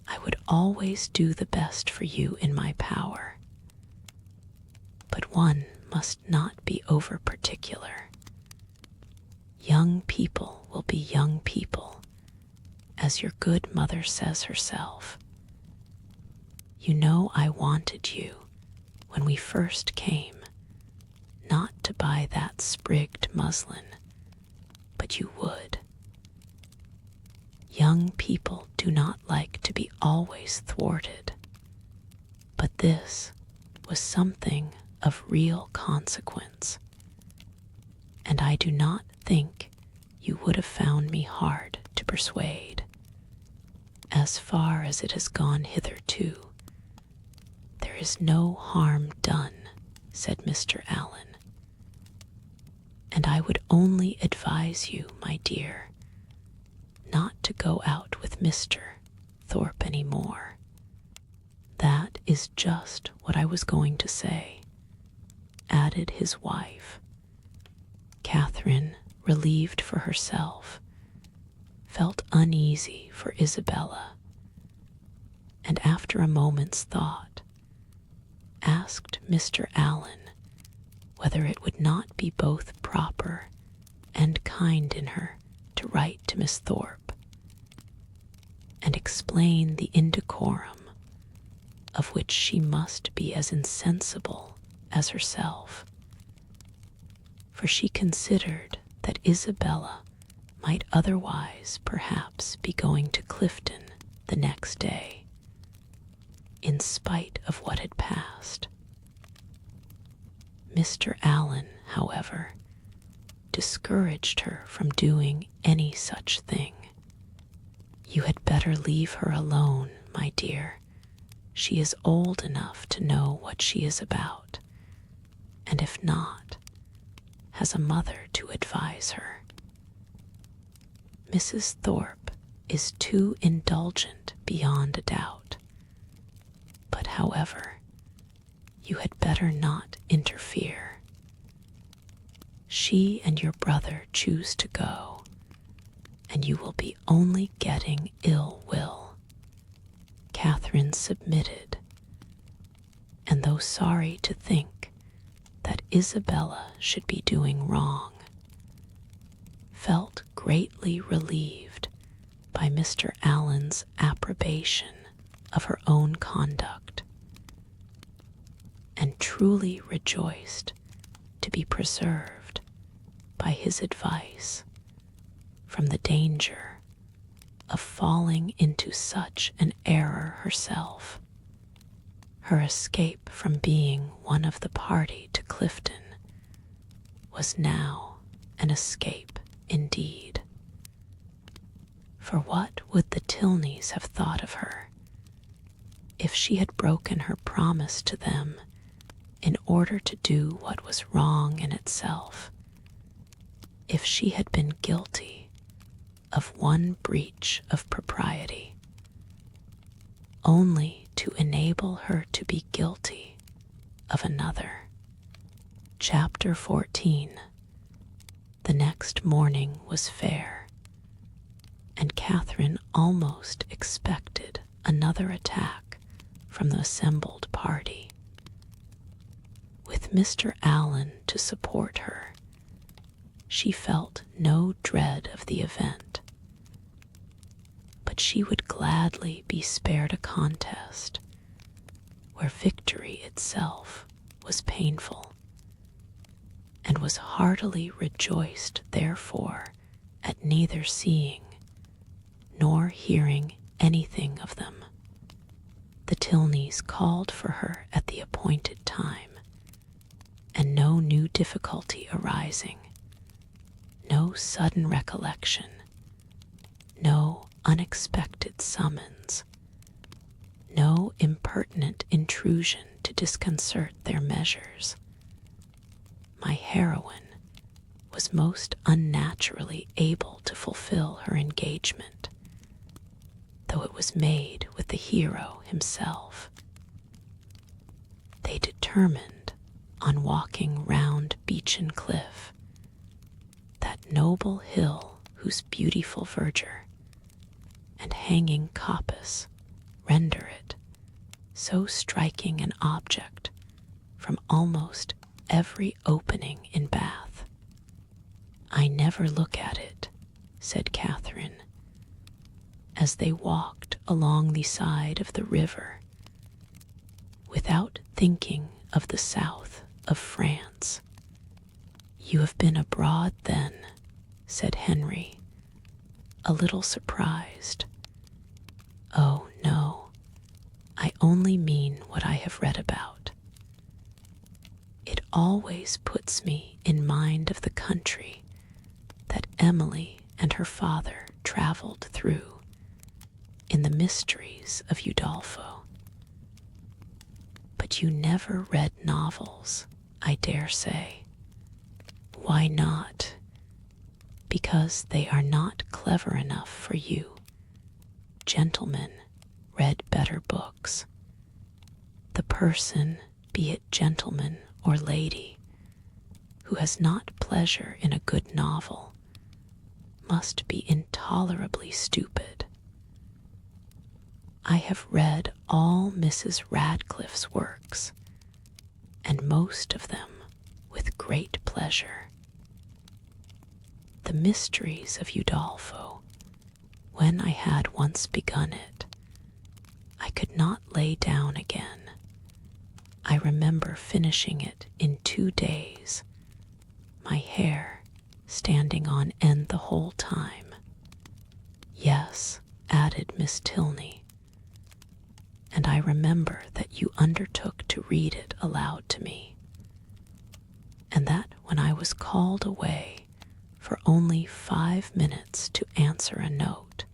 I would always do the best for you in my power. But one must not be over particular. Young people will be young people, as your good mother says herself. You know I wanted you, when we first came, not to buy that sprigged muslin, but you would. Young people do not like to be always thwarted, but this was something of real consequence, and I do not think you would have found me hard to persuade. As far as it has gone hitherto, there is no harm done, said Mr. Allen, and I would only advise you, my dear, not to go out with Mr. Thorpe any more. That is just what I was going to say, added his wife. Catherine, relieved for herself, felt uneasy for Isabella, and after a moment's thought, asked Mr. Allen whether it would not be both proper and kind in her to write to Miss Thorpe and explain the indecorum of which she must be as insensible as herself, for she considered that Isabella might otherwise perhaps be going to Clifton the next day, in spite of what had passed. Mr. Allen, however, discouraged her from doing any such thing. "You had better leave her alone, my dear. She is old enough to know what she is about, and if not, has a mother to advise her. Mrs. Thorpe is too indulgent beyond a doubt. But however, you had better not interfere. She and your brother choose to go, and you will be only getting ill will." Catherine submitted, and though sorry to think that Isabella should be doing wrong, felt greatly relieved by Mr. Allen's approbation of her own conduct, and truly rejoiced to be preserved by his advice from the danger of falling into such an error herself. Her escape from being one of the party to Clifton was now an escape indeed. For what would the Tilneys have thought of her if she had broken her promise to them in order to do what was wrong in itself, if she had been guilty of one breach of propriety, only to enable her to be guilty of another? Chapter 14. The next morning was fair, and Catherine almost expected another attack from the assembled party. With Mr. Allen to support her, she felt no dread of the event, but she would gladly be spared a contest where victory itself was painful, and was heartily rejoiced therefore at neither seeing nor hearing anything of them. The Tilneys called for her at the appointed time, and no new difficulty arising, no sudden recollection, no unexpected summons, no impertinent intrusion to disconcert their measures, my heroine was most unnaturally able to fulfill her engagement, though it was made with the hero himself. They determined on walking round Beechen Cliff, that noble hill whose beautiful verdure and hanging coppice render it so striking an object from almost every opening in Bath. "I never look at it," said Catherine, as they walked along the side of the river, "without thinking of the south of France." "You have been abroad, then?" said Henry, a little surprised. "Oh, no, I only mean what I have read about. It always puts me in mind of the country that Emily and her father traveled through in the mysteries of Udolpho. But you never read novels, I dare say. Why not? Because they are not clever enough for you. Gentlemen read better books. The person, be it gentleman or lady, who has not pleasure in a good novel, must be intolerably stupid. I have read all Mrs. Radcliffe's works, and most of them with great pleasure. The Mysteries of Udolpho, when I had once begun it, I could not lay down again. I remember finishing it in 2 days, my hair standing on end the whole time. Yes, added Miss Tilney, and I remember that you undertook to read it aloud to me, and that when I was called away for only 5 minutes to answer a note,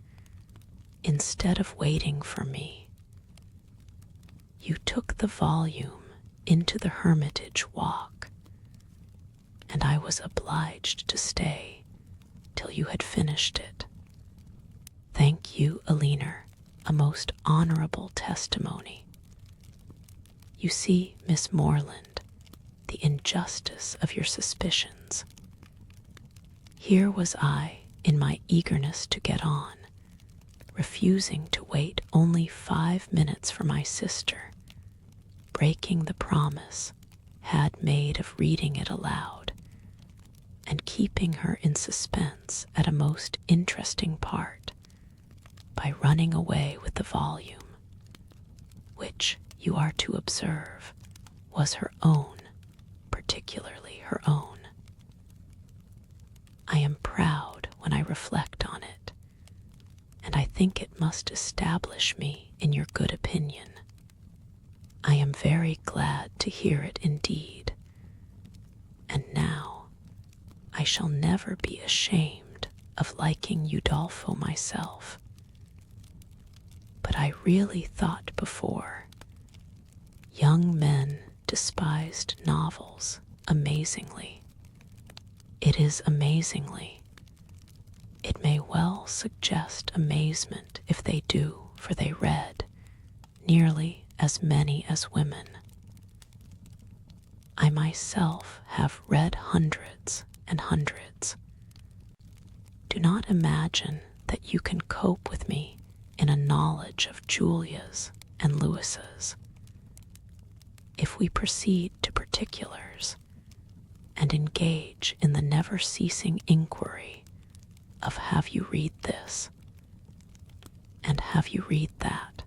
instead of waiting for me, you took the volume into the Hermitage Walk, and I was obliged to stay till you had finished it. Thank you, Aliner, a most honorable testimony. You see, Miss Morland, the injustice of your suspicions. Here was I, in my eagerness to get on, refusing to wait only 5 minutes for my sister, breaking the promise had made of reading it aloud, and keeping her in suspense at a most interesting part by running away with the volume, which, you are to observe, was her own, particularly her own. I am proud when I reflect on it, and I think it must establish me in your good opinion. I am very glad to hear it indeed, and now I shall never be ashamed of liking Udolpho myself. But I really thought before, young men despised novels amazingly. It is amazingly. It may well suggest amazement if they do, for they read nearly as many as women. I myself have read hundreds and hundreds. Do not imagine that you can cope with me in a knowledge of Julia's and Lewis's. If we proceed to particulars and engage in the never-ceasing inquiry of have you read this and have you read that,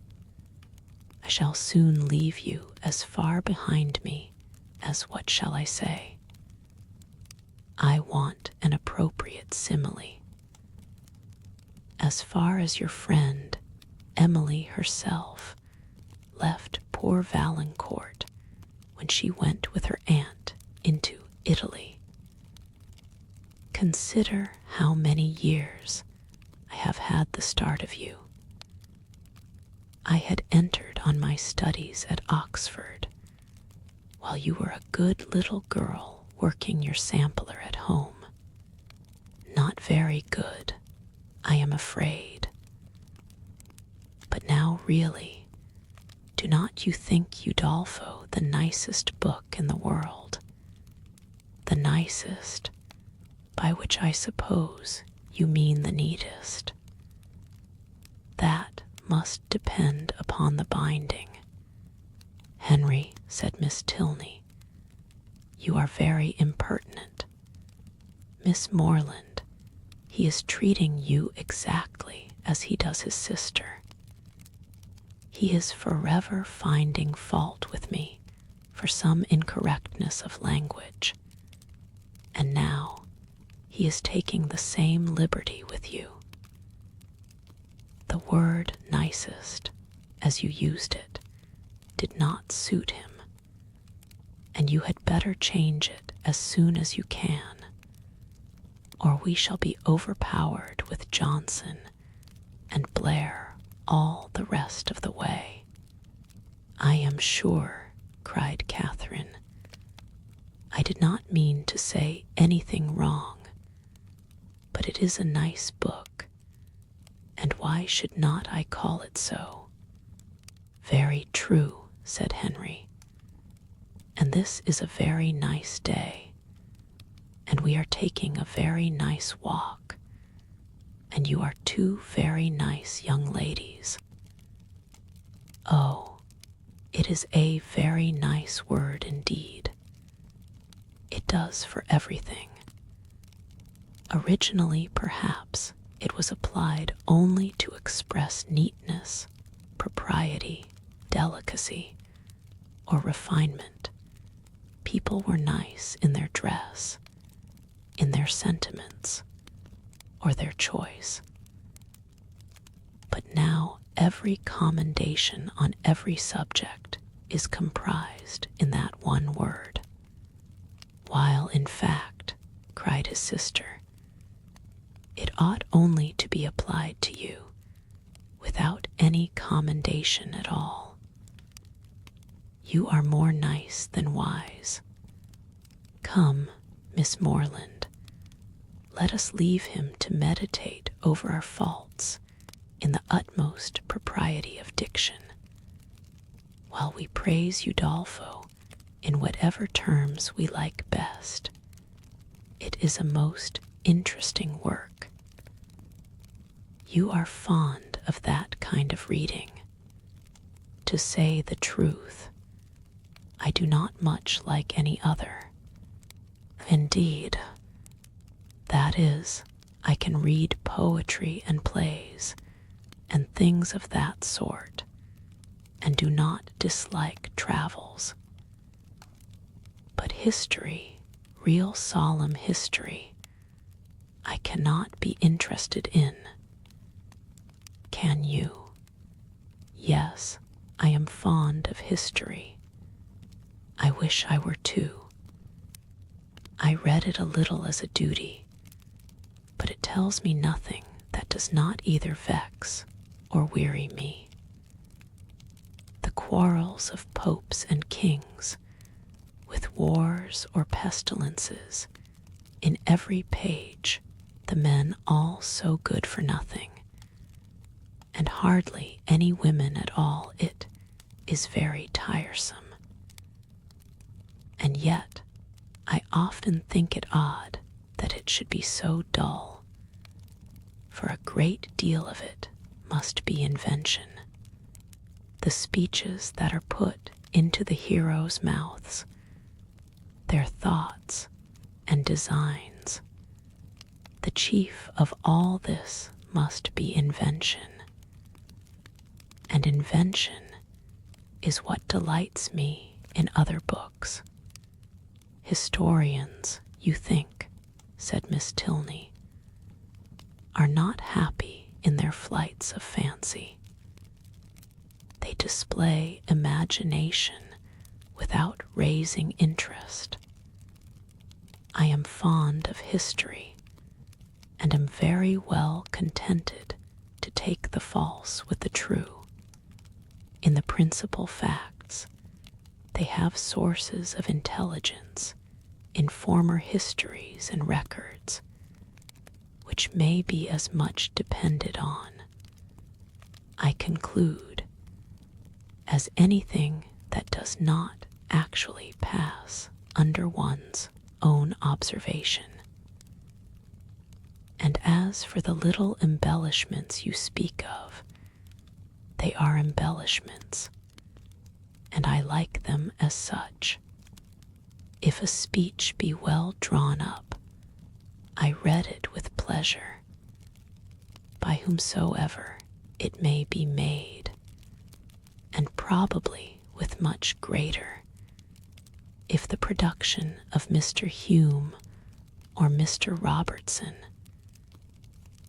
I shall soon leave you as far behind me as what shall I say? I want an appropriate simile. As far as your friend, Emily herself, left poor Valancourt when she went with her aunt into Italy. Consider how many years I have had the start of you. I had entered on my studies at Oxford, while you were a good little girl working your sampler at home. Not very good, I am afraid. But now really, do not you think Udolpho the nicest book in the world? The nicest, by which I suppose you mean the neatest. That must depend upon the binding. Henry, said Miss Tilney, you are very impertinent. Miss Morland, he is treating you exactly as he does his sister. He is forever finding fault with me for some incorrectness of language, and now he is taking the same liberty with you. The word nicest, as you used it, did not suit him, and you had better change it as soon as you can, or we shall be overpowered with Johnson and Blair all the rest of the way. I am sure, cried Catherine, I did not mean to say anything wrong, but it is a nice book, and why should not I call it so? Very true, said Henry, and this is a very nice day, and we are taking a very nice walk, and you are two very nice young ladies. Oh, it is a very nice word indeed. It does for everything. Originally, perhaps, it was applied only to express neatness, propriety, delicacy, or refinement. People were nice in their dress, in their sentiments, or their choice. But now every commendation on every subject is comprised in that one word, while in fact, cried his sister, it ought only to be applied to you without any commendation at all. You are more nice than wise. Come, Miss Morland, let us leave him to meditate over our faults in the utmost propriety of diction, while we praise Udolpho in whatever terms we like best. It is a most interesting work. You are fond of that kind of reading. To say the truth, I do not much like any other. Indeed, that is, I can read poetry and plays and things of that sort, and do not dislike travels. But history, real solemn history, I cannot be interested in. Can you? Yes, I am fond of history. I wish I were too. I read it a little as a duty, but it tells me nothing that does not either vex or weary me. The quarrels of popes and kings, with wars or pestilences, in every page, the men all so good for nothing, and hardly any women at all, it is very tiresome. And yet, I often think it odd that it should be so dull, for a great deal of it must be invention. The speeches that are put into the heroes' mouths, their thoughts and designs, the chief of all this must be invention. And invention is what delights me in other books. Historians, you think, said Miss Tilney, are not happy in their flights of fancy. They display imagination without raising interest. I am fond of history, and am very well contented to take the false with the true. In the principal facts, they have sources of intelligence in former histories and records, which may be as much depended on, I conclude, as anything that does not actually pass under one's own observation. And as for the little embellishments you speak of, they are embellishments, and I like them as such. If a speech be well drawn up, I read it with pleasure, by whomsoever it may be made, and probably with much greater, if the production of Mr. Hume or Mr. Robertson,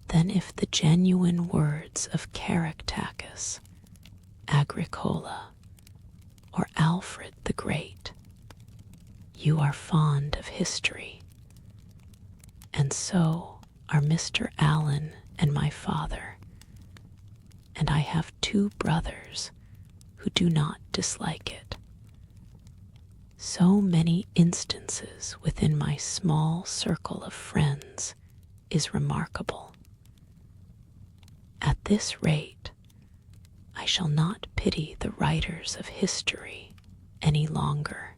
than if the genuine words of Caractacus, Agricola, or Alfred the Great. You are fond of history, and so are Mr. Allen and my father, and I have 2 brothers who do not dislike it. So many instances within my small circle of friends is remarkable. At this rate, I shall not pity the writers of history any longer.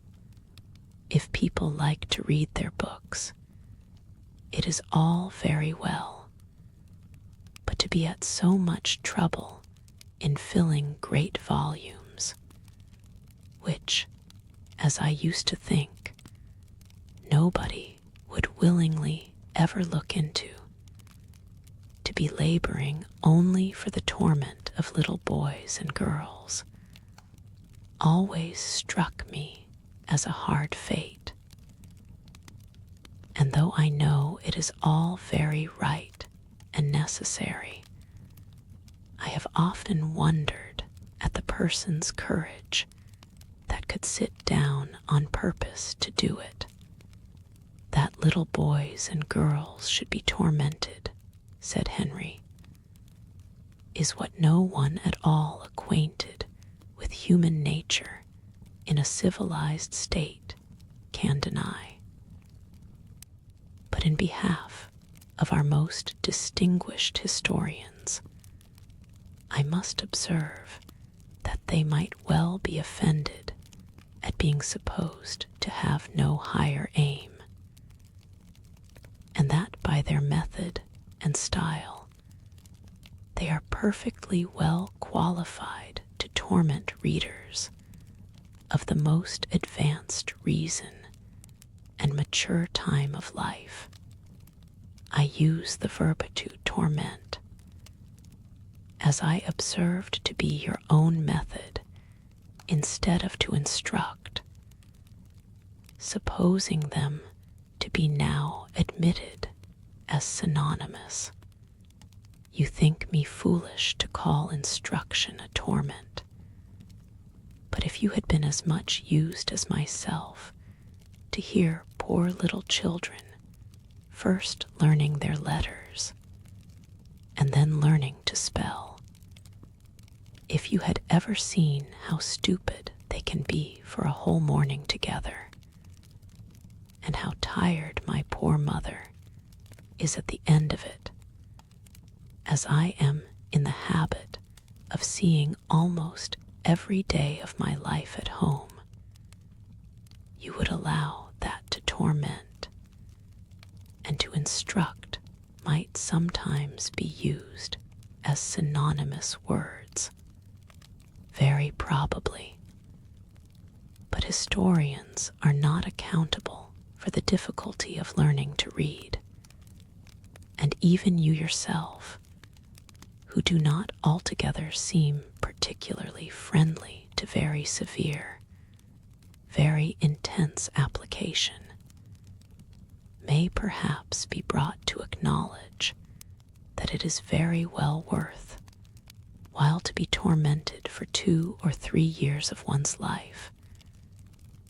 If people like to read their books, it is all very well, but to be at so much trouble in filling great volumes, which, as I used to think, nobody would willingly ever look into, to be laboring only for the torment of little boys and girls, always struck me as a hard fate. And though I know it is all very right and necessary, I have often wondered at the person's courage that could sit down on purpose to do it. That little boys and girls should be tormented, said Henry, is what no one at all acquainted with human nature in a civilized state can deny. But in behalf of our most distinguished historians, I must observe that they might well be offended at being supposed to have no higher aim, and that by their method and style they are perfectly well qualified to torment readers of the most advanced reason and mature time of life. I use the verbitude torment, as I observed to be your own method, instead of to instruct, supposing them to be now admitted as synonymous. You think me foolish to call instruction a torment, but if you had been as much used as myself to hear poor little children first learning their letters and then learning to spell, if you had ever seen how stupid they can be for a whole morning together, and how tired my poor mother is at the end of it, as I am in the habit of seeing almost every day of my life at home, you would allow that to torment and to instruct might sometimes be used as synonymous words. Very probably. But historians are not accountable for the difficulty of learning to read, and even you yourself, who do not altogether seem particularly friendly to very severe, very intense application, may perhaps be brought to acknowledge that it is very well worth while to be tormented for 2 or 3 years of one's life,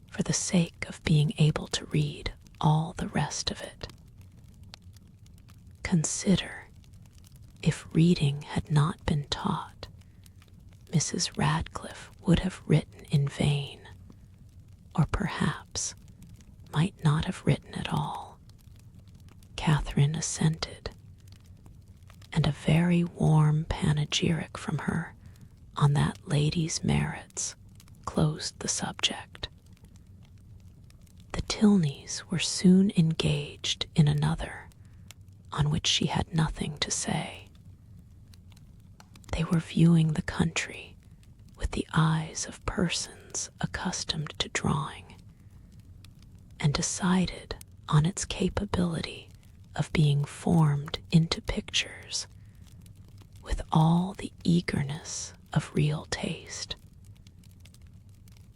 for the sake of being able to read all the rest of it. Consider, if reading had not been taught, Mrs. Radcliffe would have written in vain, or perhaps might not have written at all. Catherine assented, and a very warm panegyric from her on that lady's merits closed the subject. The Tilneys were soon engaged in another, on which she had nothing to say. They were viewing the country with the eyes of persons accustomed to drawing, and decided on its capability of being formed into pictures with all the eagerness of real taste.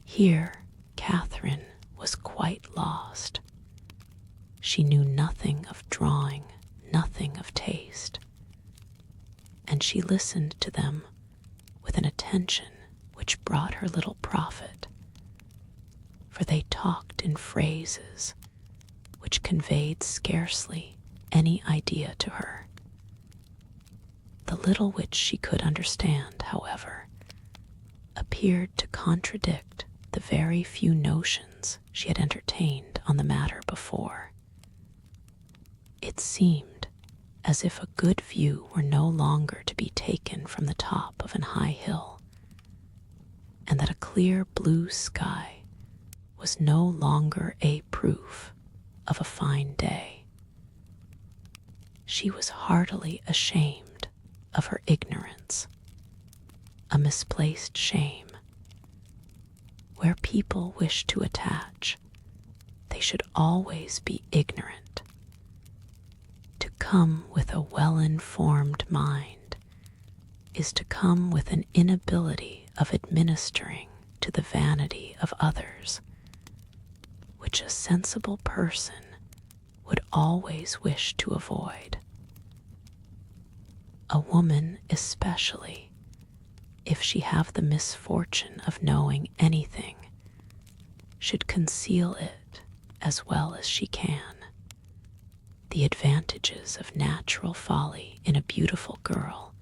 Here Catherine was quite lost. She knew nothing of drawing, nothing of taste, and she listened to them with an attention which brought her little profit, for they talked in phrases which conveyed scarcely any idea to her. The little which she could understand, however, appeared to contradict the very few notions she had entertained on the matter before. It seemed as if a good view were no longer to be taken from the top of an high hill, and that a clear blue sky was no longer a proof of a fine day. She was heartily ashamed of her ignorance, a misplaced shame. Where people wish to attach, they should always be ignorant. To come with a well-informed mind is to come with an inability of administering to the vanity of others, which a sensible person would always wish to avoid. A woman especially, if she have the misfortune of knowing anything, should conceal it as well as she can. The advantages of natural folly in a beautiful girl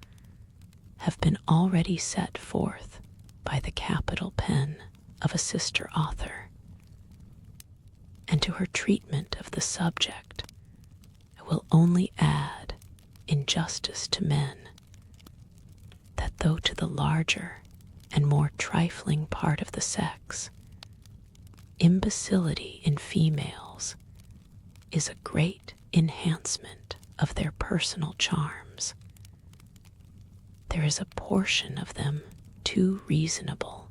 have been already set forth by the capital pen of a sister author, and to her treatment of the subject I will only add, in justice to men, that though to the larger and more trifling part of the sex, imbecility in females is a great enhancement of their personal charms, there is a portion of them too reasonable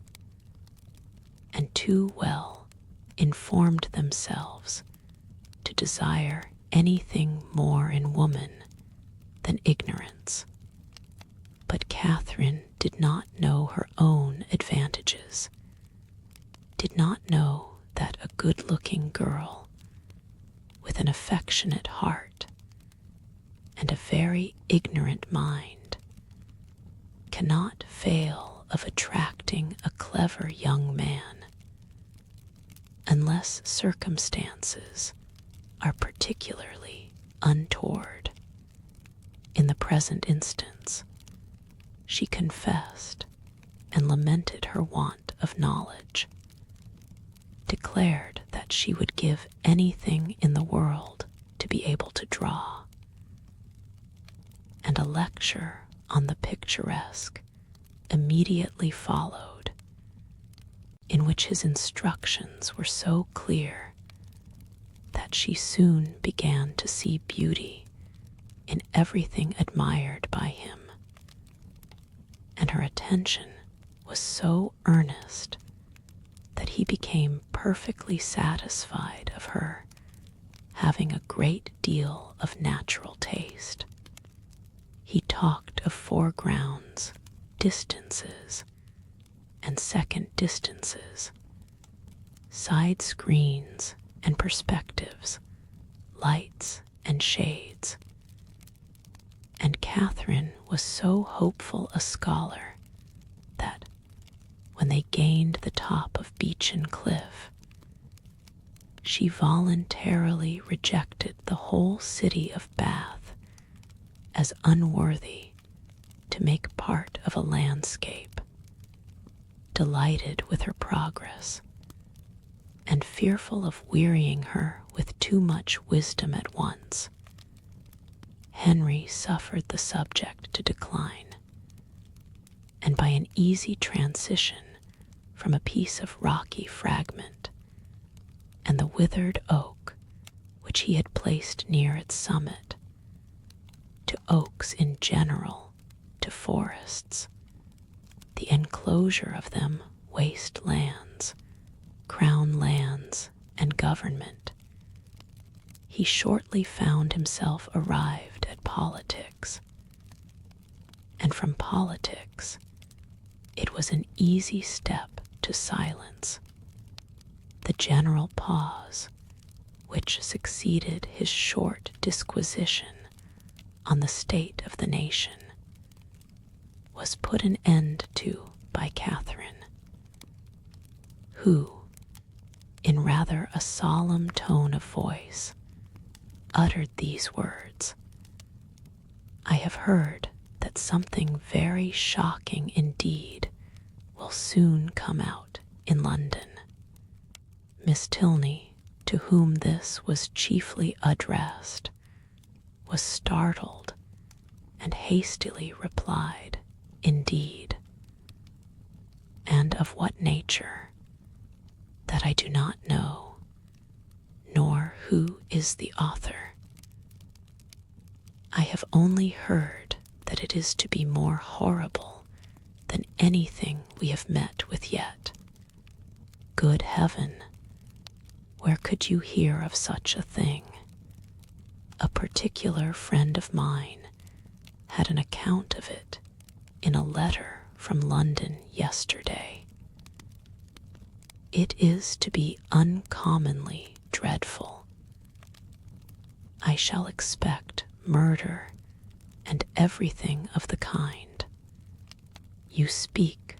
and too well informed themselves to desire anything more in woman than ignorance. But Catherine did not know her own advantages, did not know that a good-looking girl with an affectionate heart and a very ignorant mind cannot fail of attracting a clever young man, unless circumstances are particularly untoward. In the present instance, she confessed and lamented her want of knowledge, declared that she would give anything in the world to be able to draw, and a lecture on the picturesque immediately followed, in which his instructions were so clear that she soon began to see beauty in everything admired by him, and her attention was so earnest that he became perfectly satisfied of her having a great deal of natural taste. He talked of foregrounds, distances, and second distances, side screens and perspectives, lights and shades, and Catherine was so hopeful a scholar that, when they gained the top of Beechen Cliff, she voluntarily rejected the whole city of Bath as unworthy to make part of a landscape, delighted with her progress, and fearful of wearying her with too much wisdom at once. Henry suffered the subject to decline, and by an easy transition from a piece of rocky fragment and the withered oak which he had placed near its summit, to oaks in general, to forests, the enclosure of them waste lands, crown lands, and government, he shortly found himself arrived at politics, and from politics it was an easy step to silence. The general pause which succeeded his short disquisition on the state of the nation was put an end to by Catherine, who, in rather a solemn tone of voice, uttered these words: "I have heard that something very shocking indeed will soon come out in London." Miss Tilney, to whom this was chiefly addressed, was startled and hastily replied, "Indeed." "And of what nature?" "That I do not know, nor who is the author. I have only heard that it is to be more horrible than anything we have met with yet. Good heaven, where could you hear of such a thing? A particular friend of mine had an account of it in a letter from London yesterday. It is to be uncommonly dreadful. I shall expect murder and everything of the kind. You speak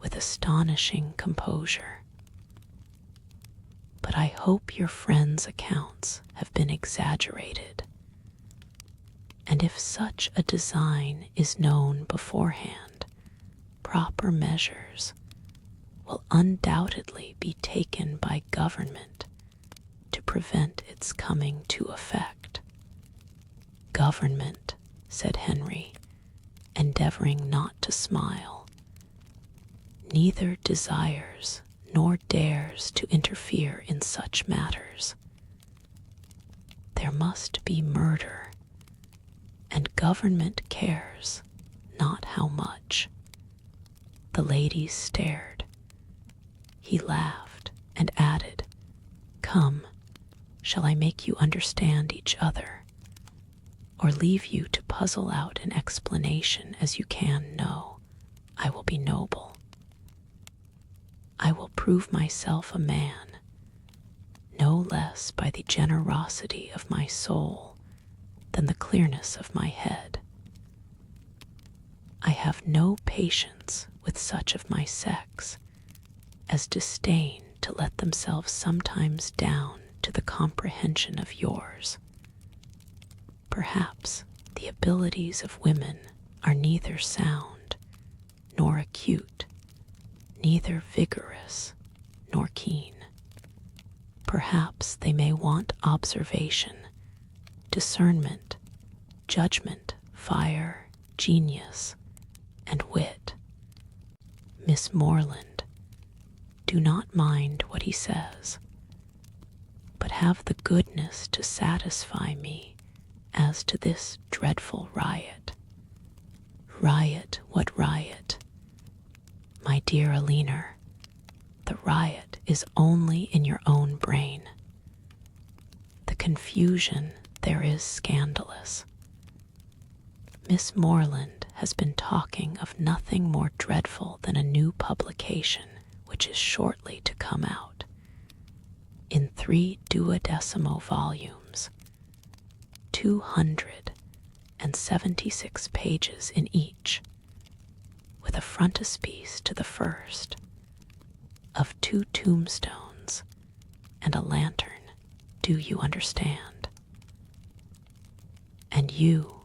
with astonishing composure. But I hope your friends' accounts have been exaggerated. And if such a design is known beforehand, proper measures will undoubtedly be taken by government to prevent its coming to effect. Government, said Henry, endeavoring not to smile, neither desires nor dares to interfere in such matters. There must be murder, and government cares not how much. The ladies stared. He laughed and added, "Come, shall I make you understand each other, or leave you to puzzle out an explanation as you can? No, I will be noble. I will prove myself a man, no less by the generosity of my soul than the clearness of my head. I have no patience with such of my sex as disdain to let themselves sometimes down to the comprehension of yours. Perhaps the abilities of women are neither sound nor acute, neither vigorous nor keen. Perhaps they may want observation, discernment, judgment, fire, genius, and wit. Miss Morland, do not mind what he says, but have the goodness to satisfy me as to this dreadful riot. Riot, what riot? My dear Aliner, the riot is only in your own brain. The confusion there is scandalous. Miss Morland has been talking of nothing more dreadful than a new publication which is shortly to come out, in 3 duodecimo volumes, 276 pages in each, with a frontispiece to the first, of 2 tombstones and a lantern. Do you understand? And you,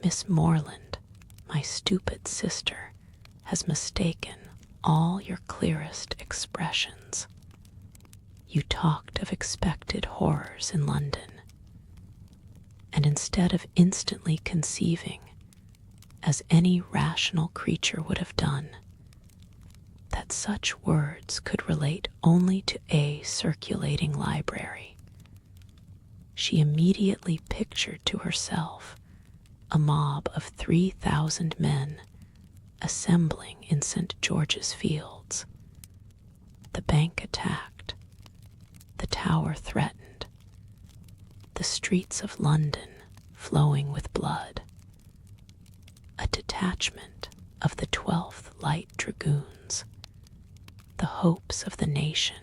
Miss Morland, my stupid sister, has mistaken all your clearest expressions. You talked of expected horrors in London, and instead of instantly conceiving, as any rational creature would have done, that such words could relate only to a circulating library, she immediately pictured to herself a mob of 3,000 men assembling in St. George's Fields, the bank attacked, the Tower threatened, the streets of London flowing with blood, a detachment of the 12th Light Dragoons, the hopes of the nation,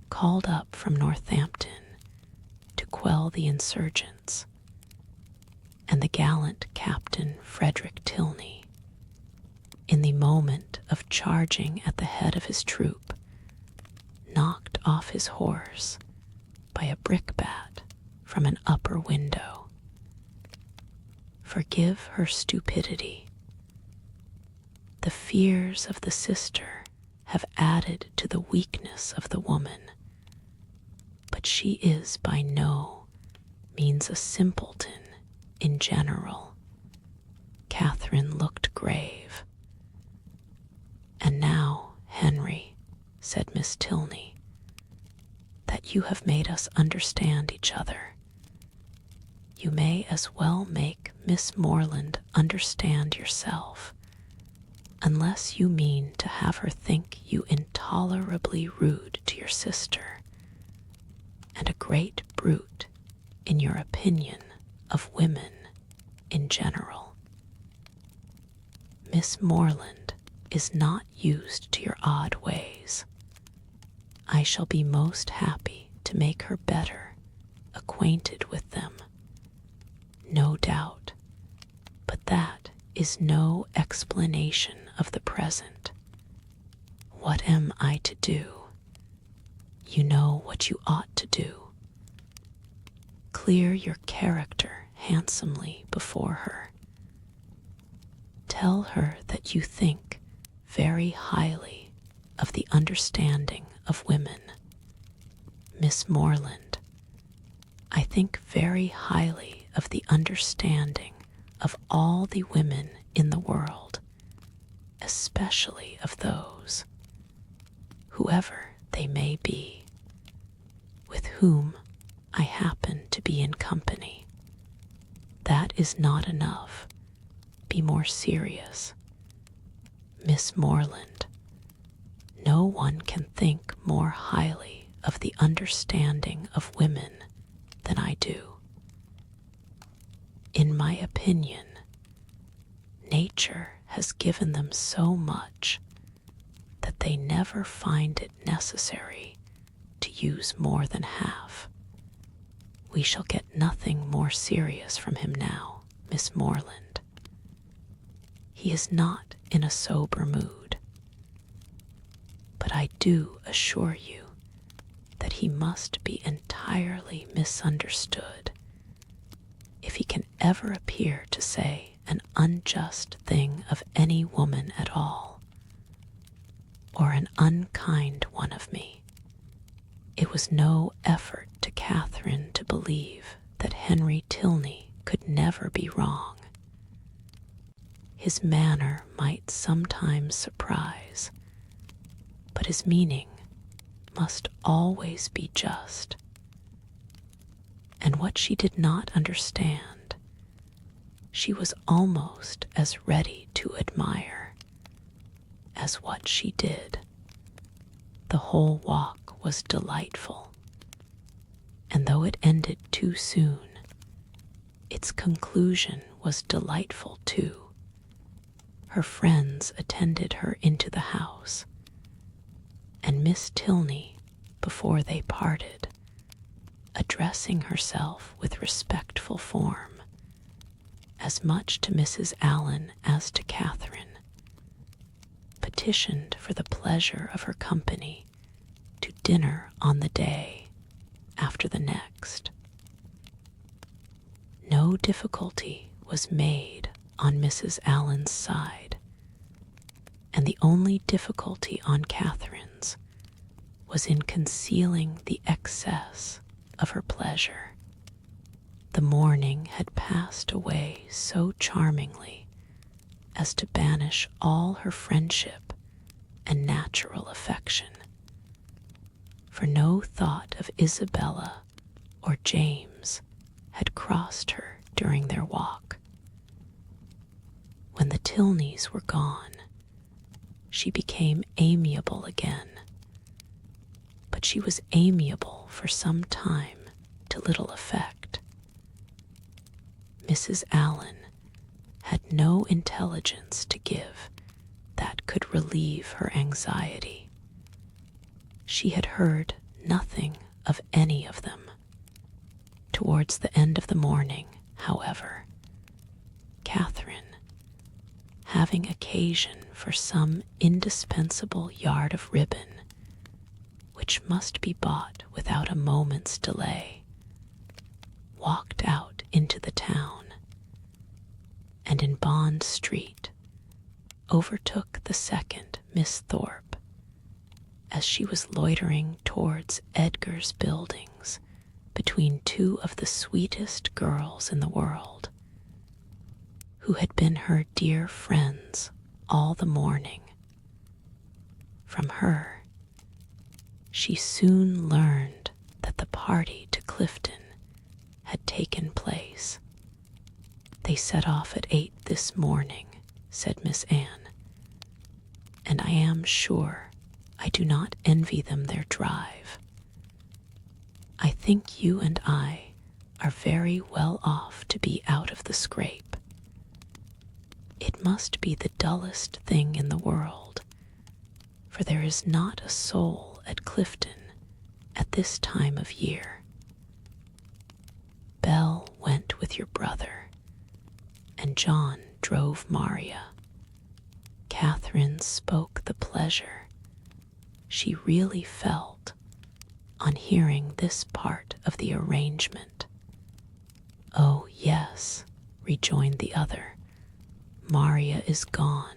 called up from Northampton to quell the insurgents, and the gallant Captain Frederick Tilney, in the moment of charging at the head of his troop, knocked off his horse by a brickbat from an upper window. Forgive her stupidity. The fears of the sister have added to the weakness of the woman, but she is by no means a simpleton in general. Catherine looked grave. And now, Henry, said Miss Tilney, that you have made us understand each other, you may as well make Miss Morland understand yourself. unless you mean to have her think you intolerably rude to your sister, and a great brute in your opinion of women in general. Miss Morland is not used to your odd ways. I shall be most happy to make her better acquainted with them, no doubt, but that is no explanation of the present. What am I to do? You know what you ought to do. Clear your character handsomely before her. Tell her that you think very highly of the understanding of women. Miss Morland, I think very highly of the understanding of all the women in the world, especially of those, whoever they may be, with whom I happen to be in company. That is not enough. Be more serious. Miss Morland, no one can think more highly of the understanding of women than I do. In my opinion, nature has given them so much that they never find it necessary to use more than half. We shall get nothing more serious from him now, Miss Morland. He is not in a sober mood, but I do assure you that he must be entirely misunderstood if he can ever appear to say an unjust thing of any woman at all, or an unkind one of me. It was no effort to Catherine to believe that Henry Tilney could never be wrong. His manner might sometimes surprise, but his meaning must always be just. And what she did not understand, she was almost as ready to admire as what she did. The whole walk was delightful, and though it ended too soon, its conclusion was delightful too. Her friends attended her into the house, and Miss Tilney, before they parted, addressing herself with respectful form, as much to Mrs. Allen as to Catherine, petitioned for the pleasure of her company to dinner on the day after the next. No difficulty was made on Mrs. Allen's side, and the only difficulty on Catherine's was in concealing the excess of her pleasure. The morning had passed away so charmingly as to banish all her friendship and natural affection, for no thought of Isabella or James had crossed her during their walk. When the Tilneys were gone, she became amiable again, but she was amiable for some time to little effect. Mrs. Allen had no intelligence to give that could relieve her anxiety. She had heard nothing of any of them. Towards the end of the morning, however, Catherine, having occasion for some indispensable yard of ribbon, which must be bought without a moment's delay, walked out into the town, and in Bond Street overtook the second Miss Thorpe, as she was loitering towards Edgar's buildings between two of the sweetest girls in the world, who had been her dear friends all the morning. From her, she soon learned that the party to Clifton had taken place. They set off at 8 this morning, said Miss Anne, and I am sure I do not envy them their drive. I think you and I are very well off to be out of the scrape. It must be the dullest thing in the world, for there is not a soul at Clifton at this time of year. Belle went with your brother, and John drove Maria. Catherine spoke the pleasure she really felt on hearing this part of the arrangement. Oh, yes, rejoined the other, Maria is gone.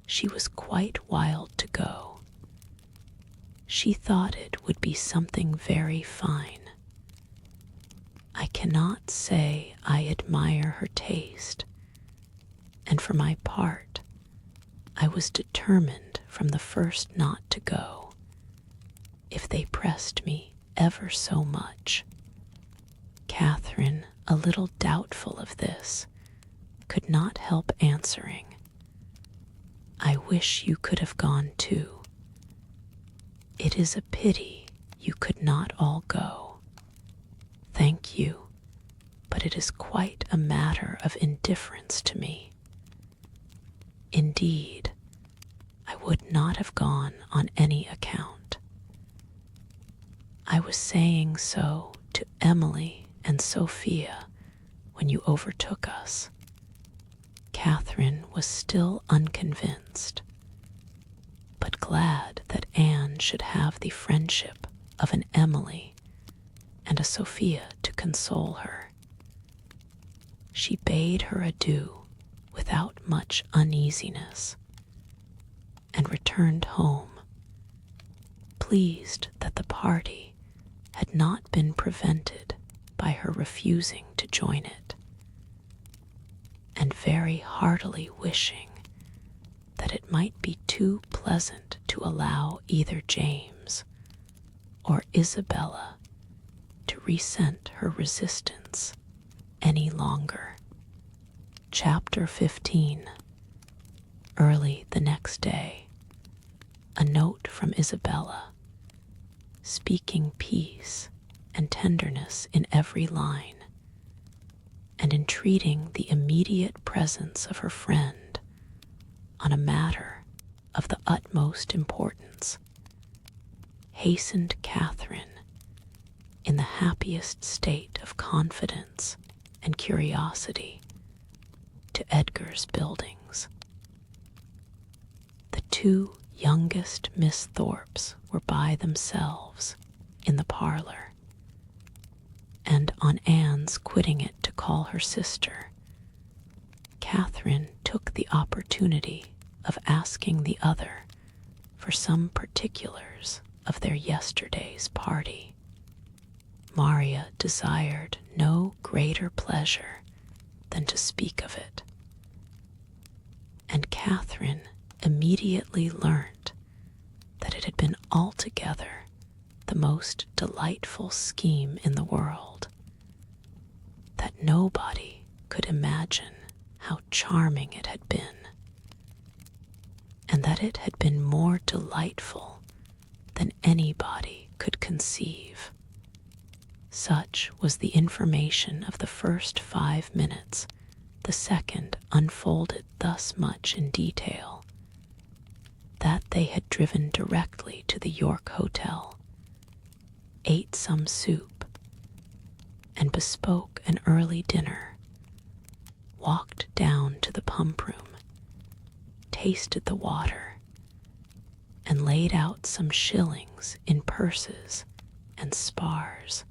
She was quite wild to go. She thought it would be something very fine. I cannot say I admire her taste, and for my part, I was determined from the first not to go, if they pressed me ever so much. Catherine, a little doubtful of this, could not help answering, I wish you could have gone too. It is a pity you could not all go. Thank you, but it is quite a matter of indifference to me. Indeed, I would not have gone on any account. I was saying so to Emily and Sophia when you overtook us. Catherine was still unconvinced, but glad that Anne should have the friendship of an Emily and a Sophia to console her. She bade her adieu without much uneasiness, and returned home, pleased that the party had not been prevented by her refusing to join it, and very heartily wishing that it might be too pleasant to allow either James or Isabella to resent her resistance any longer. Chapter 15. Early the next day, a note from Isabella, speaking peace and tenderness in every line, and entreating the immediate presence of her friend on a matter of the utmost importance, hastened Catherine, in the happiest state of confidence and curiosity, to Edgar's buildings. The two youngest Miss Thorpes were by themselves in the parlor, and on Anne's quitting it to call her sister, Catherine took the opportunity of asking the other for some particulars of their yesterday's party. Maria desired no greater pleasure than to speak of it, and Catherine immediately learnt that it had been altogether the most delightful scheme in the world, that nobody could imagine how charming it had been, and that it had been more delightful than anybody could conceive. Such was the information of the first 5 minutes the second unfolded thus much in detail, that they had driven directly to the York Hotel, ate some soup, and bespoke an early dinner, walked down to the pump room, tasted the water, and laid out some shillings in purses and spars,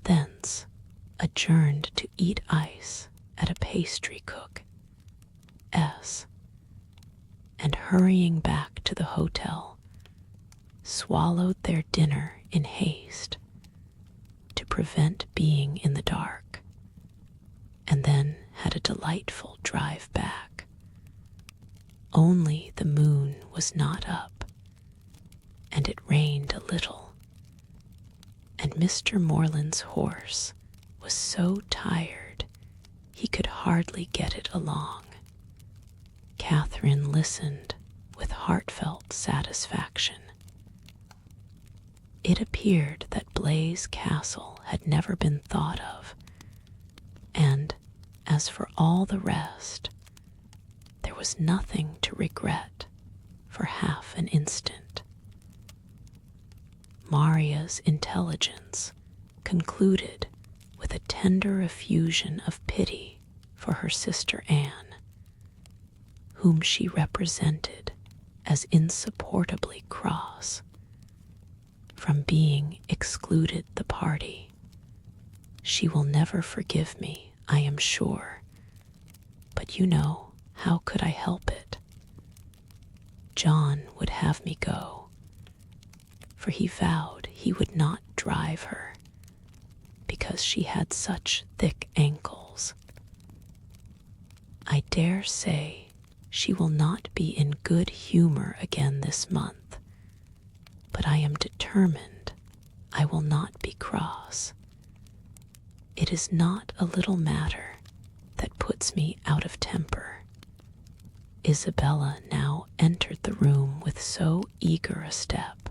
thence adjourned to eat ice at a pastry cook, S, and hurrying back to the hotel, swallowed their dinner in haste to prevent being in the dark, and then had a delightful drive back. Only the moon was not up, and it rained a little, and Mr. Morland's horse was so tired he could hardly get it along. Catherine listened heartfelt satisfaction. It appeared that Blaise Castle had never been thought of, and as for all the rest, there was nothing to regret for half an instant. Maria's intelligence concluded with a tender effusion of pity for her sister Anne, whom she represented as insupportably cross from being excluded the party. She will never forgive me, I am sure, but you know, how could I help it? John would have me go, for he vowed he would not drive her, because she had such thick ankles. I dare say she will not be in good humor again this month, but I am determined I will not be cross. It is not a little matter that puts me out of temper. Isabella now entered the room with so eager a step,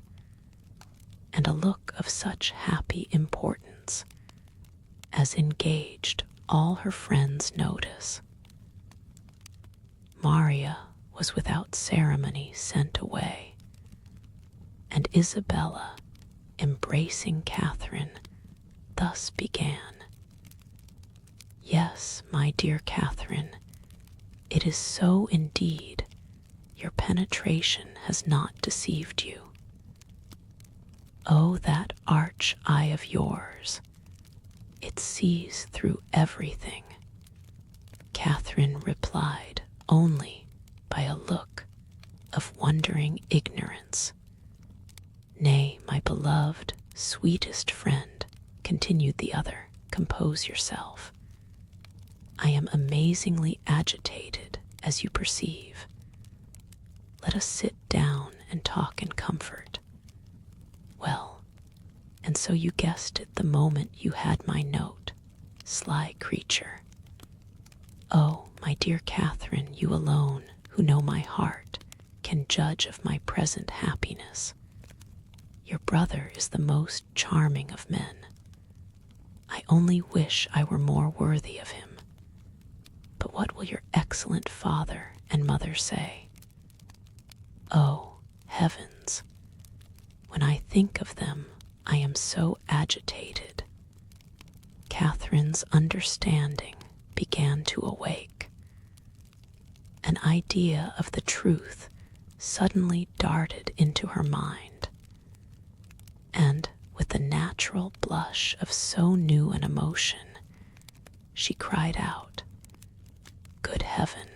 and a look of such happy importance, as engaged all her friends' notice. Maria was without ceremony sent away, and Isabella, embracing Catherine, thus began: "Yes, my dear Catherine, it is so indeed. Your penetration has not deceived you. Oh, that arch eye of yours! It sees through everything." Catherine replied only by a look of wondering ignorance. "Nay, my beloved, sweetest friend," continued the other, "compose yourself. I am amazingly agitated, as you perceive. Let us sit down and talk in comfort. Well, and so you guessed it the moment you had my note, sly creature. Oh, my dear Catherine, you alone, who know my heart, can judge of my present happiness. Your brother is the most charming of men. I only wish I were more worthy of him. But what will your excellent father and mother say? Oh, heavens! When I think of them, I am so agitated." Catherine's understanding began to awake. An idea of the truth suddenly darted into her mind, and with the natural blush of so new an emotion, she cried out, "Good heaven!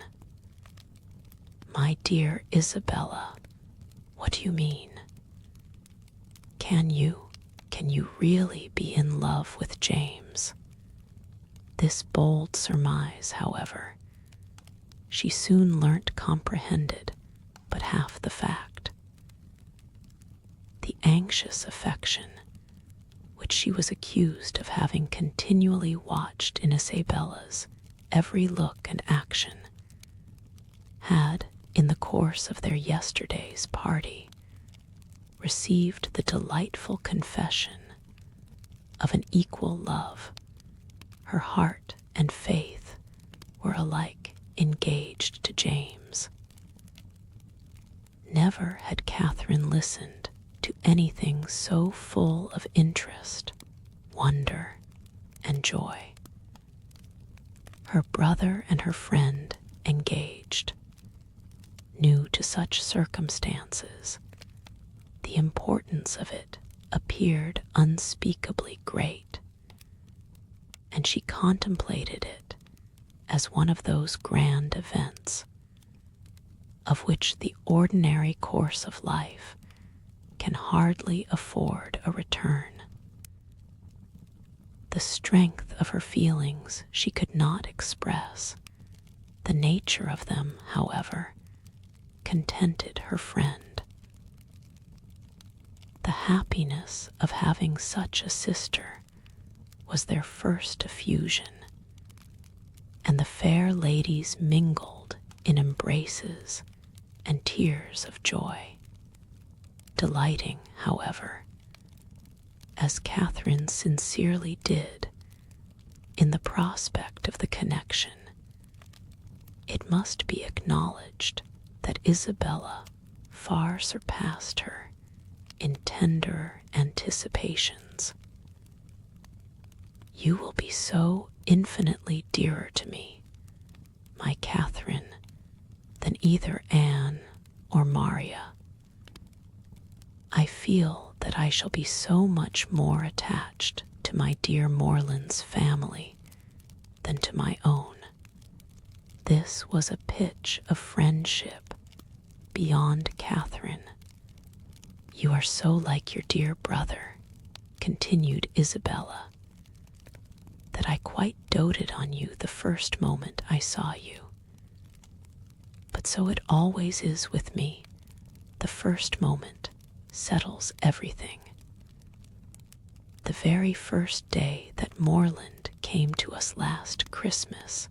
My dear Isabella, what do you mean? Can you really be in love with James?" This bold surmise, however, she soon learnt comprehended but half the fact. The anxious affection, which she was accused of having continually watched in Isabella's every look and action, had, in the course of their yesterday's party, received the delightful confession of an equal love. Her heart and faith were alike engaged to James. Never had Catherine listened to anything so full of interest, wonder, and joy. Her brother and her friend engaged. New to such circumstances, the importance of it appeared unspeakably great, and she contemplated it as one of those grand events of which the ordinary course of life can hardly afford a return. The strength of her feelings she could not express. The nature of them, however, contented her friend. The happiness of having such a sister was their first effusion, and the fair ladies mingled in embraces and tears of joy, delighting, however, as Catherine sincerely did, in the prospect of the connection. It must be acknowledged that Isabella far surpassed her in tender anticipations. You will be so infinitely dearer to me, my Catherine, than either Anne or Maria. I feel that I shall be so much more attached to my dear Morland's family than to my own. This was a pitch of friendship beyond Catherine. You are so like your dear brother, continued Isabella, that I quite doted on you the first moment I saw you. But so it always is with me. The first moment settles everything. The very first day that Morland came to us last Christmas,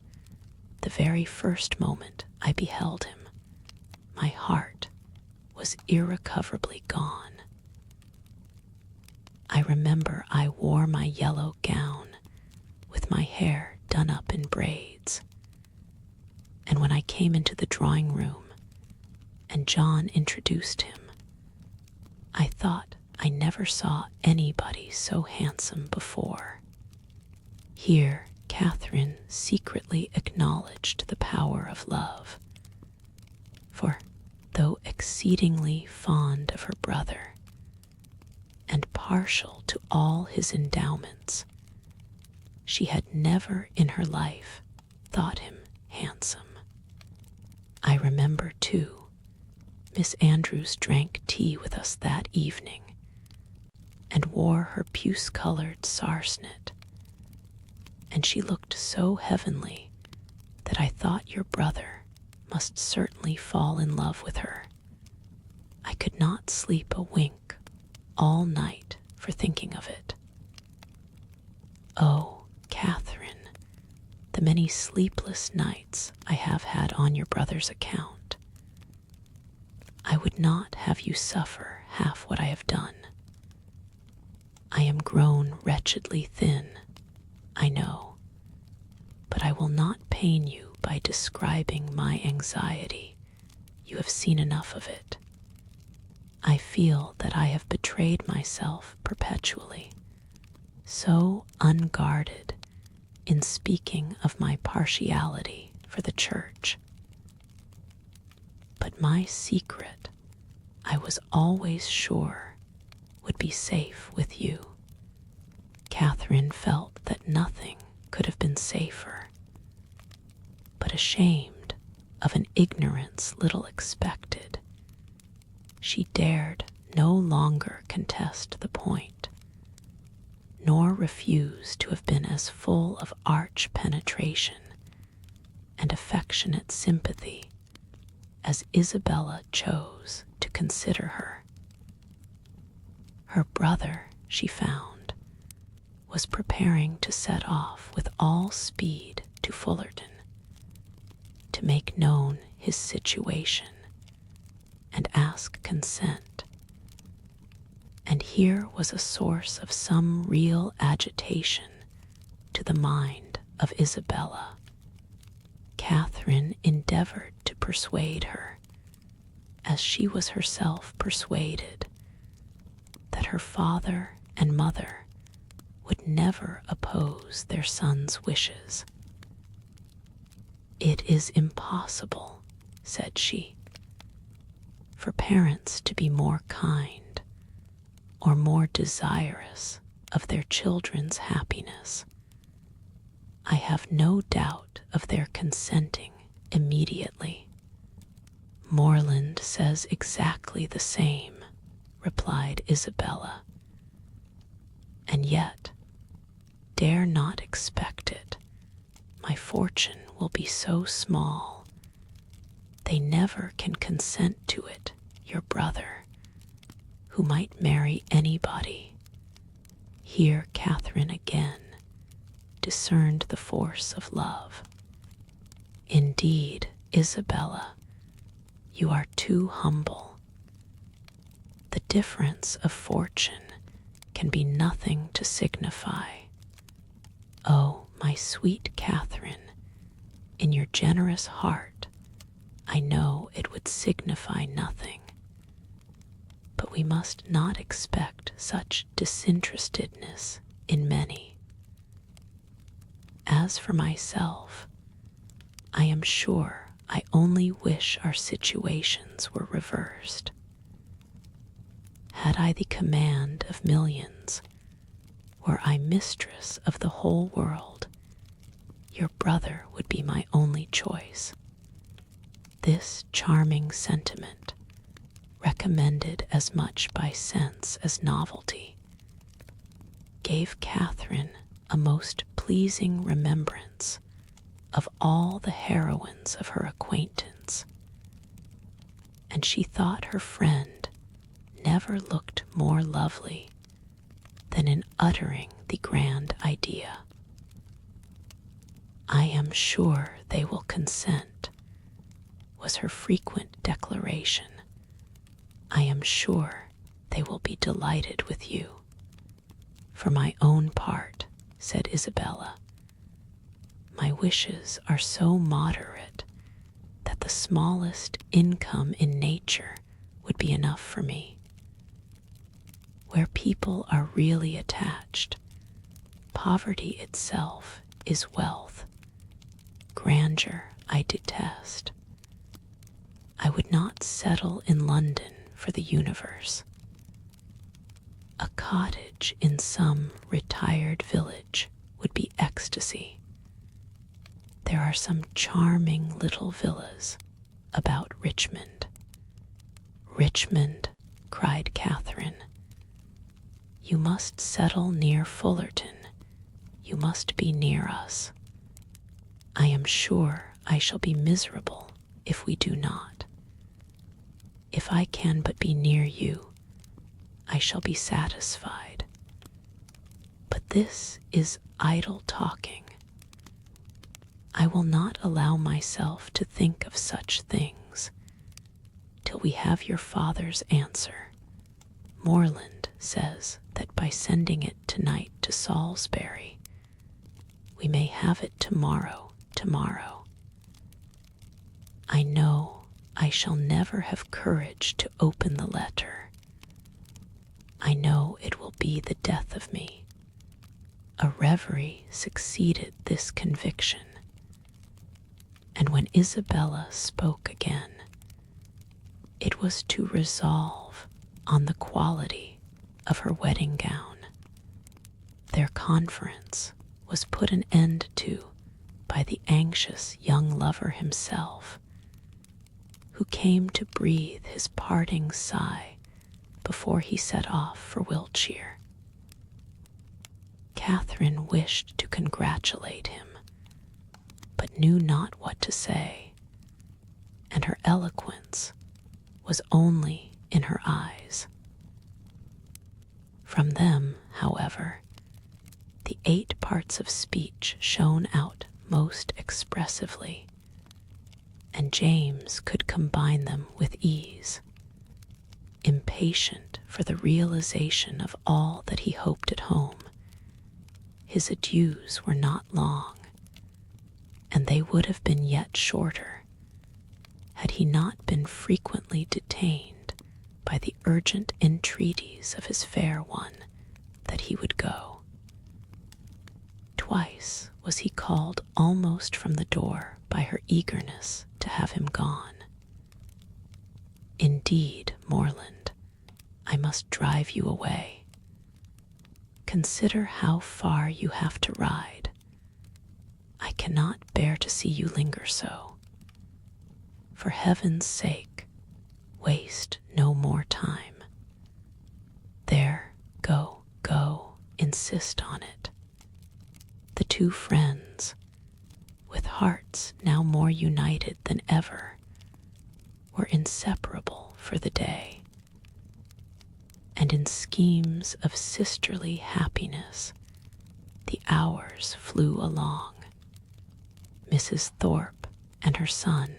the very first moment I beheld him, my heart was irrecoverably gone. I remember I wore my yellow gown with my hair done up in braids, and when I came into the drawing room and John introduced him, I thought I never saw anybody so handsome before. Here Catherine secretly acknowledged the power of love, for though exceedingly fond of her brother and partial to all his endowments, she had never in her life thought him handsome. I remember, too, Miss Andrews drank tea with us that evening and wore her puce-colored sarcenet, and she looked so heavenly that I thought your brother must certainly fall in love with her. I could not sleep a wink all night for thinking of it. Oh, Catherine, the many sleepless nights I have had on your brother's account. I would not have you suffer half what I have done. I am grown wretchedly thin, I know, but I will not pain you by describing my anxiety. You have seen enough of it. I feel that I have betrayed myself perpetually, so unguarded in speaking of my partiality for the church. But my secret, I was always sure, would be safe with you. Catherine felt that nothing could have been safer, but ashamed of an ignorance little expected, she dared no longer contest the point, nor refuse to have been as full of arch penetration and affectionate sympathy as Isabella chose to consider her. Her brother, she found, was preparing to set off with all speed to Fullerton, to make known his situation and ask consent. And here was a source of some real agitation to the mind of Isabella. Catherine endeavored to persuade her, as she was herself persuaded, that her father and mother would never oppose their son's wishes. It is impossible, said she, for parents to be more kind or more desirous of their children's happiness. I have no doubt of their consenting immediately. Morland says exactly the same, replied Isabella, and yet dare not expect it. My fortune will be so small. They never can consent to it, your brother, who might marry anybody. Here Catherine again discerned the force of love. Indeed, Isabella, you are too humble. The difference of fortune can be nothing to signify. Oh, my sweet Catherine, in your generous heart, I know it would signify nothing. But we must not expect such disinterestedness in many. As for myself, I am sure I only wish our situations were reversed. Had I the command of millions, were I mistress of the whole world, your brother would be my only choice. This charming sentiment, recommended as much by sense as novelty, gave Catherine a most pleasing remembrance of all the heroines of her acquaintance, and she thought her friend never looked more lovely than in uttering the grand idea. I am sure they will consent, was her frequent declaration. I am sure they will be delighted with you. For my own part, said Isabella, my wishes are so moderate that the smallest income in nature would be enough for me. Where people are really attached, poverty itself is wealth. Grandeur I detest. I would not settle in London for the universe. A cottage in some retired village would be ecstasy. There are some charming little villas about Richmond. Richmond, cried Catherine. You must settle near Fullerton. You must be near us. I am sure I shall be miserable if we do not. If I can but be near you, I shall be satisfied. But this is idle talking. I will not allow myself to think of such things till we have your father's answer. Morland says that by sending it tonight to Salisbury, we may have it tomorrow. I know I shall never have courage to open the letter. I know it will be the death of me. A reverie succeeded this conviction, and when Isabella spoke again, it was to resolve on the quality of her wedding gown. Their conference was put an end to by the anxious young lover himself, who came to breathe his parting sigh before he set off for Wiltshire. Catherine wished to congratulate him, but knew not what to say, and her eloquence was only in her eyes. From them, however, the 8 parts of speech shone out most expressively, and James could combine them with ease. Impatient for the realization of all that he hoped at home, his adieus were not long, and they would have been yet shorter had he not been frequently detained by the urgent entreaties of his fair one that he would go. Twice was he called almost from the door by her eagerness to have him gone. Indeed, Morland, I must drive you away. Consider how far you have to ride. I cannot bear to see you linger so. For heaven's sake, waste no more time. There, go, insist on it. The 2 friends, with hearts now more united than ever, were inseparable for the day, and in schemes of sisterly happiness the hours flew along. Mrs. Thorpe and her son,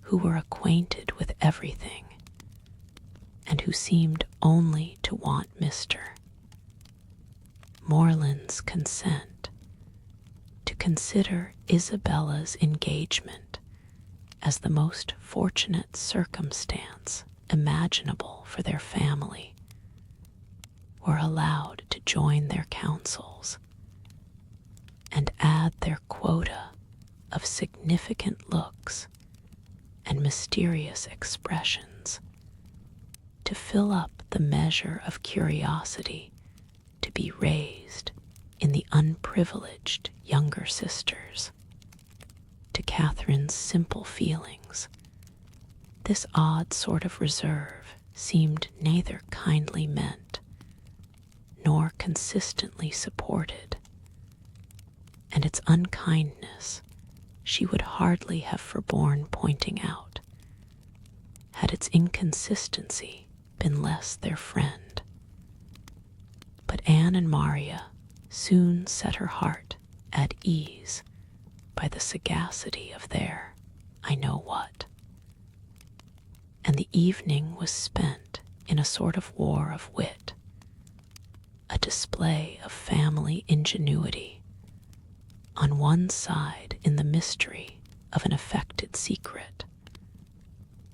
who were acquainted with everything, and who seemed only to want Mr. Morland's consent to consider Isabella's engagement as the most fortunate circumstance imaginable for their family, were allowed to join their counsels and add their quota of significant looks and mysterious expressions to fill up the measure of curiosity to be raised in the unprivileged younger sisters. To Catherine's simple feelings, this odd sort of reserve seemed neither kindly meant nor consistently supported, and its unkindness she would hardly have forborne pointing out, had its inconsistency been less their friend. But Anne and Maria soon set her heart at ease by the sagacity of their I know what, and the evening was spent in a sort of war of wit, a display of family ingenuity, on one side in the mystery of an affected secret,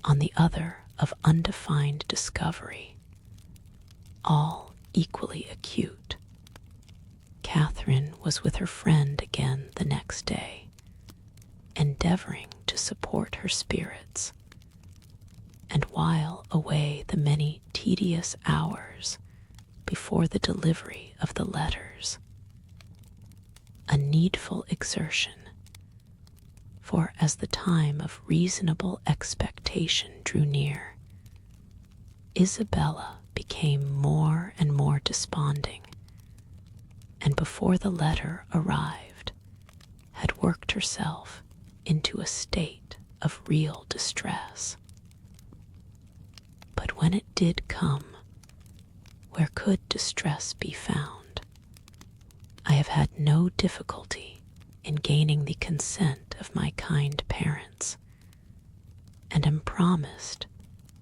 on the other of undefined discovery, all equally acute. Catherine was with her friend again the next day, endeavoring to support her spirits, and while away the many tedious hours before the delivery of the letters, a needful exertion, for as the time of reasonable expectation drew near, Isabella became more and more desponding, and before the letter arrived had worked herself into a state of real distress. But when it did come, where could distress be found? I have had no difficulty in gaining the consent of my kind parents, and am promised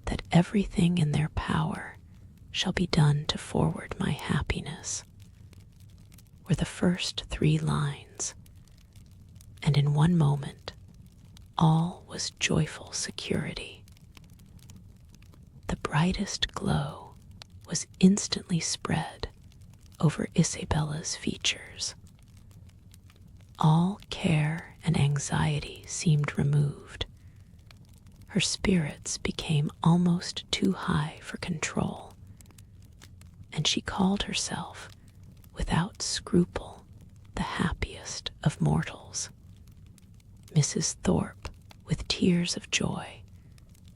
that everything in their power shall be done to forward my happiness, were the first 3 lines, and in one moment all was joyful security. The brightest glow was instantly spread over Isabella's features. All care and anxiety seemed removed. Her spirits became almost too high for control, and she called herself, without scruple, the happiest of mortals. Mrs. Thorpe, with tears of joy,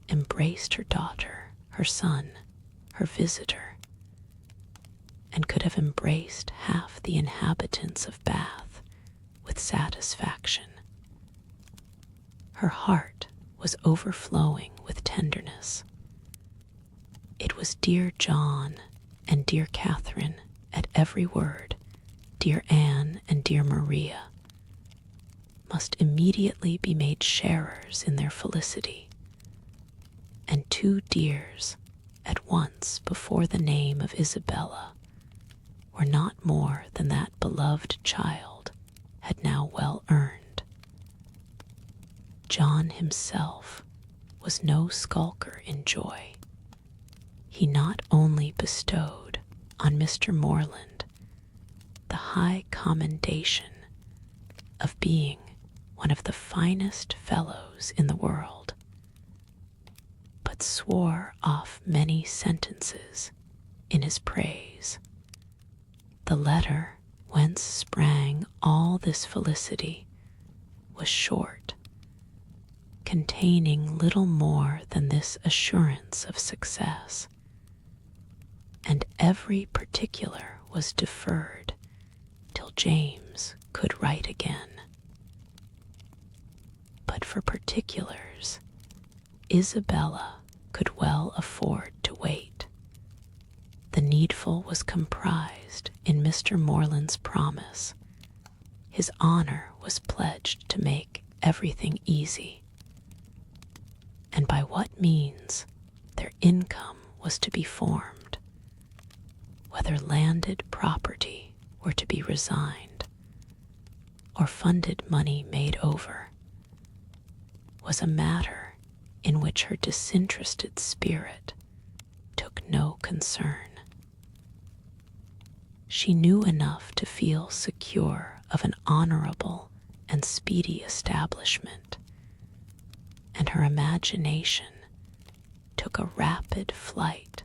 embraced her daughter, her son, her visitor, and could have embraced half the inhabitants of Bath with satisfaction. Her heart was overflowing with tenderness. It was dear John and dear Catherine at every word, dear Anne and dear Maria, must immediately be made sharers in their felicity, and 2 dears at once before the name of Isabella were not more than that beloved child had now well earned. John himself was no skulker in joy. He not only bestowed on Mr. Morland the high commendation of being one of the finest fellows in the world, but swore off many sentences in his praise. The letter whence sprang all this felicity was short, containing little more than this assurance of success, and every particular was deferred till James could write again. But for particulars, Isabella could well afford to wait. The needful was comprised in Mr. Morland's promise. His honor was pledged to make everything easy. and by what means their income was to be formed, whether landed property were to be resigned, or funded money made over, was a matter in which her disinterested spirit took no concern. She knew enough to feel secure of an honorable and speedy establishment, and her imagination took a rapid flight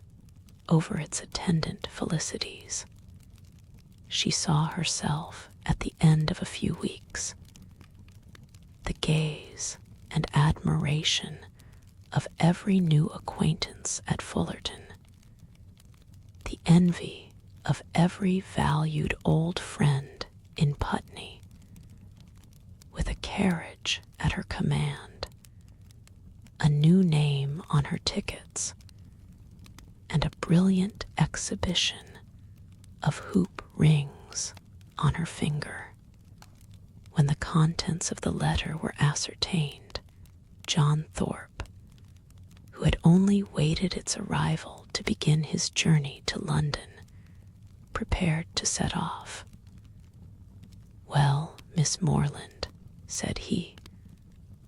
over its attendant felicities. She saw herself at the end of a few weeks, the gaze and admiration of every new acquaintance at Fullerton, the envy of every valued old friend in Putney, with a carriage at her command, a new name on her tickets, and a brilliant exhibition of hoop rings on her finger. When the contents of the letter were ascertained, John Thorpe, who had only waited its arrival to begin his journey to London, prepared to set off. "Well, Miss Morland," said he,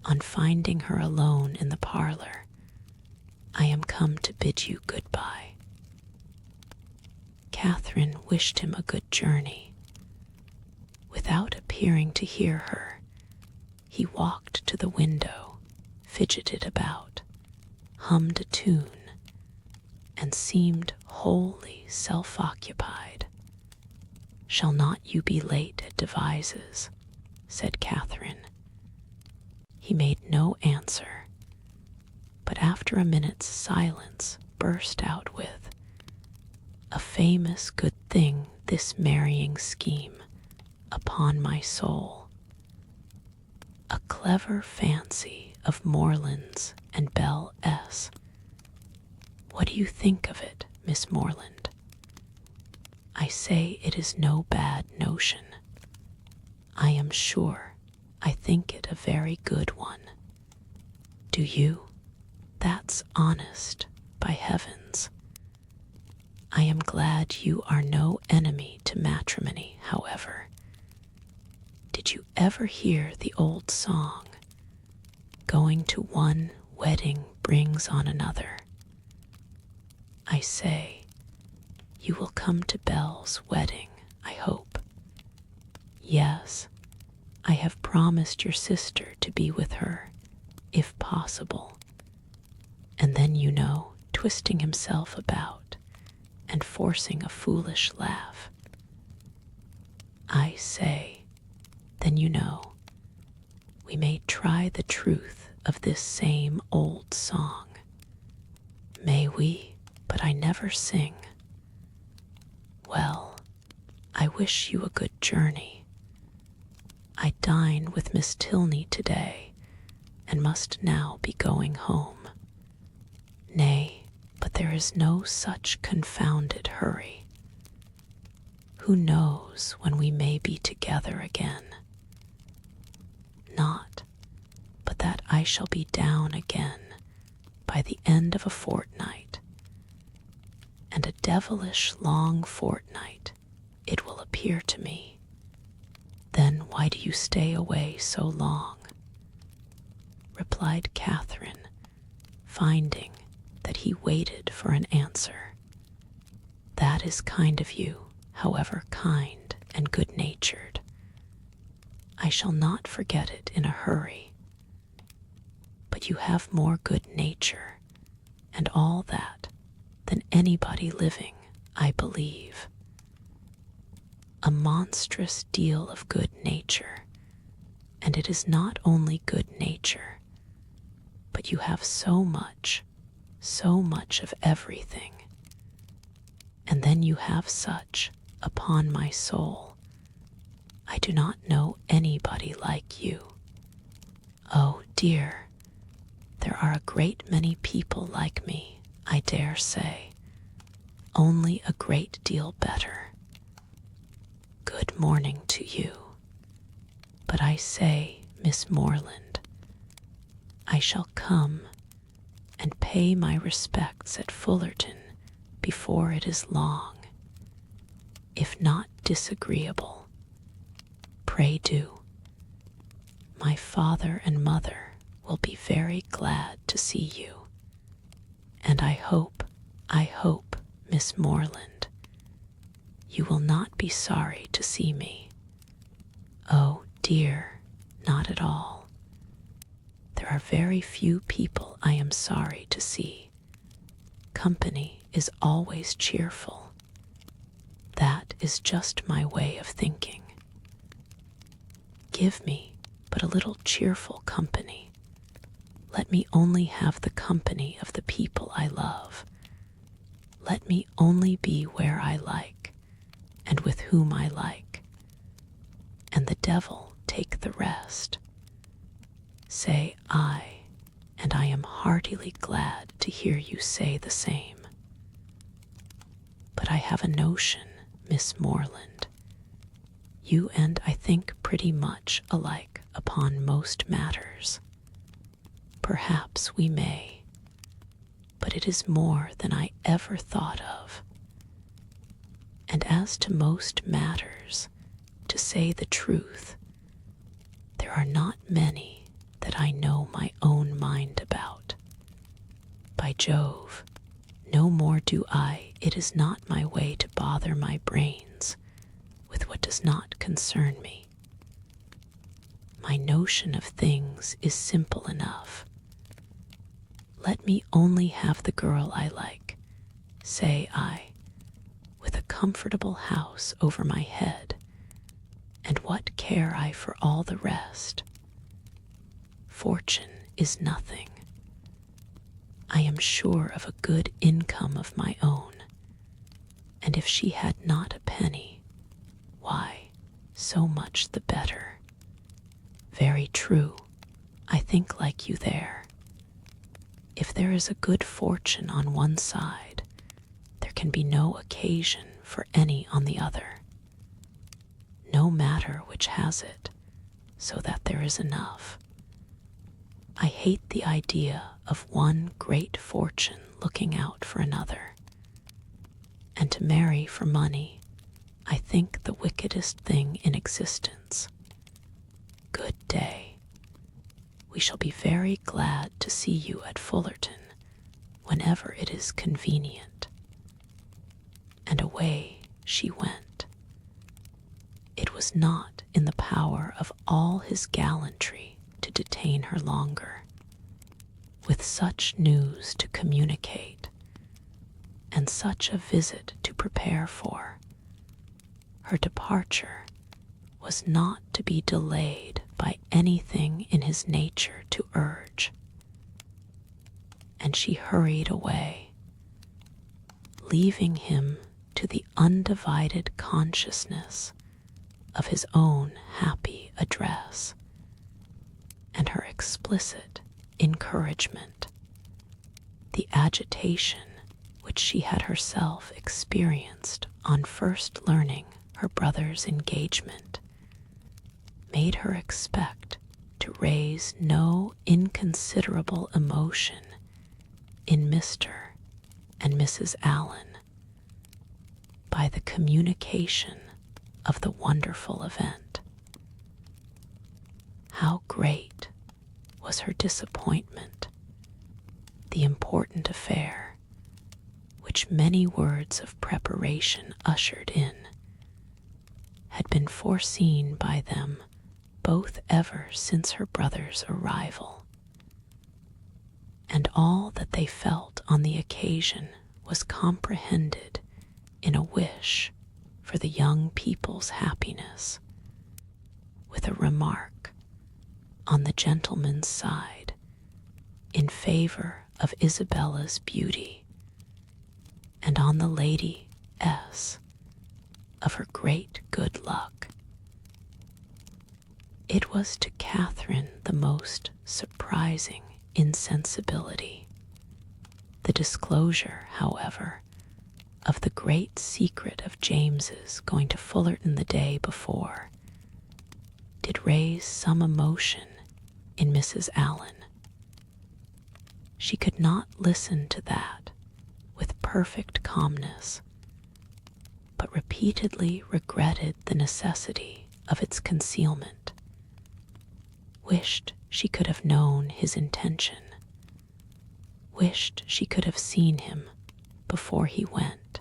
on finding her alone in the parlor, "I am come to bid you good-bye." Catherine wished him a good journey. Without appearing to hear her, he walked to the window, fidgeted about, hummed a tune, and seemed wholly self-occupied. "Shall not you be late at Devizes?" said Catherine. He made no answer, but after a minute's silence burst out with, "A famous good thing this marrying scheme, upon my soul. A clever fancy of Morland's and Belle S. What do you think of it, Miss Morland? I say it is no bad notion. I am sure I think it a very good one. Do you? That's honest, by heavens. I am glad you are no enemy to matrimony, however. Did you ever hear the old song, 'Going to one wedding brings on another'? I say, you will come to Belle's wedding, I hope. Yes, I have promised your sister to be with her, if possible." And then, you know, twisting himself about and forcing a foolish laugh, "I say, then, you know, we may try the truth of this same old song. May we? But I never sing. Well, I wish you a good journey. I dine with Miss Tilney today, and must now be going home. Nay, but there is no such confounded hurry. Who knows when we may be together again? Not but that I shall be down again by the end of a fortnight, and a devilish long fortnight it will appear to me. Then why do you stay away so long?" replied Catherine, finding that he waited for an answer. "That is kind of you, however kind and good-natured. I shall not forget it in a hurry. But you have more good nature, and all that, than anybody living, I believe. A monstrous deal of good nature, and it is not only good nature, but you have so much of everything. And then you have such, upon my soul, I do not know anybody like you. Oh dear, there are a great many people like me, I dare say, only a great deal better. Good morning to you. But I say, Miss Morland, I shall come and pay my respects at Fullerton before it is long. If not disagreeable, pray do. My father and mother will be very glad to see you, and I hope, Miss Morland, you will not be sorry to see me. Oh, dear, not at all. There are very few people I am sorry to see. Company is always cheerful. That is just my way of thinking. Give me but a little cheerful company. Let me only have the company of the people I love. Let me only be where I like, and with whom I like, and the devil take the rest. Say I, and I am heartily glad to hear you say the same. But I have a notion, Miss Morland. You and I think pretty much alike upon most matters. Perhaps we may, but it is more than I ever thought of. And as to most matters, to say the truth, there are not many that I know my own mind about. By Jove, no more do I. It is not my way to bother my brains with what does not concern me. My notion of things is simple enough. Let me only have the girl I like, say I, with a comfortable house over my head, and what care I for all the rest? Fortune is nothing. I am sure of a good income of my own, and if she had not a penny, why, so much the better. Very true, I think like you there. If there is a good fortune on one side, there can be no occasion for any on the other. No matter which has it, so that there is enough. I hate the idea of one great fortune looking out for another. And to marry for money, I think the wickedest thing in existence. Good day. We shall be very glad to see you at Fullerton whenever it is convenient. And away she went. It was not in the power of all his gallantry to detain her longer. With such news to communicate, and such a visit to prepare for, her departure was not to be delayed by anything in his nature to urge. And she hurried away, leaving him to the undivided consciousness of his own happy address, and her explicit encouragement, the agitation which she had herself experienced on first learning her brother's engagement, made her expect to raise no inconsiderable emotion in Mr. and Mrs. Allen by the communication of the wonderful event. How great was her disappointment! The important affair, which many words of preparation ushered in, had been foreseen by them both ever since her brother's arrival, and all that they felt on the occasion was comprehended in a wish for the young people's happiness, with a remark on the gentleman's side in favor of Isabella's beauty, and on the Lady S. of her great good luck. It was to Catherine the most surprising insensibility. The disclosure, however, of the great secret of James's going to Fullerton the day before did raise some emotion in Mrs. Allen. she could not listen to that with perfect calmness, but repeatedly regretted the necessity of its concealment, wished she could have known his intention, wished she could have seen him before he went,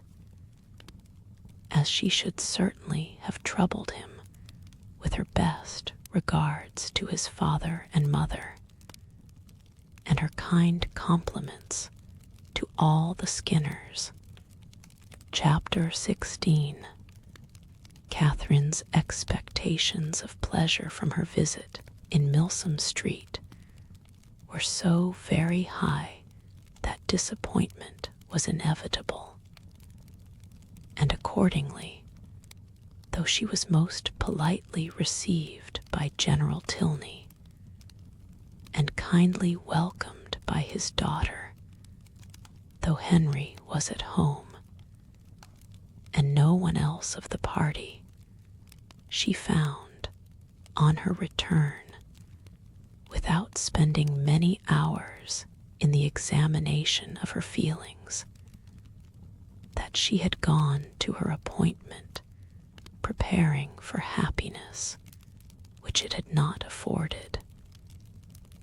as she should certainly have troubled him with her best regards to his father and mother, and her kind compliments to all the Skinners. Chapter 16. Catherine's expectations of pleasure from her visit in Milsom Street were so very high that disappointment was inevitable, and accordingly, though she was most politely received by General Tilney and kindly welcomed by his daughter, though Henry was at home and no one else of the party, she found, on her return, without spending many hours in the examination of her feelings, that she had gone to her appointment preparing for happiness which it had not afforded,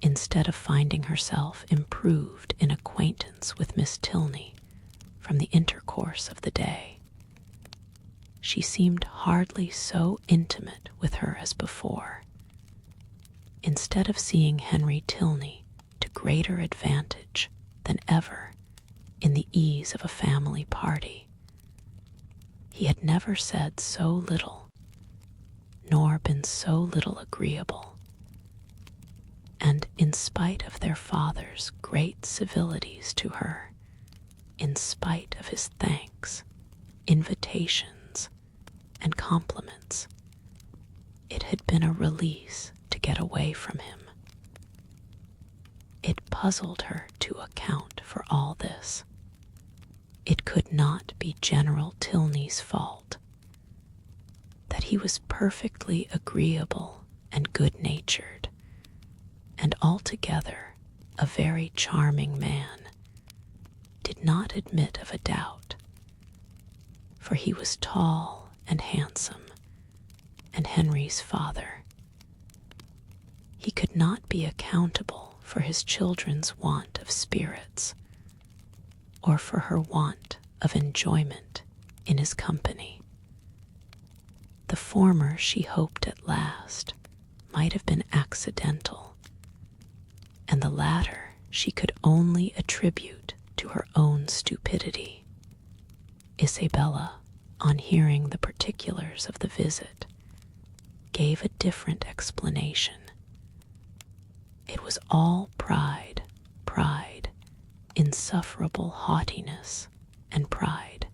instead of finding herself improved in acquaintance with Miss Tilney from the intercourse of the day. She seemed hardly so intimate with her as before. Instead of seeing Henry Tilney to greater advantage than ever in the ease of a family party, he had never said so little, nor been so little agreeable, and in spite of their father's great civilities to her, in spite of his thanks, invitations, and compliments, it had been a release to get away from him. It puzzled her to account for all this. It could not be General Tilney's fault, that he was perfectly agreeable and good-natured, and altogether a very charming man, did not admit of a doubt, for he was tall and handsome, and Henry's father. He could not be accountable for his children's want of spirits, or for her want of enjoyment in his company. The former, she hoped at last, might have been accidental, and the latter she could only attribute to her own stupidity. Isabella, on hearing the particulars of the visit, gave a different explanation. It was all pride, insufferable haughtiness and pride.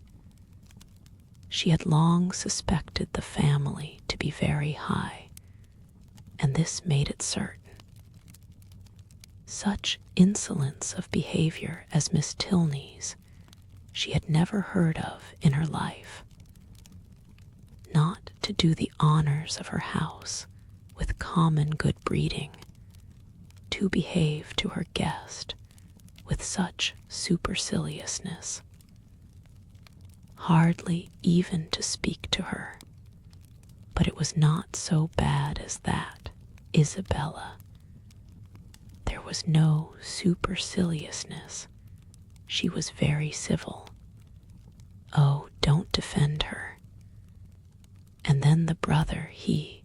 She had long suspected the family to be very high, and this made it certain. Such insolence of behavior as Miss Tilney's she had never heard of in her life. Not to do the honors of her house with common good breeding, to behave to her guest with such superciliousness, hardly even to speak to her. But it was not so bad as that, Isabella. There was no superciliousness. She was very civil. Oh, don't defend her. And then the brother, he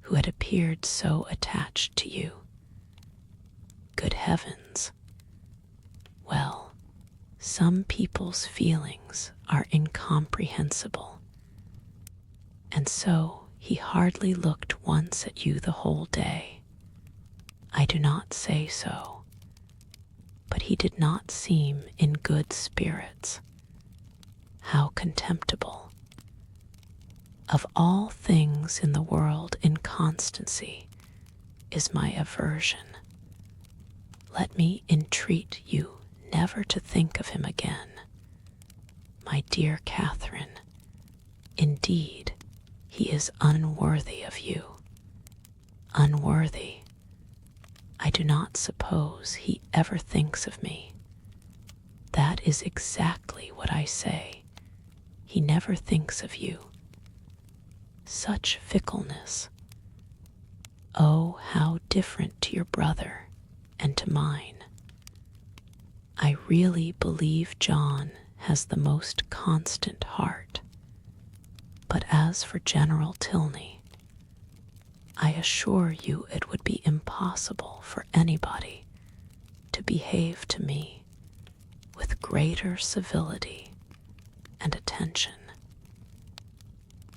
who had appeared so attached to you. Good heavens. Well, some people's feelings are incomprehensible, and so he hardly looked once at you the whole day. I do not say so, but he did not seem in good spirits. How contemptible. Of all things in the world, inconstancy is my aversion. Let me entreat you never to think of him again. My dear Catherine, indeed, he is unworthy of you. Unworthy. I do not suppose he ever thinks of me. That is exactly what I say. He never thinks of you. Such fickleness. Oh, how different to your brother and to mine. I really believe John has the most constant heart. But as for General Tilney, I assure you it would be impossible for anybody to behave to me with greater civility and attention.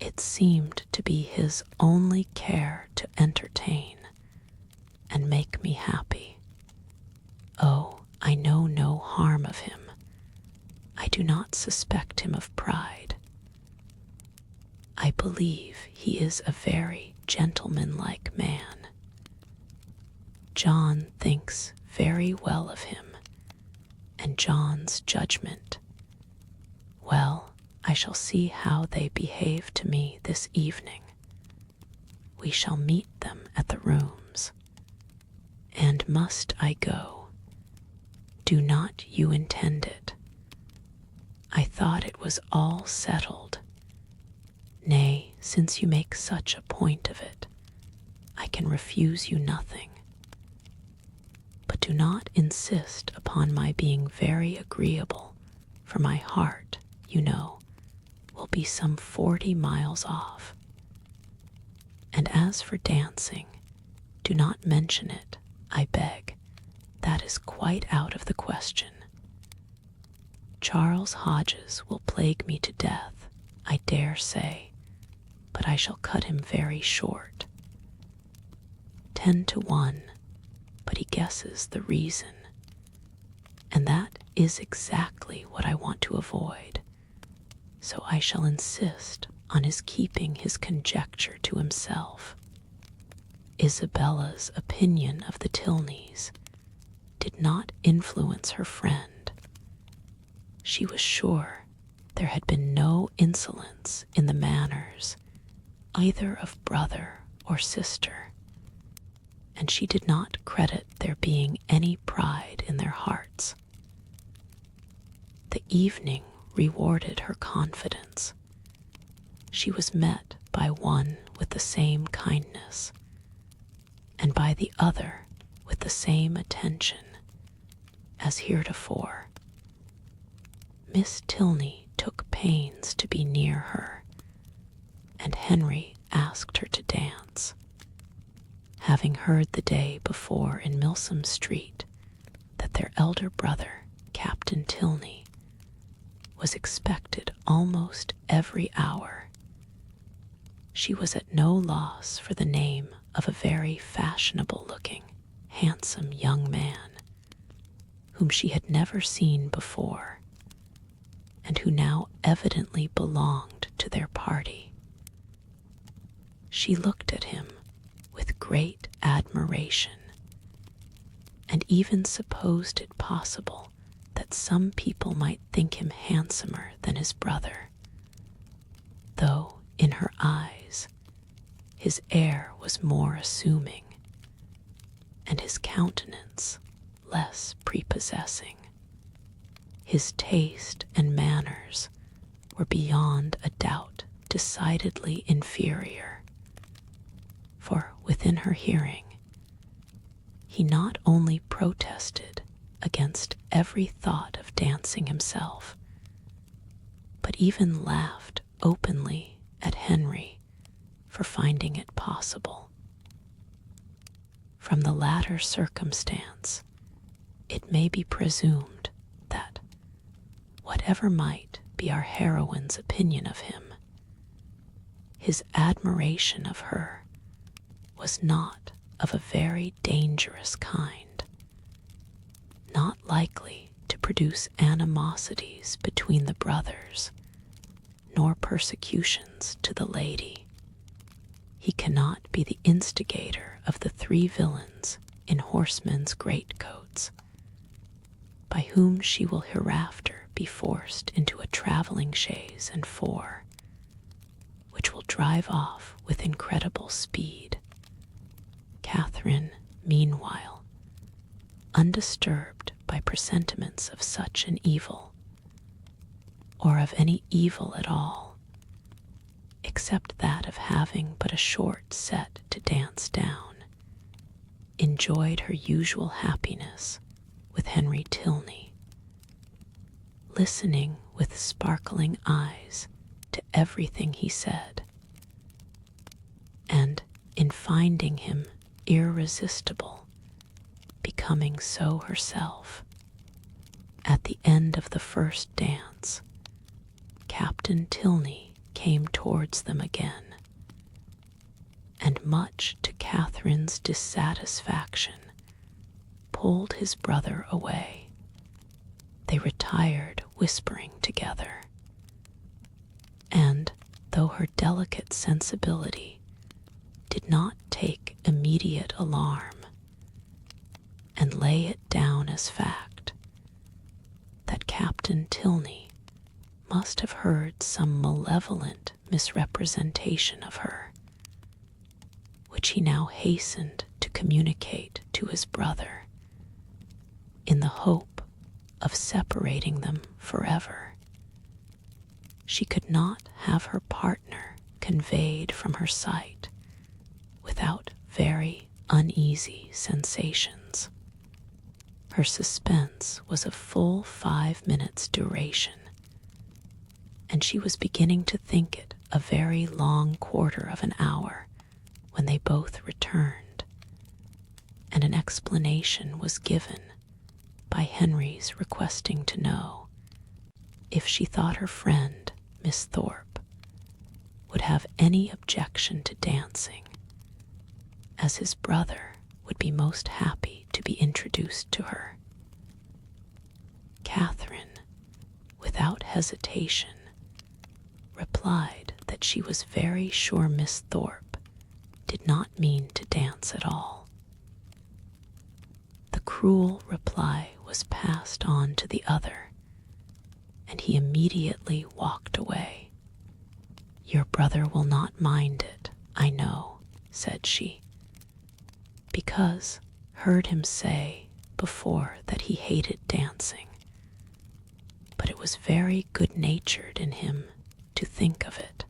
It seemed to be his only care to entertain and make me happy. Oh, I know no harm of him. I do not suspect him of pride. I believe he is a very gentlemanlike man. John thinks very well of him, and John's judgment. Well, I shall see how they behave to me this evening. We shall meet them at the rooms. And must I go? Do not you intend it? I thought it was all settled. Nay, since you make such a point of it, I can refuse you nothing. But do not insist upon my being very agreeable, for my heart, you know, will be some 40 miles off. And as for dancing, do not mention it, I beg. That is quite out of the question. Charles Hodges will plague me to death, I dare say, but I shall cut him very short. 10 to 1, but he guesses the reason. And that is exactly what I want to avoid, so I shall insist on his keeping his conjecture to himself. Isabella's opinion of the Tilneys did not influence her friend. She was sure there had been no insolence in the manners either of brother or sister, and she did not credit there being any pride in their hearts. The evening rewarded her confidence. She was met by one with the same kindness, and by the other with the same attention as heretofore. Miss Tilney took pains to be near her, and Henry asked her to dance. Having heard the day before in Milsom Street that their elder brother, Captain Tilney, was expected almost every hour, she was at no loss for the name of a very fashionable-looking, handsome young man, whom she had never seen before, and who now evidently belonged to their party. She looked at him with great admiration, and even supposed it possible that some people might think him handsomer than his brother, though in her eyes his air was more assuming, and his countenance less prepossessing. His taste and manners were beyond a doubt decidedly inferior, for within her hearing he not only protested against every thought of dancing himself, but even laughed openly at Henry for finding it possible. From the latter circumstance, it may be presumed that, whatever might be our heroine's opinion of him, his admiration of her was not of a very dangerous kind, not likely to produce animosities between the brothers, nor persecutions to the lady. He cannot be the instigator of the 3 villains in horsemen's greatcoats, by whom she will hereafter be forced into a travelling chaise and 4, which will drive off with incredible speed. Catherine, meanwhile, undisturbed by presentiments of such an evil, or of any evil at all, except that of having but a short set to dance down, enjoyed her usual happiness with Henry Tilney, listening with sparkling eyes to everything he said, and in finding him irresistible, becoming so herself. At the end of the first dance, Captain Tilney came towards them again, and much to Catherine's dissatisfaction, pulled his brother away. They retired whispering together, and though her delicate sensibility did not take immediate alarm, and lay it down as fact that Captain Tilney must have heard some malevolent misrepresentation of her, which he now hastened to communicate to his brother, in the hope of separating them forever, she could not have her partner conveyed from her sight without very uneasy sensations. Her suspense was of full 5 minutes' duration, and she was beginning to think it a very long quarter of an hour when they both returned, and an explanation was given by Henry's requesting to know if she thought her friend, Miss Thorpe, would have any objection to dancing, as his brother would be most happy to be introduced to her. Catherine, without hesitation, replied that she was very sure Miss Thorpe did not mean to dance at all. The cruel reply was passed on to the other, and he immediately walked away. "Your brother will not mind it, I know," said she, "because heard him say before that he hated dancing, but it was very good-natured in him to think of it.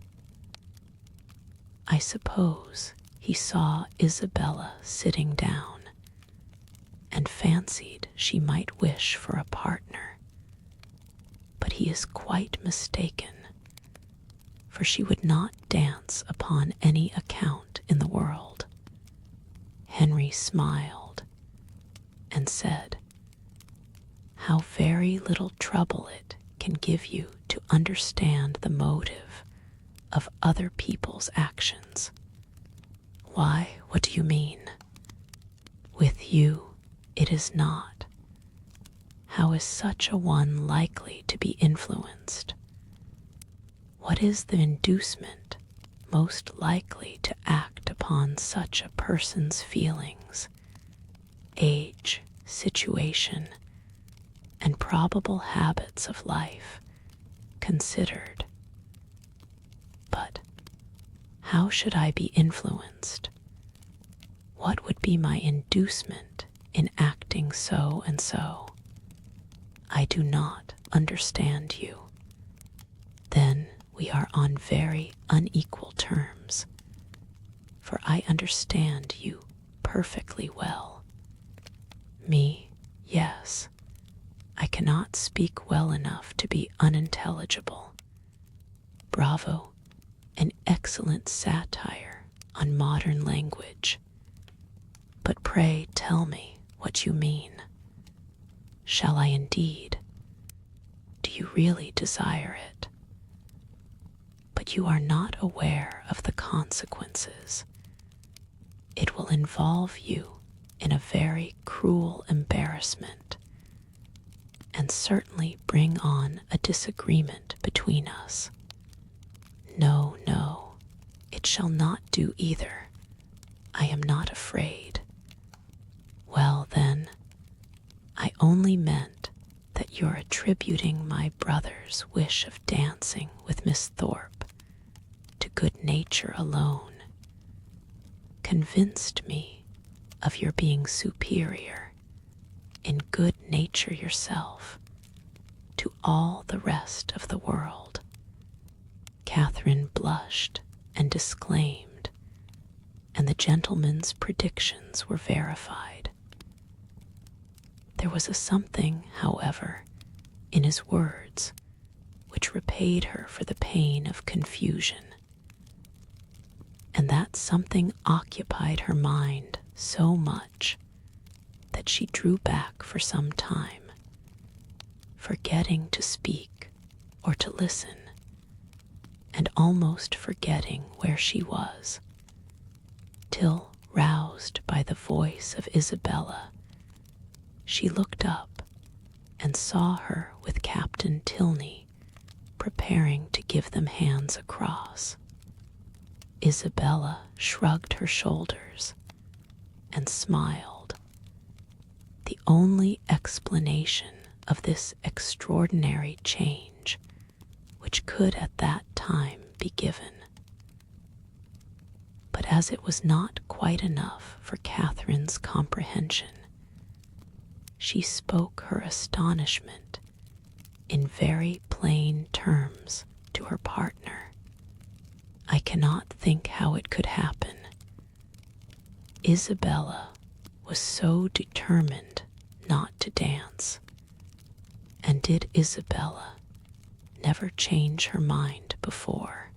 I suppose he saw Isabella sitting down, and fancied she might wish for a partner, but he is quite mistaken, for she would not dance upon any account in the world." Henry smiled and said, "How very little trouble it can give you to understand the motive of other people's actions." "Why, what do you mean?" "With you it is not. How is such a one likely to be influenced? What is the inducement most likely to act upon such a person's feelings, age, situation, and probable habits of life considered? But how should I be influenced? What would be my inducement in acting so and so? I do not understand you. Then we are on very unequal terms, for I understand you perfectly well. Me, yes, I cannot speak well enough to be unintelligible. Bravo, an excellent satire on modern language. But pray tell me what you mean. Shall I indeed? Do you really desire it? But you are not aware of the consequences. It will involve you in a very cruel embarrassment, and certainly bring on a disagreement between us. No, no, it shall not do either. I am not afraid. Well, then, I only meant that your attributing my brother's wish of dancing with Miss Thorpe to good nature alone convinced me of your being superior in good nature yourself to all the rest of the world. Catherine blushed and disclaimed, and the gentleman's predictions were verified. There was a something, however, in his words which repaid her for the pain of confusion, and that something occupied her mind so much that she drew back for some time, forgetting to speak or to listen, and almost forgetting where she was, till, roused by the voice of Isabella, she looked up and saw her with Captain Tilney preparing to give them hands across. Isabella shrugged her shoulders and smiled. The only explanation of this extraordinary change which could at that time be given. But as it was not quite enough for Catherine's comprehension, she spoke her astonishment in very plain terms to her partner. I cannot think how it could happen. Isabella was so determined not to dance. And did Isabella never change her mind before?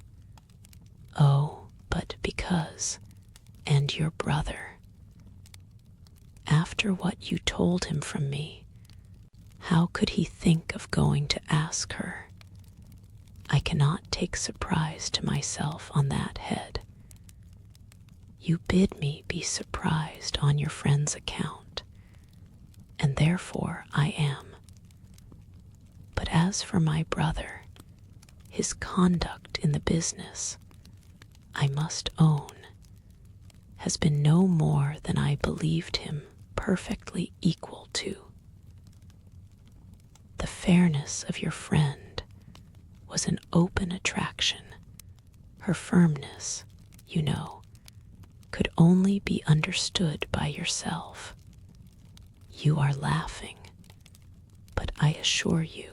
Oh, but because, and your brother. After what you told him from me, how could he think of going to ask her? I cannot take surprise to myself on that head. You bid me be surprised on your friend's account, and therefore I am. But as for my brother, his conduct in the business, I must own, has been no more than I believed him perfectly equal to. The fairness of your friend was an open attraction. Her firmness, you know, could only be understood by yourself. You are laughing, but I assure you,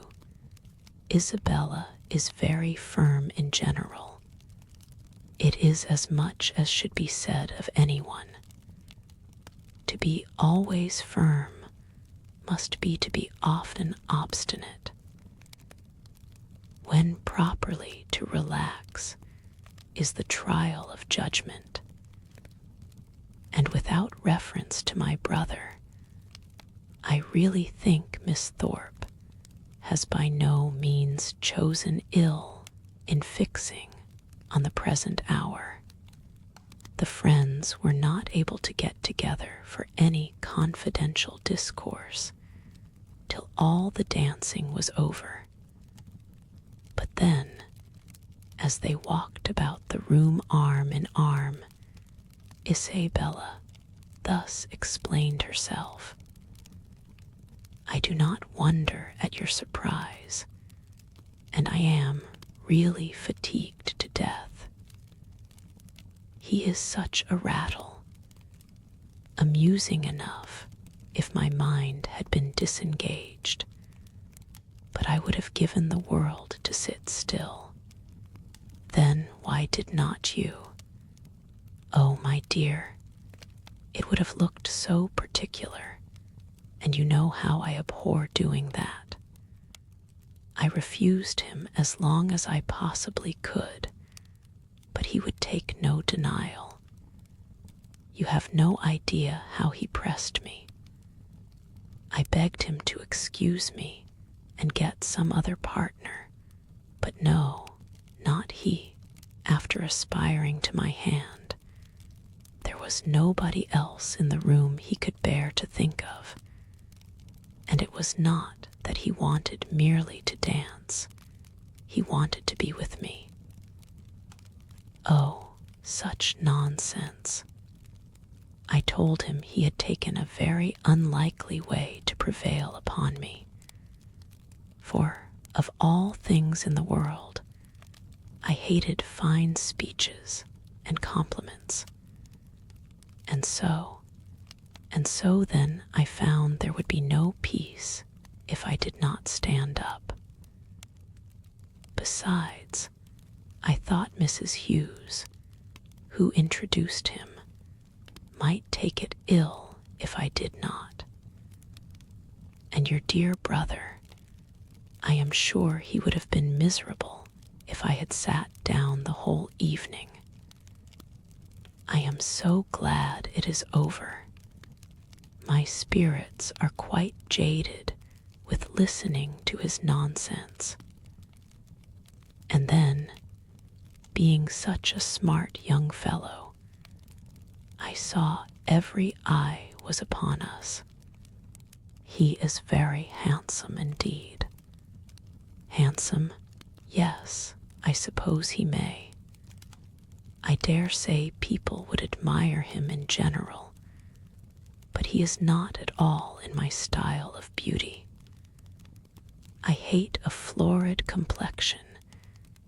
Isabella is very firm in general. It is as much as should be said of anyone. To be always firm must be to be often obstinate. When properly to relax is the trial of judgment. And without reference to my brother, I really think Miss Thorpe has by no means chosen ill in fixing on the present hour. The friends were not able to get together for any confidential discourse till all the dancing was over. But then, as they walked about the room arm in arm, Isabella thus explained herself. I do not wonder at your surprise, and I am really fatigued to death. He is such a rattle, amusing enough if my mind had been disengaged, but I would have given the world to sit still. Then why did not you? Oh, my dear, it would have looked so particular, and you know how I abhor doing that. I refused him as long as I possibly could, but he would take no denial. You have no idea how he pressed me. I begged him to excuse me and get some other partner, but no, not he, after aspiring to my hand. There was nobody else in the room he could bear to think of, and it was not that he wanted merely to dance. He wanted to be with me. Oh, such nonsense. I told him he had taken a very unlikely way to prevail upon me. For, of all things in the world, I hated fine speeches and compliments. And so, And so then I found there would be no peace if I did not stand up. Besides, I thought Mrs. Hughes, who introduced him, might take it ill if I did not. And your dear brother, I am sure he would have been miserable if I had sat down the whole evening. I am so glad it is over. My spirits are quite jaded with listening to his nonsense. And then, being such a smart young fellow, I saw every eye was upon us. He is very handsome indeed. Handsome, yes, I suppose he may. I dare say people would admire him in general, but he is not at all in my style of beauty. I hate a florid complexion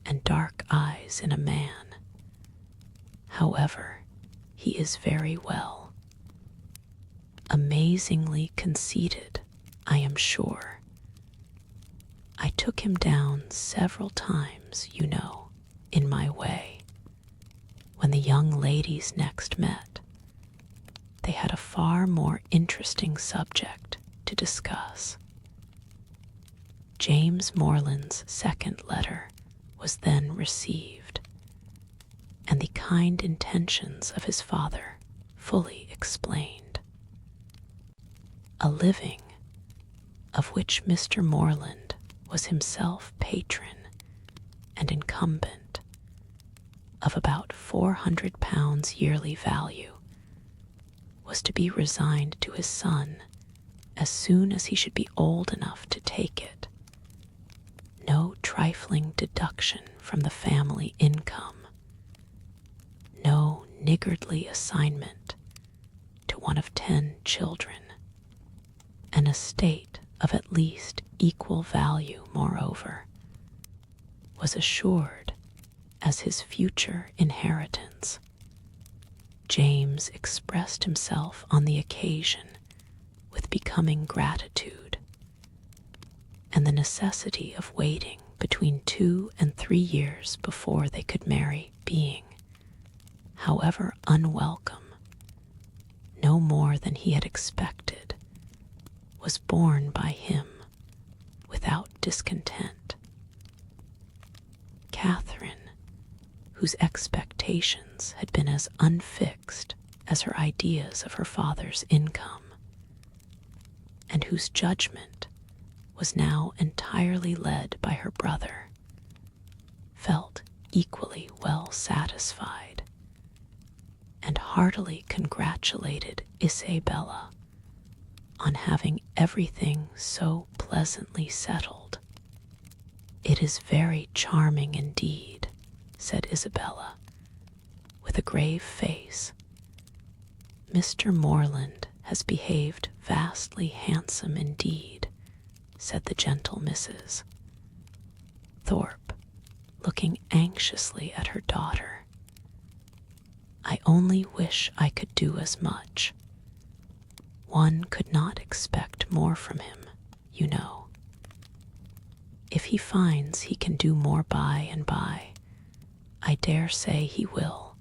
and dark eyes in a man. However, he is very well. Amazingly conceited, I am sure. I took him down several times, you know, in my way. When the young ladies next met, they had a far more interesting subject to discuss. James Morland's second letter was then received, and the kind intentions of his father fully explained. A living, of which Mr. Morland was himself patron and incumbent, of about £400 yearly value, was to be resigned to his son as soon as he should be old enough to take it. No trifling deduction from the family income, no niggardly assignment to one of 10 children, an estate of at least equal value, moreover, was assured as his future inheritance. James expressed himself on the occasion with becoming gratitude, and the necessity of waiting between 2 and 3 years before they could marry being, however unwelcome, no more than he had expected, was borne by him without discontent. Catherine, whose expectations had been as unfixed as her ideas of her father's income, and whose judgment was now entirely led by her brother, felt equally well satisfied, and heartily congratulated Isabella on having everything so pleasantly settled. "It is very charming indeed," said Isabella, with a grave face. "Mr. Morland has behaved vastly handsome indeed," said the gentle Mrs. Thorpe, looking anxiously at her daughter. "I only wish I could do as much. One could not expect more from him, you know. If he finds he can do more by and by, I dare say he will,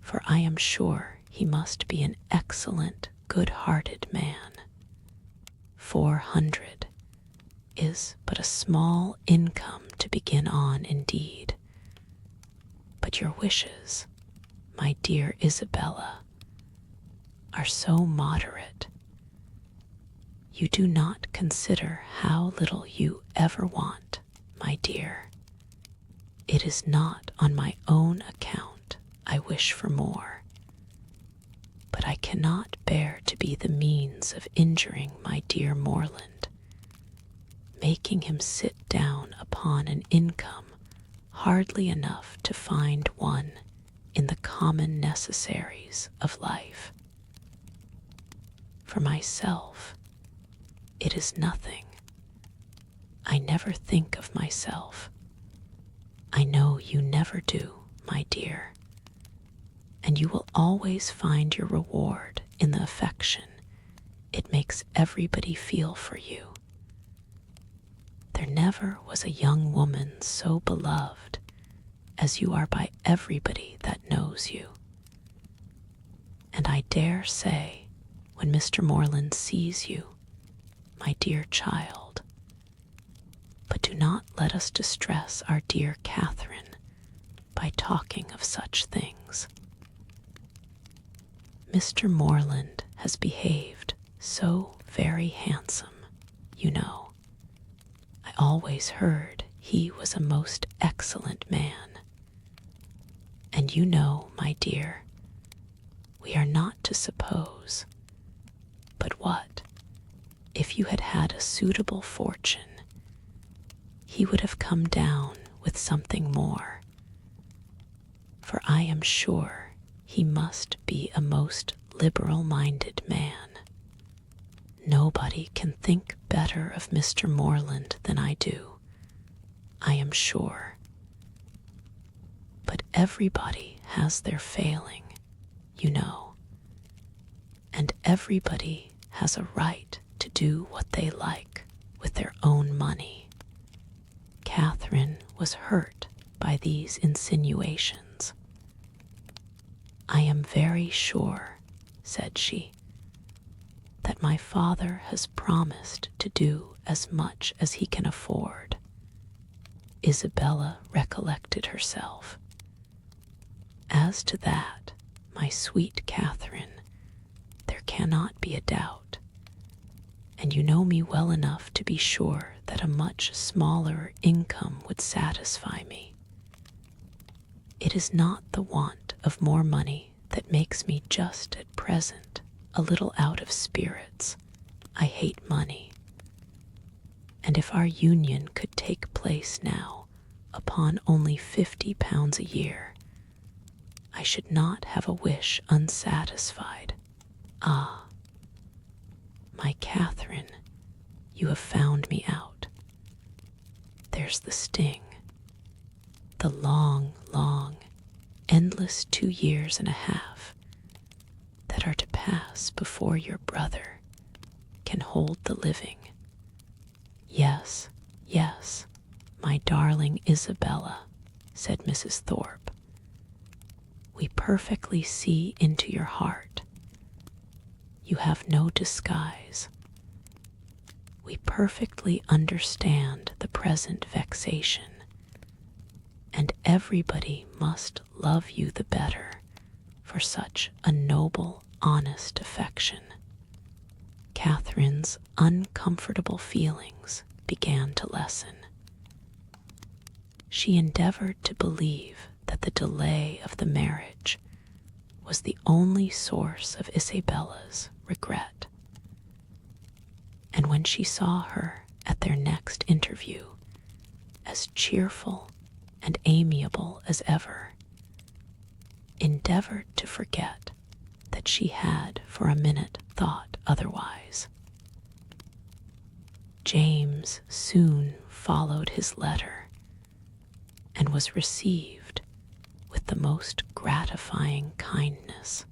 for I am sure he must be an excellent, good-hearted man. 400 is but a small income to begin on indeed, but your wishes, my dear Isabella, are so moderate. You do not consider how little you ever want, my dear. It is not on my own account I wish for more, but I cannot bear to be the means of injuring my dear Morland, making him sit down upon an income hardly enough to find one in the common necessaries of life. For myself, it is nothing. I never think of myself. I know you never do, my dear, and you will always find your reward in the affection it makes everybody feel for you. There never was a young woman so beloved as you are by everybody that knows you. And I dare say, when Mr. Morland sees you, my dear child, but do not let us distress our dear Catherine by talking of such things. Mr. Morland has behaved so very handsome, you know. I always heard he was a most excellent man. And you know, my dear, we are not to suppose, but what, if you had had a suitable fortune, he would have come down with something more, for I am sure he must be a most liberal-minded man. Nobody can think better of Mr. Morland than I do, I am sure. But everybody has their failing, you know, and everybody has a right to do what they like with their own money. Catherine was hurt by these insinuations. I am very sure, said she, that my father has promised to do as much as he can afford. Isabella recollected herself. As to that, my sweet Catherine, there cannot be a doubt, and you know me well enough to be sure that a much smaller income would satisfy me. It is not the want of more money that makes me just at present a little out of spirits. I hate money. And if our union could take place now upon only £50 a year, I should not have a wish unsatisfied. Ah, my Catherine, you have found me out. There's the sting. The long, endless 2 years and a half that are to pass before your brother can hold the living. Yes, my darling Isabella, said Mrs. Thorpe. We perfectly see into your heart. You have no disguise. We perfectly understand the present vexation, and everybody must love you the better for such a noble, honest affection. Catherine's uncomfortable feelings began to lessen. She endeavored to believe that the delay of the marriage was the only source of Isabella's regret. And when she saw her at their next interview, as cheerful and amiable as ever, endeavored to forget that she had for a minute thought otherwise. James soon followed his letter and was received with the most gratifying kindness.